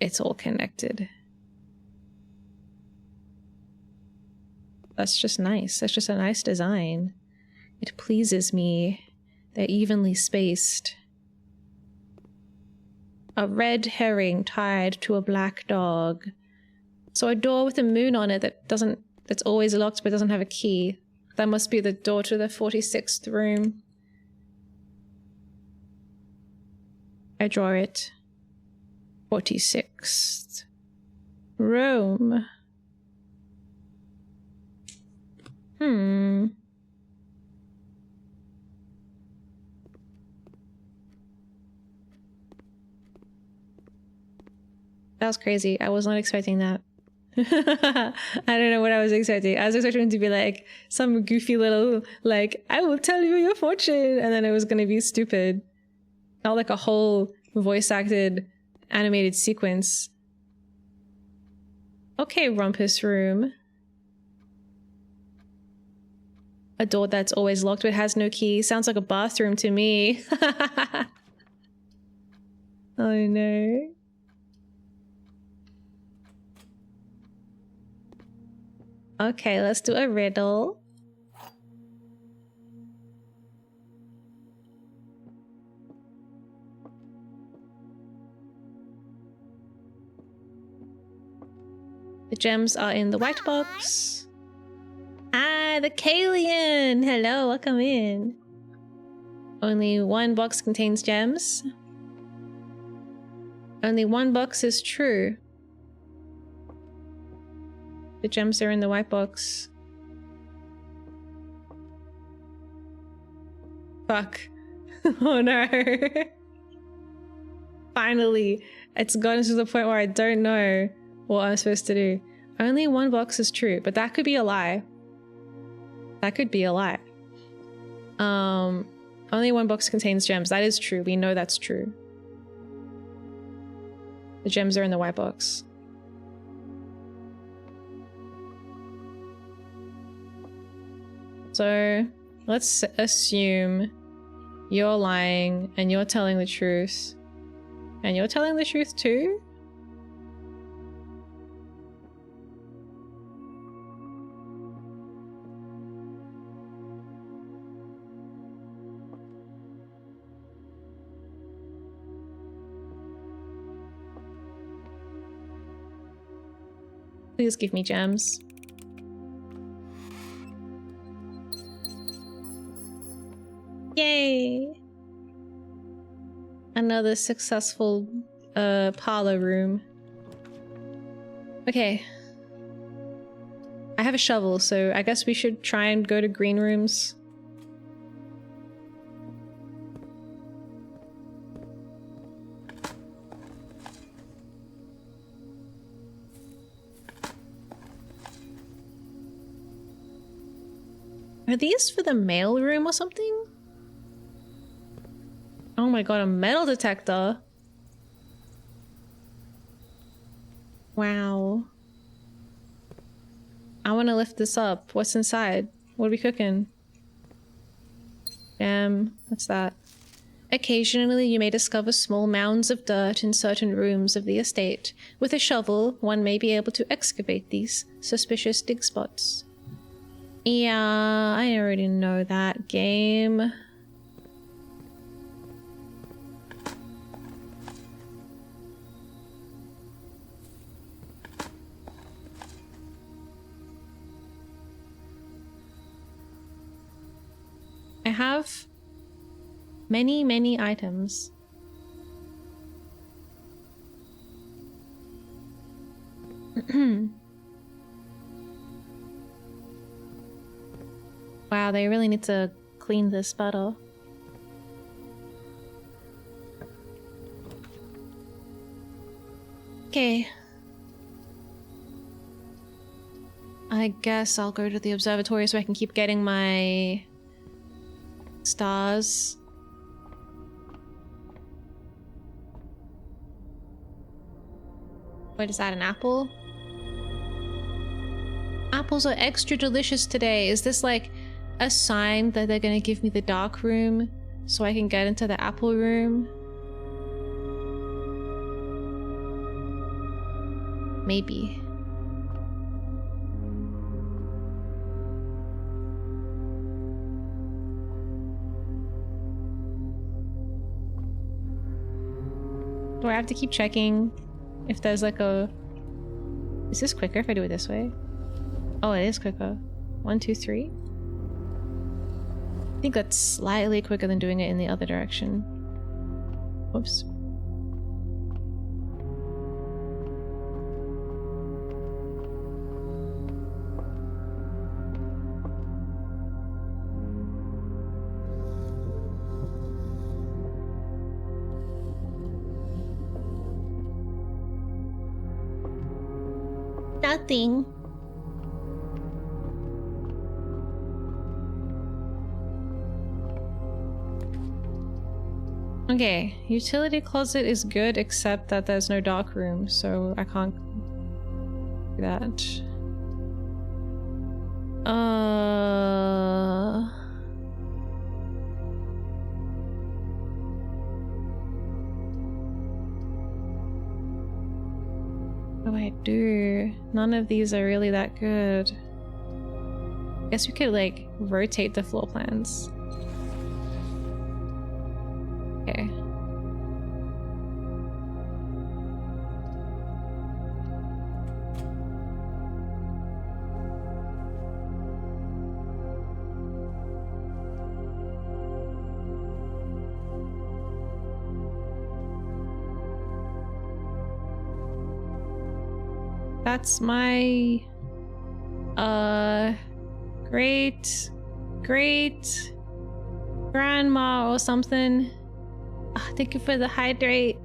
it's all connected. That's just nice. That's just a nice design. It pleases me. They're evenly spaced. A red herring tied to a black dog. So a door with a moon on it that's always locked but doesn't have a key. That must be the door to the 46th room. I draw it. 46th room. That was crazy. I was not expecting that. I don't know what I was expecting. I was expecting it to be like some goofy little, like, I will tell you your fortune. And then it was going to be stupid. Not like a whole voice acted animated sequence. Okay, Rumpus Room. A door that's always locked but has no key. Sounds like a bathroom to me. Oh no. Okay, let's do a riddle. The gems are in the white box. Ah, the Kalian! Hello, welcome in. Only one box contains gems. Only one box is true. The gems are in the white box. Fuck. Oh no. Finally, it's gotten to the point where I don't know what I'm supposed to do. Only one box is true, but that could be a lie. That could be a lie. Only one box contains gems. That is true. We know that's true. The gems are in the white box. So let's assume you're lying and you're telling the truth. And you're telling the truth too? Please give me gems. Yay! Another successful parlor room. Okay. I have a shovel, so I guess we should try and go to green rooms. Are these for the mail room or something? Oh my god, a metal detector. Wow. I want to lift this up. What's inside? What are we cooking? What's that? Occasionally, you may discover small mounds of dirt in certain rooms of the estate. With a shovel, one may be able to excavate these suspicious dig spots. Yeah, I already know that game. I have many items. Wow, they really need to clean this better. Okay. I guess I'll go to the observatory so I can keep getting my stars. What is that, an apple? Apples are extra delicious today. Is this like a sign that they're gonna give me the dark room so I can get into the apple room? Maybe. Do I have to keep checking if there's like a... Is this quicker if I do it this way? Oh, it is quicker. 1, 2, 3. I think that's slightly quicker than doing it in the other direction. Whoops. nothing. Okay, utility closet is good except that there's no dark room, so I can't do that. What do I do? None of these are really that good. Guess we could like rotate the floor plans. Okay. That's my great grandma or something. Thank you for the hydrate.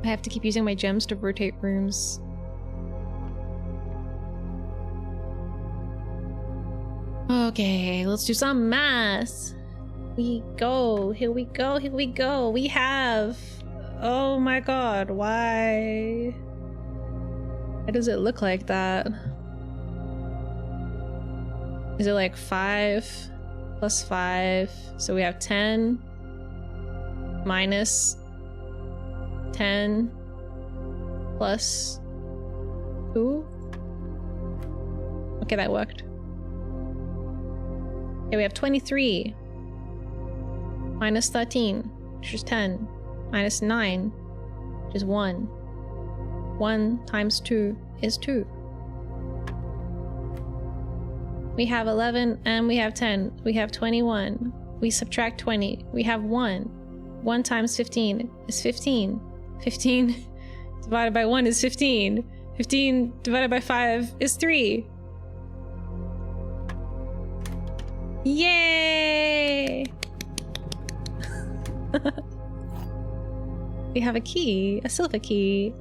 I have to keep using my gems to rotate rooms. Okay, let's do some math. Here we go, here we go, here we go. We have... Oh my god, why does it look like that? Is it like 5 plus 5? So we have 10 minus 10 plus 2. Okay, that worked. Okay, we have 23 minus 13, which is 10, minus 9, which is 1. 1 times 2 is 2. We have 11 and we have 10. We have 21. We subtract 20. We have 1. 1 times 15 is 15. 15 divided by 1 is 15. 15 divided by 5 is 3. Yay! We have a key, a silver key.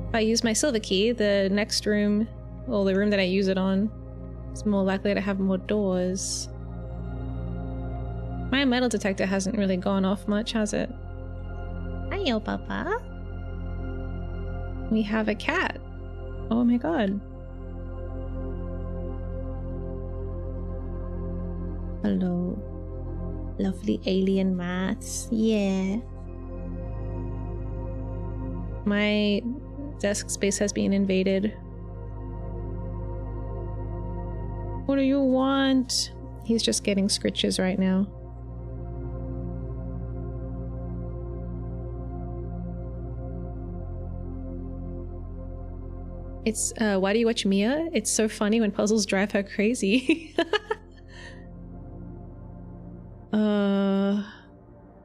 If I use my silver key, the next room, well, the room that I use it on, is more likely to have more doors. My metal detector hasn't really gone off much, has it? Hiyo, Papa. We have a cat. Oh my god. Hello. Lovely alien maths. Yeah. My desk space has been invaded. What do you want? He's just getting scritches right now. It's, why do you watch Miya? It's so funny when puzzles drive her crazy.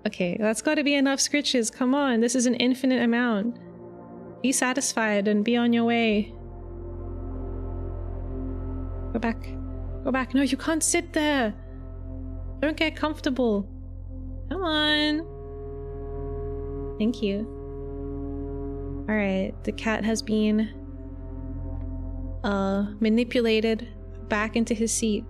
Okay, that's gotta be enough scritches. Come on, this is an infinite amount. Be satisfied and be on your way. Go back. Go back. No, you can't sit there. Don't get comfortable. Come on. Thank you. Alright, the cat has been manipulated back into his seat.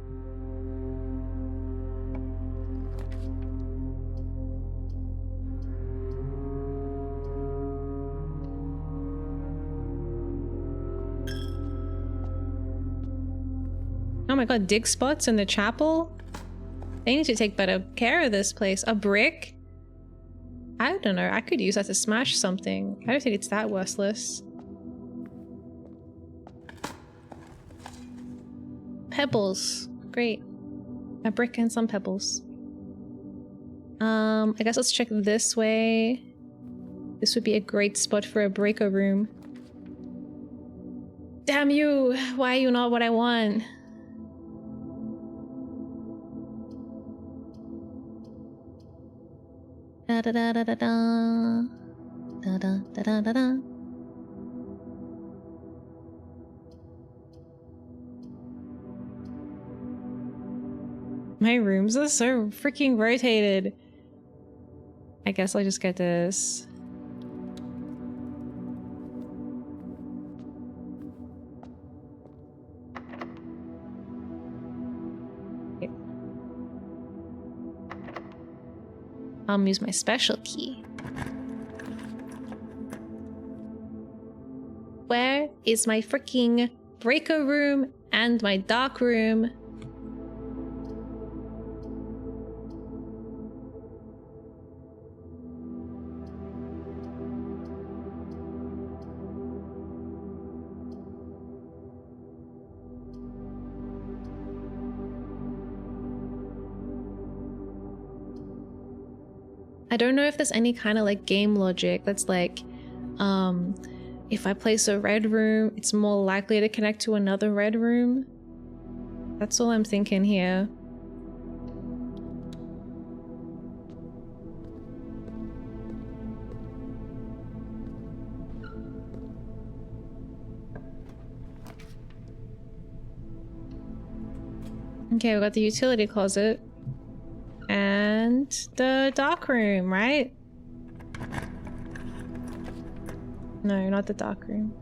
Oh my god, dig spots in the chapel? They need to take better care of this place. A brick? I don't know, I could use that to smash something. I don't think it's that worthless. Pebbles. Great. A brick and some pebbles. I guess let's check this way. This would be a great spot for a breaker room. Damn you! Why are you not what I want? Da da da da da da. Da da da da da da. My rooms are so freaking rotated. I guess I'll just get this. Okay. I'll use my special key. Where is my freaking breaker room and my dark room? I don't know if there's any kind of like game logic that's like, if I place a red room, it's more likely to connect to another red room. That's all I'm thinking here. Okay, we got the utility closet. And the dark room, right? No, not the dark room.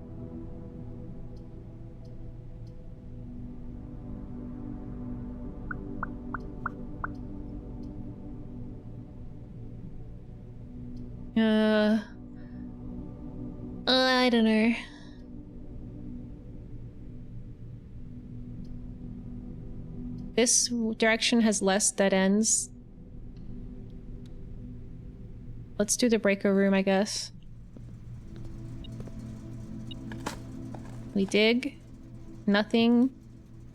I don't know. This direction has less dead ends. Let's do the breaker room, I guess. We dig. Nothing.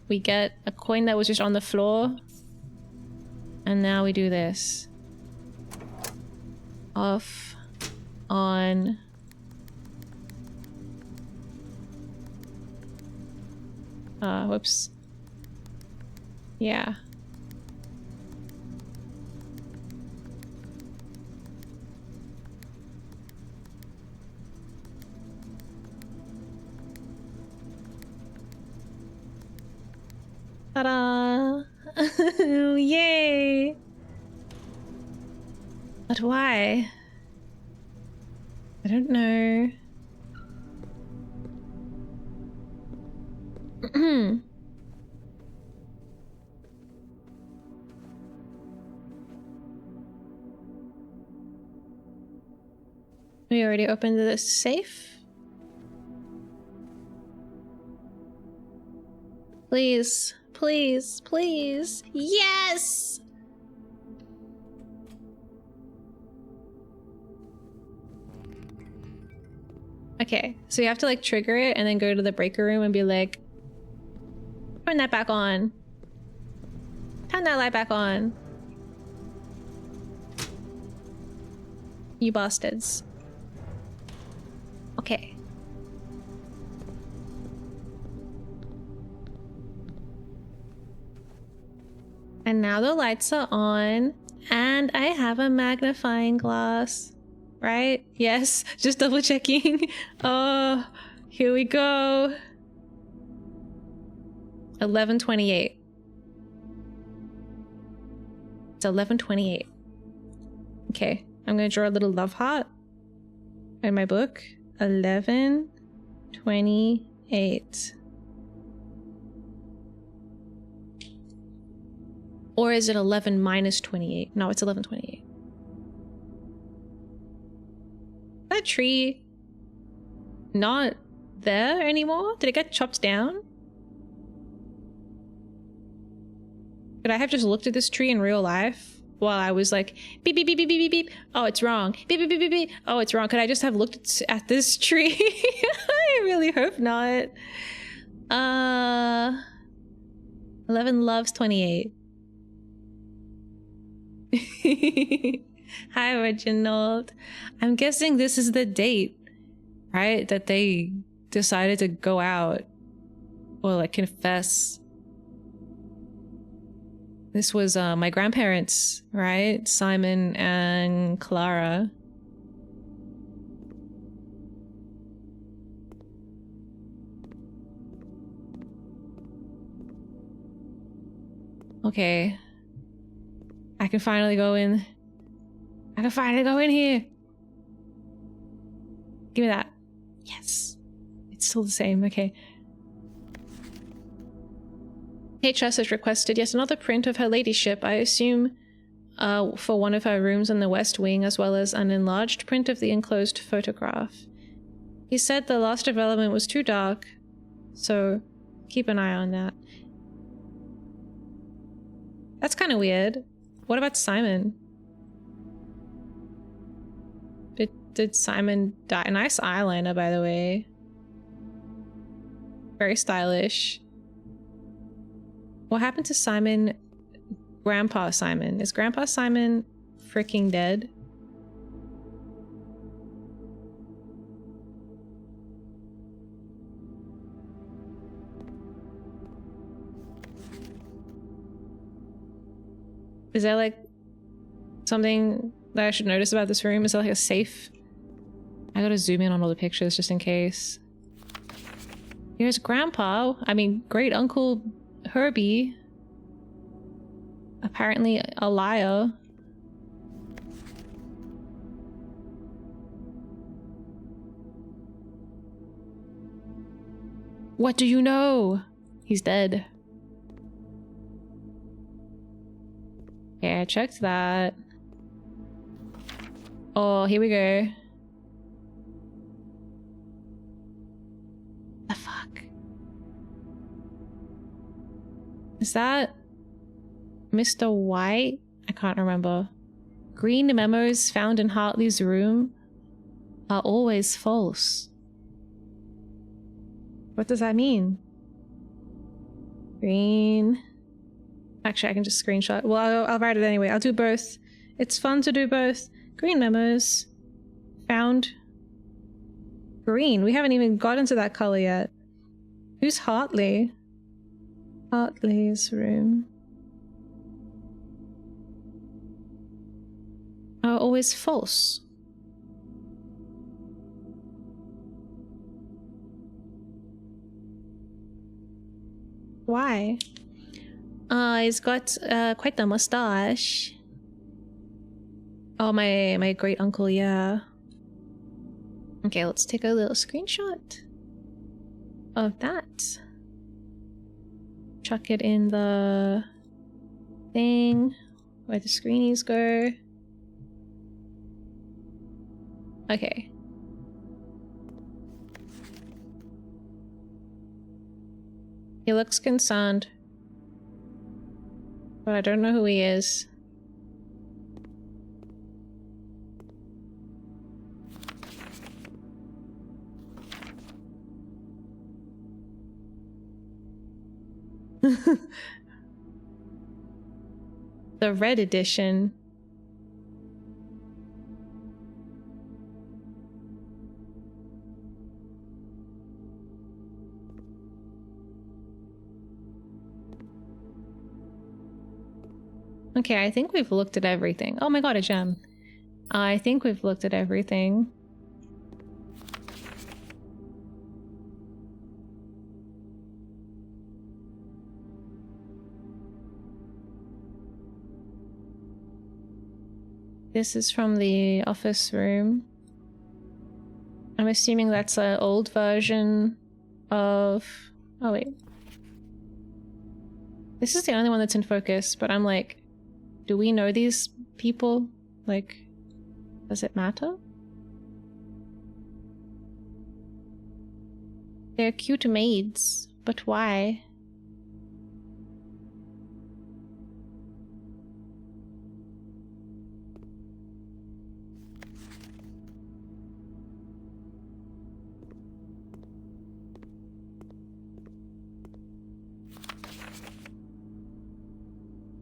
We get a coin that was just on the floor. And now we do this. Off. On. Whoops. Yeah. Ta-da! Yay! But why? I don't know. We already opened the safe. Please, please, please. Yes! Okay, so you have to like trigger it and then go to the breaker room and be like, turn that back on. Turn that light back on. You bastards. Okay. And now the lights are on, and I have a magnifying glass, right? Yes, just double checking. Oh, here we go. 11:28. It's 11:28. Okay, I'm gonna draw a little love heart in my book. 11:28. Or is it 11 minus 28? No, it's 11:28. That tree not there anymore? Did it get chopped down? Could I have just looked at this tree in real life while I was like, beep, beep, beep, beep, beep, beep, beep. Oh, it's wrong. Beep, beep, beep, beep, beep. Oh, it's wrong. Could I just have looked at this tree? I really hope not. 11 loves 28. Hi, Reginald. I'm guessing this is the date, right? That they decided to go out or like confess. This was my grandparents, right? Simon and Clara. Okay. I can finally go in. I can finally go in here. Give me that. Yes. It's still the same. Okay. HS has requested yet another print of her ladyship, I assume for one of her rooms in the West Wing, as well as an enlarged print of the enclosed photograph. He said the last development was too dark, so keep an eye on that. That's kind of weird. What about Simon? Did Simon die? Nice eyeliner, by the way. Very stylish. What happened to Simon? Grandpa Simon. Is Grandpa Simon freaking dead? Is there like something that I should notice about this room? Is there like a safe? I gotta zoom in on all the pictures just in case. Here's Grandpa. I mean, great Uncle Herbie. Apparently a liar. What do you know? He's dead. Okay, I checked that. Oh, here we go. The fuck? Is that Mr. White? I can't remember. Green memos found in Hartley's room are always false. What does that mean? Green. Actually, I can just screenshot. Well, I'll write it anyway. I'll do both. It's fun to do both. Green memos. Found. Green. We haven't even gotten to that color yet. Who's Hartley? Hartley's room. Are always false. Why? He's got quite the mustache. Oh, my great uncle, yeah. Okay, let's take a little screenshot of that. Chuck it in the thing where the screenies go. Okay. He looks concerned. But I don't know who he is. The red edition. Okay, I think we've looked at everything. Oh my god, a gem. I think we've looked at everything. This is from the office room. I'm assuming that's an old version of... Oh wait. This is the only one that's in focus, but I'm like... Do we know these people? Like, does it matter? They're cute maids, but why?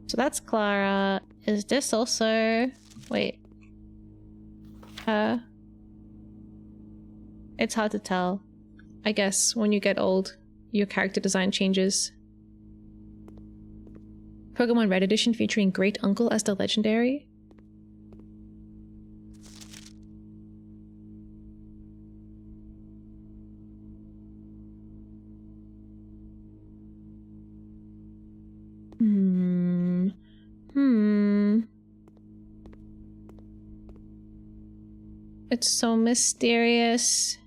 So that's Clara. Is this also... Wait. It's hard to tell. I guess when you get old, your character design changes. Pokemon Red Edition featuring Great Uncle as the legendary. It's so mysterious.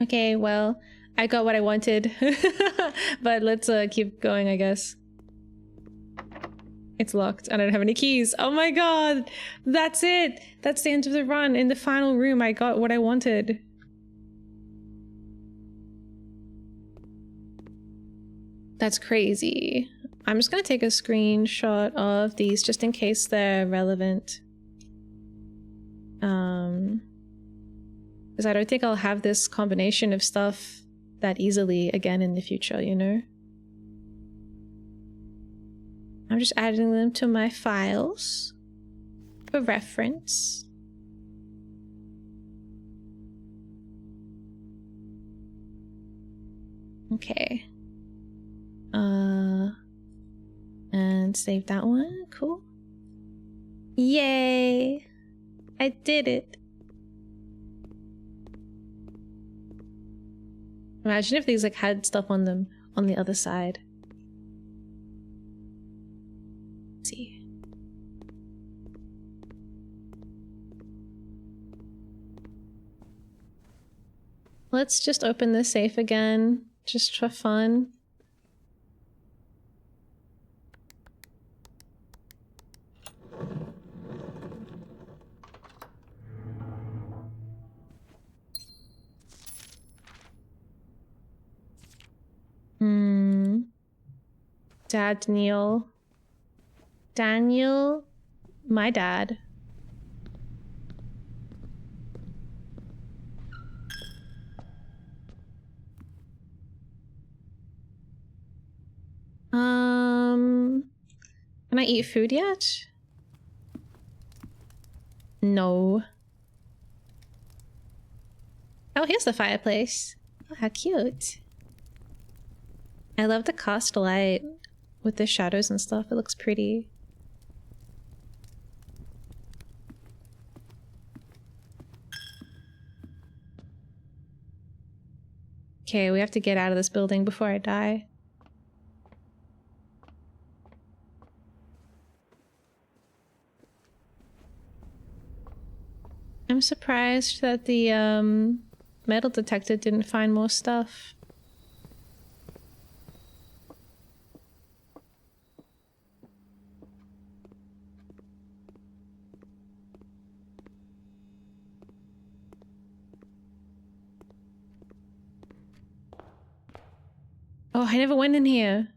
Okay, well, I got what I wanted. But let's keep going, I guess. It's locked. I don't have any keys. Oh my god! That's it! That's the end of the run. In the final room, I got what I wanted. That's crazy. I'm just gonna take a screenshot of these just in case they're relevant. Because I don't think I'll have this combination of stuff that easily again in the future, you know? I'm just adding them to my files for reference. Okay. And save that one. Cool. Yay! I did it. Imagine if these like had stuff on them on the other side. Let's see. Let's just open this safe again, just for fun. Daniel, my dad. Can I eat food yet? No. Oh, here's the fireplace. Oh, how cute. I love the cast light with the shadows and stuff. It looks pretty. Okay, we have to get out of this building before I die. I'm surprised that the metal detector didn't find more stuff. Oh, I never went in here.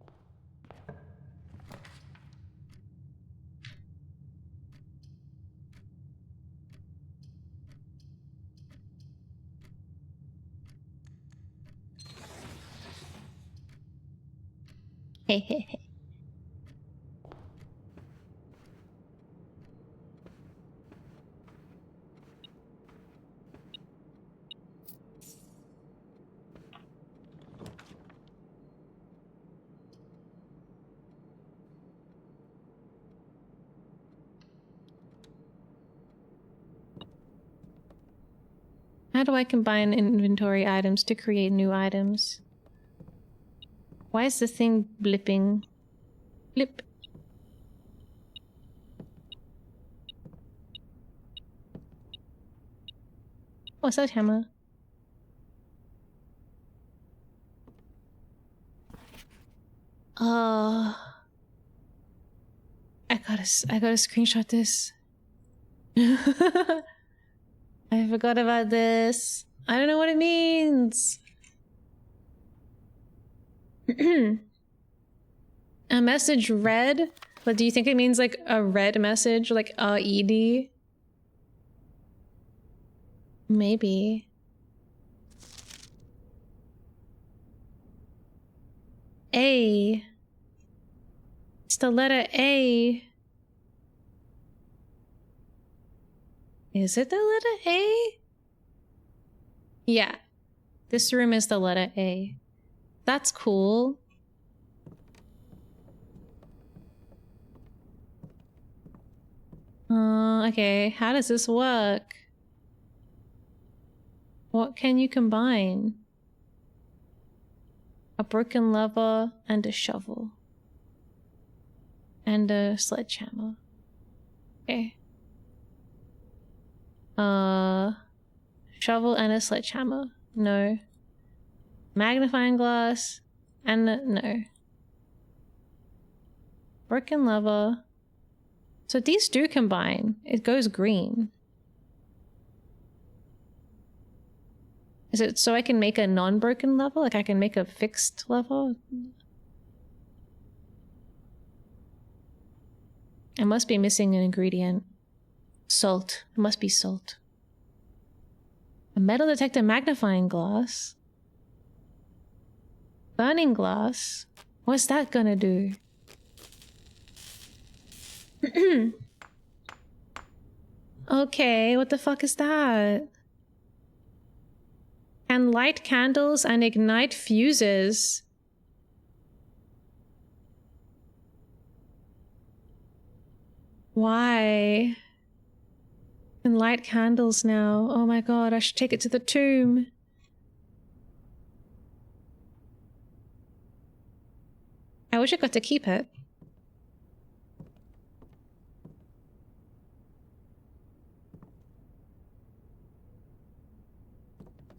Hey, hey, hey. How do I combine inventory items to create new items? Why is the thing blipping? Blip. What's that hammer? I gotta screenshot this. I forgot about this. I don't know what it means. A message read? But do you think it means like a red message? Like ED? Maybe. It's the letter A. Is it the letter A? Yeah. This room is the letter A. That's cool. Okay. How does this work? What can you combine? A broken lever and a shovel. And a sledgehammer. Okay. Shovel and a sledgehammer. No. Magnifying glass and no. Broken lever. So these do combine. It goes green. Is it so I can make a non-broken lever? Like I can make a fixed lever? I must be missing an ingredient. Salt. It must be salt. A metal detector magnifying glass. Burning glass. What's that gonna do? Okay, what the fuck is that? Can light candles and ignite fuses. Why? Can light candles now. Oh my god, I should take it to the tomb. I wish I got to keep it.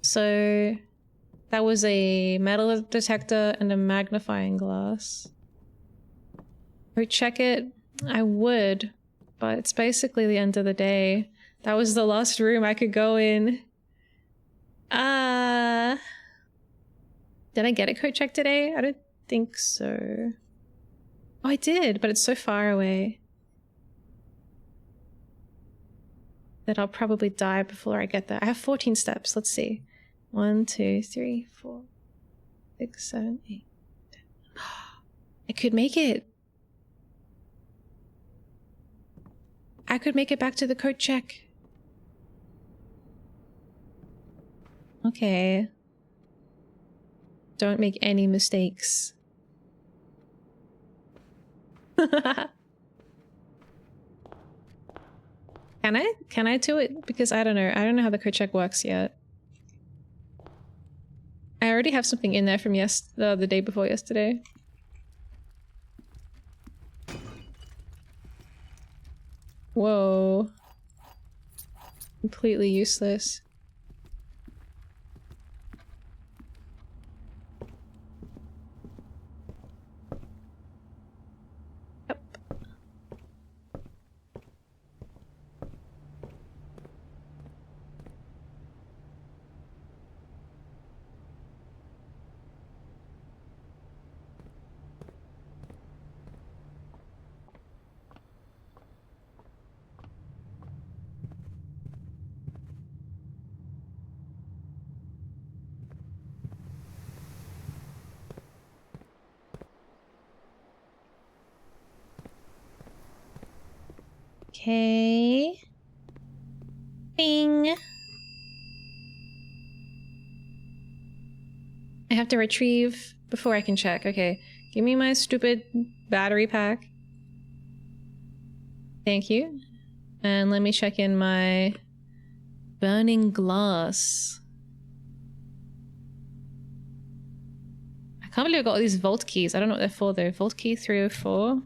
So that was a metal detector and a magnifying glass. Would check it? I would, but it's basically the end of the day. That was the last room I could go in. Did I get a code check today? I don't think so. Oh, I did, but it's so far away that I'll probably die before I get there. I have 14 steps. Let's see. 1, 2, 3, 4, 6, 7, 8, 10. I could make it. I could make it back to the code check. Okay. Don't make any mistakes. Can I? Can I do it? Because I don't know. I don't know how the code check works yet. I already have something in there from the day before yesterday. Whoa. Completely useless. Yep. Okay. Bing. I have to retrieve before I can check. Okay. Give me my stupid battery pack. Thank you. And let me check in my burning glass. I can't believe I got all these vault keys. I don't know what they're for though. Vault key 304.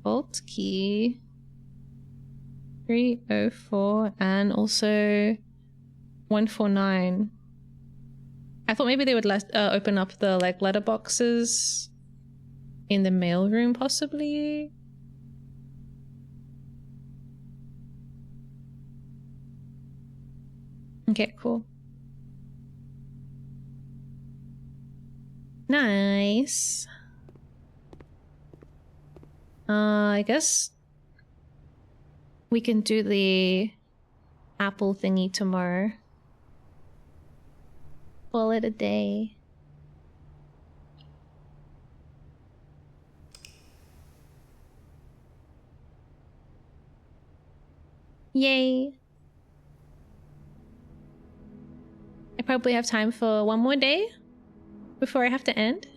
Vault key 304 and also 149. I thought maybe they would open up the like letterboxes in the mail room possibly. Okay, cool. Nice. I guess we can do the apple thingy tomorrow. Call it a day. Yay. I probably have time for one more day before I have to end.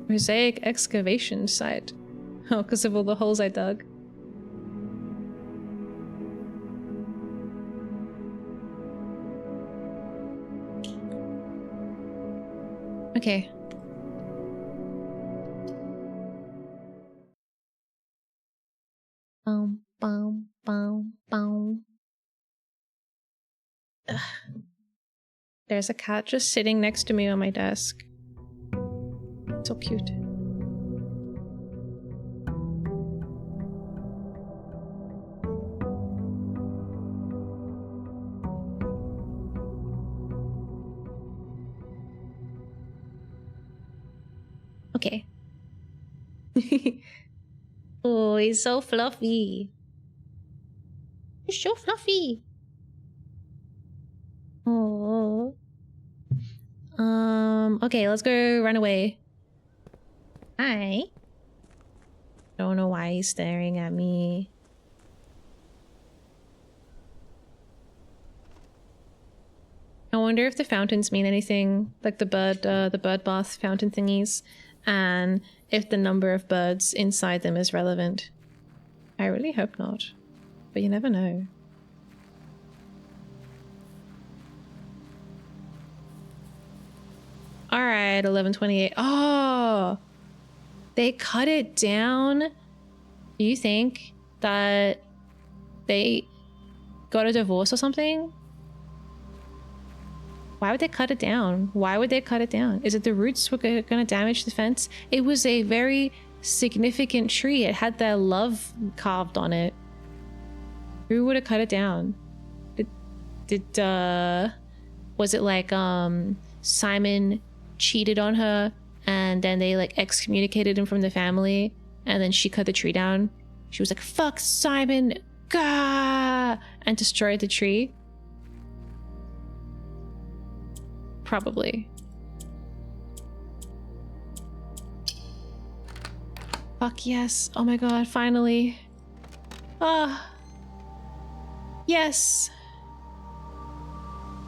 Mosaic excavation site. Oh, because of all the holes I dug. Okay. Boom, boom, boom, boom. Ugh. There's a cat just sitting next to me on my desk. So cute. Okay. Oh, he's so fluffy. He's so fluffy. Oh. Okay, let's go run away. Hi. Don't know why he's staring at me. I wonder if the fountains mean anything, like the bird bath fountain thingies, and if the number of birds inside them is relevant. I really hope not, but you never know. All right, 11:28. Oh, they cut it down. Do you think that they got a divorce or something? Why would they cut it down? Why would they cut it down? Is it the roots were going to damage the fence? It was a very significant tree. It had their love carved on it. Who would have cut it down? Was it like Simon cheated on her and then they like excommunicated him from the family and then she cut the tree down? She was like, fuck Simon, gah, and destroyed the tree? Probably. Fuck yes. Oh my god, finally. Ah. Yes.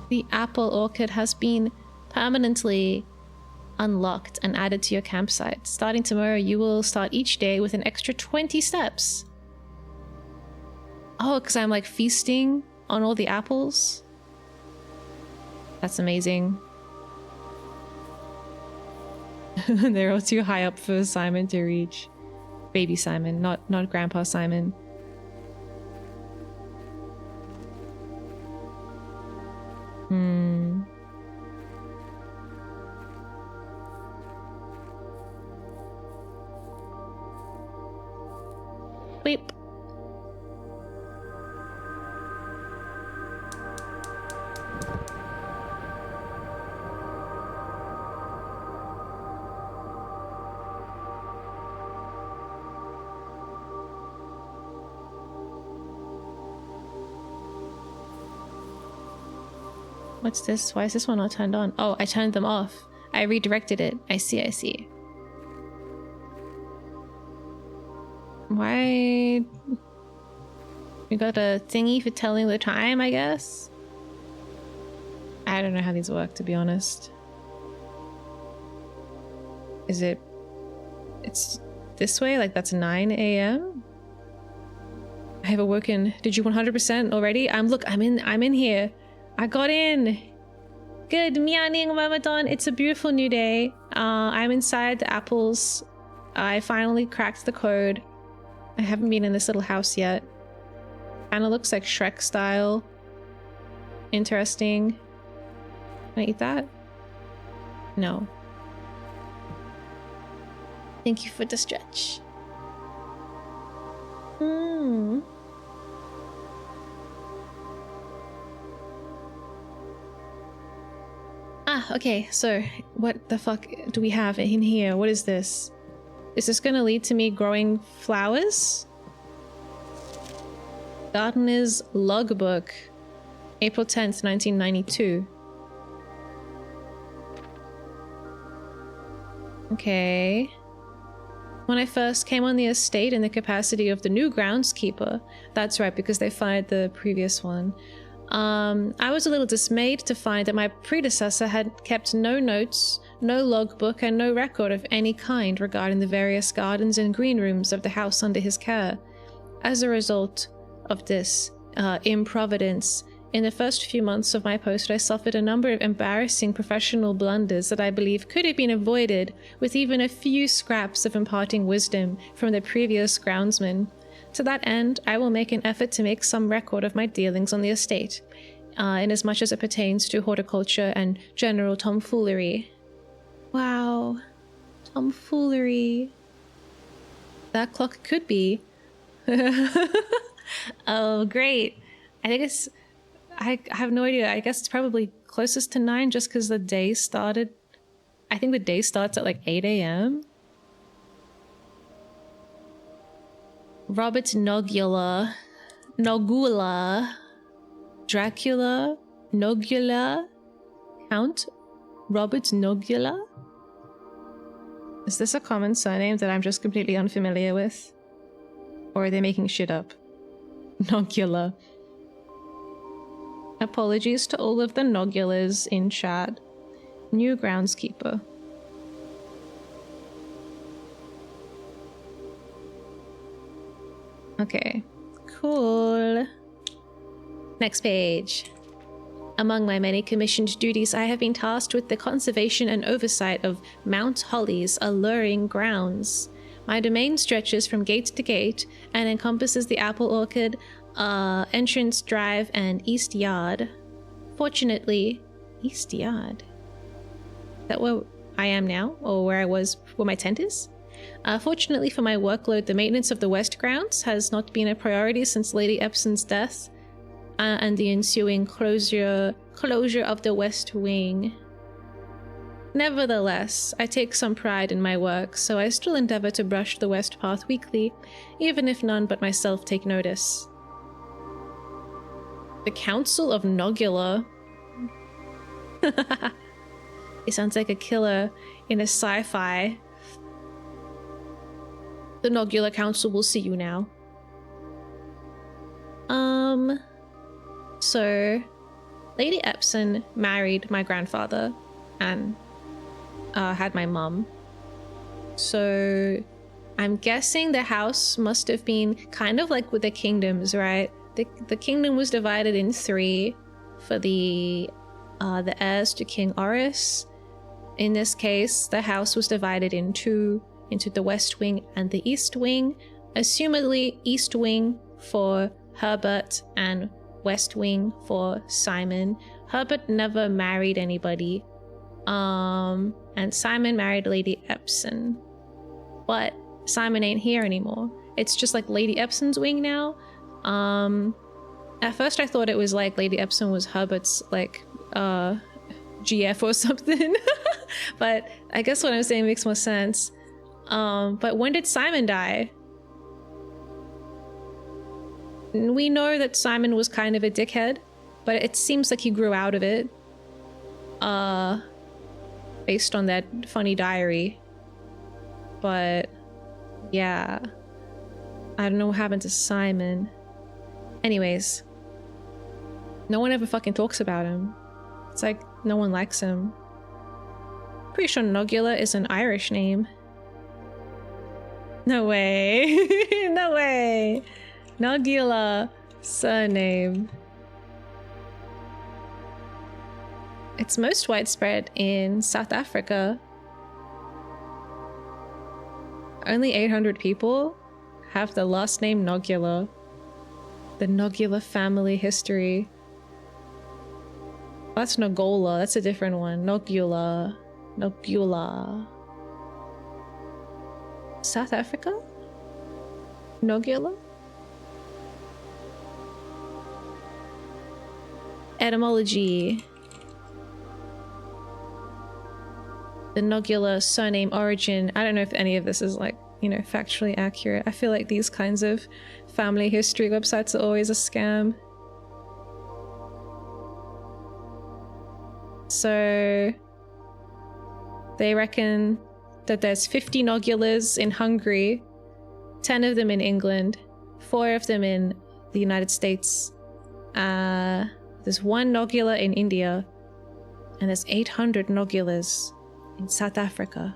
The apple orchard has been permanently unlocked and added to your campsite. Starting tomorrow, you will start each day with an extra 20 steps. Oh, because I'm like feasting on all the apples? That's amazing. They're all too high up for Simon to reach. Baby Simon, not Grandpa Simon. Weep. What's this? Why is this one not turned on? Oh, I turned them off. I redirected it. I see. Why? We got a thingy for telling the time, I guess? I don't know how these work, to be honest. Is it... It's this way? Like that's 9 a.m.? I have awoken. Did you 100% already? I'm in here. I got in. Good. Mianing Ramadan. It's a beautiful new day. I'm inside the apples. I finally cracked the code. I haven't been in this little house yet. Kinda looks like Shrek style. Interesting. Can I eat that? No. Thank you for the stretch. Okay, so what the fuck do we have in here? What is this? Is this gonna lead to me growing flowers? Gardener's Logbook, April 10th, 1992. Okay. When I first came on the estate in the capacity of the new groundskeeper, that's right, because they fired the previous one, I was a little dismayed to find that my predecessor had kept no notes, no logbook, and no record of any kind regarding the various gardens and green rooms of the house under his care. As a result of this improvidence, in the first few months of my post, I suffered a number of embarrassing professional blunders that I believe could have been avoided with even a few scraps of imparting wisdom from the previous groundsman. To that end, I will make an effort to make some record of my dealings on the estate, inasmuch as it pertains to horticulture and general tomfoolery. Wow. Tomfoolery. That clock could be. Oh, great. I think it's... I have no idea. I guess it's probably closest to 9 just because the day started... I think the day starts at like 8 a.m. Robert Nogula, Dracula, Nogula, Count Robert Nogula? Is this a common surname that I'm just completely unfamiliar with? Or are they making shit up? Nogula. Apologies to all of the Nogulas in chat. New groundskeeper. Okay, cool. Next page. Among my many commissioned duties, I have been tasked with the conservation and oversight of Mount Holly's alluring grounds. My domain stretches from gate to gate and encompasses the apple orchard, entrance drive, and east yard. Fortunately, east yard? Is that where I am now? Or where I was, where my tent is? Fortunately for my workload, the maintenance of the west grounds has not been a priority since Lady Epson's death and the ensuing closure of the west wing. Nevertheless, I take some pride in my work, so I still endeavor to brush the west path weekly, even if none but myself take notice. The Council of Nogula. It sounds like a killer in a sci-fi. The Nogula Council will see you now. So Lady Epson married my grandfather and had my mum. So I'm guessing the house must have been kind of like with the kingdoms, right? The kingdom was divided in 3 for the heirs to King Oris. In this case, the house was divided in 2, into the west wing and the east wing. Assumedly, east wing for Herbert and west wing for Simon. Herbert never married anybody. And Simon married Lady Epson. But Simon ain't here anymore. It's just like Lady Epson's wing now. At first I thought it was like Lady Epson was Herbert's like GF or something. But I guess what I'm saying makes more sense. But when did Simon die? We know that Simon was kind of a dickhead, but it seems like he grew out of it. Based on that funny diary. But yeah, I don't know what happened to Simon. Anyways, no one ever fucking talks about him. It's like no one likes him. Pretty sure Nogula is an Irish name. No way. No way. Nogula surname. It's most widespread in South Africa. Only 800 people have the last name Nogula. The Nogula family history. That's Nogola. That's a different one. Nogula. Nogula. South Africa? Nogula? Etymology. The Nogula surname origin. I don't know if any of this is like, you know, factually accurate. I feel like these kinds of family history websites are always a scam. So they reckon that there's 50 Nogulars in Hungary, 10 of them in England, 4 of them in the United States. There's 1 Nogula in India, and there's 800 Nogulars in South Africa.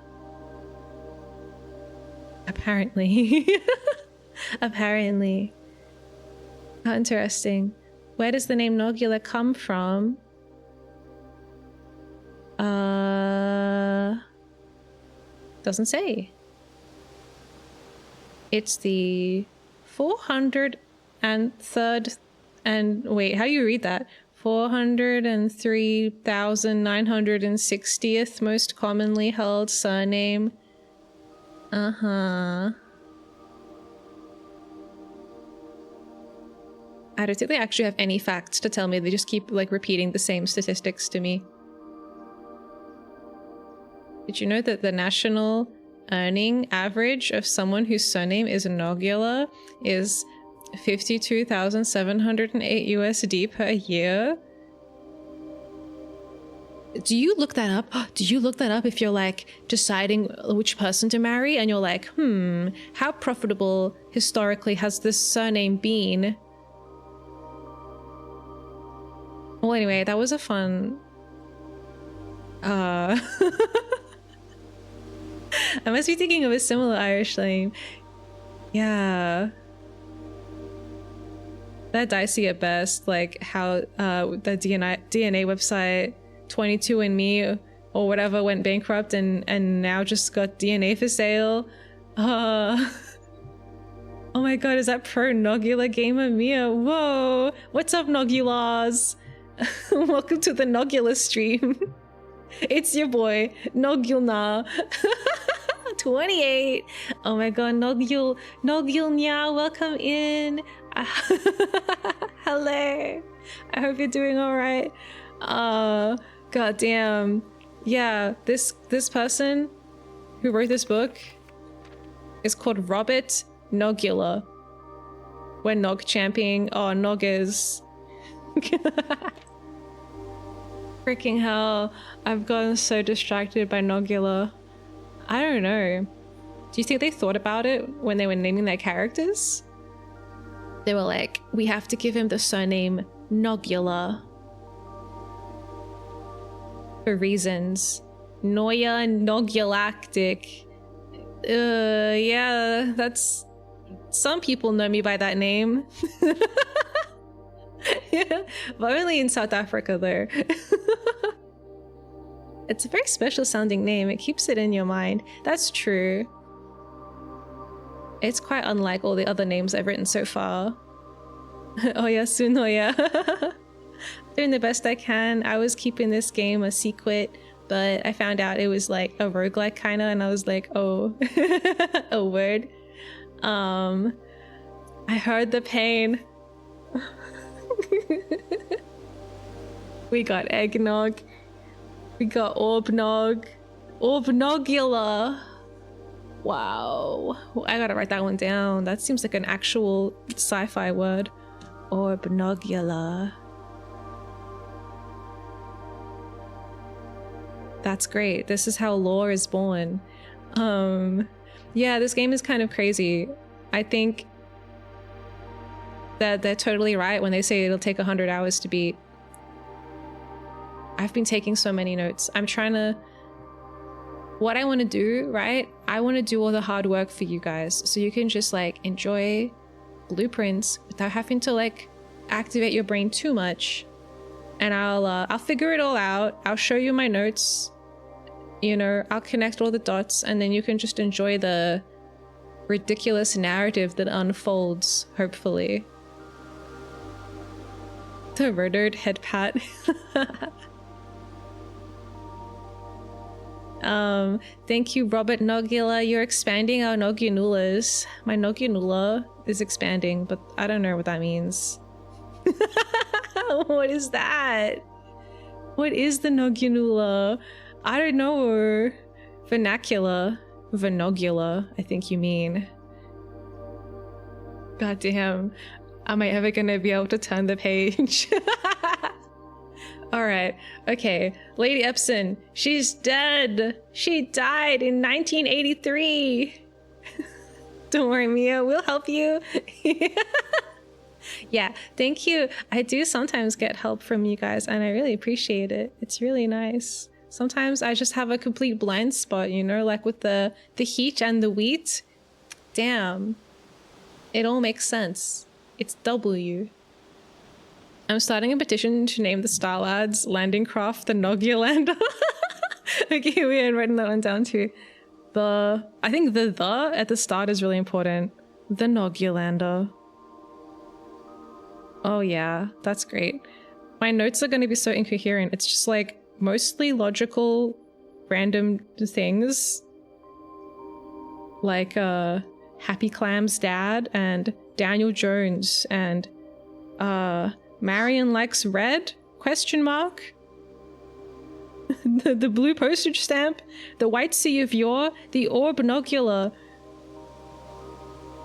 Apparently. Apparently. How interesting. Where does the name Nogula come from? Doesn't say. It's the 403rd and wait, how do you read that? 403,960th most commonly held surname. I don't think they actually have any facts to tell me. They just keep like repeating the same statistics to me. Did you know that the national earning average of someone whose surname is Nogula is 52,708 USD per year? Do you look that up? Do you look that up if you're like deciding which person to marry and you're like, how profitable historically has this surname been? Well, anyway, that was a fun... I must be thinking of a similar Irish name. Yeah. That dicey at best, like how the DNA website 22andMe or whatever went bankrupt and now just got DNA for sale. Oh my god, is that pro Nogula gamer Miya? Whoa! What's up, Nogulars? Welcome to the Nogula stream. It's your boy, Nogulna. 28. Oh my god, Nogulnya, welcome in. Hello. I hope you're doing alright. God damn. Yeah, this person who wrote this book is called Robert Nogula. We're Nog champing. Oh, Noggers. Freaking hell. I've gotten so distracted by Nogula. I don't know. Do you think they thought about it when they were naming their characters? They were like, we have to give him the surname Nogula. For reasons. Noya and Galactic. Yeah, that's... Some people know me by that name. Yeah, but only in South Africa though. It's a very special sounding name. It keeps it in your mind. That's true. It's quite unlike all the other names I've written so far. Oh yeah, Sunoya. Doing the best I can. I was keeping this game a secret, but I found out it was like a roguelike kinda, and I was like, oh, a word. I heard the pain. We got eggnog. We got orbnog. Orbnogula. Wow. I gotta write that one down. That seems like an actual sci-fi word. Orbnogula. That's great. This is how lore is born. Yeah, this game is kind of crazy. I think that they're totally right when they say it'll take 100 hours to beat. I've been taking so many notes. I'm trying to... What I want to do, right? I want to do all the hard work for you guys so you can just like enjoy blueprints without having to like activate your brain too much. And I'll figure it all out. I'll show you my notes. You know, I'll connect all the dots and then you can just enjoy the ridiculous narrative that unfolds, hopefully. The rotoed head pat. Thank you, Robert Nogula. You're expanding our Nogunulas. My Nogunula is expanding, but I don't know what that means. What is that? What is the Nogunula? I don't know. Vernacular. Vernogula, I think you mean. God damn. Am I ever gonna be able to turn the page? All right. Okay. Lady Epson, she's dead. She died in 1983. Don't worry, Miya. We'll help you. Yeah, thank you. I do sometimes get help from you guys, and I really appreciate it. It's really nice. Sometimes I just have a complete blind spot, you know, like with the heat and the wheat. Damn. It all makes sense. It's W. I'm starting a petition to name the Star Lads landing craft the Nogulander. Okay, we had written that one down too. I think the at the start is really important. The Nogulander. Oh yeah, that's great. My notes are going to be so incoherent. It's just like mostly logical, random things. Like Happy Clam's dad and Daniel Jones and Marion likes red? Question mark. the blue postage stamp, the white sea of yore, the orb Nogula.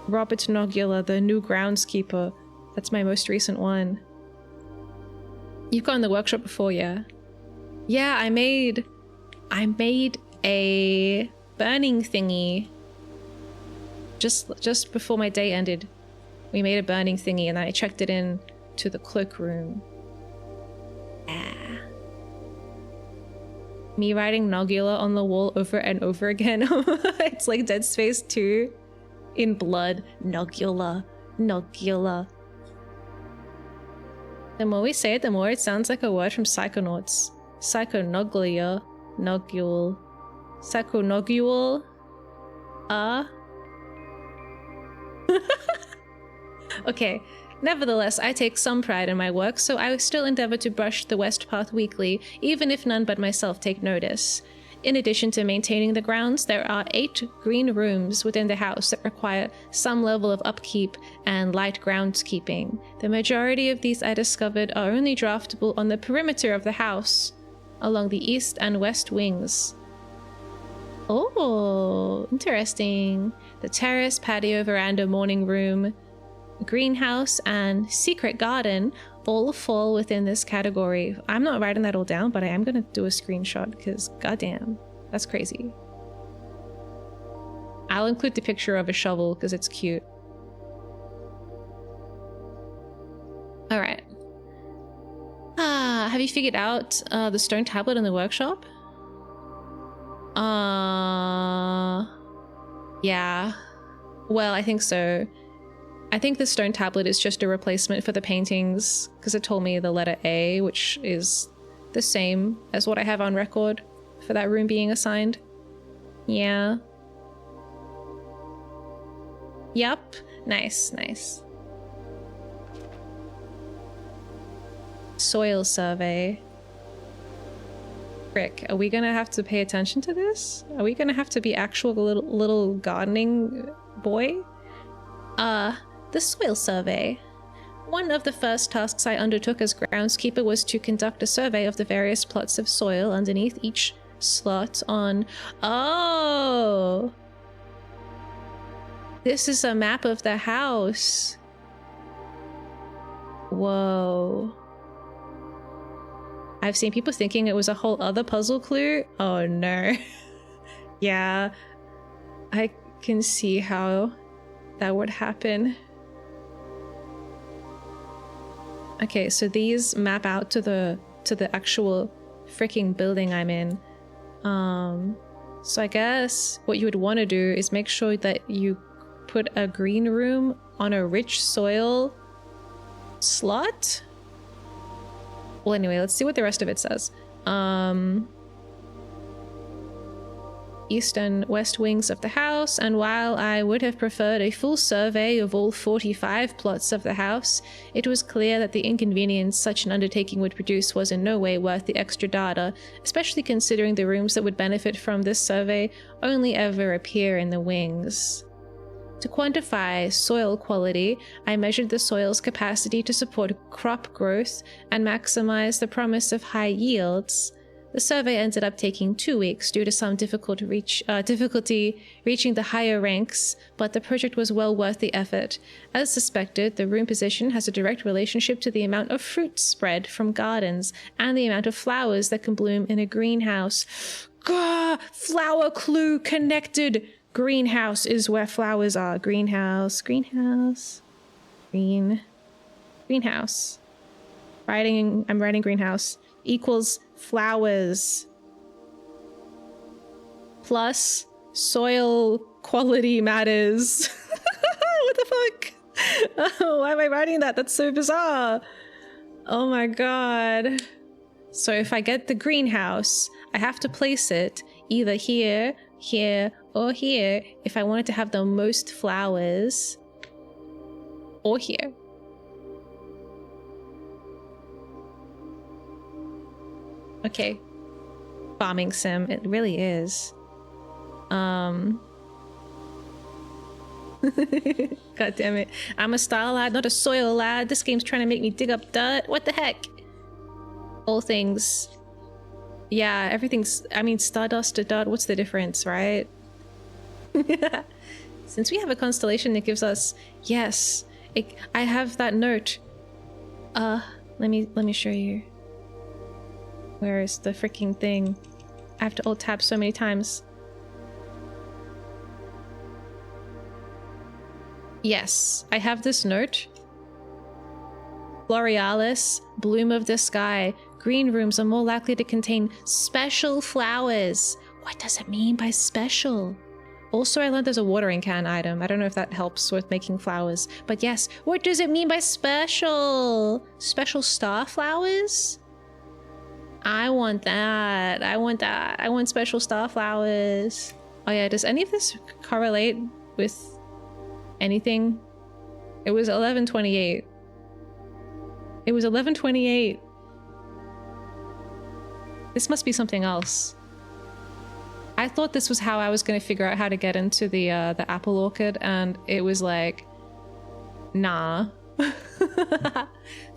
Robert Nogula, the new groundskeeper. That's my most recent one. You've gone in the workshop before, yeah? Yeah, I made a burning thingy. Just before my day ended. We made a burning thingy and I checked it in to the cloakroom. Me writing Nogula on the wall over and over again. It's like Dead Space 2 in blood. Nogula. Nogula. The more we say it, the more it sounds like a word from Psychonauts. Psychonoglia. Nogule. Psychonogule. Okay. Nevertheless, I take some pride in my work, so I still endeavor to brush the west path weekly, even if none but myself take notice. In addition to maintaining the grounds, there are 8 green rooms within the house that require some level of upkeep and light groundskeeping. The majority of these I discovered are only draftable on the perimeter of the house, along the east and west wings. Oh, interesting. The terrace, patio, veranda, morning room, greenhouse, and secret garden all fall within this category. I'm not writing that all down, but I am going to do a screenshot because goddamn, that's crazy. I'll include the picture of a shovel because it's cute. All right. Have you figured out the stone tablet in the workshop? Yeah. Well, I think so. I think the stone tablet is just a replacement for the paintings because it told me the letter A, which is the same as what I have on record for that room being assigned. Yeah. Yup. Nice, nice. Soil survey. Frick, are we gonna have to pay attention to this? Are we gonna have to be actual little gardening boy? The soil survey. One of the first tasks I undertook as groundskeeper was to conduct a survey of the various plots of soil underneath each slot on... Oh! This is a map of the house. Whoa. I've seen people thinking it was a whole other puzzle clue. Oh no. Yeah. I can see how that would happen. Okay, so these map out to the actual freaking building I'm in. So I guess what you would want to do is make sure that you put a green room on a rich soil slot. Well, anyway, let's see what the rest of it says. East and west wings of the house, and while I would have preferred a full survey of all 45 plots of the house, it was clear that the inconvenience such an undertaking would produce was in no way worth the extra data, especially considering the rooms that would benefit from this survey only ever appear in the wings. To quantify soil quality, I measured the soil's capacity to support crop growth and maximize the promise of high yields. The survey ended up taking 2 weeks due to some difficulty reaching the higher ranks, but the project was well worth the effort. As suspected, the room position has a direct relationship to the amount of fruit spread from gardens and the amount of flowers that can bloom in a greenhouse. Gah! Flower clue connected! Greenhouse is where flowers are. Greenhouse. Greenhouse. Greenhouse. I'm writing greenhouse. Equals flowers. Plus soil quality matters. What the fuck? Oh, why am I writing that? That's so bizarre. Oh my god. So if I get the greenhouse, I have to place it either here, here, or here if I wanted to have the most flowers, or here. Okay. Farming sim, it really is. God damn it. I'm a style lad, not a soil lad. This game's trying to make me dig up dirt. What the heck? All things. Yeah, everything's... I mean, stardust to dirt, what's the difference, right? Since we have a constellation that gives us... Yes, I have that note. Let me show you. Where is the freaking thing? I have to alt tab so many times. Yes, I have this note. Florealis, bloom of the sky. Green rooms are more likely to contain special flowers. What does it mean by special? Also, I learned there's a watering can item. I don't know if that helps with making flowers. But yes, what does it mean by special? Special star flowers? I want that. I want that. I want special star flowers. Oh yeah, does any of this correlate with anything? It was 11:28. It was 11:28. This must be something else. I thought this was how I was going to figure out how to get into the apple orchard, and it was like, nah.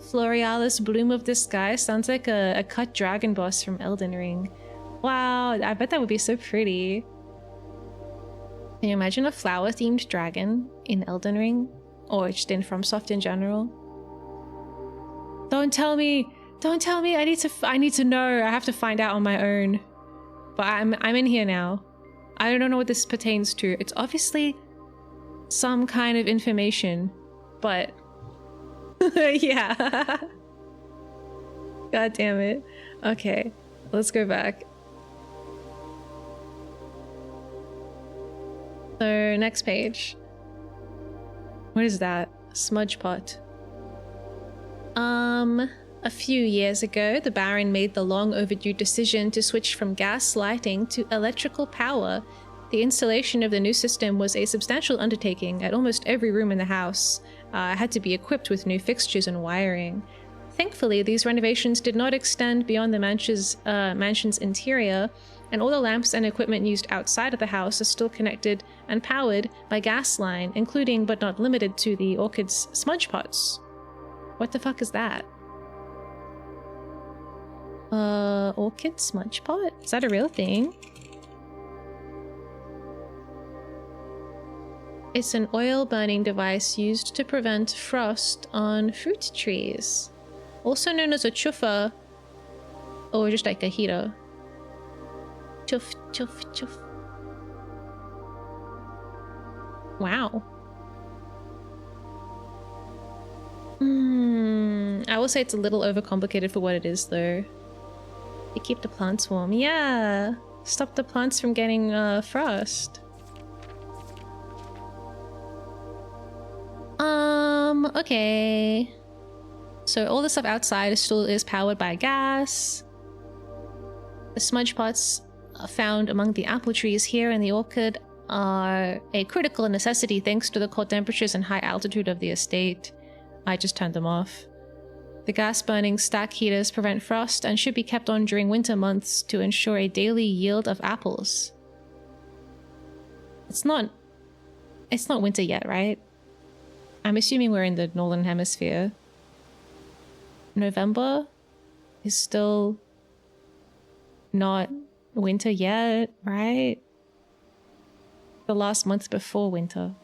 Florealis, bloom of the sky sounds like a cut dragon boss from Elden Ring. Wow, I bet that would be so pretty. Can you imagine a flower-themed dragon in Elden Ring? Or just in FromSoft in general? Don't tell me! Don't tell me! I need to know. I have to find out on my own. But I'm in here now. I don't know what this pertains to. It's obviously some kind of information, but yeah. God damn it. Okay, let's go back. So, next page. What is that? Smudge pot. A few years ago, the Baron made the long overdue decision to switch from gas lighting to electrical power. The installation of the new system was a substantial undertaking at almost every room in the house. Had to be equipped with new fixtures and wiring. Thankfully, these renovations did not extend beyond the mansion's interior, and all the lamps and equipment used outside of the house are still connected and powered by gas line, including but not limited to the orchid's smudge pots. What the fuck is that? Orchid smudge pot? Is that a real thing? It's an oil burning device used to prevent frost on fruit trees. Also known as a chufa, or just like a heater. Chuff, chuff, chuff. Wow. I will say it's a little overcomplicated for what it is, though. You keep the plants warm. Yeah! Stop the plants from getting frost. Okay. So all the stuff outside still is powered by gas. The smudge pots found among the apple trees here in the orchard are a critical necessity thanks to the cold temperatures and high altitude of the estate. I just turned them off. The gas-burning stack heaters prevent frost and should be kept on during winter months to ensure a daily yield of apples. It's not winter yet, right? I'm assuming we're in the northern hemisphere. November is still not winter yet, right? The last month before winter.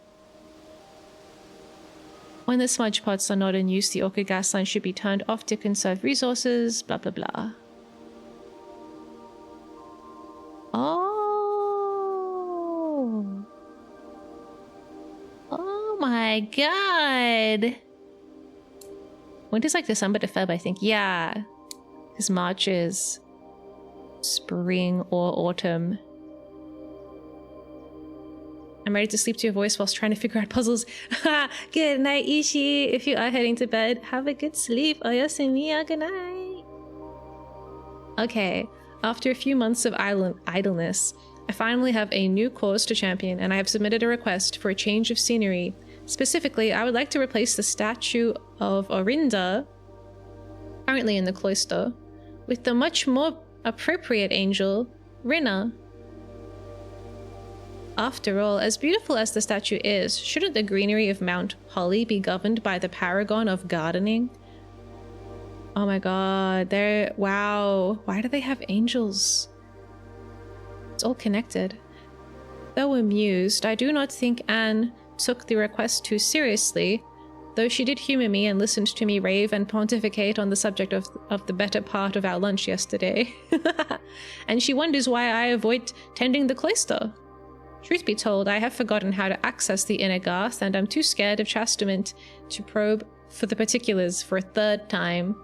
When the smudge pots are not in use, the orchid gas line should be turned off to conserve resources, blah blah blah. Oh. Oh my god. Winter's like December to Feb, I think. Yeah. Because March is spring or autumn. I'm ready to sleep to your voice whilst trying to figure out puzzles. Good night, Ishi. If you are heading to bed, have a good sleep. Oyasumi, good night. Okay, after a few months of idleness, I finally have a new cause to champion, and I have submitted a request for a change of scenery. Specifically, I would like to replace the statue of Orinda, currently in the cloister, with the much more appropriate angel, Rinna. After all, as beautiful as the statue is, shouldn't the greenery of Mount Holly be governed by the paragon of gardening? Oh my god, wow. Why do they have angels? It's all connected. Though amused, I do not think Anne took the request too seriously, though she did humor me and listened to me rave and pontificate on the subject of the better part of our lunch yesterday. And she wonders why I avoid tending the cloister. Truth be told, I have forgotten how to access the inner garth, and I'm too scared of chastisement to probe for the particulars for a third time.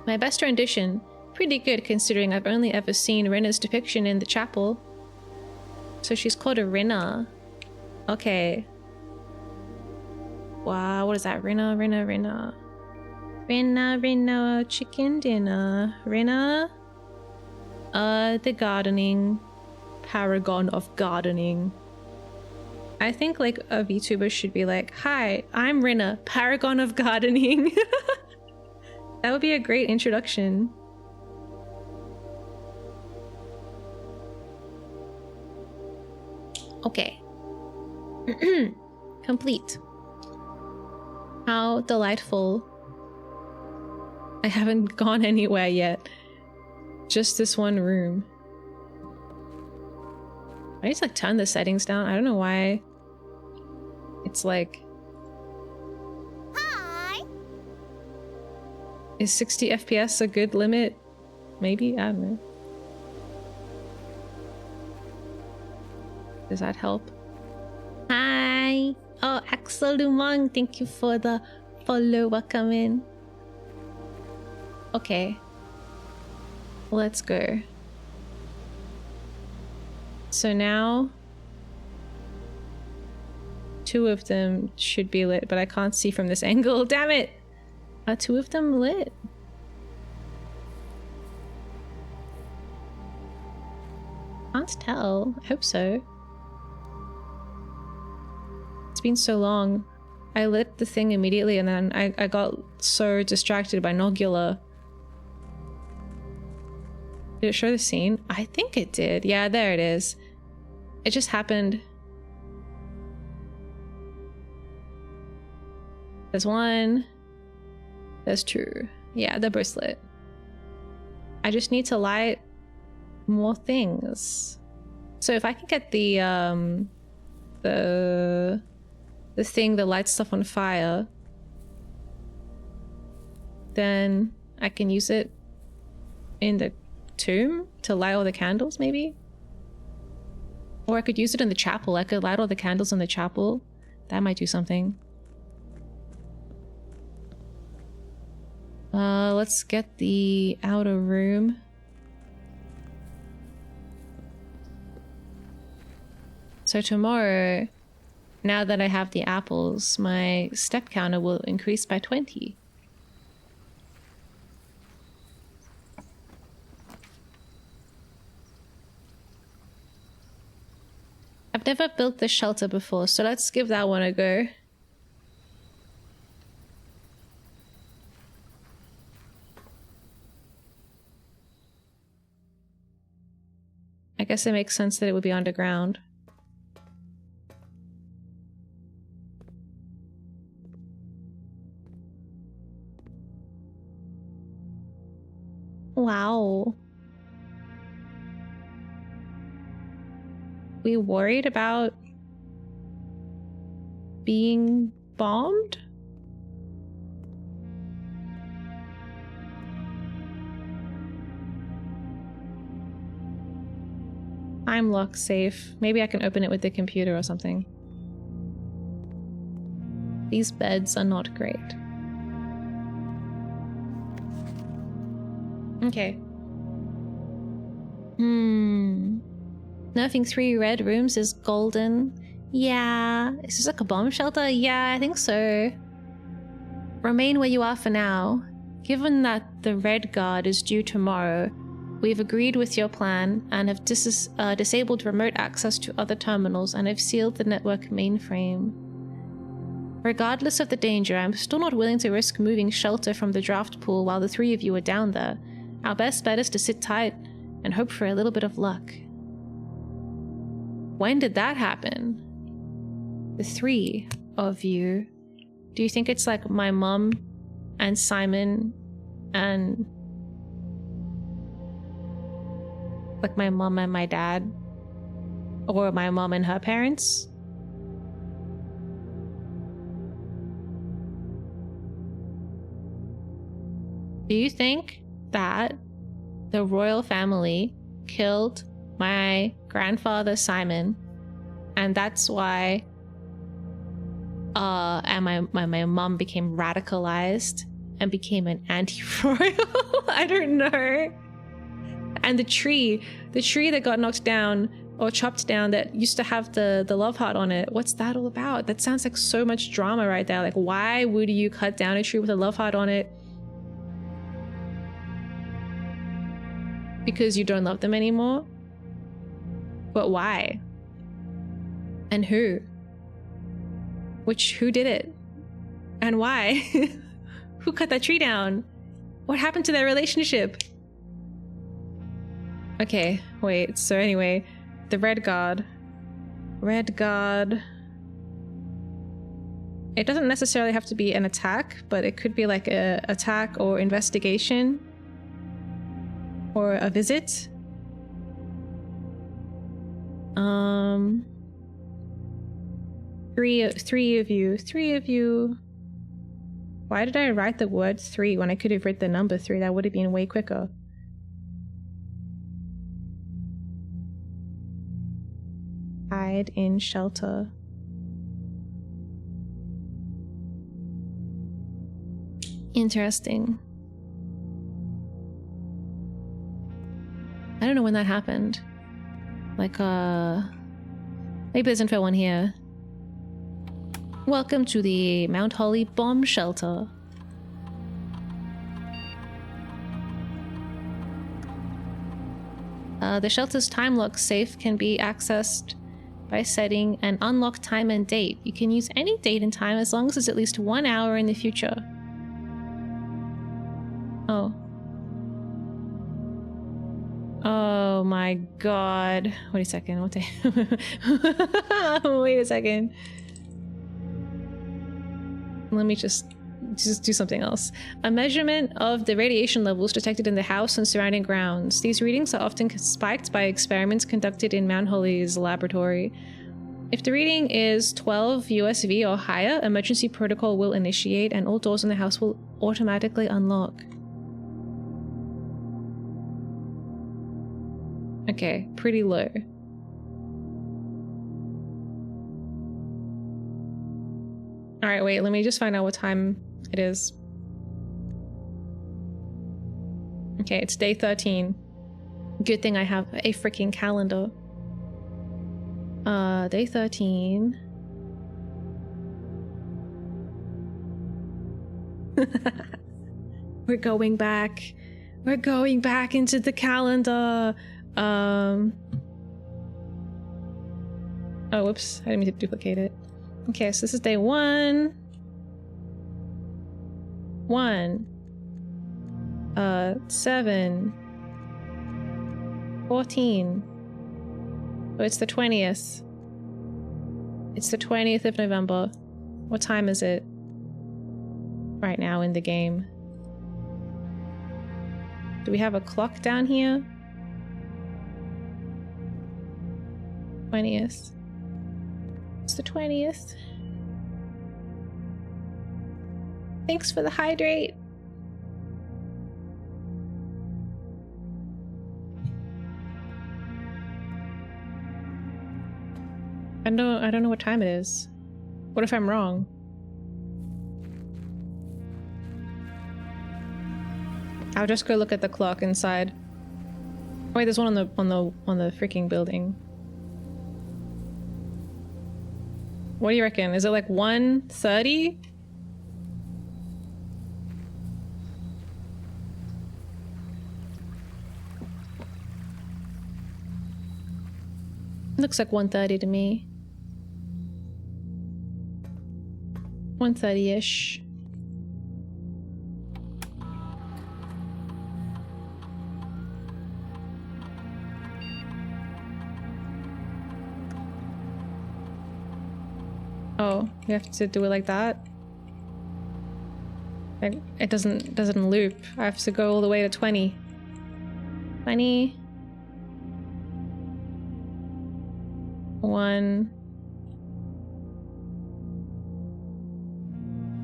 My best rendition, pretty good considering I've only ever seen Rinna's depiction in the chapel. So she's called a Rinna. Okay. Wow, what is that? Rinna, chicken dinner. Rinna. The gardening. Paragon of gardening. I think like a VTuber should be like, hi, I'm Rinna, paragon of gardening. That would be a great introduction. Okay. Complete. How delightful. I haven't gone anywhere yet. Just this one room. I need to like turn the settings down. I don't know why. It's like... Hi! Is 60 FPS a good limit? Maybe? I don't know. Does that help? Hi! Oh, Axel Lumong, thank you for the follow. Welcome in. Okay. Let's go. So now, 2 of them should be lit, but I can't see from this angle. Damn it! Are 2 of them lit? Can't tell. I hope so. It's been so long. I lit the thing immediately and then I got so distracted by Nogula. Did it show the scene? I think it did. Yeah, there it is. It just happened. There's 1. There's 2. Yeah, they're both lit. I just need to light more things. So if I can get the thing that lights stuff on fire, then I can use it in the tomb to light all the candles, maybe? Or I could use it in the chapel. I could light all the candles in the chapel. That might do something. Let's get the outer room. So tomorrow, now that I have the apples, my step counter will increase by 20. I've never built this shelter before, so let's give that one a go. I guess it makes sense that it would be underground. Wow. we worried about being bombed? Time lock safe. Maybe I can open it with the computer or something. These beds are not great. Okay. Nerfing 3 red rooms is golden. Yeah. Is this like a bomb shelter? Yeah, I think so. Remain where you are for now. Given that the red guard is due tomorrow, we've agreed with your plan and have disabled remote access to other terminals and have sealed the network mainframe. Regardless of the danger, I'm still not willing to risk moving shelter from the draft pool while the 3 of you are down there. Our best bet is to sit tight and hope for a little bit of luck. When did that happen? The 3 of you. Do you think it's like my mom and Simon and like my mom and my dad? Or my mom and her parents? Do you think that the royal family killed my grandfather Simon, and that's why and my mom became radicalized and became an anti-royal? I don't know. And the tree that got knocked down or chopped down that used to have the love heart on it, what's that all about? That sounds like so much drama right there. Like, why would you cut down a tree with a love heart on it? Because you don't love them anymore? But why? And who? Who did it? And why? Who cut that tree down? What happened to their relationship? Okay, wait, so anyway, the Red Guard. Red Guard. It doesn't necessarily have to be an attack, but it could be like a attack or investigation. Or a visit. Three of you. Why did I write the word 3 when I could have written the number 3? That would have been way quicker. Hide in shelter. Interesting. I don't know when that happened. Like, maybe there's info on here. Welcome to the Mount Holly bomb shelter. The shelter's time lock safe can be accessed by setting an unlock time and date. You can use any date and time as long as it's at least 1 hour in the future. Oh. Oh my god. Wait a second. What day? Wait a second. Let me just do something else. A measurement of the radiation levels detected in the house and surrounding grounds. These readings are often spiked by experiments conducted in Mount Holly's laboratory. If the reading is 12 USV or higher, emergency protocol will initiate and all doors in the house will automatically unlock. Okay, pretty low. Alright, wait, let me just find out what time it is. Okay, it's day 13. Good thing I have a freaking calendar. Day 13. We're going back. We're going back into the calendar. Oh, whoops. I didn't mean to duplicate it. Okay, so this is day 1. 7. 14. Oh, it's the 20th. It's the 20th of November. What time is it? Right now in the game. Do we have a clock down here? 20th. It's the 20th. Thanks for the hydrate. I don't know what time it is. What if I'm wrong? I'll just go look at the clock inside. Oh, wait, there's one on the freaking building. What do you reckon? Is it like 1:30? Looks like 1:30 to me. 1:30-ish. Oh, we have to do it like that? It doesn't loop. I have to go all the way to 20. 20. 1.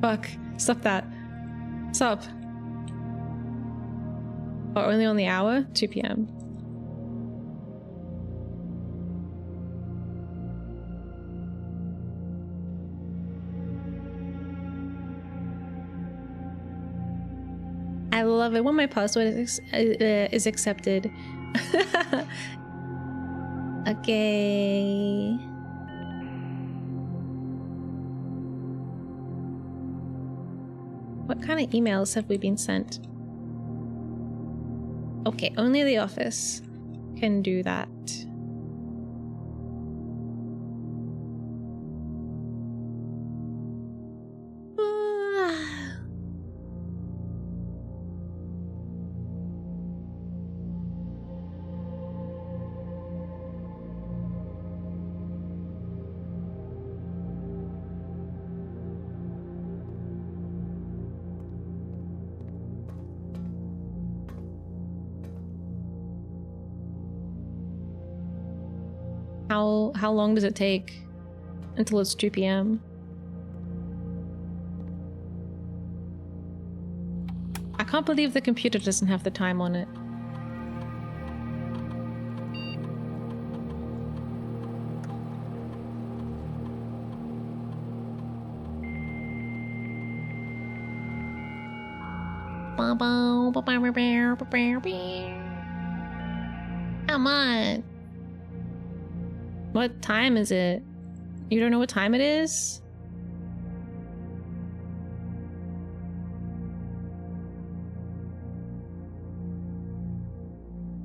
Fuck. Stop that. Stop. Oh, only on the hour? 2 p.m. I love it when my password is accepted. Okay. What kind of emails have we been sent? Okay, only the office can do that. How long does it take until it's 2 p.m.? I can't believe the computer doesn't have the time on it. Come on. What time is it? You don't know what time it is?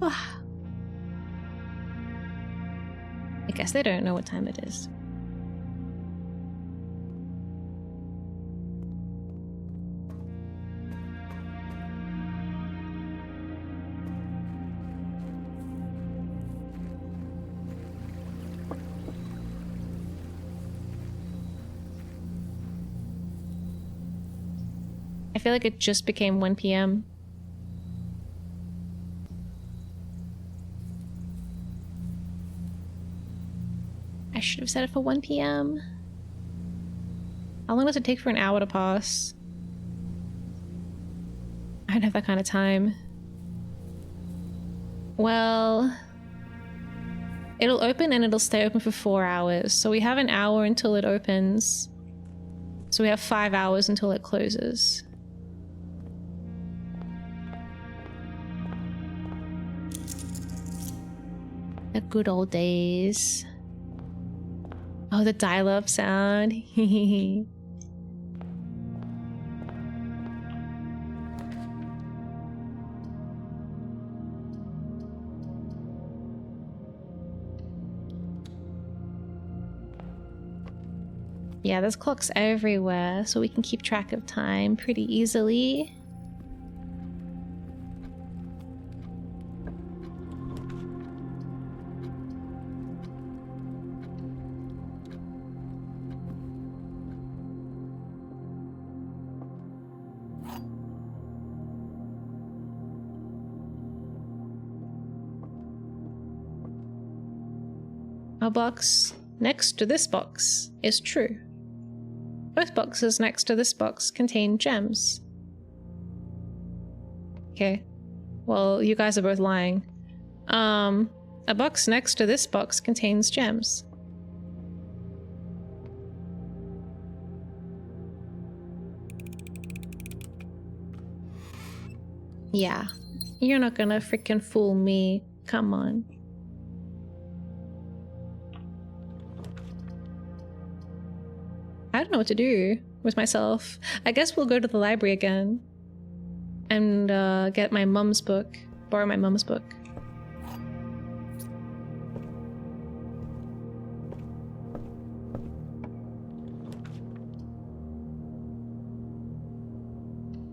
I guess they don't know what time it is. I feel like it just became 1 p.m. I should have set it for 1 p.m. How long does it take for an hour to pass? I don't have that kind of time. Well, it'll open and it'll stay open for 4 hours. So we have an hour until it opens. So we have 5 hours until it closes. The good old days. Oh, the dial-up sound. Yeah, there's clocks everywhere, so we can keep track of time pretty easily. A box next to this box is true. Both boxes next to this box contain gems. Okay. Well, you guys are both lying. A box next to this box contains gems. Yeah. You're not gonna freaking fool me. Come on. I don't know what to do with myself. I guess we'll go to the library again and get my mum's book. Borrow my mum's book.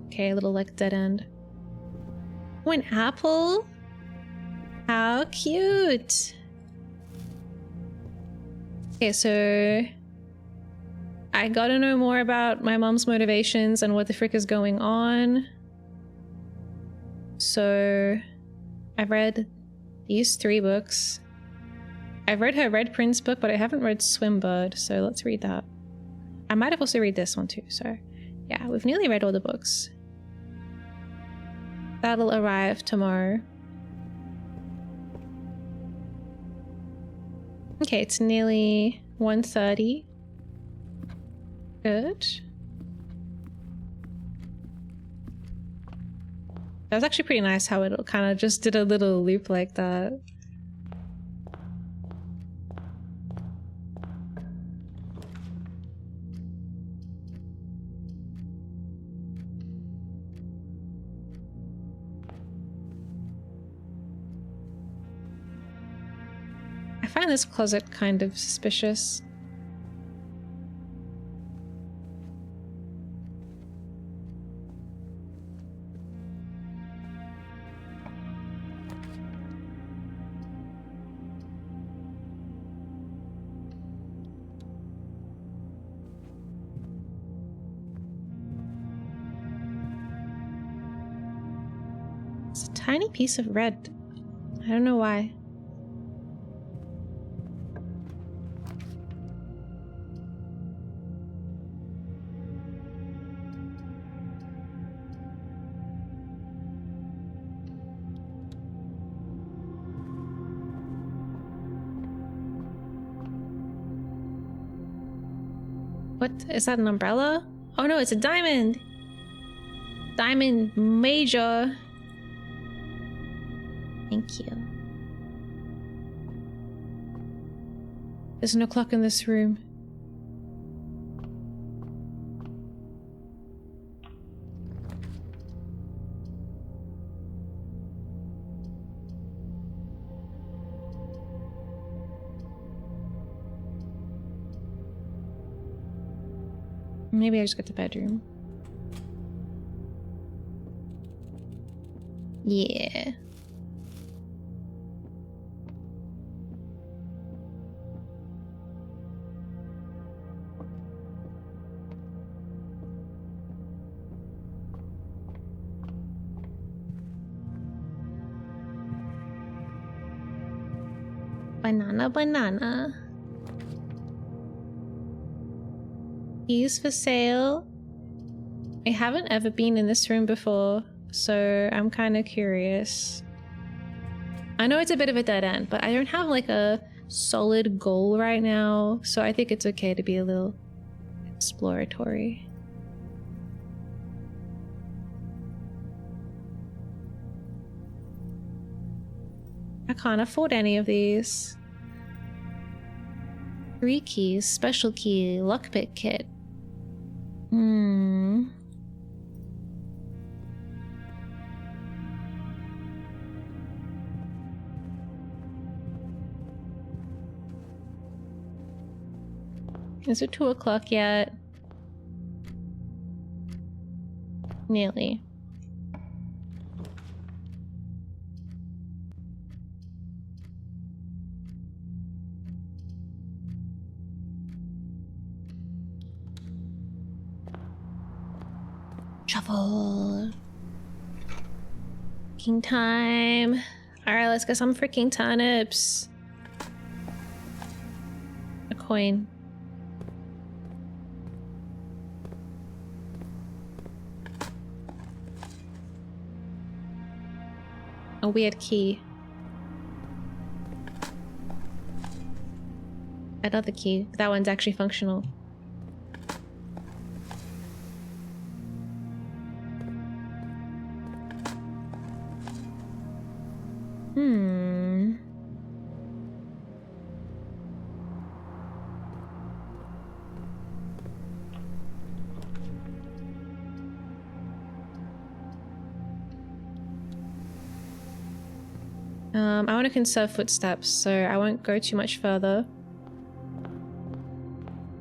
Okay, a little like dead end. Oh, an apple? How cute! Okay, so I gotta know more about my mom's motivations and what the frick is going on. So I've read these 3 books. I've read her Red Prince book, but I haven't read Swimbird, so let's read that. I might have also read this one too, so yeah, we've nearly read all the books. That'll arrive tomorrow. Okay, it's nearly 1:30. Good. That was actually pretty nice how it kind of just did a little loop like that. I find this closet kind of suspicious. It's a tiny piece of red. I don't know why. What? Is that an umbrella? Oh no, it's a diamond! Diamond major! Thank you. There's no clock in this room. Maybe I just got the bedroom. Yeah. Banana, banana. Keys for sale. I haven't ever been in this room before, so I'm kind of curious. I know it's a bit of a dead end, but I don't have like a solid goal right now, so I think it's okay to be a little exploratory. I can't afford any of these. 3 keys, special key, lockpick kit. Is it 2 o'clock yet? Nearly. Shuffle. King time. Alright, let's get some freaking turnips. coin. A weird key. Another key. That one's actually functional. I want to conserve footsteps, so I won't go too much further.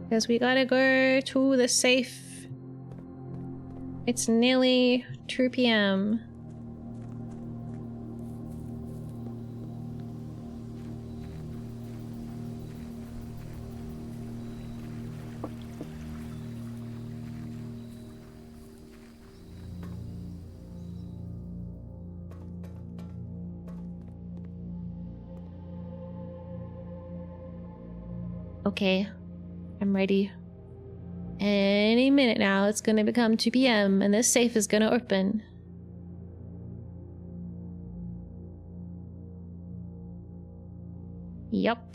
Because we gotta go to the safe. It's nearly 2 p.m. Okay, I'm ready. Any minute now, it's gonna become 2 p.m. and this safe is gonna open. Yup.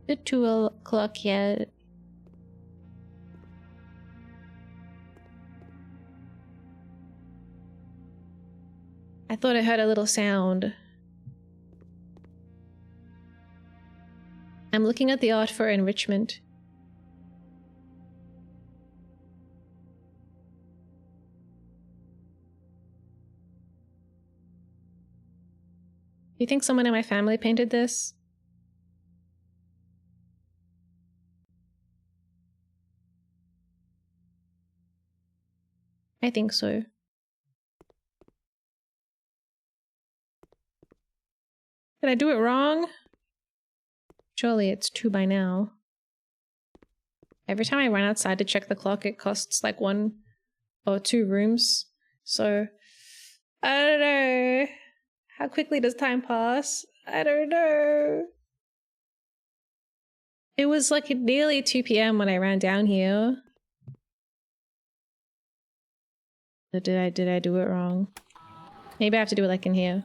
It's 2 o'clock yet. I thought I heard a little sound. I'm looking at the art for enrichment. Do you think someone in my family painted this? I think so. Did I do it wrong? Surely it's 2 by now. Every time I run outside to check the clock, it costs like 1 or 2 rooms. So, I don't know. How quickly does time pass? I don't know. It was like nearly 2 p.m. when I ran down here. Did I do it wrong? Maybe I have to do it like in here.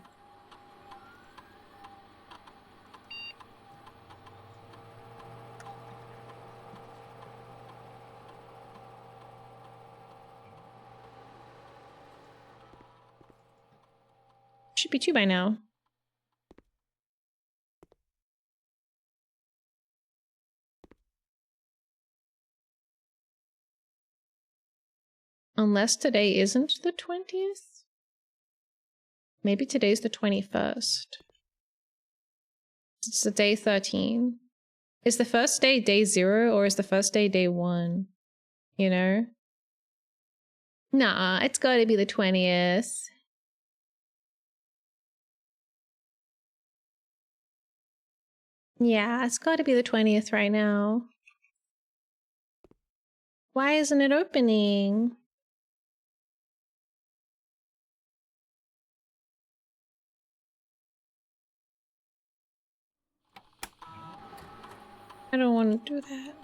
Should be 2 by now. Unless today isn't the 20th? Maybe today's the 21st. It's the day 13. Is the first day day 0 or is the first day day 1? You know? Nah, it's gotta be the 20th. Yeah, it's gotta be the 20th right now. Why isn't it opening? I don't want to do that.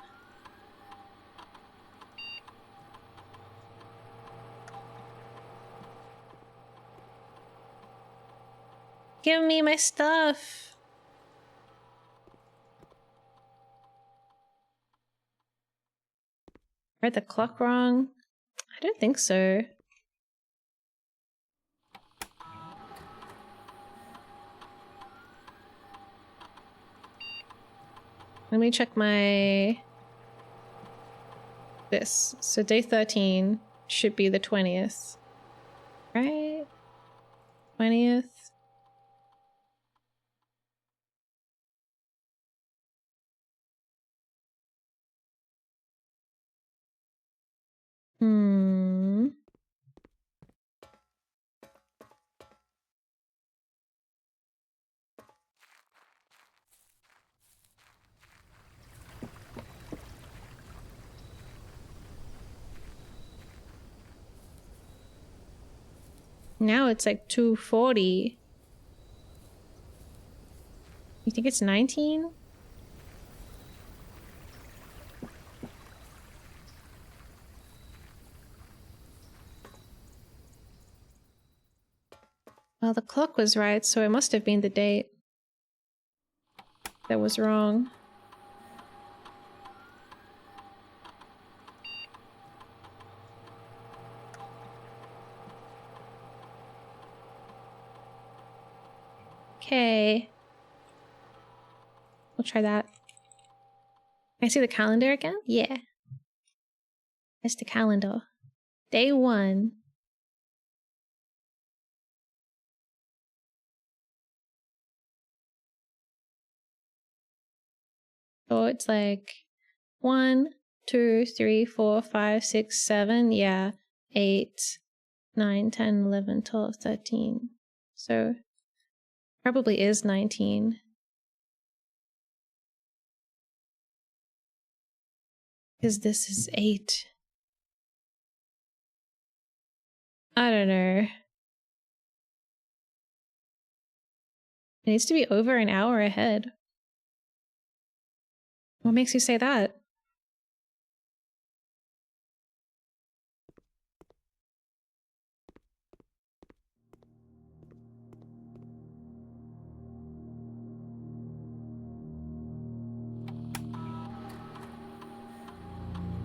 Give me my stuff. Read the clock wrong? I don't think so. Let me check my... this. So day 13. should be the 20th. Right? 20th. Hmm. Now it's like 2:40. You think it's 19? Well, the clock was right, so it must have been the date that was wrong. Okay. We'll try that. Can I see the calendar again? Yeah. That's the calendar. Day 1. So it's like 1, 2, 3, 4, 5, 6, 7. Yeah. 8, 9, 10, 11, 12, 13. So probably is 19. Because this is 8. I don't know. It needs to be over an hour ahead. What makes you say that?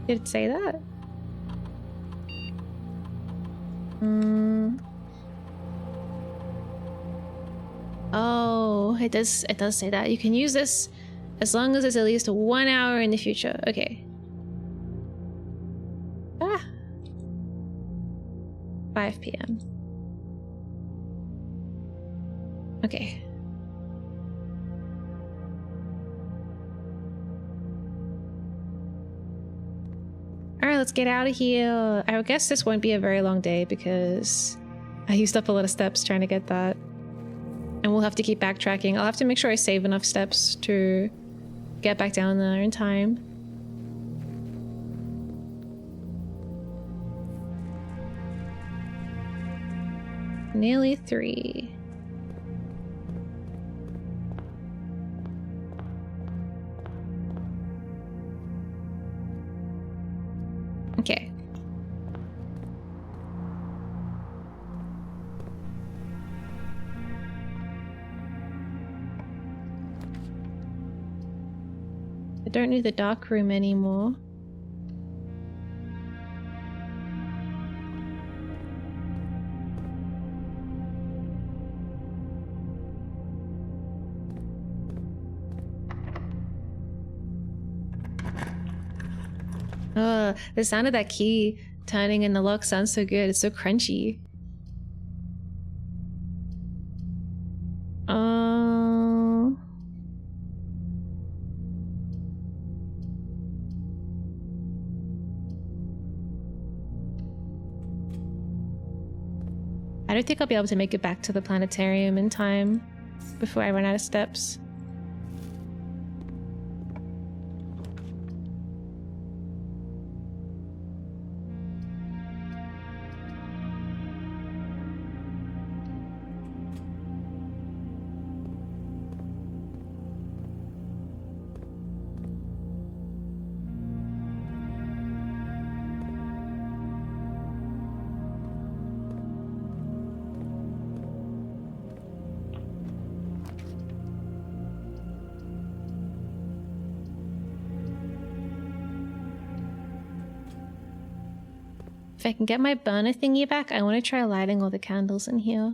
Did it say that? Oh, it does say that. You can use this as long as it's at least 1 hour in the future. Okay. 5 p.m. Okay. Alright, let's get out of here. I guess this won't be a very long day because I used up a lot of steps trying to get that. And we'll have to keep backtracking. I'll have to make sure I save enough steps to get back down there in time. Nearly 3. Okay. I don't need the dark room anymore. The sound of that key turning in the lock sounds so good. It's so crunchy. I don't think I'll be able to make it back to the planetarium in time before I run out of steps. If I can get my burner thingy back, I want to try lighting all the candles in here.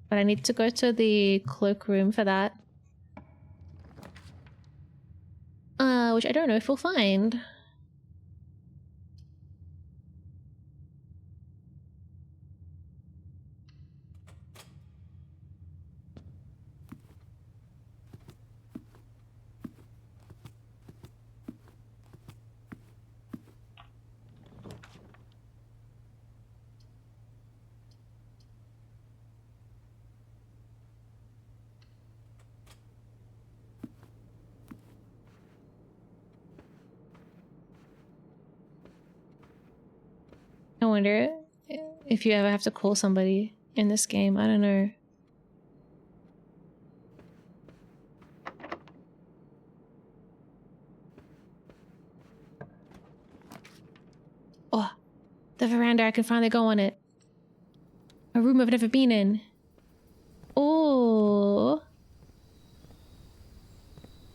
But I need to go to the cloakroom for that. which I don't know if we'll find. I wonder if you ever have to call somebody in this game. I don't know. Oh, the veranda. I can finally go on it. A room I've never been in. Oh.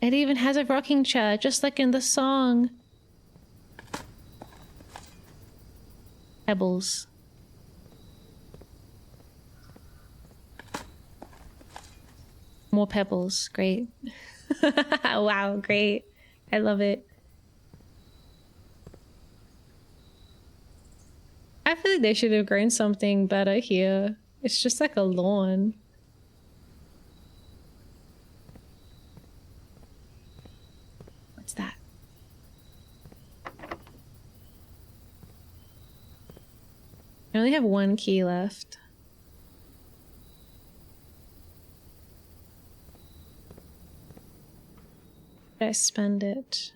It even has a rocking chair, just like in the song. Pebbles. More pebbles. Great. Wow, great. I love it. I feel like they should have grown something better here. It's just like a lawn. What's that? I only have one key left. Did I spend it?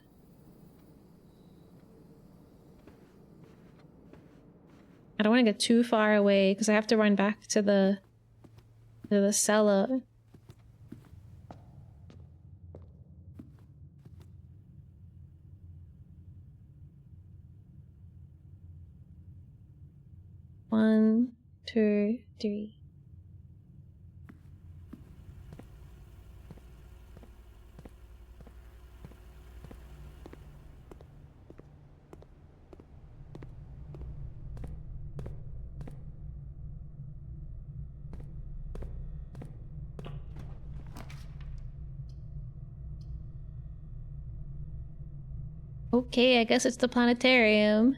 I don't want to get too far away because I have to run back to the cellar. One, two, three. Okay, I guess it's the planetarium.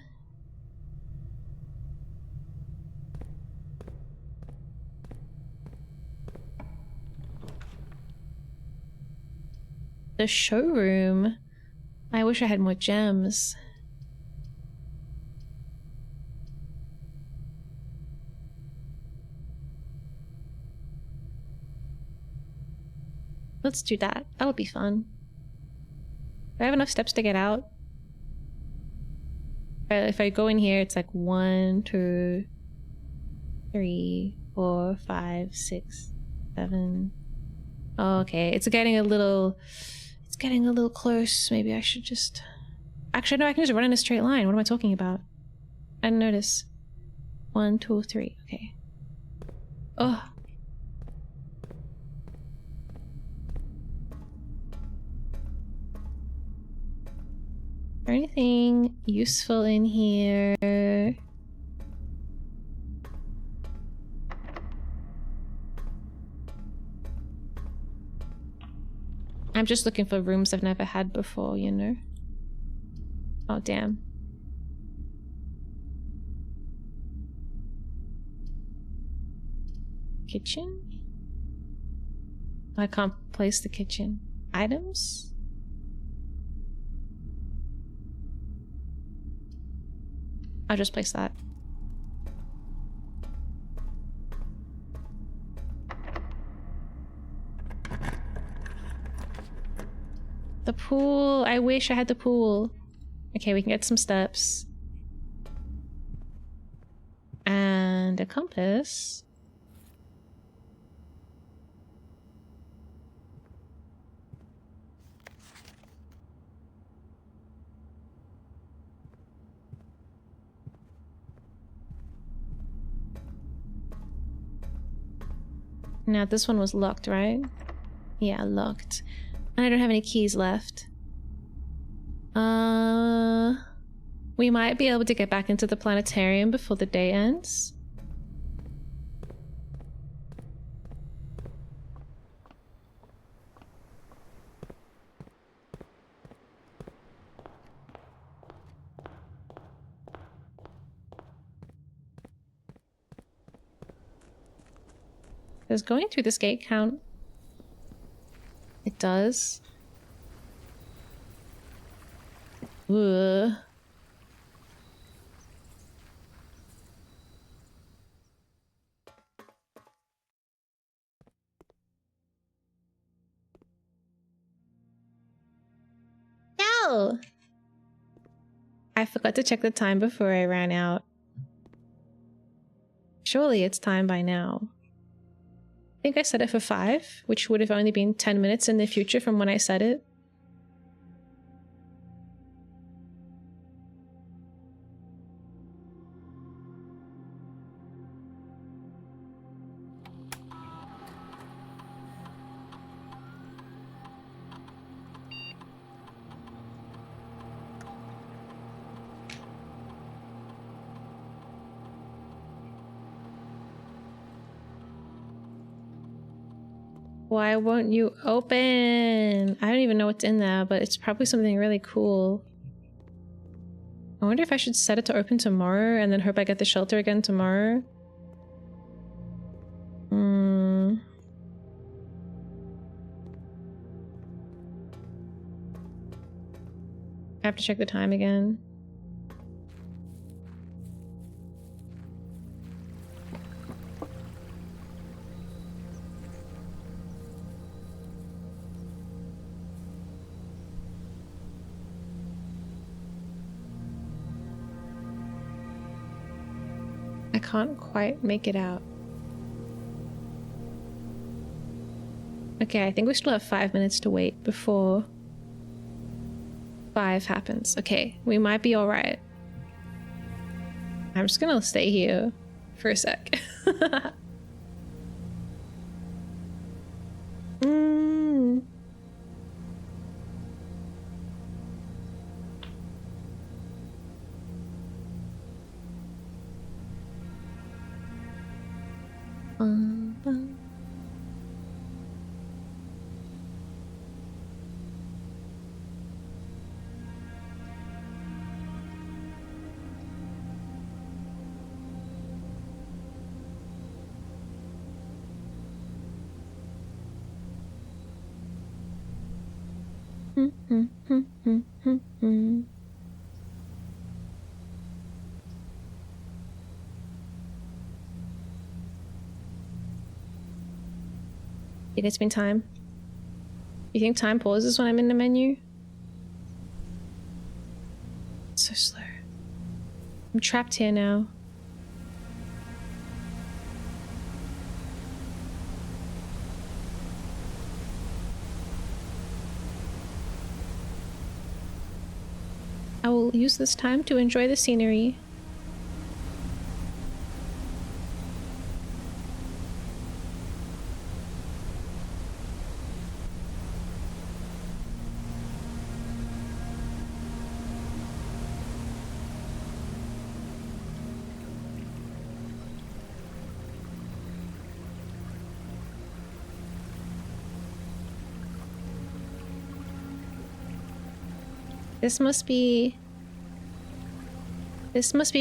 The showroom. I wish I had more gems. Let's do that. That'll be fun. Do I have enough steps to get out? If I go in here, it's like 1, 2, 3, 4, 5, 6, 7. Oh, okay. It's getting a little close. Maybe I should just... Actually, no, I can just run in a straight line. What am I talking about? I didn't notice. 1, 2, 3. Okay. Oh. Is there anything useful in here? I'm just looking for rooms I've never had before, you know? Oh, damn. Kitchen? I can't place the kitchen. Items? I'll just place that. The pool. I wish I had the pool. Okay, we can get some steps. And a compass. Now this one was locked, right? Yeah, locked. And I don't have any keys left. We might be able to get back into the planetarium before the day ends. Does going through this gate count? It does. Ugh. No! I forgot to check the time before I ran out. Surely it's time by now. I think I set it for 5, which would have only been 10 minutes in the future from when I set it. Why won't you open? I don't even know what's in there, but it's probably something really cool. I wonder if I should set it to open tomorrow and then hope I get the shelter again tomorrow. I have to check the time again. I can't quite make it out. Okay, I think we still have 5 minutes to wait before 5 happens. Okay, we might be alright. I'm just gonna stay here for a sec. It's been time. You think time pauses when I'm in the menu? It's so slow. I'm trapped here now. I will use this time to enjoy the scenery. This must be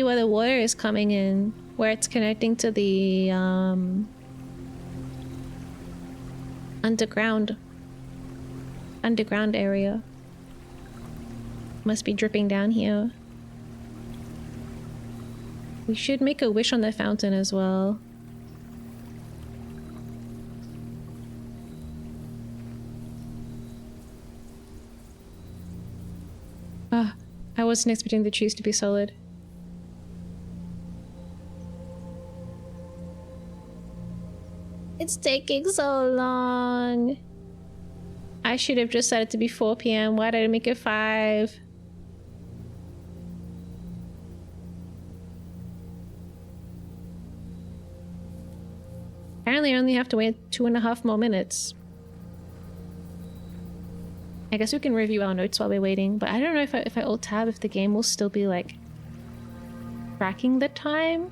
where the water is coming in, where it's connecting to the underground area. Must be dripping down here. We should make a wish on the fountain as well. I wasn't expecting the trees to be solid. It's taking so long. I should have just set it to be 4 p.m. Why did I make it 5? Apparently I only have to wait 2.5 more minutes. I guess we can review our notes while we're waiting, but I don't know if I alt tab if the game will still be like tracking the time.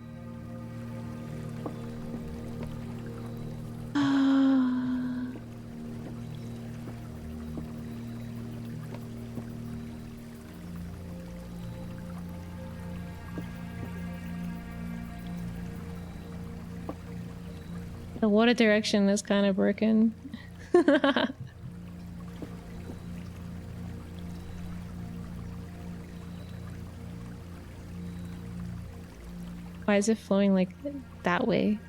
The water direction is kind of broken. Why is it flowing like that way?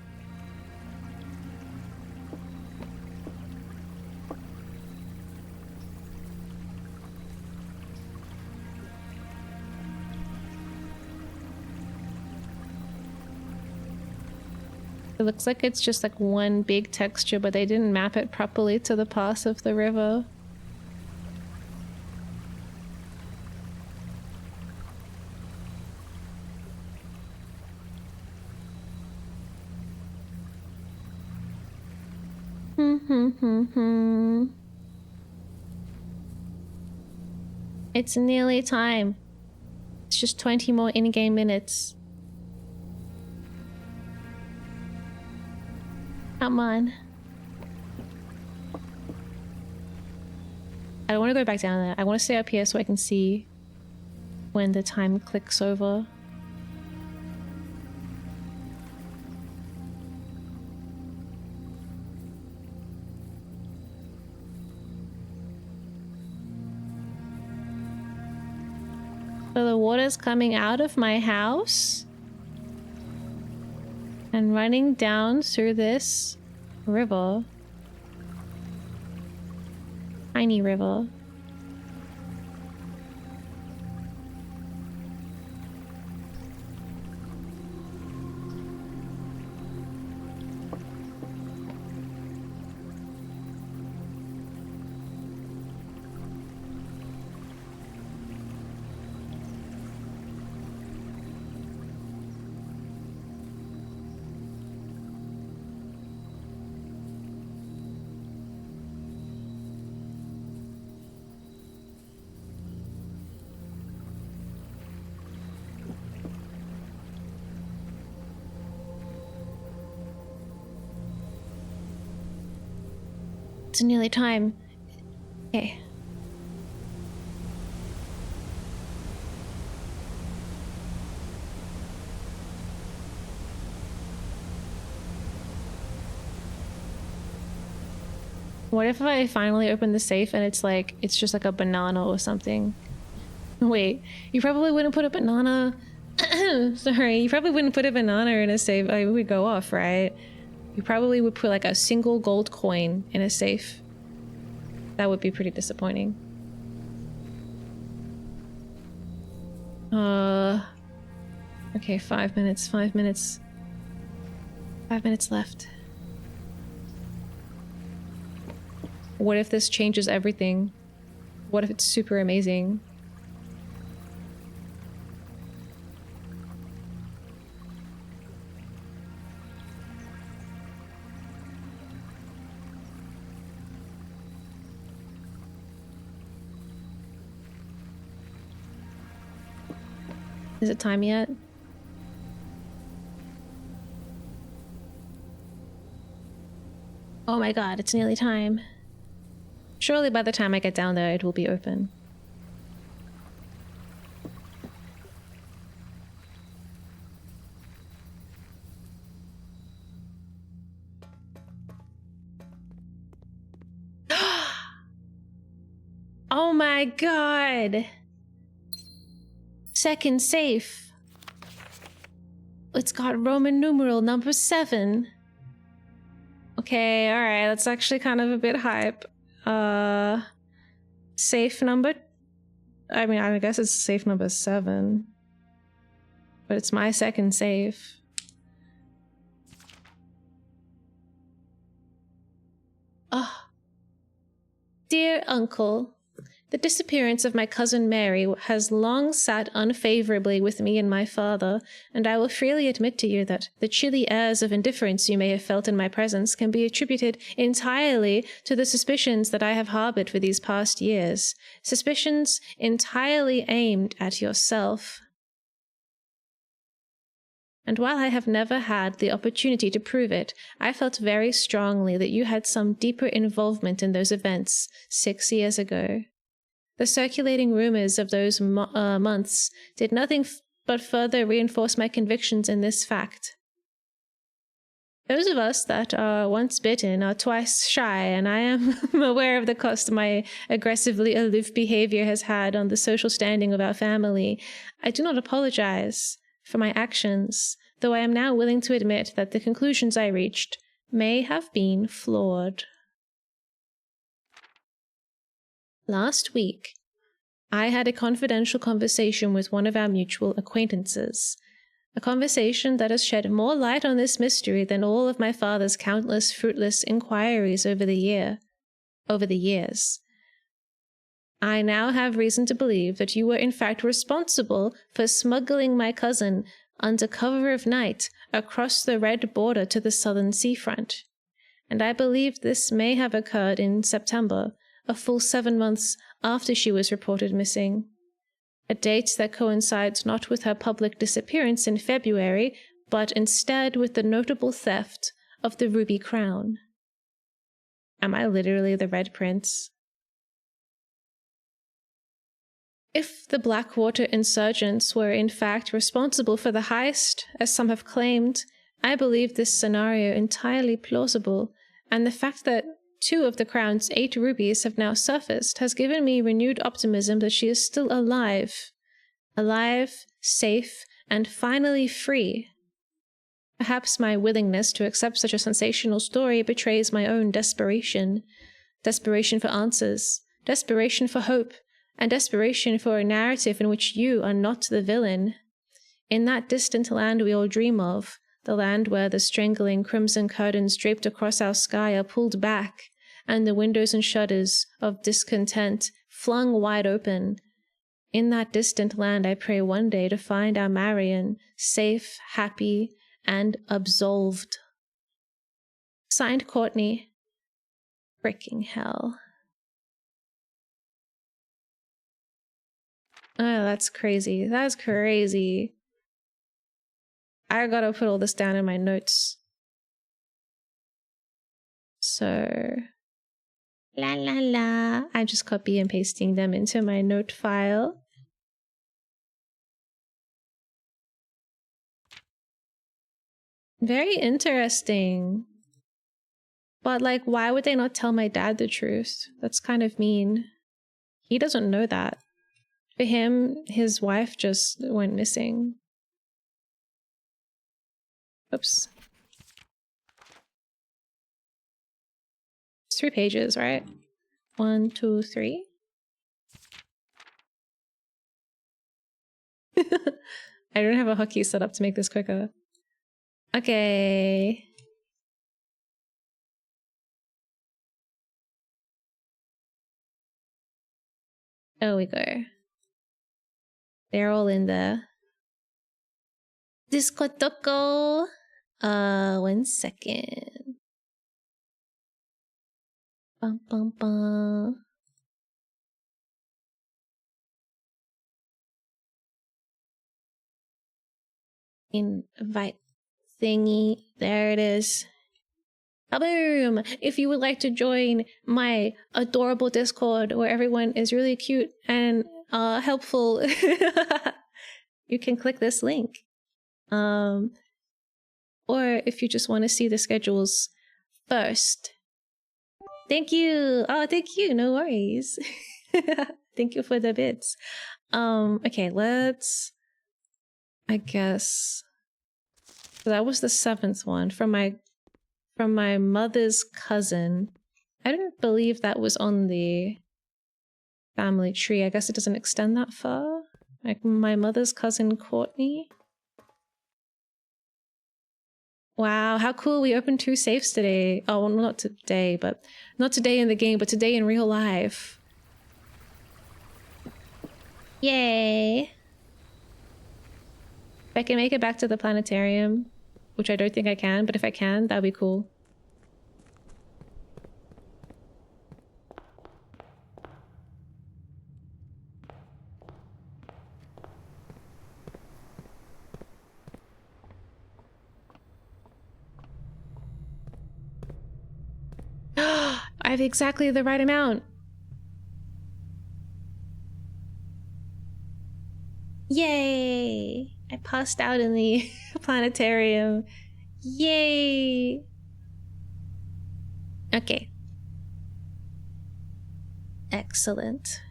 It looks like it's just like one big texture, but they didn't map it properly to the path of the river. It's nearly time. It's just 20 more in-game minutes. Come on. I don't want to go back down there. I want to stay up here so I can see when the time clicks over. So the water's coming out of my house and running down through this river. Tiny river. It's nearly time. Okay. What if I finally open the safe and it's like, it's just like a banana or something? Wait, you probably wouldn't put a banana... Sorry, you probably wouldn't put a banana in a safe. It would go off, right? You probably would put like a single gold coin in a safe. That would be pretty disappointing. Okay, 5 minutes, 5 minutes. 5 minutes left. What if this changes everything? What if it's super amazing? Is it time yet? Oh my god, it's nearly time. Surely by the time I get down there, it will be open. Oh my god! Second safe. It's got Roman numeral number 7. Okay, alright, that's actually kind of a bit hype. Safe number... I mean, I guess it's safe number 7. But it's my second safe. Ah. Dear Uncle, the disappearance of my cousin Mary has long sat unfavorably with me and my father, and I will freely admit to you that the chilly airs of indifference you may have felt in my presence can be attributed entirely to the suspicions that I have harbored for these past years, suspicions entirely aimed at yourself. And while I have never had the opportunity to prove it, I felt very strongly that you had some deeper involvement in those events 6 years ago. The circulating rumors of those months did nothing but further reinforce my convictions in this fact. Those of us that are once bitten are twice shy, and I am aware of the cost my aggressively aloof behavior has had on the social standing of our family. I do not apologize for my actions, though I am now willing to admit that the conclusions I reached may have been flawed. Last week, I had a confidential conversation with one of our mutual acquaintances. A conversation that has shed more light on this mystery than all of my father's countless fruitless inquiries over the years. I now have reason to believe that you were in fact responsible for smuggling my cousin under cover of night across the red border to the southern seafront. And I believe this may have occurred in September, a full 7 months after she was reported missing. A date that coincides not with her public disappearance in February, but instead with the notable theft of the ruby crown. Am I literally the Red Prince? If the Blackwater insurgents were in fact responsible for the heist, as some have claimed, I believe this scenario entirely plausible, and the fact that 2 of the crown's 8 rubies have now surfaced has given me renewed optimism that she is still alive. Alive, safe, and finally free. Perhaps my willingness to accept such a sensational story betrays my own desperation. Desperation for answers, desperation for hope, and desperation for a narrative in which you are not the villain. In that distant land we all dream of, the land where the strangling crimson curtains draped across our sky are pulled back, and the windows and shutters of discontent flung wide open. In that distant land I pray one day to find our Marion safe, happy, and absolved. Signed, Courtney. Fricking hell. Oh, that's crazy. That's crazy. I gotta put all this down in my notes. So... La la la. I'm just copy and pasting them into my note file. Very interesting. But, like, why would they not tell my dad the truth? That's kind of mean. He doesn't know that. For him, his wife just went missing. Oops. It's 3 pages, right? 1, 2, 3. I don't have a hotkey set up to make this quicker. Okay. There we go. They're all in there. Discotoko. 1 second. Bum bum bum. Invite thingy. There it is. Boom! If you would like to join my adorable Discord where everyone is really cute and helpful, you can click this link. Or if you just want to see the schedules first. Thank you! Oh, thank you! No worries. Thank you for the bits. Okay, let's... I guess... That was the 7th one from my mother's cousin. I didn't believe that was on the family tree. I guess it doesn't extend that far. Like my mother's cousin Courtney. Wow, how cool. We opened 2 safes today. Oh, well, not today, but not today in the game, but today in real life. Yay. If I can make it back to the planetarium, which I don't think I can, but if I can, that'd be cool. I have exactly the right amount. Yay! I passed out in the planetarium. Yay! Okay. Excellent.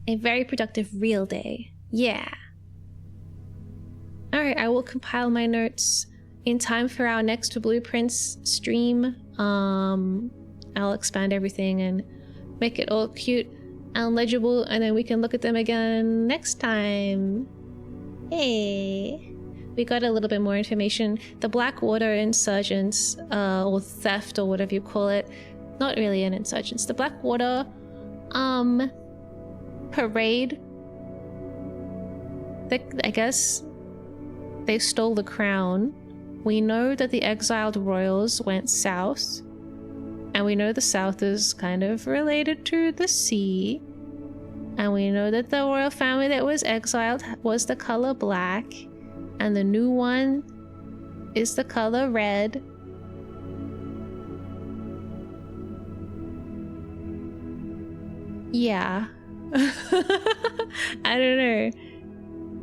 A very productive real day. Yeah. Alright, I will compile my notes in time for our next Blueprints stream. I'll expand everything and make it all cute and legible, and then we can look at them again next time. Hey. We got a little bit more information. The Blackwater insurgents, or theft, or whatever you call it. Not really an insurgents. The Blackwater, parade. I guess they stole the crown. We know that the exiled royals went south. And we know the south is kind of related to the sea. And we know that the royal family that was exiled was the color black. And the new one is the color red. Yeah. I don't know.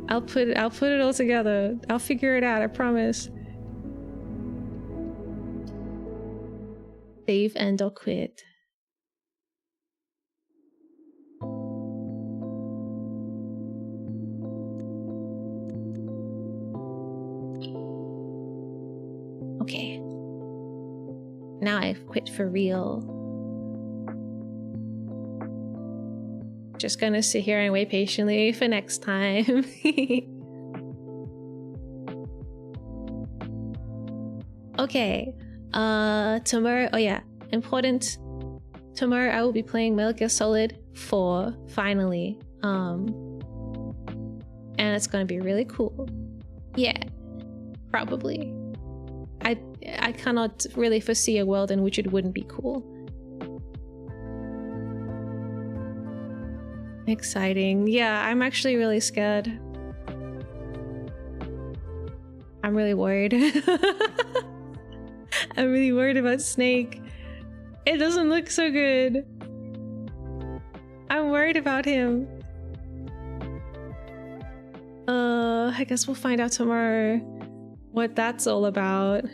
I'll put it all together. I'll figure it out, I promise. Save and or quit. Okay. Now I've quit for real. Just gonna sit here and wait patiently for next time. Okay. Tomorrow, oh yeah, important. Tomorrow I will be playing Metal Gear Solid 4, finally. And it's gonna be really cool. Yeah, probably. I cannot really foresee a world in which it wouldn't be cool. Exciting. Yeah, I'm actually really scared. I'm really worried. I'm really worried about Snake. It doesn't look so good. I'm worried about him. I guess we'll find out tomorrow what that's all about.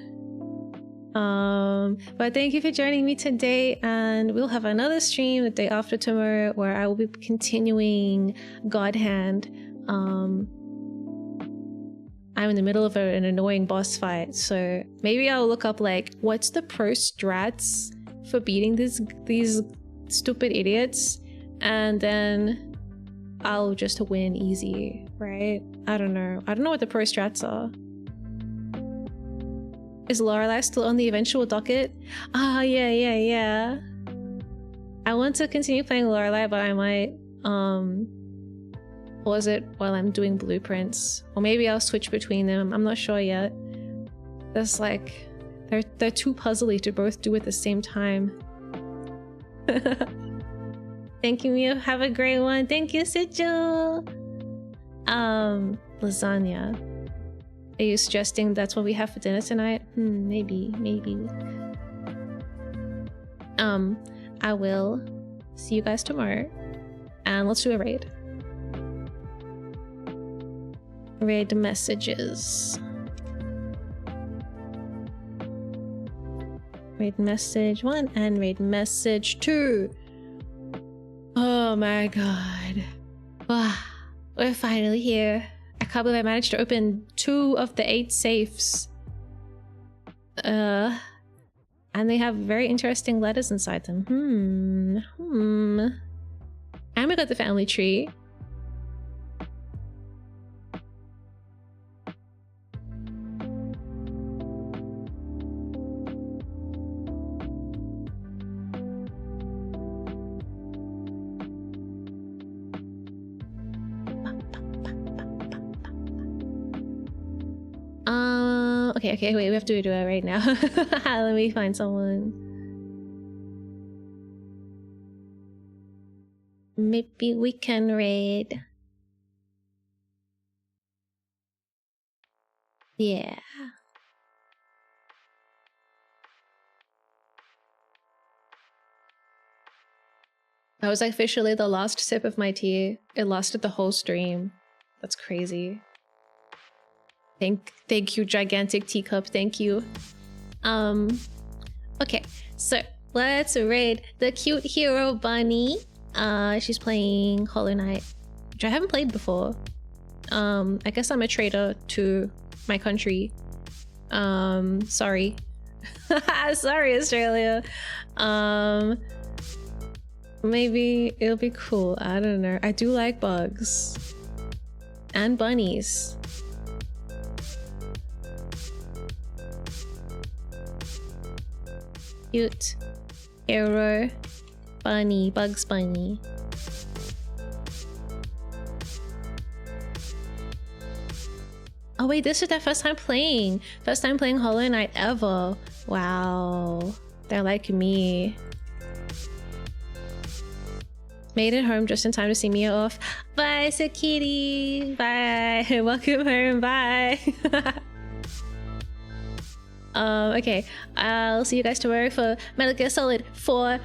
But thank you for joining me today, and we'll have another stream the day after tomorrow where I will be continuing God Hand. I'm in the middle of an annoying boss fight, so maybe I'll look up like what's the pro strats for beating these stupid idiots, and then I'll just win easy, right? I don't know what the pro strats are. Is Lorelei still on the eventual docket? Ah, yeah. I want to continue playing Lorelei, but I might pause it while I'm doing blueprints, or maybe I'll switch between them. I'm not sure yet. There's like they're too puzzly to both do at the same time. Thank you, Miya. Have a great one. Thank you, Sijil. Lasagna. Are you suggesting that's what we have for dinner tonight? Maybe. I will see you guys tomorrow, and let's do a raid. Raid messages. Raid message 1 and raid message 2. Oh my god. We're finally here. I can't believe I managed to open 2 of the 8 safes. And they have very interesting letters inside them. And we got the family tree. Okay, wait, we have to do it right now. Let me find someone. Maybe we can raid. Yeah. That was officially the last sip of my tea. It lasted the whole stream. That's crazy. Thank you, gigantic teacup. Thank you. Okay, so let's raid the cute hero bunny. She's playing Hollow Knight, which I haven't played before. I guess I'm a traitor to my country. Sorry. Sorry, Australia. Maybe it'll be cool. I don't know. I do like bugs and bunnies. Cute hero bunny, Bugs Bunny. Oh wait, this is their first time playing. First time playing Hollow Knight ever. Wow, they're like me. Made it home just in time to see Miya off. Bye, Sakiti. Bye. Welcome home. Bye. Okay, I'll see you guys tomorrow for Metal Gear Solid 4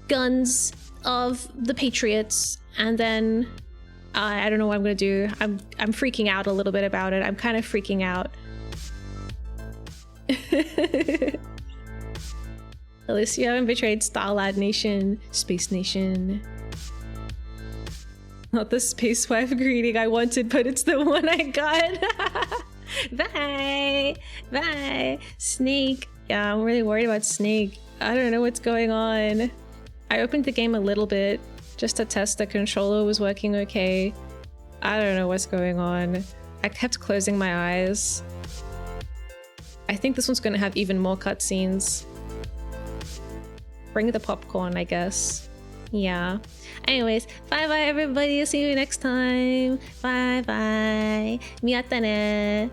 Guns of the Patriots, and then I don't know what I'm gonna do. I'm freaking out a little bit about it. I'm kind of freaking out. At least you haven't betrayed Starlad Nation, Space Nation. Not the space wife greeting I wanted, but it's the one I got. Bye! Bye! Snake. Yeah, I'm really worried about Snake. I don't know what's going on. I opened the game a little bit just to test the controller was working okay. I don't know what's going on. I kept closing my eyes. I think this one's gonna have even more cutscenes. Bring the popcorn, I guess. Yeah. Anyways, bye bye everybody. See you next time. Bye bye. Miyata ne.